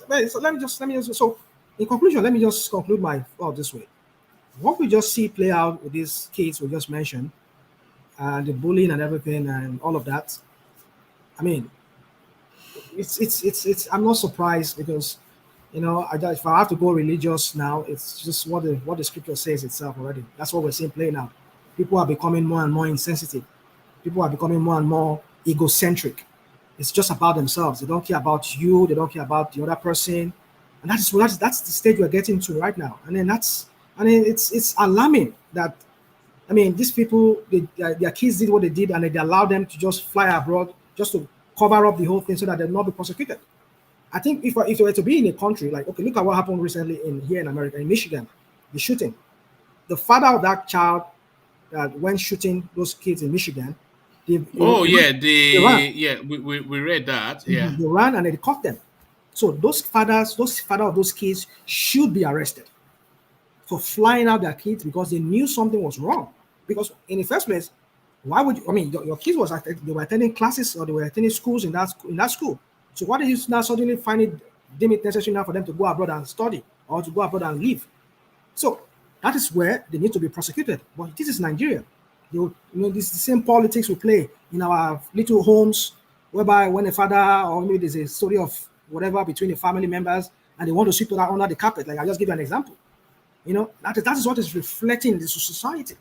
Let me just. So, in conclusion, let me just conclude my thought this way. What we just see play out with these kids we just mentioned, and the bullying and everything and all of that, it's I'm not surprised because, if I have to go religious now, it's just what the scripture says itself already. That's what we're seeing play now. People are becoming more and more insensitive. People are becoming more and more egocentric. It's just about themselves. They don't care about you. They don't care about the other person. And that's the stage we're getting to right now. And then it's alarming that, I mean, these people, their kids did what they did, and they allowed them to just fly abroad just to cover up the whole thing so that they'll not be prosecuted. I think if they were to be in a country like, okay, look at what happened recently here in America, in Michigan, the shooting. The father of that child that went shooting those kids in Michigan, they yeah, ran. we read that. Yeah. They ran and they caught them. So those fathers of those kids should be arrested for flying out their kids because they knew something was wrong. Because in the first place, why would you? I mean, your kids they were attending classes or they were attending schools in that school. So why did you now suddenly deem it necessary now for them to go abroad and study or to go abroad and live? So that is where they need to be prosecuted. But this is Nigeria. This is the same politics we play in our little homes, whereby when a father or maybe there's a story of whatever between the family members and they want to sweep that under the carpet. Like I just give you an example. That is what is reflecting in the society.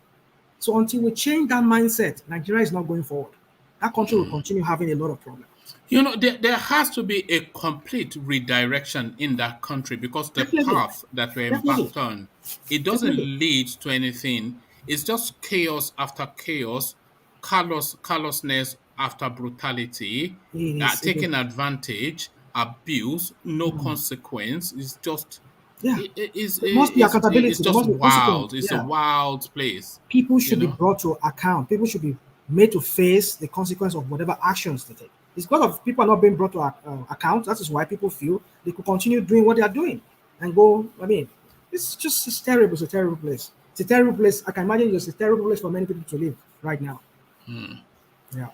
So until we change that mindset, Nigeria is not going forward. That country will continue having a lot of problems. There has to be a complete redirection in that country because the Definitely. path that we're Definitely. embarked on, it doesn't Definitely. lead to anything. It's just chaos after chaos, callousness after brutality, It is. taking advantage, abuse, no consequence. It's just Yeah. There must be accountability. it's There just must be consequence. wild. It's a Yeah. wild place. People should be brought to account. People should be made to face the consequence of whatever actions they take. It's because of people are not being brought to account. That is why people feel they could continue doing what they are doing and go. I mean, it's terrible. It's a terrible place. It's a terrible place. I can imagine it's a terrible place for many people to live right now. Yeah.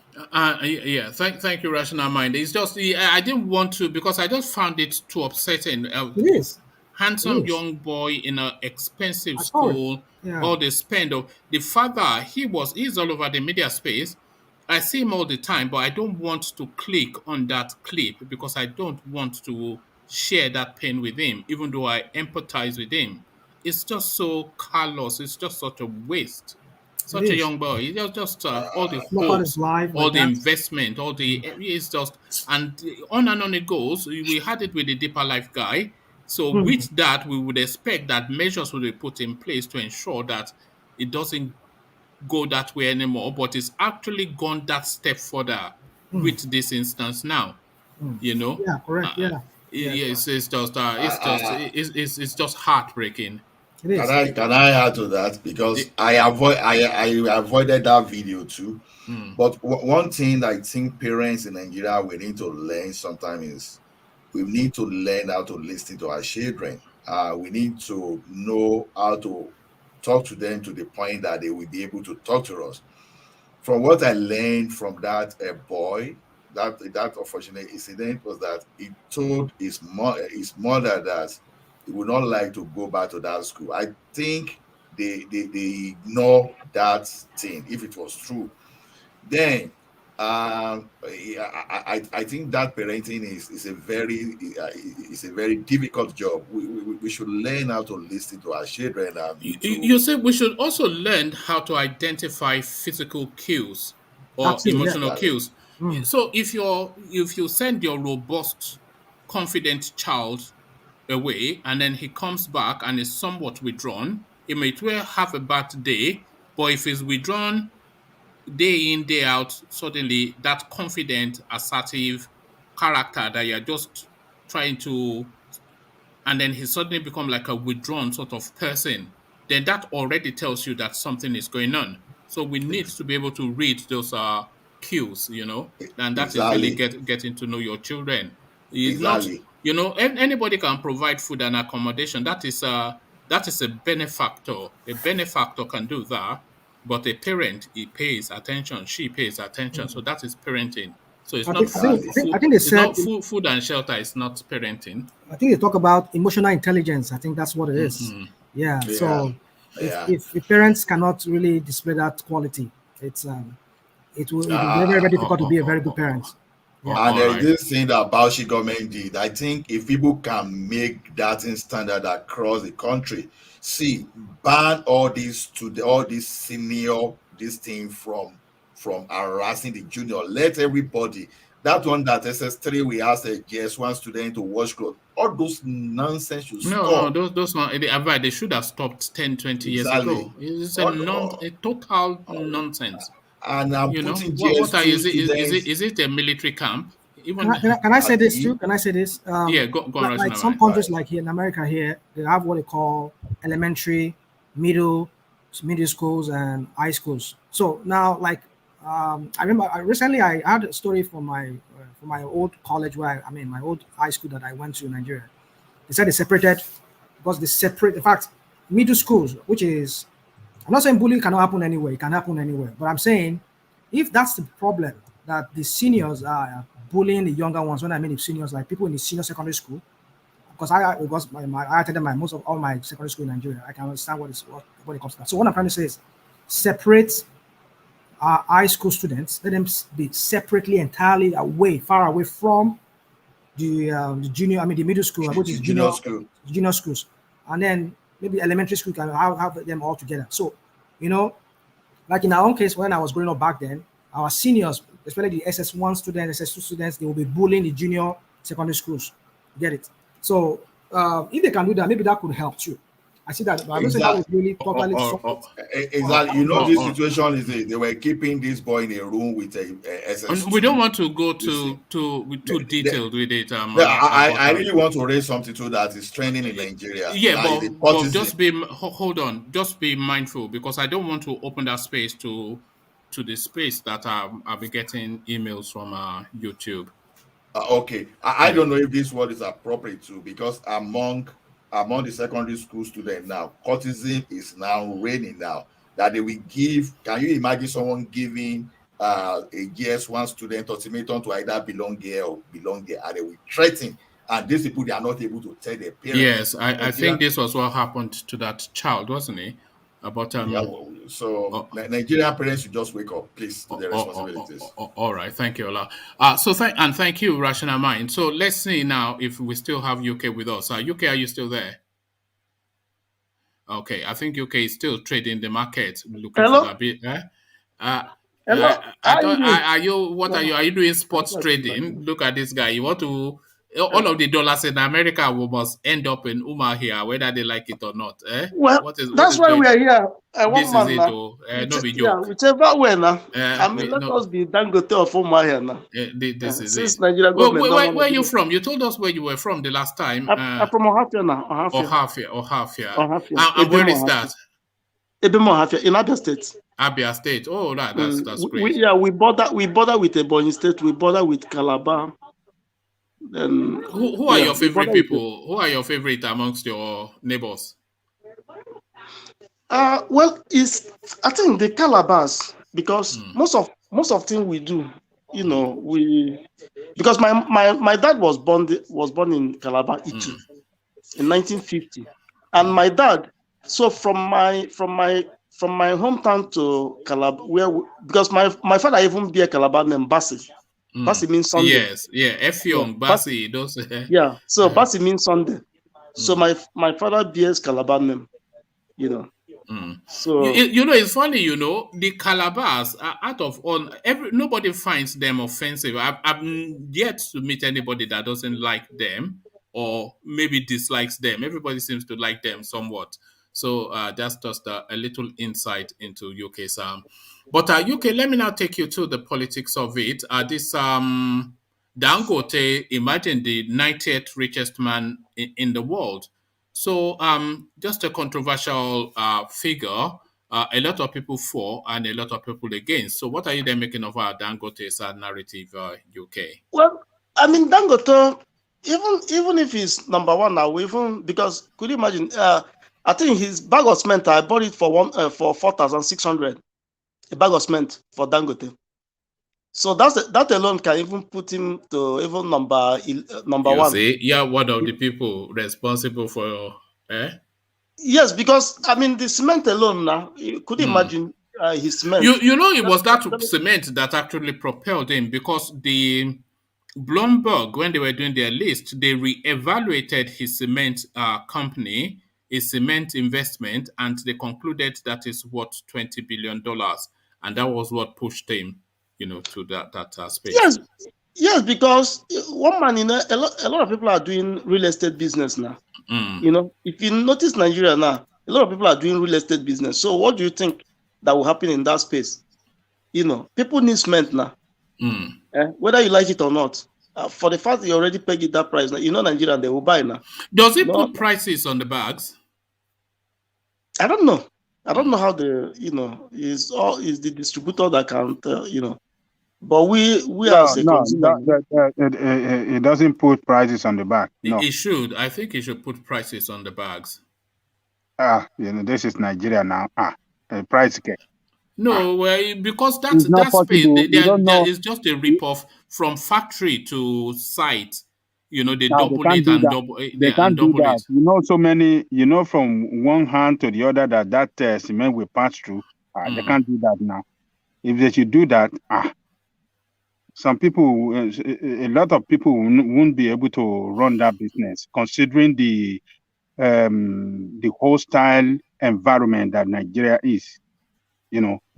Yeah. Thank you, Rational Mind. It's just I didn't want to because I just found it too upsetting. It is. Handsome It is. young boy in an expensive I saw it. school. Yeah. All the spend of the father. He's all over the media space. I see him all the time, but I don't want to click on that clip because I don't want to share that pain with him, even though I empathize with him. It's just so callous. It's just such a waste. It Such a is. young boy. He just all the Smoke out his hopes, life all like the that. investment, all the it's just and on it goes. We had it with the Deeper Life guy. So with that, we would expect that measures will be put in place to ensure that it doesn't go that way anymore, but it's actually gone that step further with this instance now. Yeah, correct. Yeah. It's just heartbreaking. It is. Can I add to that because I avoided that video too. But one thing I think parents in Nigeria we need to learn sometimes is we need to learn how to listen to our children. We need to know how to talk to them to the point that they will be able to talk to us. From what I learned from that boy, that unfortunate incident was that he told his mother that he would not like to go back to that school. I think they ignore that thing if it was true. Then I think that parenting is a very difficult job. We should learn how to listen to our children. You say we should also learn how to identify physical cues or Absolutely, emotional yeah. cues. So if you send your robust, confident child away and then he comes back and is somewhat withdrawn, he may well have a bad day, but if he's withdrawn day in, day out, suddenly that confident, assertive character that you're just trying to, and then he suddenly become like a withdrawn sort of person, then that already tells you that something is going on. So we need to be able to read those cues, and that is really Exactly. getting to know your children. It's not, Exactly. anybody can provide food and accommodation. That is a benefactor. A benefactor can do that, but a parent, he pays attention. She pays attention. So that is parenting. So it's I not think I think Exactly. I think, I think they It's said not food and shelter. It's not parenting. I think they talk about emotional intelligence. I think that's what it is. Yeah. Yeah. So Yeah. if parents cannot really display that quality, it will be very, very difficult to be a very good parent. Yeah. And there's Alright. this thing that Bauchi government did. I think if people can make that in standard across the country, ban all these senior this thing from harassing the junior. Let everybody that one that SS3 we asked a GS1 student to wash clothes. All those nonsense should stop. No, those not. They should have stopped 10, 20 years Exactly. ago. It's All- a total nonsense. And I'm You know putting what are GS2 students. is it a military camp? Even Can I say this too? Can I say this? yeah, go on, like some countries like here in America here, they have what they call elementary, middle schools and high schools. So now, like, I remember recently I had a story from my old college my old high school that I went to in Nigeria. They said they separated because they separate. In fact, middle schools, which is, I'm not saying bullying cannot happen anywhere. It can happen anywhere. But I'm saying if that's the problem, that the seniors are bullying the younger ones, when I mean the seniors, like people in the senior secondary school, because I attended most of all my secondary school in Nigeria, I can understand what it comes to that. So what I'm trying to say is separate high school students, let them be separately, entirely far away from the the middle school, which is junior schools, and then maybe elementary school can have them all together. So, like in our own case, when I was growing up back then, our seniors, especially the SS1 students, SS2 students, they will be bullying the junior secondary schools. Get it? So, if they can do that, maybe that could help too. I see that. But I don't think that was really totally exactly. This situation is they were keeping this boy in a room with a SS2. We don't want to go too detailed with it. I really want to raise something too that is trending in Nigeria. Yeah, but just hold on. Just be mindful, because I don't want to open that space to the space that I'll be getting emails from YouTube. Okay, I don't know if this word is appropriate too, because among the secondary school students now, courtesan is now reigning now, that they will give. Can you imagine someone giving a GS1 student ultimatum to either belong here or belong there, and they will threaten, and these people, they are not able to tell their parents. Yes, I think this was what happened to that child, wasn't it? About Nigerian parents should just wake up, please, to their responsibilities. All right, thank you, Ola. Thank you, Rational Mind. So let's see now if we still have UK with us. UK, are you still there? Okay, I think UK is still trading the market, looking for that bit. Hello. Are you doing sports trading? Look at this guy. You want to all of the dollars in America must end up in here, whether they like it or not. Well, that's why we are here. This is it, though. No be joke. Whichever way now. Let us be Dangote of here now. This is since it. Nigeria government. Where are you from? You told us where you were from the last time. I'm from Ohafia now. Ohafia. And where is that? Ohafia in Abia State. Abia State. Oh, that's great. We border with Ebonyi State. We border with Calabar. Then who are your favorite people? Who are your favorite amongst your neighbors? Well, I think the Calabars, because most of things we do, because my dad was born in Calabar, Italy, in 1950, and my dad. So from my hometown to Calabar, because my father even bear Calabar named Bassi. Bassi means Sunday. Yes, Effiong, Bassi, those. Yeah, so Bassi means Sunday. So my father bears Calabar name, So it's funny, the Calabars are out of all. Nobody finds them offensive. I've yet to meet anybody that doesn't like them or maybe dislikes them. Everybody seems to like them somewhat. So that's just a little insight into UK, Sam. But UK, let me now take you to the politics of it. This Dangote, imagine the 90th richest man in the world. So just a controversial figure. A lot of people for and a lot of people against. So what are you then making of our Dangote's narrative, UK? Well, I mean, Dangote, even if he's number one now, because could you imagine? I think his bag of cement, I bought it for 4,600. A bag of cement for Dangote. So that alone can even put him to even number one. See, you're one of the people responsible for. Yes, because I mean the cement alone now. Could you imagine his cement? It was that cement that actually propelled him, because the Bloomberg, when they were doing their list, they re-evaluated his cement company, his cement investment, and they concluded that is worth $20 billion. And that was what pushed him, to that space. Yes, because one man, a lot of people are doing real estate business now. If you notice Nigeria now, a lot of people are doing real estate business. So what do you think that will happen in that space? People need cement now. Whether you like it or not. For the fact that you already pegged it that price, Nigeria, they will buy now. Does it put prices on the bags? I don't know. I don't know how is the distributor that can but we as a consumer. It doesn't put prices on the back. No. It should. I think it should put prices on the bags. This is Nigeria now. Price cap. No, because It's not that space, possible. You don't know. there is just a rip-off from factory to site. They They double can't it do and that. double They can't do double that. it. So many, from one hand to the other that cement will pass through. They can't do that now. If they should do that, some people, a lot of people won't be able to run that business, considering the hostile environment that Nigeria is.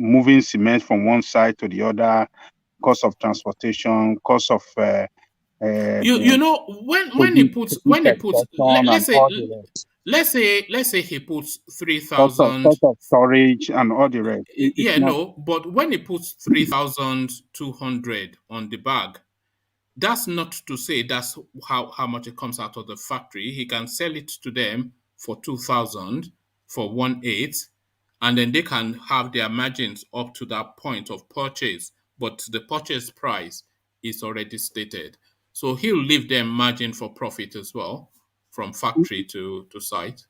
Moving cement from one side to the other, cost of transportation, cost of when he puts let's say he puts 3,000 cost of storage and all the rest. But when he puts 3,200 on the bag, that's not to say that's how much it comes out of the factory. He can sell it to them for 2,000 for 1/8, and then they can have their margins up to that point of purchase, but the purchase price is already stated. So he'll leave them margin for profit as well from factory to site.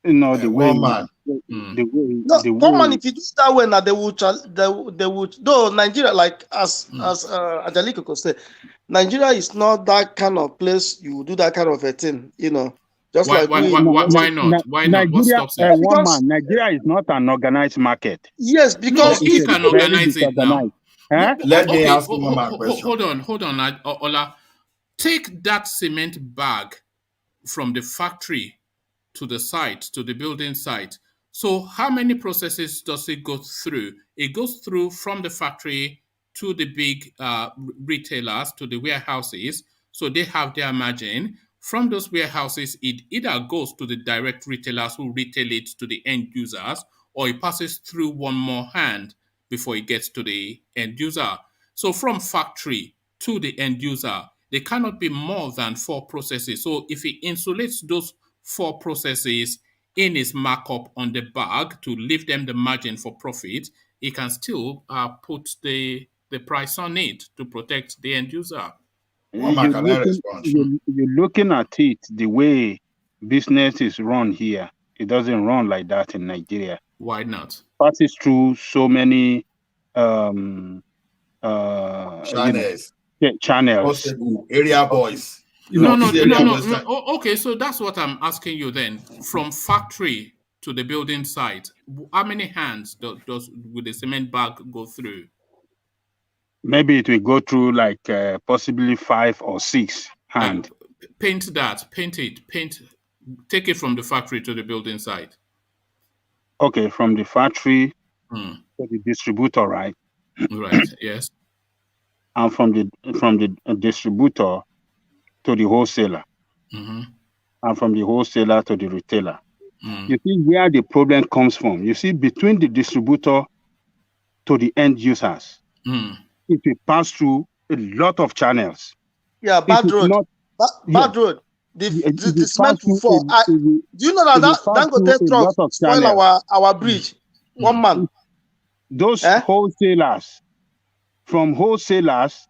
The way one man. One man, if you do that way, now they would. Though Nigeria, like as Ajaliko could say, Nigeria is not that kind of place you do that kind of a thing. Just why, like why not? Why not? What stops it? Nigeria is not an organized market. Yes, because he can organize it now. Let me ask you one more question. Hold on, Ola. Take that cement bag from the factory to the site, to the building site. So how many processes does it go through? It goes through from the factory to the big retailers, to the warehouses. So they have their margin. From those warehouses, it either goes to the direct retailers who retail it to the end users, or it passes through one more hand before it gets to the end user. So from factory to the end user, there cannot be more than 4 processes. So if he insulates those 4 processes in his markup on the bag to leave them the margin for profit, he can still put the price on it to protect the end user. You're looking at it the way business is run here. It doesn't run like that in Nigeria. Why not? Passes through so many channels. Area boys. No. Okay, so that's what I'm asking you then. From factory to the building site, how many hands will the cement bag go through? Maybe it will go through like possibly 5 or 6 hands. Paint it. Take it from the factory to the building site. Okay, from the factory to the distributor, right? Right. Yes. And from the distributor to the wholesaler, and from the wholesaler to the retailer. You see where the problem comes from. You see, between the distributor to the end users, it will pass through a lot of channels. Yeah, bad road. Bad road. The cement will fall. Do you know that Dangote truck spoil our bridge? One man. Those wholesalers, from wholesalers,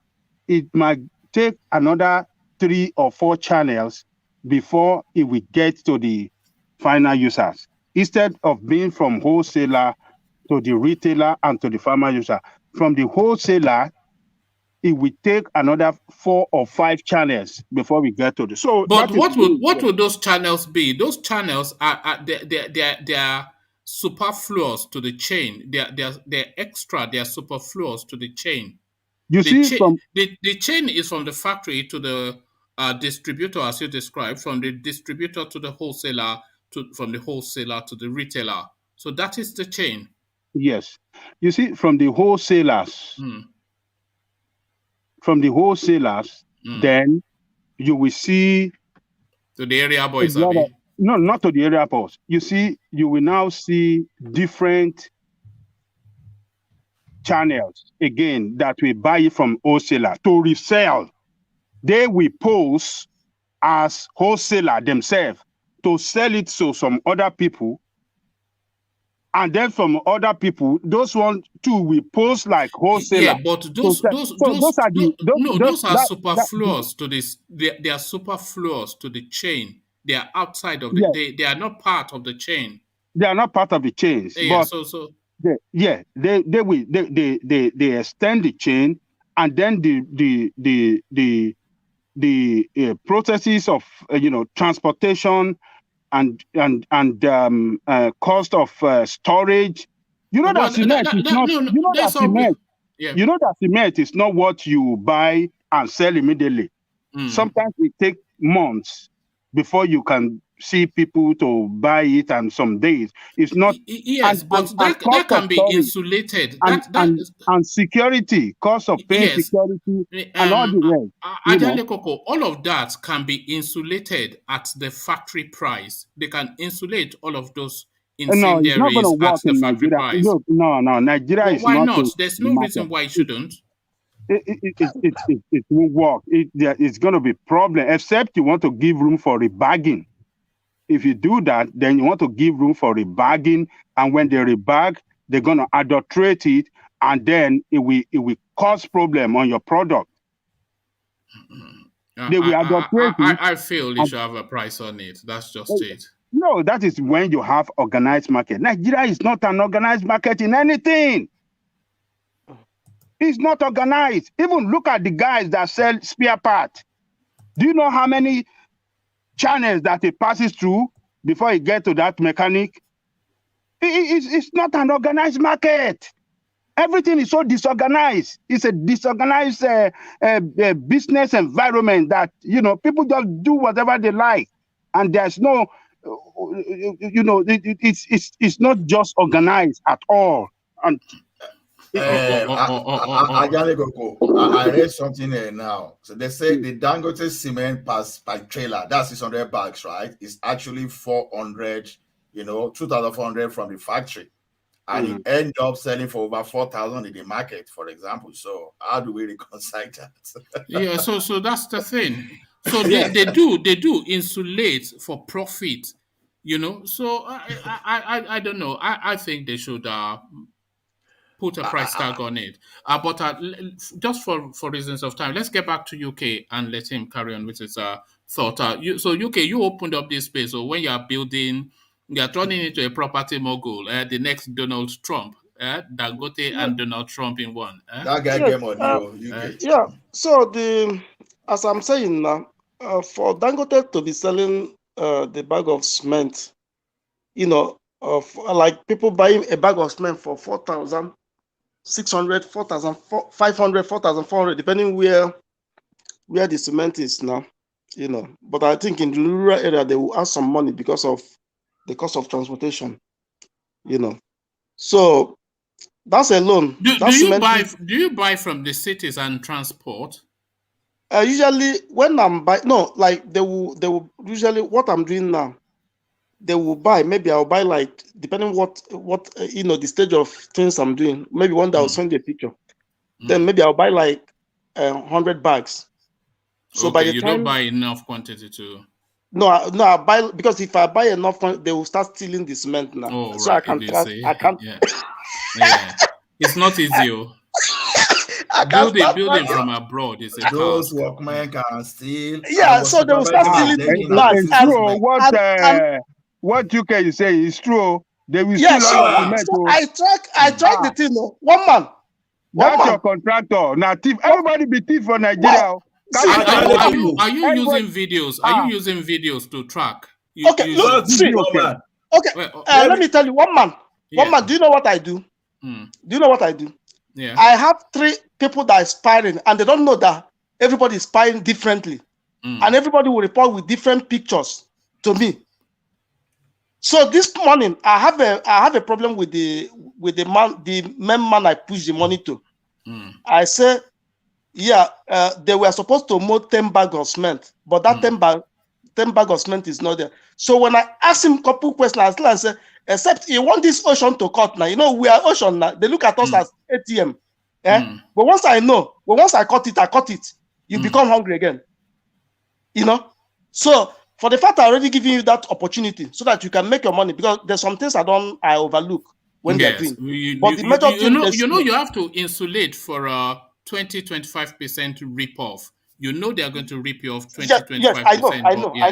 it might take another 3 or 4 channels before it will get to the final users. Instead of being from wholesaler to the retailer and to the final user, from the wholesaler, it will take another 4 or 5 channels before we get to the. So, but what would those channels be? Those channels are they are superfluous to the chain. They're extra. They are superfluous to the chain. The chain is from the factory to the distributor, as you described, from the distributor to the wholesaler, from the wholesaler to the retailer. So that is the chain. Yes. You see, from the wholesalers wholesalers, then you will see to the area boys. No, not to the area boys. You will now see different channels again that will buy it from wholesaler to resell. They will pose as wholesaler themselves to sell it to some other people. And then from other people, those ones too will pose like wholesaler. Yeah, but those are superfluous to this. They are superfluous to the chain. They are outside of the. They are not part of the chain. They are not part of the chains. Yeah, but they extend the chain, and then the processes of transportation and cost of storage. You know that cement is not. You know that cement. Yeah. You know that cement is not what you buy and sell immediately. Sometimes it takes months before you can see people to buy it, and some days it's not. Yes, but that can be insulated. And security, cost of paying security, and all the rest. All of that can be insulated at the factory price. They can insulate all of those incendiaries no, it's not going to work at the in factory Nigeria. price. No, Nigeria is why not. Why not? There's no reason why it shouldn't. It won't work. It's going to be a problem, except you want to give room for a bargain. If you do that, then you want to give room for a bargain, and when they rebag, they're going to adulterate it, and then it will cause problem on your product. They will adulterate it. I feel you should have a price on it. That's just it. No, that is when you have organized market. Nigeria is not an organized market in anything. It's not organized. Even look at the guys that sell spare parts. Do you know how many channels that it passes through before it gets to that mechanic? It's not an organized market. Everything is so disorganized. It's a disorganized business environment that, people just do whatever they like. And there's no, it's not just organized at all. And I read something there now. So they say the Dangote cement by trailer, that's 600 bags, right? It's actually 400, 2,400 from the factory. And it end up selling for over 4,000 in the market, for example. So how do we reconcile that? Yeah, so that's the thing. So they do insulate for profit, So I don't know. I think they should put a price tag on it. But just for reasons of time, let's get back to UK and let him carry on with his thought. So UK, you opened up this space. So when you are building, you are turning into a property mogul, the next Donald Trump, Dangote and Donald Trump in one. That guy came on you, UK. Yeah. So as I'm saying now, for Dangote to be selling the bag of cement, of like people buying a bag of cement for 4,600, 4,500, 4,400, depending where the cement is now, But I think in the rural area they will add some money because of the cost of transportation, So that's alone. Do you buy from the cities and transport? Usually when I'm buying, no, like they will usually what I'm doing now. They will buy. Maybe I'll buy like depending what the stage of things I'm doing. Maybe one day I'll send you a picture. Then maybe I'll buy like 100 bags. So by the time you don't buy enough quantity to. No, I buy because if I buy enough, they will start stealing the cement now. Oh, so right. I can't. Yeah. It's not easy. Building from abroad is a task. Those workmen can steal. Yeah, so they will start stealing. It's true. What UK is saying is true. They will steal all of the cement. So I tried the thing. One man. That's your contractor. Now, thief. Everybody be thief for Nigeria. Are you using videos? Are you using videos to track? Let me tell you, one man. Do you know what I do? Do you know what I do? Yeah. I have 3 people that are spying, and they don't know that everybody is spying differently, and everybody will report with different pictures to me. So this morning, I have a problem with the main man I push the money to. I say, Yeah, they were supposed to mold 10 bag of cement, but that 10 bag of cement is not there. So when I asked him a couple questions, I said, except you want this ocean to cut now. You know, we are ocean now. They look at us as ATM. But once I cut it, you become hungry again. You know? So for the fact I already giving you that opportunity so that you can make your money, because there's some things I overlook when they're doing. But the major thing you have to insulate for a 20-25% rip off. You know they are going to rip you off 20-25%. Yes, I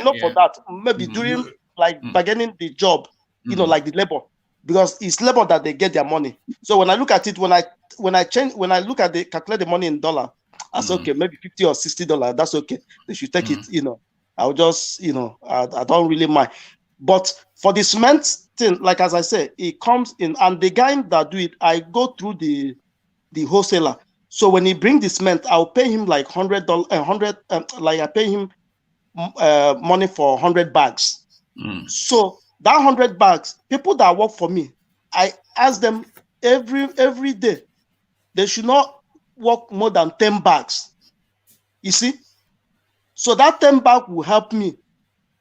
know for that. Maybe during like beginning the job, you know, like the labor, because it's labor that they get their money. So when I look at it, when I look at calculate the money in dollar, I say okay, maybe $50 or $60. That's okay. They should take it. You know, I'll just, you know, I don't really mind. But for the cement thing, like as I say, it comes in, and the guy that do it, I go through the wholesaler. So when he bring the cement, I'll pay him like $100, like I pay him money for 100 bags. So that 100 bags, people that work for me, I ask them every day, they should not work more than 10 bags. You see? So that 10 bag will help me,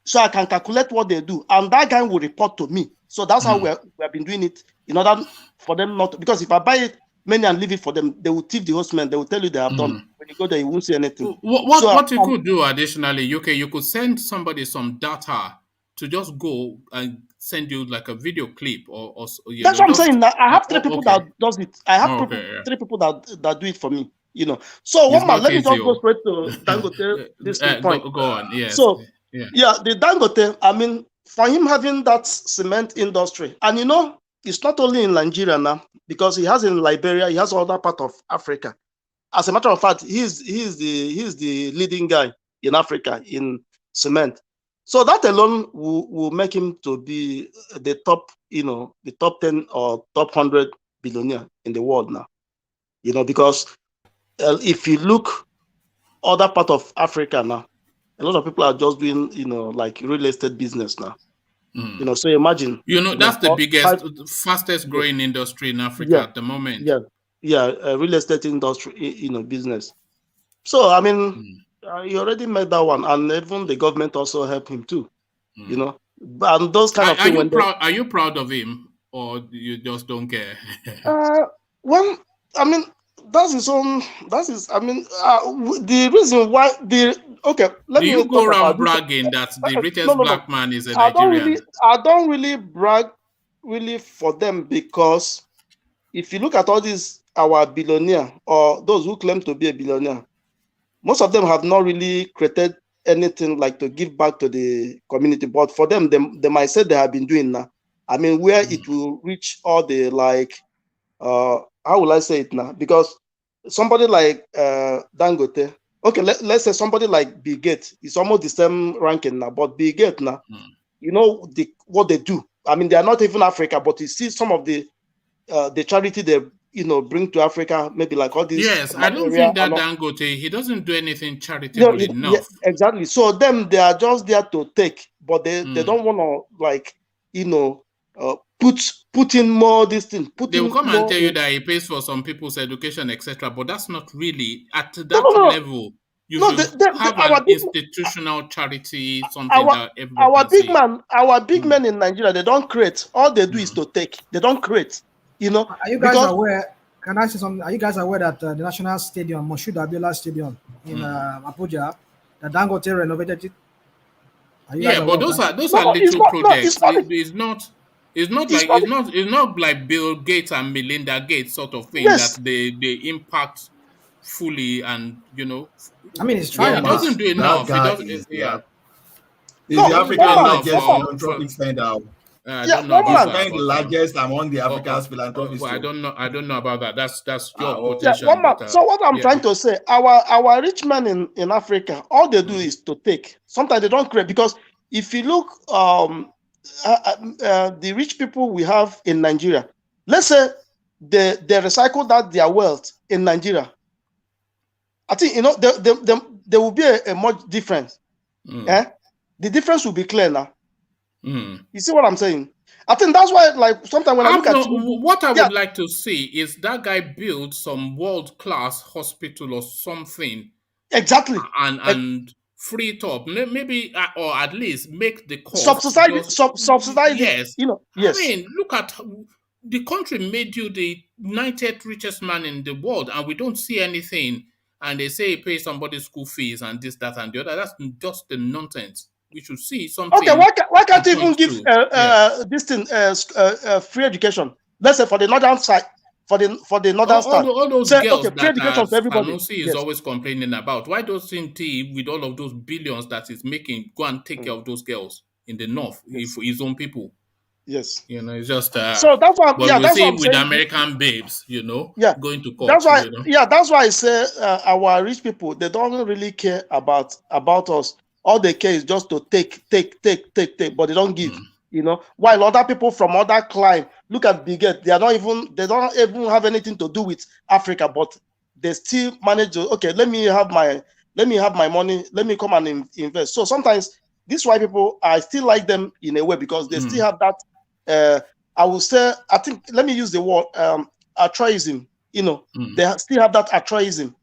so I can calculate what they do, and that guy will report to me. So that's how we have been doing it, in order for them not to, because if I buy it many and leave it for them, they will thief the hostman. They will tell you they have done. When you go there, you won't see anything. What you could do additionally, you could send somebody some data to just go and send you like a video clip or you that's know, what I'm saying. I have three people that does it. I have three people that do it for me. You know. So one man, let me just go straight to Dangote. This point. Go on. Yes. So the Dangote. I mean, for him having that cement industry, and you know, it's not only in Nigeria now, because he has in Liberia, he has other part of Africa. As a matter of fact, he's the leading guy in Africa in cement. So that alone will make him to be the top, you know, the top 10 or top 100 billionaire in the world now. You know, because if you look other part of Africa now, a lot of people are just doing, you know, like real estate business now. You know, so imagine. You know, that's the biggest, fastest growing industry in Africa at the moment. Real estate industry, you know, business. So, I mean, he already made that one, and even the government also helped him too, you know. And those kind of things. Are you proud of him, or you just don't care? Well, I mean, that's his own. That's his. I mean, the reason why let me go around bragging that the richest black man is a Nigerian. I don't really brag for them, because if you look at all these our billionaire or those who claim to be a billionaire, most of them have not really created anything like to give back to the community. But for them, they might say they have been doing now. I mean, where it will reach all the like, how will I say it now? Because somebody like Dangote, okay, let's say somebody like Bill Gates, it's almost the same ranking now. But Bill Gates now, you know what they do. I mean, they are not even Africa, but you see some of the charity they bring to Africa, maybe like all these. Yes, I don't think that Dangote, he doesn't do anything charitable enough. Yeah, exactly. So they are just there to take, but they don't want to like put in more this thing. They will come and tell you that he pays for some people's education, etc. But that's not really at that level. You should have an institutional charity, something that everybody our big men in Nigeria, they don't create. All they do is to take. They don't create. You know. Are you guys aware? Can I say something? Are you guys aware that the National Stadium, Moshood Abiola Stadium in Abuja, that Dangote renovated it? Yeah, but those are little projects. It's not like Bill Gates and Melinda Gates sort of thing that they impact fully, and you know. I mean, it's trying. He doesn't do enough. He doesn't. Is the African largest philanthropic spender? I don't know about that. The largest among the African philanthropists. I don't know about that. That's your quotation. So what I'm trying to say, our rich men in Africa, all they do is to take. Sometimes they don't create, because if you look, the rich people we have in Nigeria, let's say they recycle their wealth in Nigeria. I think there will be a much difference. The difference will be clear now. You see what I'm saying? I think that's why, like, sometimes when I look at what I would like to see is that guy build some world-class hospital or something. Exactly. And free it up, maybe, or at least make the cost subsidize yes. it, yes. I mean, look at the country made you the 90th richest man in the world, and we don't see anything. And they say pay somebody school fees and this, that, and the other. That's just the nonsense. We should see something. Okay, why can't you even give this thing free education? Let's say for the northern side, for the northern side. All those girls free education for everybody. Sanusi is always complaining about. Why doesn't he, with all of those billions that he's making, go and take care of those girls in the north for his own people? Yes. It's just so that's why. But we see with saying, American babes, going to court. That's why. That's why I say our rich people, they don't really care about us. All they care is just to take, but they don't give. While other people from other clime, look at Bigot, they don't even have anything to do with Africa, but they still manage to, okay, let me have my money, let me come and invest. So sometimes these white people, I still like them in a way because they still have that, I would say, I think, let me use the word altruism, they still have that altruism,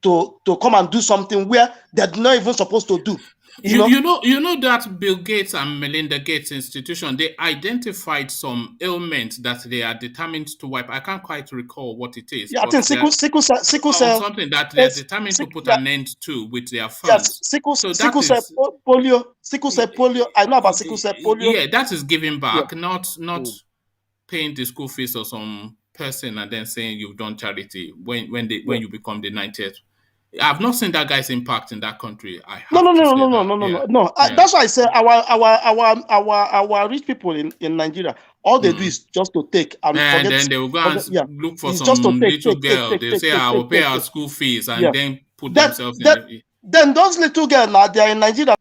to come and do something where they're not even supposed to do. You know that Bill Gates and Melinda Gates institution, they identified some ailment that they are determined to wipe. I can't quite recall what it is. Yeah, I think sickle cell. Something that they're determined to put an end to with their funds. Yes, sickle cell polio. I know about sickle cell polio. Yeah, that is giving back, not paying the school fees of some person and then saying you've done charity when you become the 90th. I've not seen that guy's impact in that country. No. That's why I say our rich people in Nigeria, all they do is just to take and forget. Then they will go and look for some little girl. They'll say, I will pay our school fees and then put themselves in. Then those little girls now, they are in Nigeria.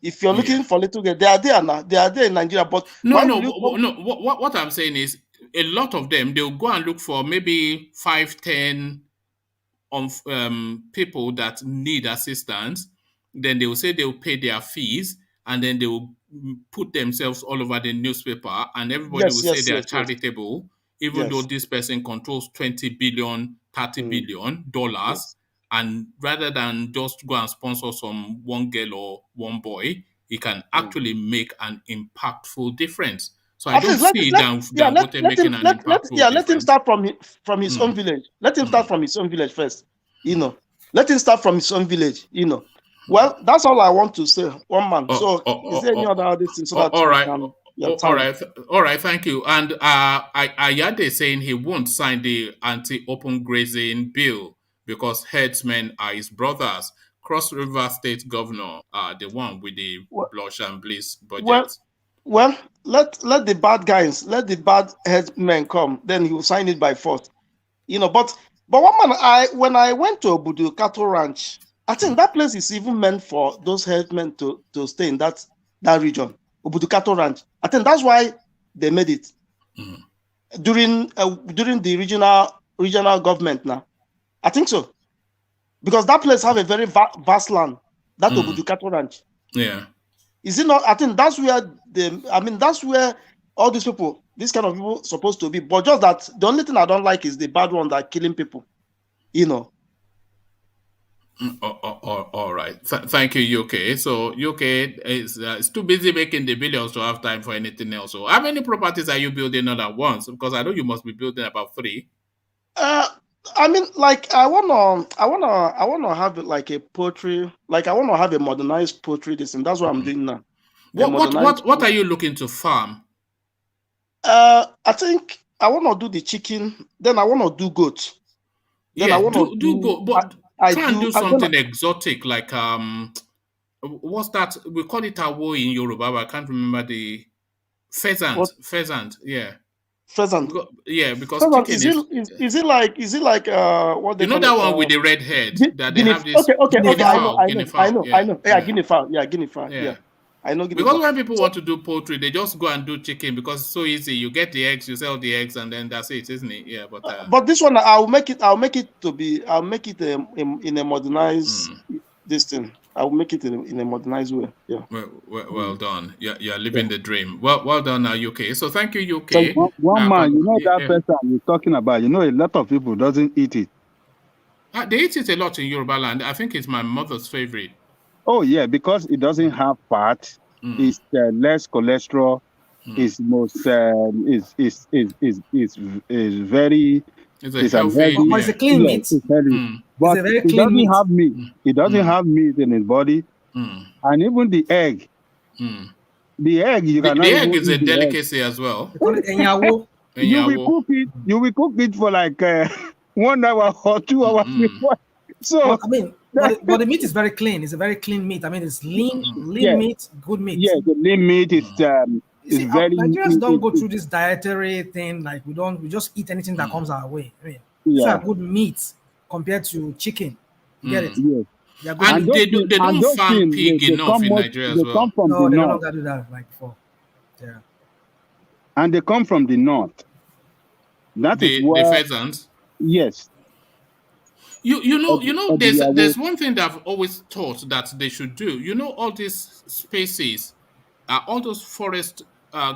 If you're looking for little girls, they are there now. They are there in Nigeria. But no. What I'm saying is, a lot of them, they'll go and look for maybe 5-10 people that need assistance. Then they will say they will pay their fees, and then they will put themselves all over the newspaper, and everybody will say they are charitable, even though this person controls $20 billion, $30 billion dollars. And rather than just go and sponsor one girl or one boy, he can actually make an impactful difference. So I don't see Dangote making an impactful difference. Let him start from his own village. Let him start from his own village first. Let him start from his own village. Well, that's all I want to say. One man. Is there any other thing? So all right. Thank you. And Ayade saying he won't sign the anti-open grazing bill because herdsmen are his brothers. Cross River State Governor, the one with the blush and bliss budget. Well, let the bad guys, let the bad headmen come. Then he will sign it by force. But one man, when I went to Obudu Cattle Ranch, I think that place is even meant for those headmen to stay in that region, Obudu Cattle Ranch. I think that's why they made it during the regional government now. I think so, because that place have a very vast land. That Obudu Cattle Ranch. Yeah. Is it not? I think that's where that's where all these people, this kind of people, supposed to be. But just that, the only thing I don't like is the bad one that killing people. All right. Thank you, UK. So UK is too busy making the billions to have time for anything else. So how many properties are you building all at once? Because I know you must be building about 3. I wanna have it like a poultry, like I wanna have a modernized poultry. That's what I'm doing now. What are you looking to farm? I think I wanna do the chicken. Then I wanna do goat. Then I wanna do goat, but try and do something exotic like what's that? We call it awo in Yoruba, but I can't remember the pheasant. Pheasant, yeah. Pheasant. Yeah, because pheasant, is it like what they call that one with the red head that they have this I know. Yeah, guinea fowl. Yeah, guinea fowl. Yeah. I know. Because when people want to do poultry, they just go and do chicken because it's so easy. You get the eggs, you sell the eggs, and then that's it, isn't it? Yeah, but this one I'll make it in a modernized this thing. I will make it in a modernized way. Yeah. Well done. You're living the dream. Well done, UK. So thank you, UK. So one man, you know that person you're talking about. You know, a lot of people doesn't eat it. They eat it a lot in Yoruba land. I think it's my mother's favorite. Oh yeah, because it doesn't have fat. It's less cholesterol. It's most is very. It's healthy. But it's a clean meat. It's healthy. But it's a very it clean doesn't meat. have meat. It doesn't have meat in its body. And even the egg. The egg, you cannot. The egg is a delicacy as well. You will cook it. You will cook it for like 1 hour or 2 hours before. So well, I mean, but the meat is very clean. It's a very clean meat. I mean, it's lean meat, good meat. Yeah, the lean meat is see, very. Nigerians don't go through this dietary thing. Like we just eat anything that comes our way. I mean, it's a good meat compared to chicken. You get it? Yes. And they don't farm pig enough in Nigeria as well. No, they don't do that like before. Yeah. And they come from the north. That is where the pheasants. Yes. You know, there's one thing that I've always thought that they should do. You know, all these spaces, all those forest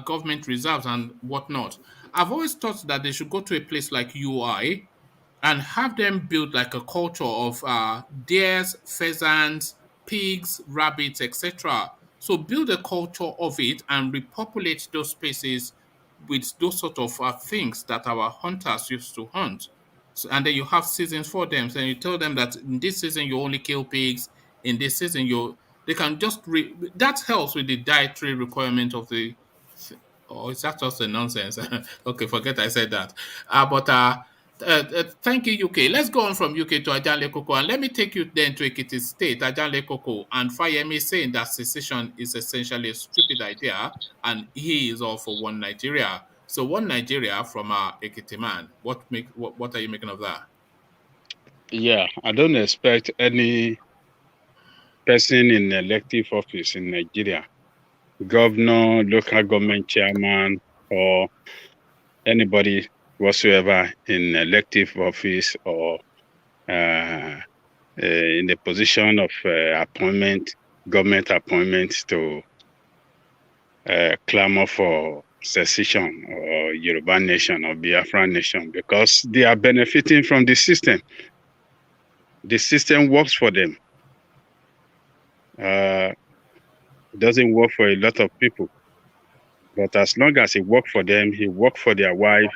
government reserves and whatnot. I've always thought that they should go to a place like UI and have them build like a culture of deers, pheasants, pigs, rabbits, etc. So build a culture of it and repopulate those spaces with those sort of things that our hunters used to hunt. So, and then you have seasons for them. So you tell them that in this season you only kill pigs. In this season they can just that helps with the dietary requirement of the. Or is that just a nonsense? Okay, forget I said that. Thank you, UK. Let's go on from UK to Ajanle Koko, and let me take you then to Ekiti State, Ajanle Koko, and Fayemi saying that secession is essentially a stupid idea, and he is all for one Nigeria. So one Nigeria from Ekiti man. What are you making of that? Yeah, I don't expect any person in elective office in Nigeria, governor, local government chairman, or anybody whatsoever in elective office or in the position of government appointment to clamor for secession or Yoruba nation or Biafra nation, because they are benefiting from the system. The system works for them. It doesn't work for a lot of people. But as long as it works for them, it works for their wife,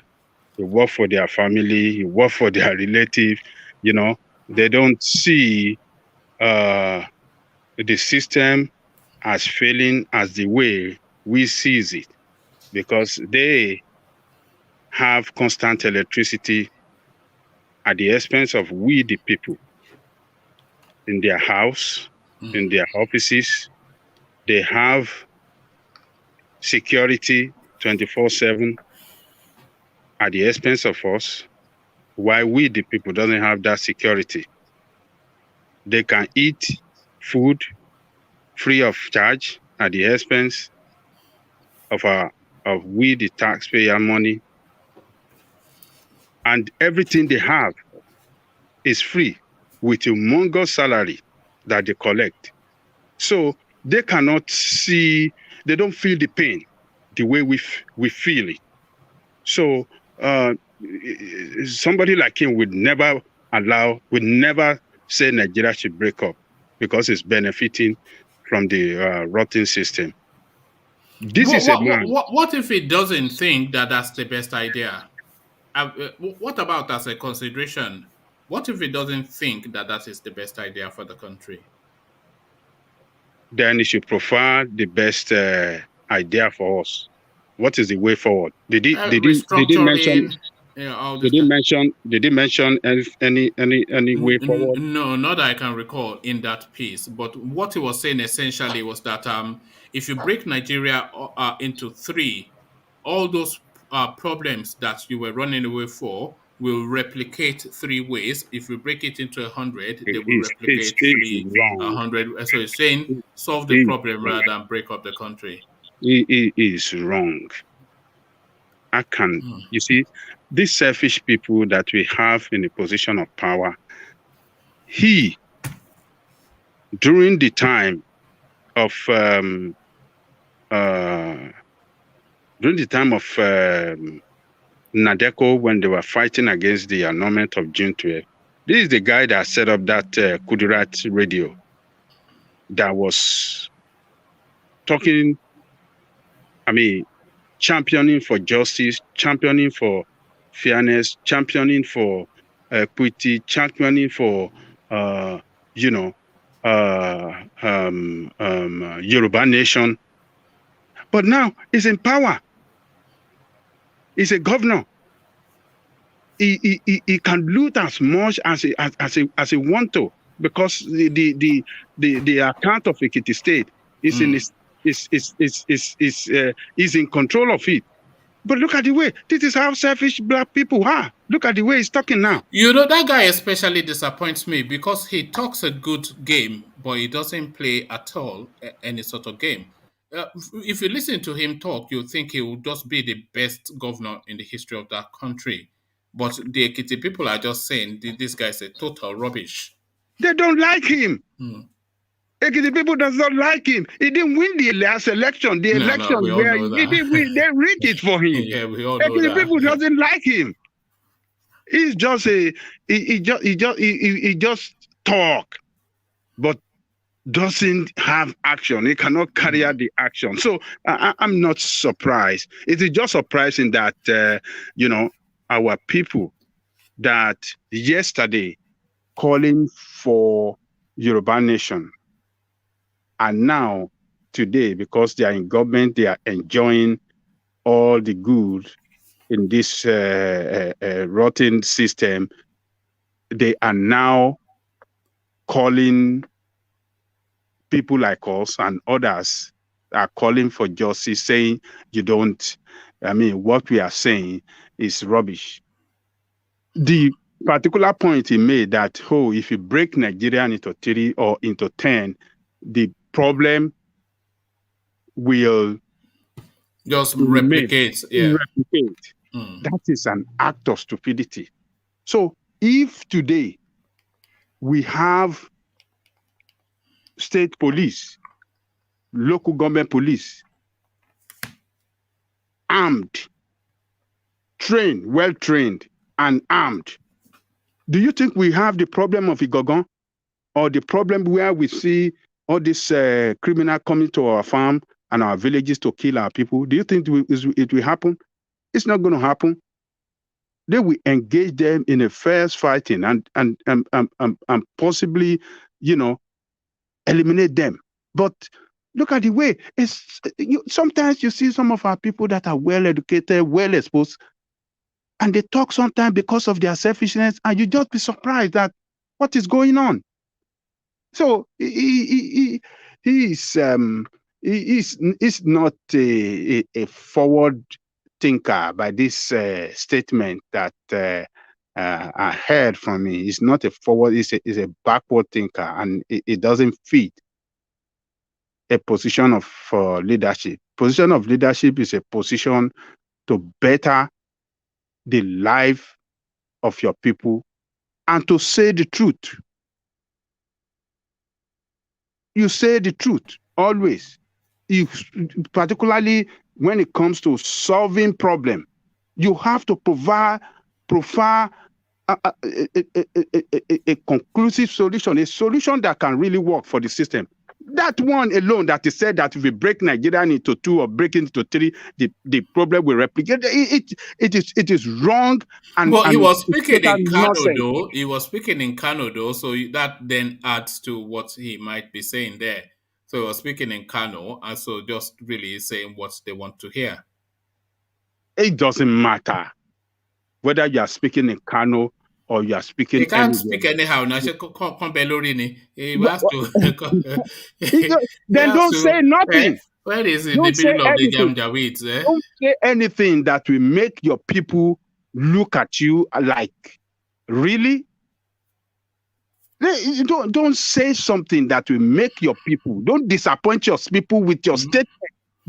it works for their family, it works for their relative, they don't see the system as failing as the way we sees it, because they have constant electricity at the expense of we, the people, in their house, in their offices. They have security 24/7 at the expense of us, while we, the people, doesn't have that security. They can eat food free of charge at the expense of we, the taxpayer money, and everything they have is free with a humongous salary that they collect. So they cannot see, they don't feel the pain the way we feel it. So somebody like him would never say Nigeria should break up because it's benefiting from the rotten system. What if it doesn't think that that's the best idea? What about as a consideration? What if it doesn't think that that is the best idea for the country? Then it should prefer the best idea for us. What is the way forward? Did he mention? Did he mention any way forward? No, not that I can recall in that piece. But what he was saying essentially was that if you break Nigeria into three, all those problems that you were running away for will replicate 3 ways. If you break it into 100, they will replicate 100. So it's saying solve the problem rather than break up the country. It is wrong. You see, these selfish people that we have in a position of power, he during the time of Nadeko, when they were fighting against the annulment of June 12, this is the guy that set up that Kudirat radio that was talking, championing for justice, championing for fairness, championing for equity, championing for, Yoruba nation. But now he's in power. He's a governor. He can loot as much as he want to, because the account of Ekiti State is is in control of it. But look at the way, this is how selfish black people are. Look at the way he's talking now. You know, that guy especially disappoints me because he talks a good game, but he doesn't play at all any sort of game. If you listen to him talk, you think he will just be the best governor in the history of that country. But the Ekiti people are just saying this guy's a total rubbish. They don't like him. Ekiti people does not like him. He didn't win the last election. The election where he didn't win, they rigged it for him. Yeah, we all know Ekiti that. people doesn't like him. He's just he just talk, but doesn't have action. He cannot carry out the action. So I'm not surprised. It is just surprising that our people that yesterday calling for Yoruba nation, and now today, because they are in government, they are enjoying all the good in this rotten system. They are now calling people like us and others are calling for justice, saying what we are saying is rubbish. The particular point he made that, if you break Nigeria into 3 or into 10, the problem will just replicate. Yeah. Replicate. That is an act of stupidity. So if today we have state police, local government police, armed, well-trained, and armed, do you think we have the problem of Igogon, or the problem where we see all this criminal coming to our farm and our villages to kill our people? Do you think it will happen? It's not going to happen. They will engage them in a fierce fighting and possibly, eliminate them. But look at the way sometimes you see some of our people that are well educated, well exposed, and they talk sometimes because of their selfishness, and you just be surprised that what is going on. So he's not a forward thinker by this statement that I heard from me. He's not a forward, he's a backward thinker, and it doesn't fit a position of leadership. Position of leadership is a position to better the life of your people and to say the truth. You say the truth always. Particularly when it comes to solving problem, you have to provide a conclusive solution, a solution that can really work for the system. That one alone that is said that if we break Nigeria into 2 or break it into 3, the problem will replicate. It is wrong. Well, he was speaking in Kano, though. He was speaking in Kano, though, so that then adds to what he might be saying there. So he was speaking in Kano, and so just really saying what they want to hear. It doesn't matter whether you are speaking in Kano or you are speaking. He can't speak anyhow. Now, he has to. Then don't say nothing. Where is it? The middle of the Jamjawit? Don't say anything that will make your people look at you like, really? Don't say something that will make your people. Don't disappoint your people with your statement.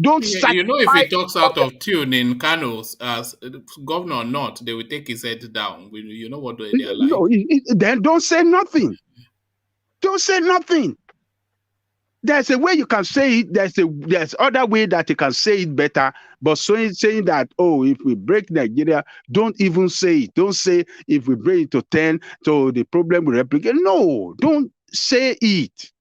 Don't. If he talks out of tune in Kano, as governor or not, they will take his head down. You know what they are like. No, then don't say nothing. Don't say nothing. There's a way you can say it. There's other way that you can say it better. But saying that, oh, if we break Nigeria, don't even say it. Don't say if we break it to 10, so the problem will replicate. No, don't say it.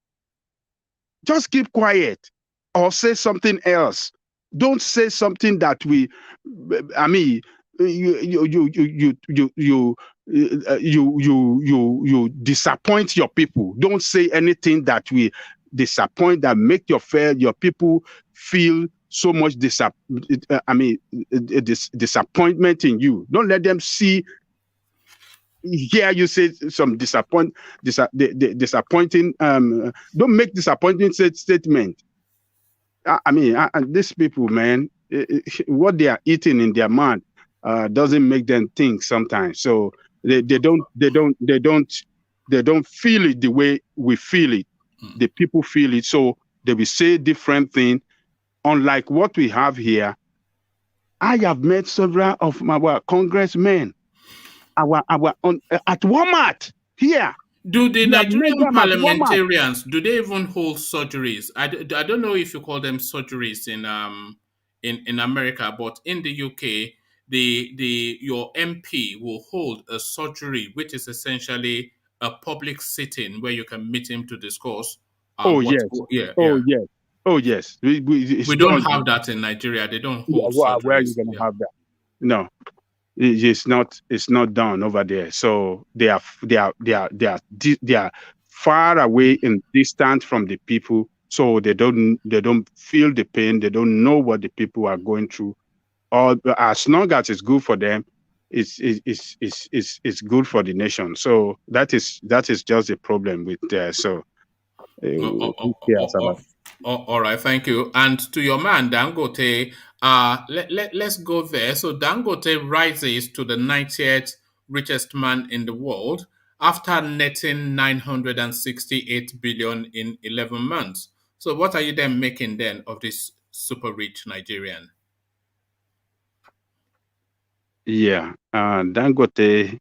Just keep quiet or say something else. Don't say something that you disappoint your people. Don't say anything that will disappoint, that make your people feel so much disappointment in you. Don't let them hear you say some disappointing. Don't make disappointing statement. These people, man, what they are eating in their mind doesn't make them think sometimes. So they don't feel it the way we feel it. The people feel it, so they will say different things. Unlike what we have here, I have met several of our congressmen, at Walmart here. Do the Nigerian parliamentarians, do they even hold surgeries? I don't know if you call them surgeries in America, but in the UK, your MP will hold a surgery, which is essentially a public sitting where you can meet him to discuss. Yes. We don't have that in Nigeria. They don't hold surgeries. Where are you going to have that? No. It's not done over there. So they are far away and distant from the people. So they don't feel the pain. They don't know what the people are going through. Or as long as it's good for them, it's good for the nation. So that is just a problem with there. So all right, thank you. And to your man Dangote, let's go there. So Dangote rises to the 90th richest man in the world after netting 968 billion in 11 months. So what are you then making then of this super rich Nigerian? Yeah, Dangote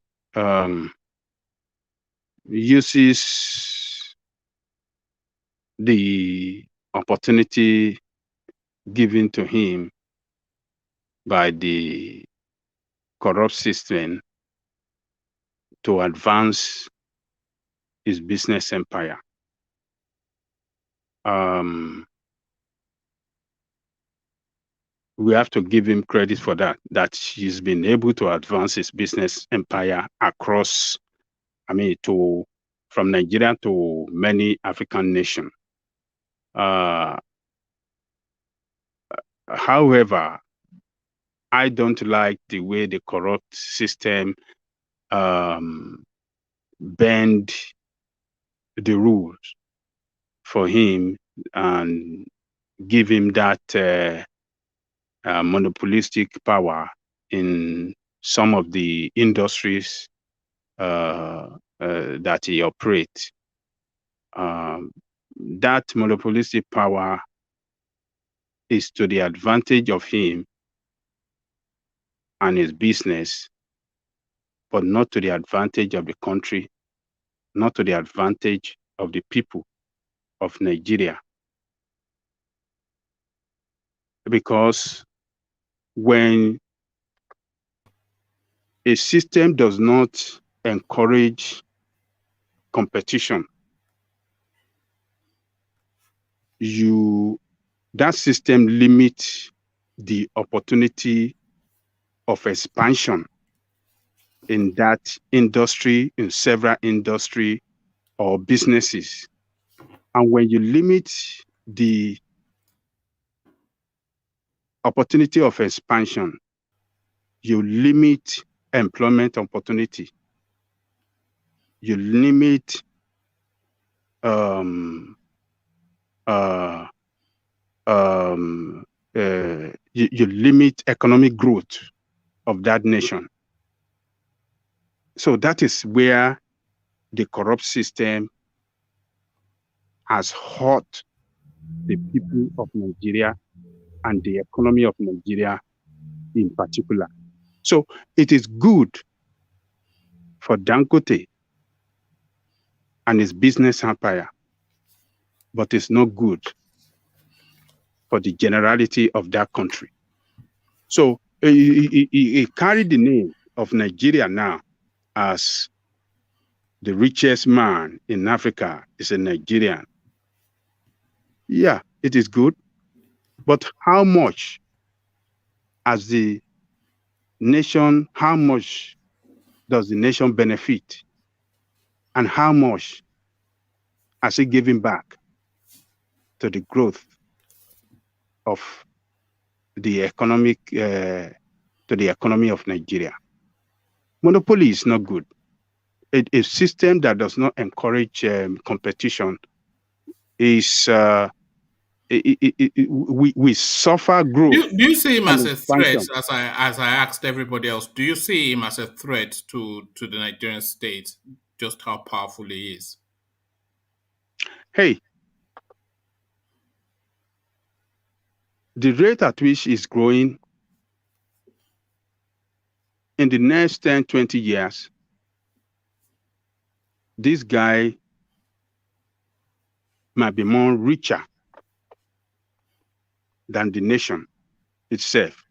uses the opportunity given to him by the corrupt system to advance his business empire. We have to give him credit for that he's been able to advance his business empire across, from Nigeria to many African nations. However, I don't like the way the corrupt system bend the rules for him and give him that monopolistic power in some of the industries that he operates. That monopolistic power is to the advantage of him and his business, but not to the advantage of the country, not to the advantage of the people of Nigeria. Because when a system does not encourage competition, that system limits the opportunity of expansion in that industry, in several industry or businesses. And when you limit the opportunity of expansion, you limit employment opportunity. You limit you limit economic growth of that nation. So that is where the corrupt system has hurt the people of Nigeria and the economy of Nigeria in particular. So it is good for Dangote and his business empire but it's not good for the generality of that country. So he carried the name of Nigeria now as the richest man in Africa is a Nigerian. Yeah, it is good. But how much as the nation, how much does the nation benefit? And how much has it given back to the growth of the economic, to the economy of Nigeria? Monopoly is not good. A system that does not encourage competition is, we suffer growth. Do you see him as a threat, expansion. as I asked everybody else? Do you see him as a threat to the Nigerian state? Just how powerful he is. Hey, the rate at which it's growing in the next 10, 20 years, this guy might be more richer than the nation itself.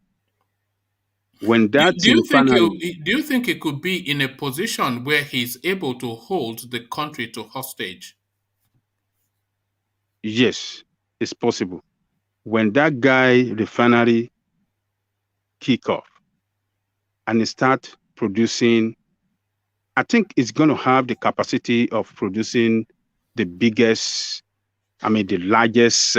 When that do you think he could be in a position where he's able to hold the country to hostage? Yes, it's possible. When that guy refinery kick off and it start producing, I think it's going to have the capacity of producing the biggest, the largest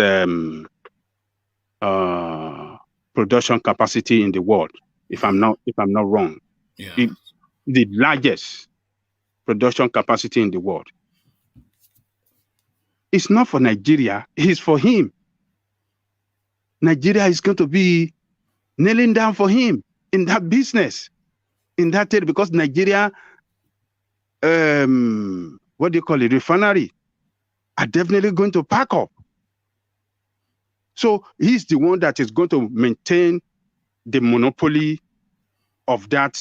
production capacity in the world. If I'm not wrong, yeah. The largest production capacity in the world. It's not for Nigeria, it's for him. Nigeria is going to be kneeling down for him in that business, in that area, because Nigeria, what do you call it, refinery, are definitely going to pack up. So he's the one that is going to maintain the monopoly of that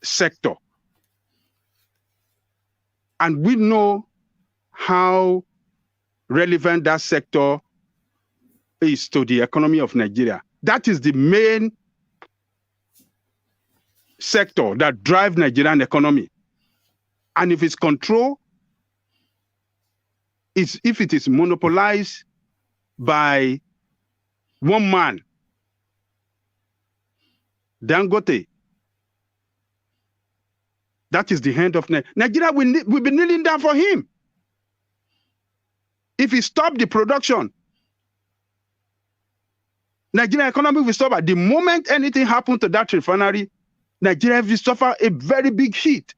sector. And we know how relevant that sector is to the economy of Nigeria. That is the main sector that drives Nigerian economy. And if it's controlled, if it is monopolized by one man, Dangote, that is the end of Nigeria. Will be kneeling down for him. If he stopped the production, Nigerian economy will suffer. The moment anything happened to that refinery, Nigeria will suffer a very big hit.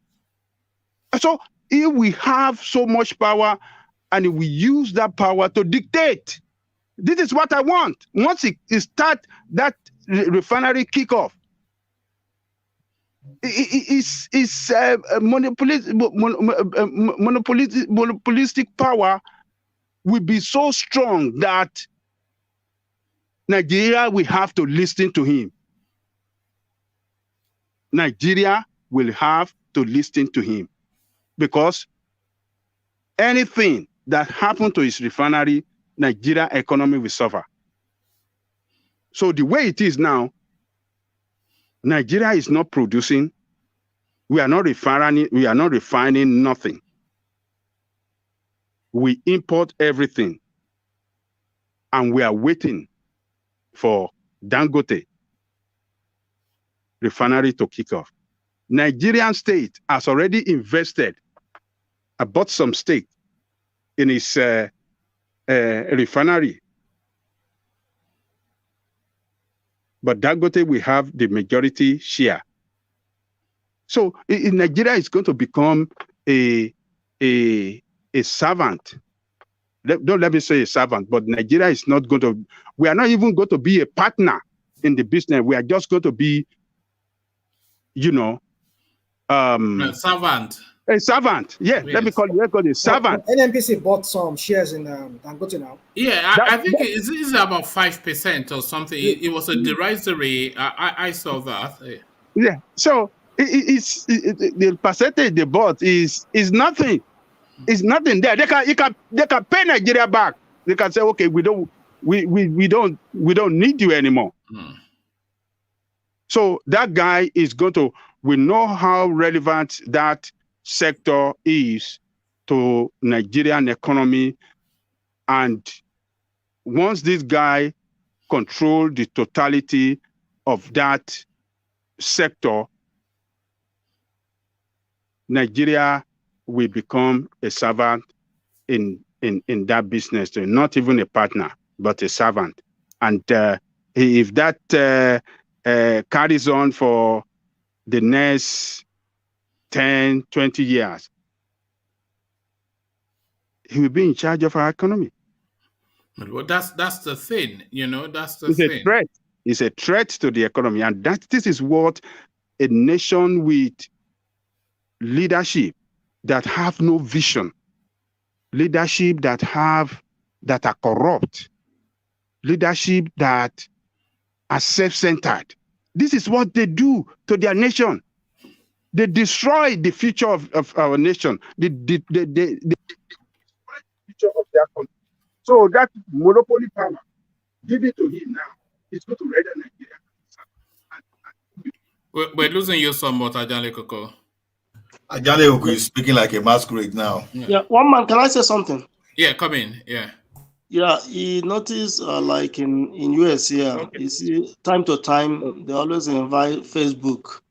So if we have so much power and we use that power to dictate, this is what I want. Once it start that refinery kickoff, it's monopolistic power will be so strong that Nigeria will have to listen to him. Nigeria will have to listen to him because anything that happened to his refinery, Nigeria economy will suffer. So the way it is now, Nigeria is not producing. We are not refining nothing. We import everything. And we are waiting for Dangote refinery to kick off. Nigerian state has already invested, bought some stake in its refinery. But Dangote will have the majority share. So in Nigeria is going to become a servant. Don't let me say a servant, but Nigeria is not going to, we are not even going to be a partner in the business. We are just going to be, a servant. A servant, yeah. Yes. Let me call it a servant. NNPC bought some shares in Dangote now. Yeah, I think it's about 5% or something. It was a derisory. I saw that. Yeah. So it's the percentage they bought is nothing. It's nothing there. They can pay Nigeria back. They can say, okay, we don't need you anymore. So that guy is going to. We know how relevant that sector is to Nigerian economy, and once this guy control the totality of that sector, Nigeria will become a servant in that business, not even a partner, but a servant. And if that carries on for the next 10, 20 years, he will be in charge of our economy. Well, that's the thing, that's the It's thing. a threat. It's a threat to the economy. And this is what a nation with leadership that have no vision, leadership that are corrupt, leadership that are self-centered. This is what they do to their nation. They destroy the future of our nation. They destroy the future of their country. So that monopoly power, give it to him now. It's going to render Nigeria. We're losing you somewhat, Ajale Koko. Ajale Koko is speaking like a masquerade now. Yeah, one man, can I say something? Yeah, come in. Yeah. Yeah, you notice like in US here, you see time to time they always invite Facebook.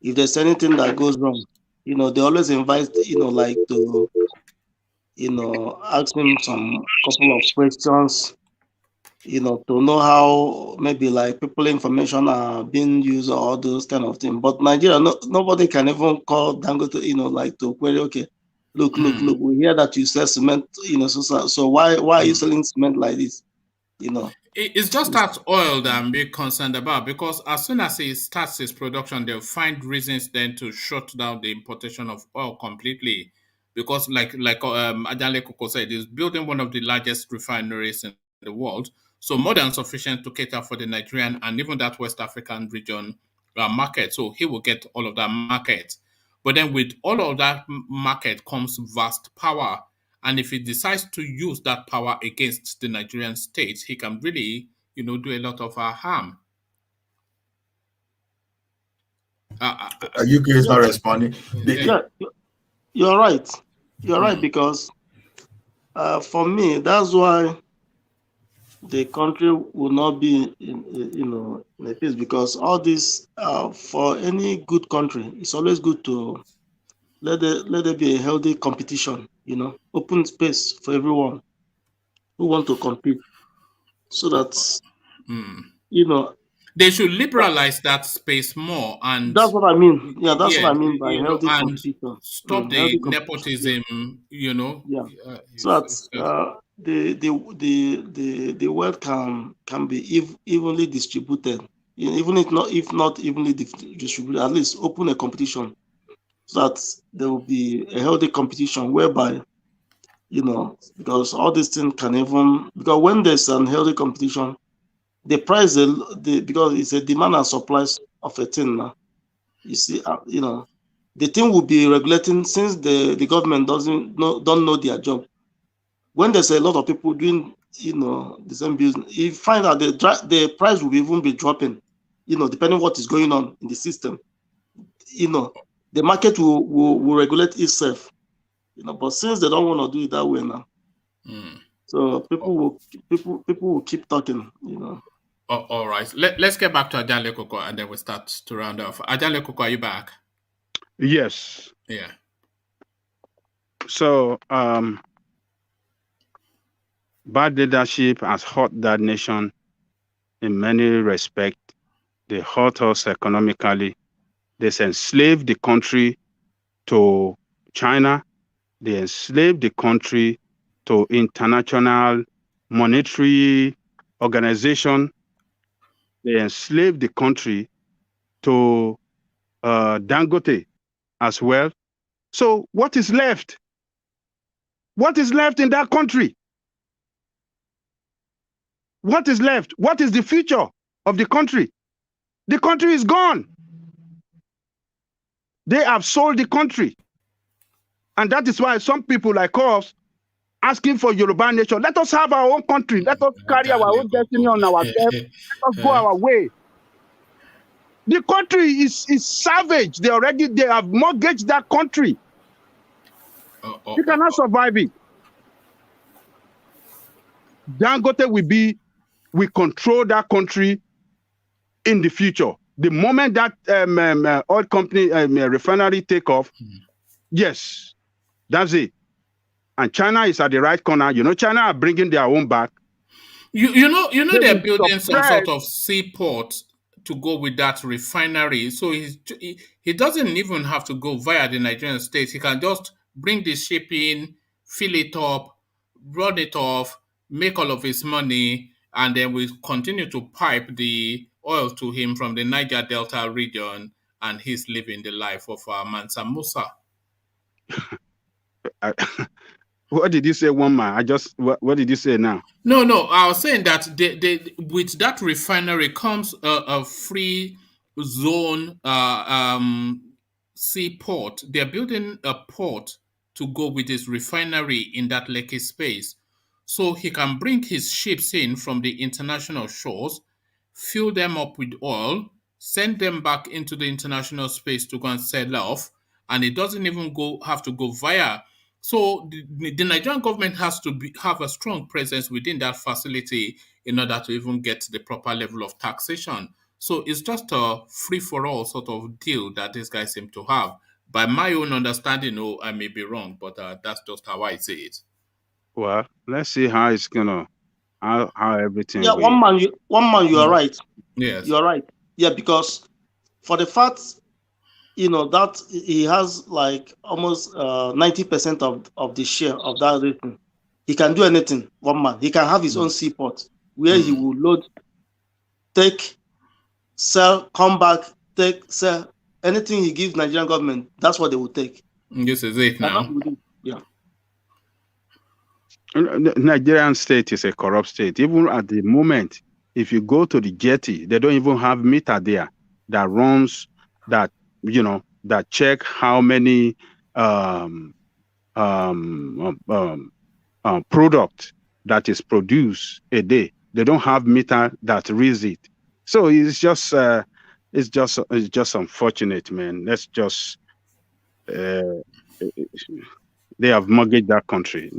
If there's anything that goes wrong, they always invite, like to, ask him some couple of questions, to know how maybe like people information are being used or all those kind of things. But Nigeria, nobody can even call Dangote, like to query, okay, look, we hear that you sell cement, so why are you selling cement like this? It's just that oil that I'm being concerned about, because as soon as he starts his production, they'll find reasons then to shut down the importation of oil completely. Because like Ajale Koko said, he's building one of the largest refineries in the world, so more than sufficient to cater for the Nigerian and even that West African region market. So he will get all of that market. But then with all of that market comes vast power. And if he decides to use that power against the Nigerian state, he can really, do a lot of harm. UK is not responding. Yeah, you're right. You're right, because for me, that's why the country will not be in a peace, because all this for any good country, it's always good to let there be a healthy competition, open space for everyone who want to compete, so that they should liberalize that space more, and that's what I mean. Yeah, that's what I mean by healthy and competition. stop the nepotism. So that the wealth can be evenly distributed, even if not evenly distributed, at least open a competition, so that there will be a healthy competition whereby, because all these things can even, because when there's an healthy competition, the price, because it's a demand and supply of a thing now. You see, the thing will be regulating, since the government don't know their job. When there's a lot of people doing, the same business, you find out the price will even be dropping, depending on what is going on in the system. The market will regulate itself, but since they don't want to do it that way now, so people will keep talking, Oh, all right. Let's get back to Ajale Koko and then we'll start to round off. Ajale Koko, are you back? Yes. Yeah. So bad leadership has hurt that nation in many respects. They hurt us economically. They enslaved the country to China. They enslaved the country to international monetary organization. They enslaved the country to Dangote as well. So what is left? What is left in that country? What is left? What is the future of the country? The country is gone. They have sold the country. And that is why some people like us asking for Yoruba nation. Let us have our own country. Let us carry our own destiny on ourselves. Let us go our way. The country is savage. They have mortgaged that country. You cannot survive it. Dangote will control that country in the future. The moment that oil company refinery take off, yes, that's it. And China is at the right corner. You know, China are bringing their own back. You know they're will building some suppress- sort of seaport to go with that refinery. So he doesn't even have to go via the Nigerian state. He can just bring the ship in, fill it up, run it off, make all of his money, and then we continue to pipe the oil to him from the Niger Delta region, and he's living the life of Mansa Musa. What did you say, one man? What did you say now? No, I was saying that with that refinery comes a free zone seaport. They're building a port to go with his refinery in that Lekki space. So he can bring his ships in from the international shores, fill them up with oil, send them back into the international space to go and sell off, and it doesn't even have to go via. So the Nigerian government has to have a strong presence within that facility in order to even get the proper level of taxation. So it's just a free-for-all sort of deal that these guys seem to have. By my own understanding, I may be wrong, but that's just how I see it. Well, let's see how it's gonna, how everything. Yeah, one man, you are right. Yes, you are right. Yeah, because for the fact, that he has like almost 90% of the share of that region. He can do anything. One man, he can have his own seaport where he will load, take, sell, come back, take, sell. Anything he gives Nigerian government, that's what they will take. This is it now. Yeah. Nigerian state is a corrupt state. Even at the moment, if you go to the jetty, they don't even have meter there that runs that, that check how many product that is produced a day. They don't have meter that reads it. So it's just unfortunate, man. Let's just they have mortgaged that country.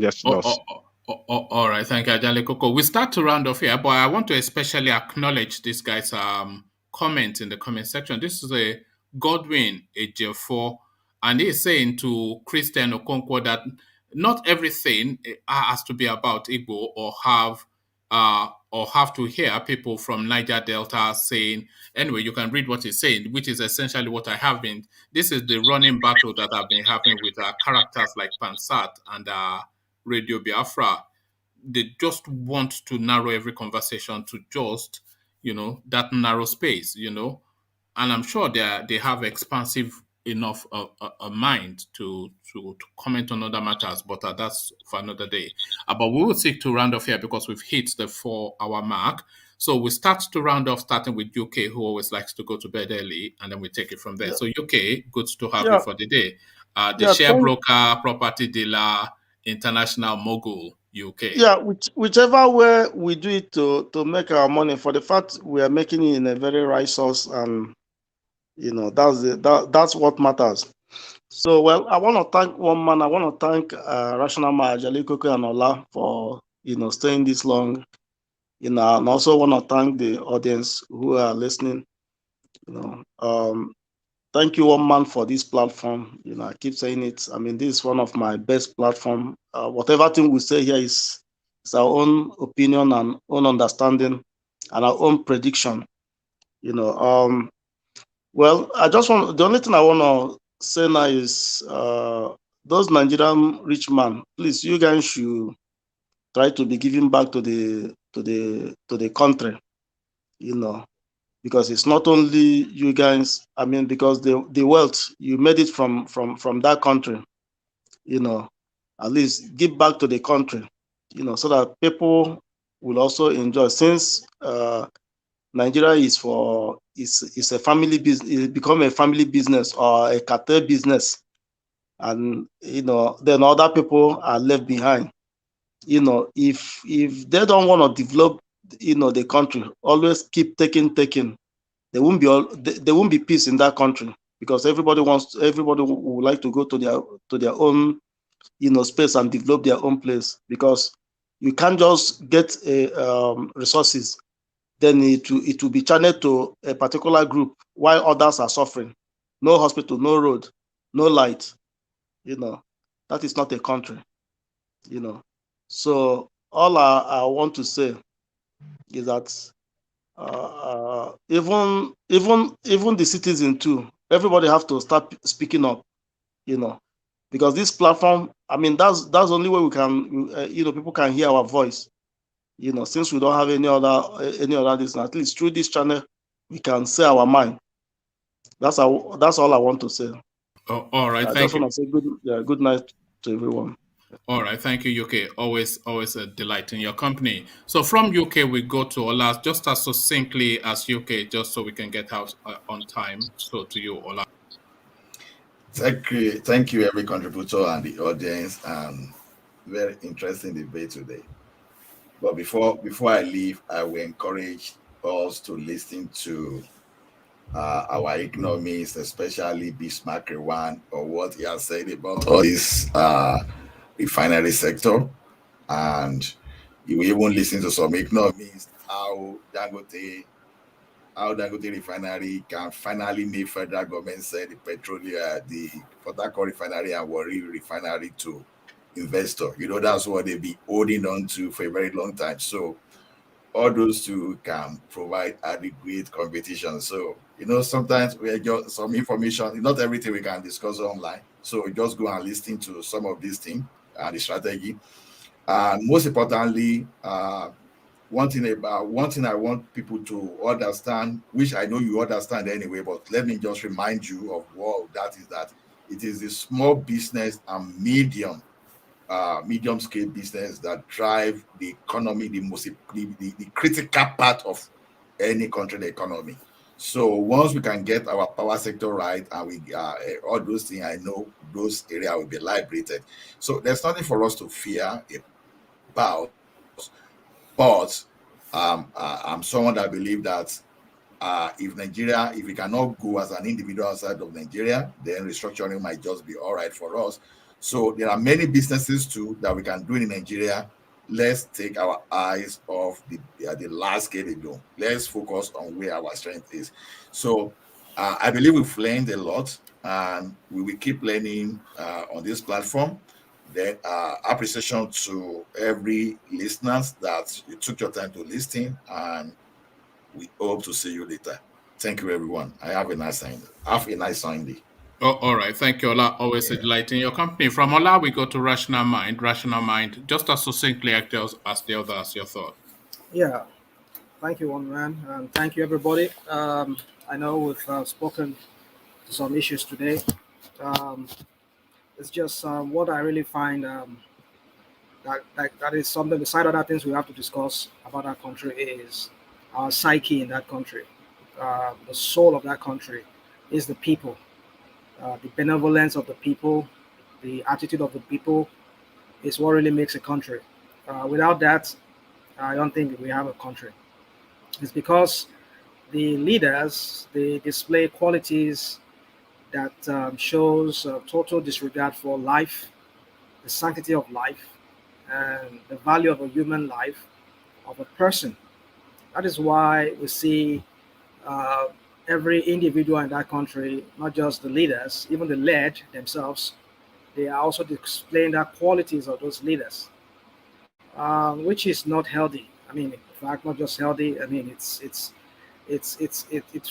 All right, thank you, Ajale Koko. We start to round off here, but I want to especially acknowledge this guy's comment in the comment section. This is a Godwin Ejiofor, and he's saying to Christian Okonkwo that not everything has to be about Igbo or have to hear people from Niger Delta saying. Anyway, you can read what he's saying, which is essentially what I have been. This is the running battle that I've been having with characters like Pansat and Radio Biafra. They just want to narrow every conversation to just, that narrow space, and I'm sure they have expansive enough a mind to comment on other matters, but that's for another day. But we will seek to round off here because we've hit the 4-hour mark. So we start to round off, starting with UK, who always likes to go to bed early, and then we take it from there. Yeah. So UK, good to have you for the day. The share broker, property dealer, international mogul, UK. Yeah, whichever way we do it to make our money, for the fact we are making it in a very right source, and that's what matters. So, well, I want to thank one man. I want to thank Rational Ma, Ajale Koko, and Ola for staying this long. And also want to thank the audience who are listening. Thank you, one man, for this platform. I keep saying it. I mean, this is one of my best platform. Whatever thing we say here is our own opinion and own understanding and our own prediction. Well, the only thing I want to say now is those Nigerian rich men, please, you guys should try to be giving back to the country, because it's not only you guys. I mean, because the wealth you made it from that country, at least give back to the country, so that people will also enjoy. Since Nigeria is a family business, it become a family business or a cartel business. and then other people are left behind. If they don't want to develop, the country, always keep taking, there won't be peace in that country, because everybody would like to go to their own space and develop their own place, because you can't just get resources, then it will be channeled to a particular group while others are suffering. No hospital, no road, no light. That is not a country. So all I want to say is that even the citizen too, everybody have to start speaking up, because this platform, I mean, that's the only way we can, people can hear our voice, since we don't have any other this, at least through this channel, we can say our mind. That's all I want to say. Oh, all right, I thank just you. want to say good night to everyone. All right, thank you, UK. Always a delight in your company. So from UK, we go to Ola, just as succinctly as UK, just so we can get out on time. So to you, Ola. Thank you, every contributor and the audience. Very interesting debate today. But before I leave, I will encourage us to listen to our economists, especially Bismarck Rewan, or what he has said about all this refinery sector. And you will even listen to some economists how Dangote refinery can finally make federal government sell the petroleum, the Port Harcourt refinery and Warri refinery to investor. That's what they've been holding on to for a very long time. So all those two can provide adequate competition. So, sometimes we get some information, not everything we can discuss online. So we just go and listen to some of these things and the strategy. And most importantly, one thing I want people to understand, which I know you understand anyway, but let me just remind you of what that is, that it is the small business and medium scale business that drive the economy, the critical part of any country economy. So once we can get our power sector right, and we all those things, I know those areas will be liberated. So there's nothing for us to fear about. But I'm someone that believes that if we cannot go as an individual outside of Nigeria, then restructuring might just be all right for us. So there are many businesses too that we can do in Nigeria. Let's take our eyes off the large scale alone. Let's focus on where our strength is. So I believe we've learned a lot, and we will keep learning on this platform. Then appreciation to every listeners that you took your time to listen, and we hope to see you later. Thank you, everyone. I have a nice time. Have a nice Sunday. Oh, all right. Thank you, Ola. Always a delight in your company. From Ola, we go to Rational Mind. Rational Mind, just as succinctly as the others, your thought. Yeah. Thank you, one man. And thank you, everybody. I know we've spoken to some issues today. It's just what I really find that is something, beside other things we have to discuss about our country, is our psyche in that country. The soul of that country is the people, the benevolence of the people, the attitude of the people is what really makes a country. Without that, I don't think we have a country. It's because the leaders, they display qualities that shows total disregard for life, the sanctity of life, and the value of a human life, of a person. That is why we see every individual in that country, not just the leaders, even the led themselves, they are also displaying the qualities of those leaders, which is not healthy. I mean, in fact, not just healthy. I mean, it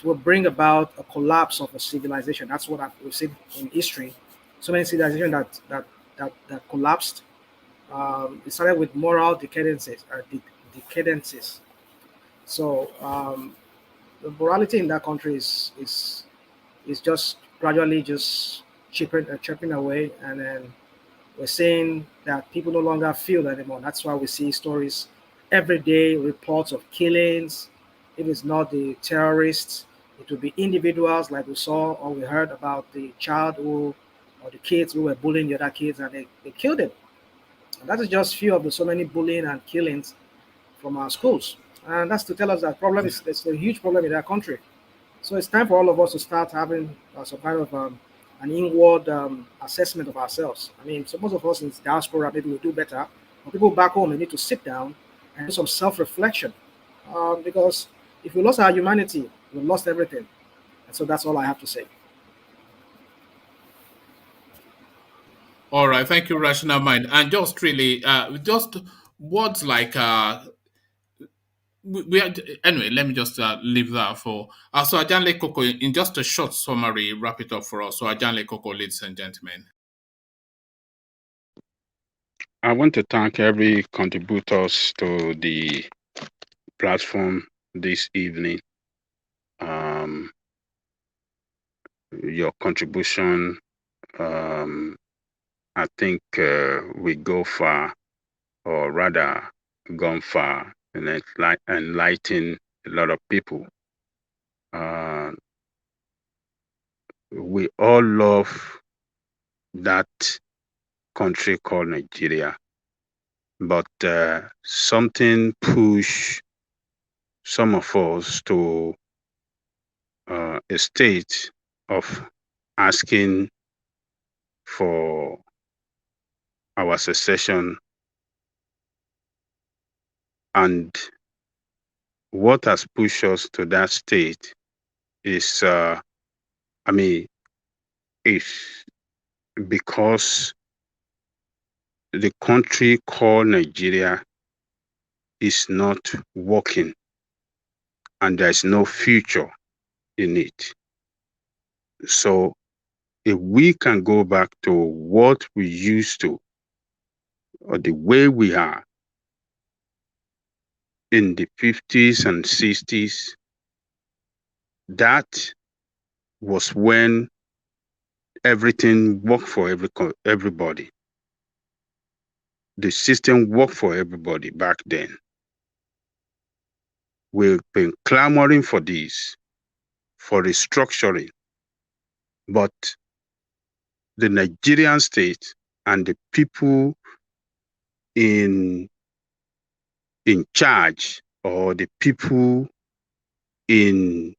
will bring about a collapse of a civilization. That's what we've seen in history. So many civilizations that collapsed. It started with moral decadences. So the morality in that country is just gradually just chipping away, and then we're seeing that people no longer feel anymore. That's why we see stories every day, reports of killings. If it's not the terrorists, it will be individuals like we saw or we heard about the child who or the kids who were bullying the other kids, and they killed him. And that is just few of the so many bullying and killings from our schools. And that's to tell us that problem is there's a huge problem in our country. So it's time for all of us to start having some kind of an inward assessment of ourselves. I mean, so most of us in diaspora maybe will do better, but people back home they need to sit down and do some self-reflection, because if we lost our humanity, we lost everything. And so that's all I have to say. All right, thank you, Rational Mind. And just really, just words like we are, anyway. Let me just leave that for. So Ajanle Koko, in just a short summary, wrap it up for us. So Ajanle Koko, ladies and gentlemen. I want to thank every contributors to the platform this evening. Your contribution, I think, we go far, or rather, gone far, and enlighten a lot of people. We all love that country called Nigeria, but something push some of us to a state of asking for our secession, and what has pushed us to that state is, is because the country called Nigeria is not working, and there's no future in it. So if we can go back to what we used to, or the way we are in the 50s and 60s, that was when everything worked for everybody. The system worked for everybody back then. We've been clamoring for this, for restructuring, but the Nigerian state and the people in charge, or the people in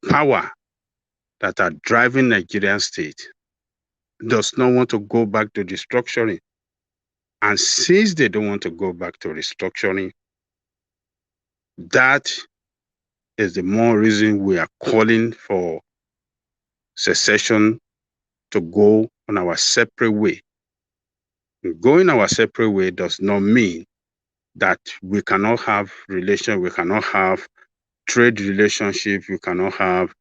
power that are driving Nigerian state, does not want to go back to restructuring. And since they don't want to go back to restructuring, that is the more reason we are calling for secession to go on our separate way. Going our separate way does not mean that we cannot have relations, we cannot have trade relationships, we cannot have,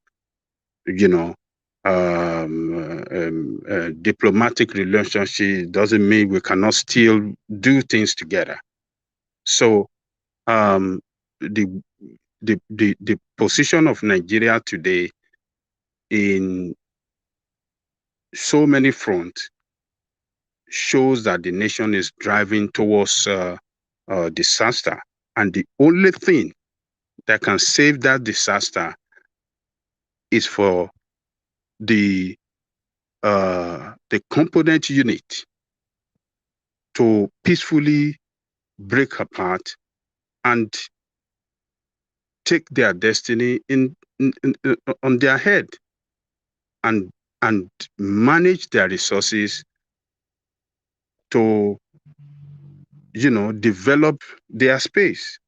diplomatic relationship. Doesn't mean we cannot still do things together. So the position of Nigeria today in so many fronts shows that the nation is driving towards disaster, and the only thing that can save that disaster is for the component unit to peacefully break apart and take their destiny on their head, and manage their resources to develop their space.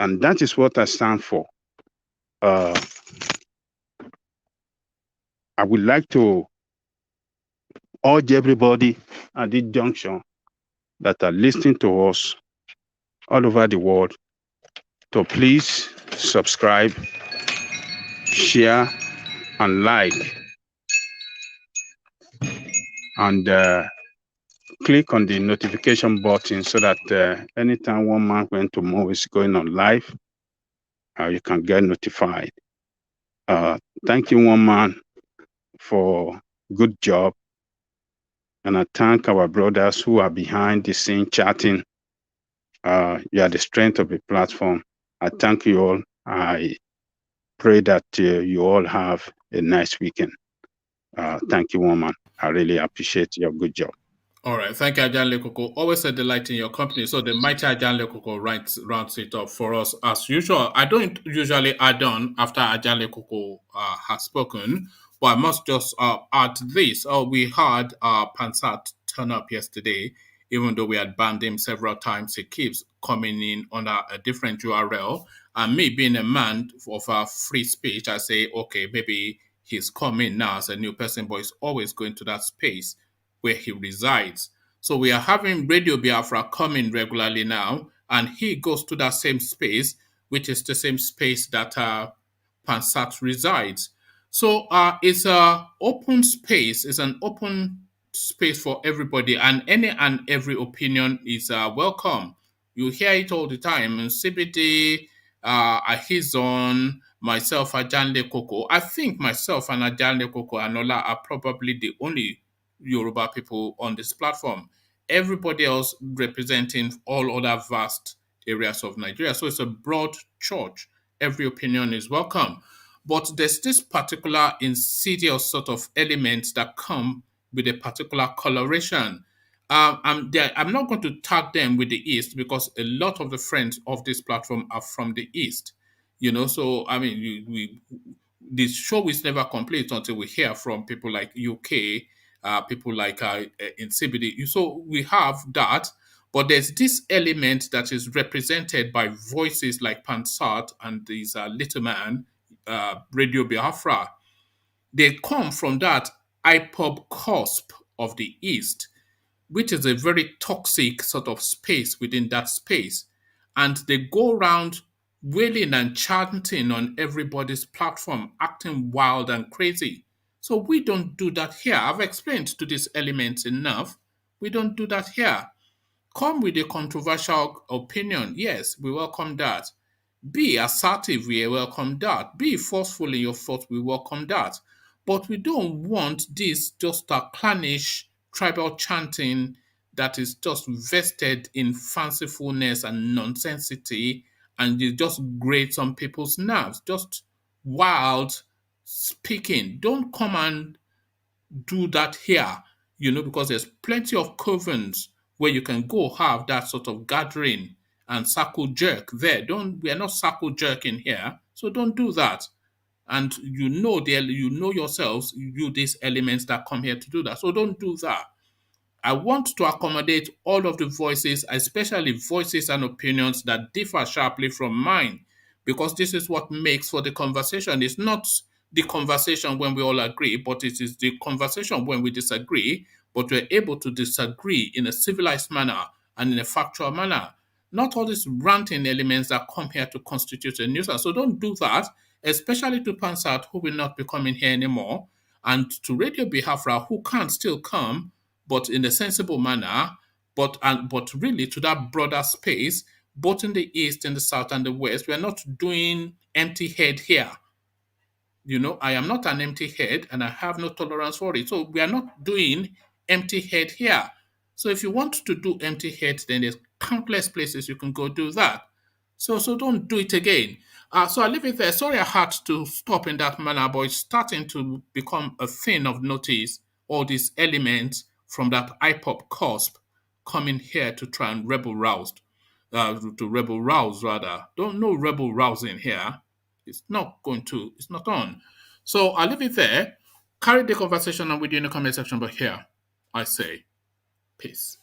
And that is what I stand for. I would like to urge everybody at this junction that are listening to us all over the world to please subscribe, share, and like, and click on the notification button so that anytime One Man Went to Mo is going on live, you can get notified. Thank you, One Man, for good job. And I thank our brothers who are behind the scene chatting. You are the strength of the platform. I thank you all. I pray that you all have a nice weekend. Thank you, woman. I really appreciate your good job. All right. Thank you, Ajan Lekoko. Always a delight in your company. So the mighty Ajan Lekoko rounds it up for us as usual. I don't usually add on after Ajan Lekoko has spoken, but I must just add this. We had Pansat turn up yesterday, even though we had banned him several times. He keeps coming in under a different URL. And me being a man of free speech, I say, okay, maybe he's coming now as a new person, but he's always going to that space where he resides. So we are having Radio Biafra coming regularly now, and he goes to that same space, which is the same space that Pansat resides. So it's an open space. It's an open space for everybody, and any and every opinion is welcome. You hear it all the time. In CBD, Ahizon, myself, Ajanle Koko. I think myself and Ajanle Koko and Ola are probably the only Yoruba people on this platform. Everybody else representing all other vast areas of Nigeria. So it's a broad church. Every opinion is welcome. But there's this particular insidious sort of elements that come with a particular coloration. I'm not going to tag them with the East because a lot of the friends of this platform are from the East. So I mean, the show is never complete until we hear from people like UK, people like in CBD. So we have that, but there's this element that is represented by voices like Pansat and this little man, Radio Biafra. They come from that IPOB cusp of the East, which is a very toxic sort of space within that space. And they go around wailing and chanting on everybody's platform, acting wild and crazy. So we don't do that here. I've explained to these elements enough. We don't do that here. Come with a controversial opinion. Yes, we welcome that. Be assertive, we welcome that. Be forceful in your thought, we welcome that. But we don't want this just a clannish tribal chanting that is just vested in fancifulness and nonsensity, and it just grates on people's nerves. Just wild speaking. Don't come and do that here, because there's plenty of covens where you can go have that sort of gathering and circle jerk there. We are not circle jerking here, so don't do that. And you know yourselves, these elements that come here to do that. So don't do that. I want to accommodate all of the voices, especially voices and opinions that differ sharply from mine, because this is what makes for the conversation. It's not the conversation when we all agree, but it is the conversation when we disagree, but we're able to disagree in a civilized manner and in a factual manner. Not all these ranting elements that come here to constitute a nuisance. So don't do that, especially to Pansat, who will not be coming here anymore, and to Radio Biafra, who can still come, but in a sensible manner, but really to that broader space, both in the East, in the South, and the West. We are not doing empty head here. I am not an empty head, and I have no tolerance for it. So we are not doing empty head here. So if you want to do empty head, then there's countless places you can go do that. So don't do it again. So I leave it there. Sorry I had to stop in that manner, but it's starting to become a thing of notice, all these elements from that IPOP cusp coming here to try and rebel rouse rather. Don't no rebel rousing here. It's not on. So I'll leave it there. Carry the conversation on with you in the comment section, but here I say peace.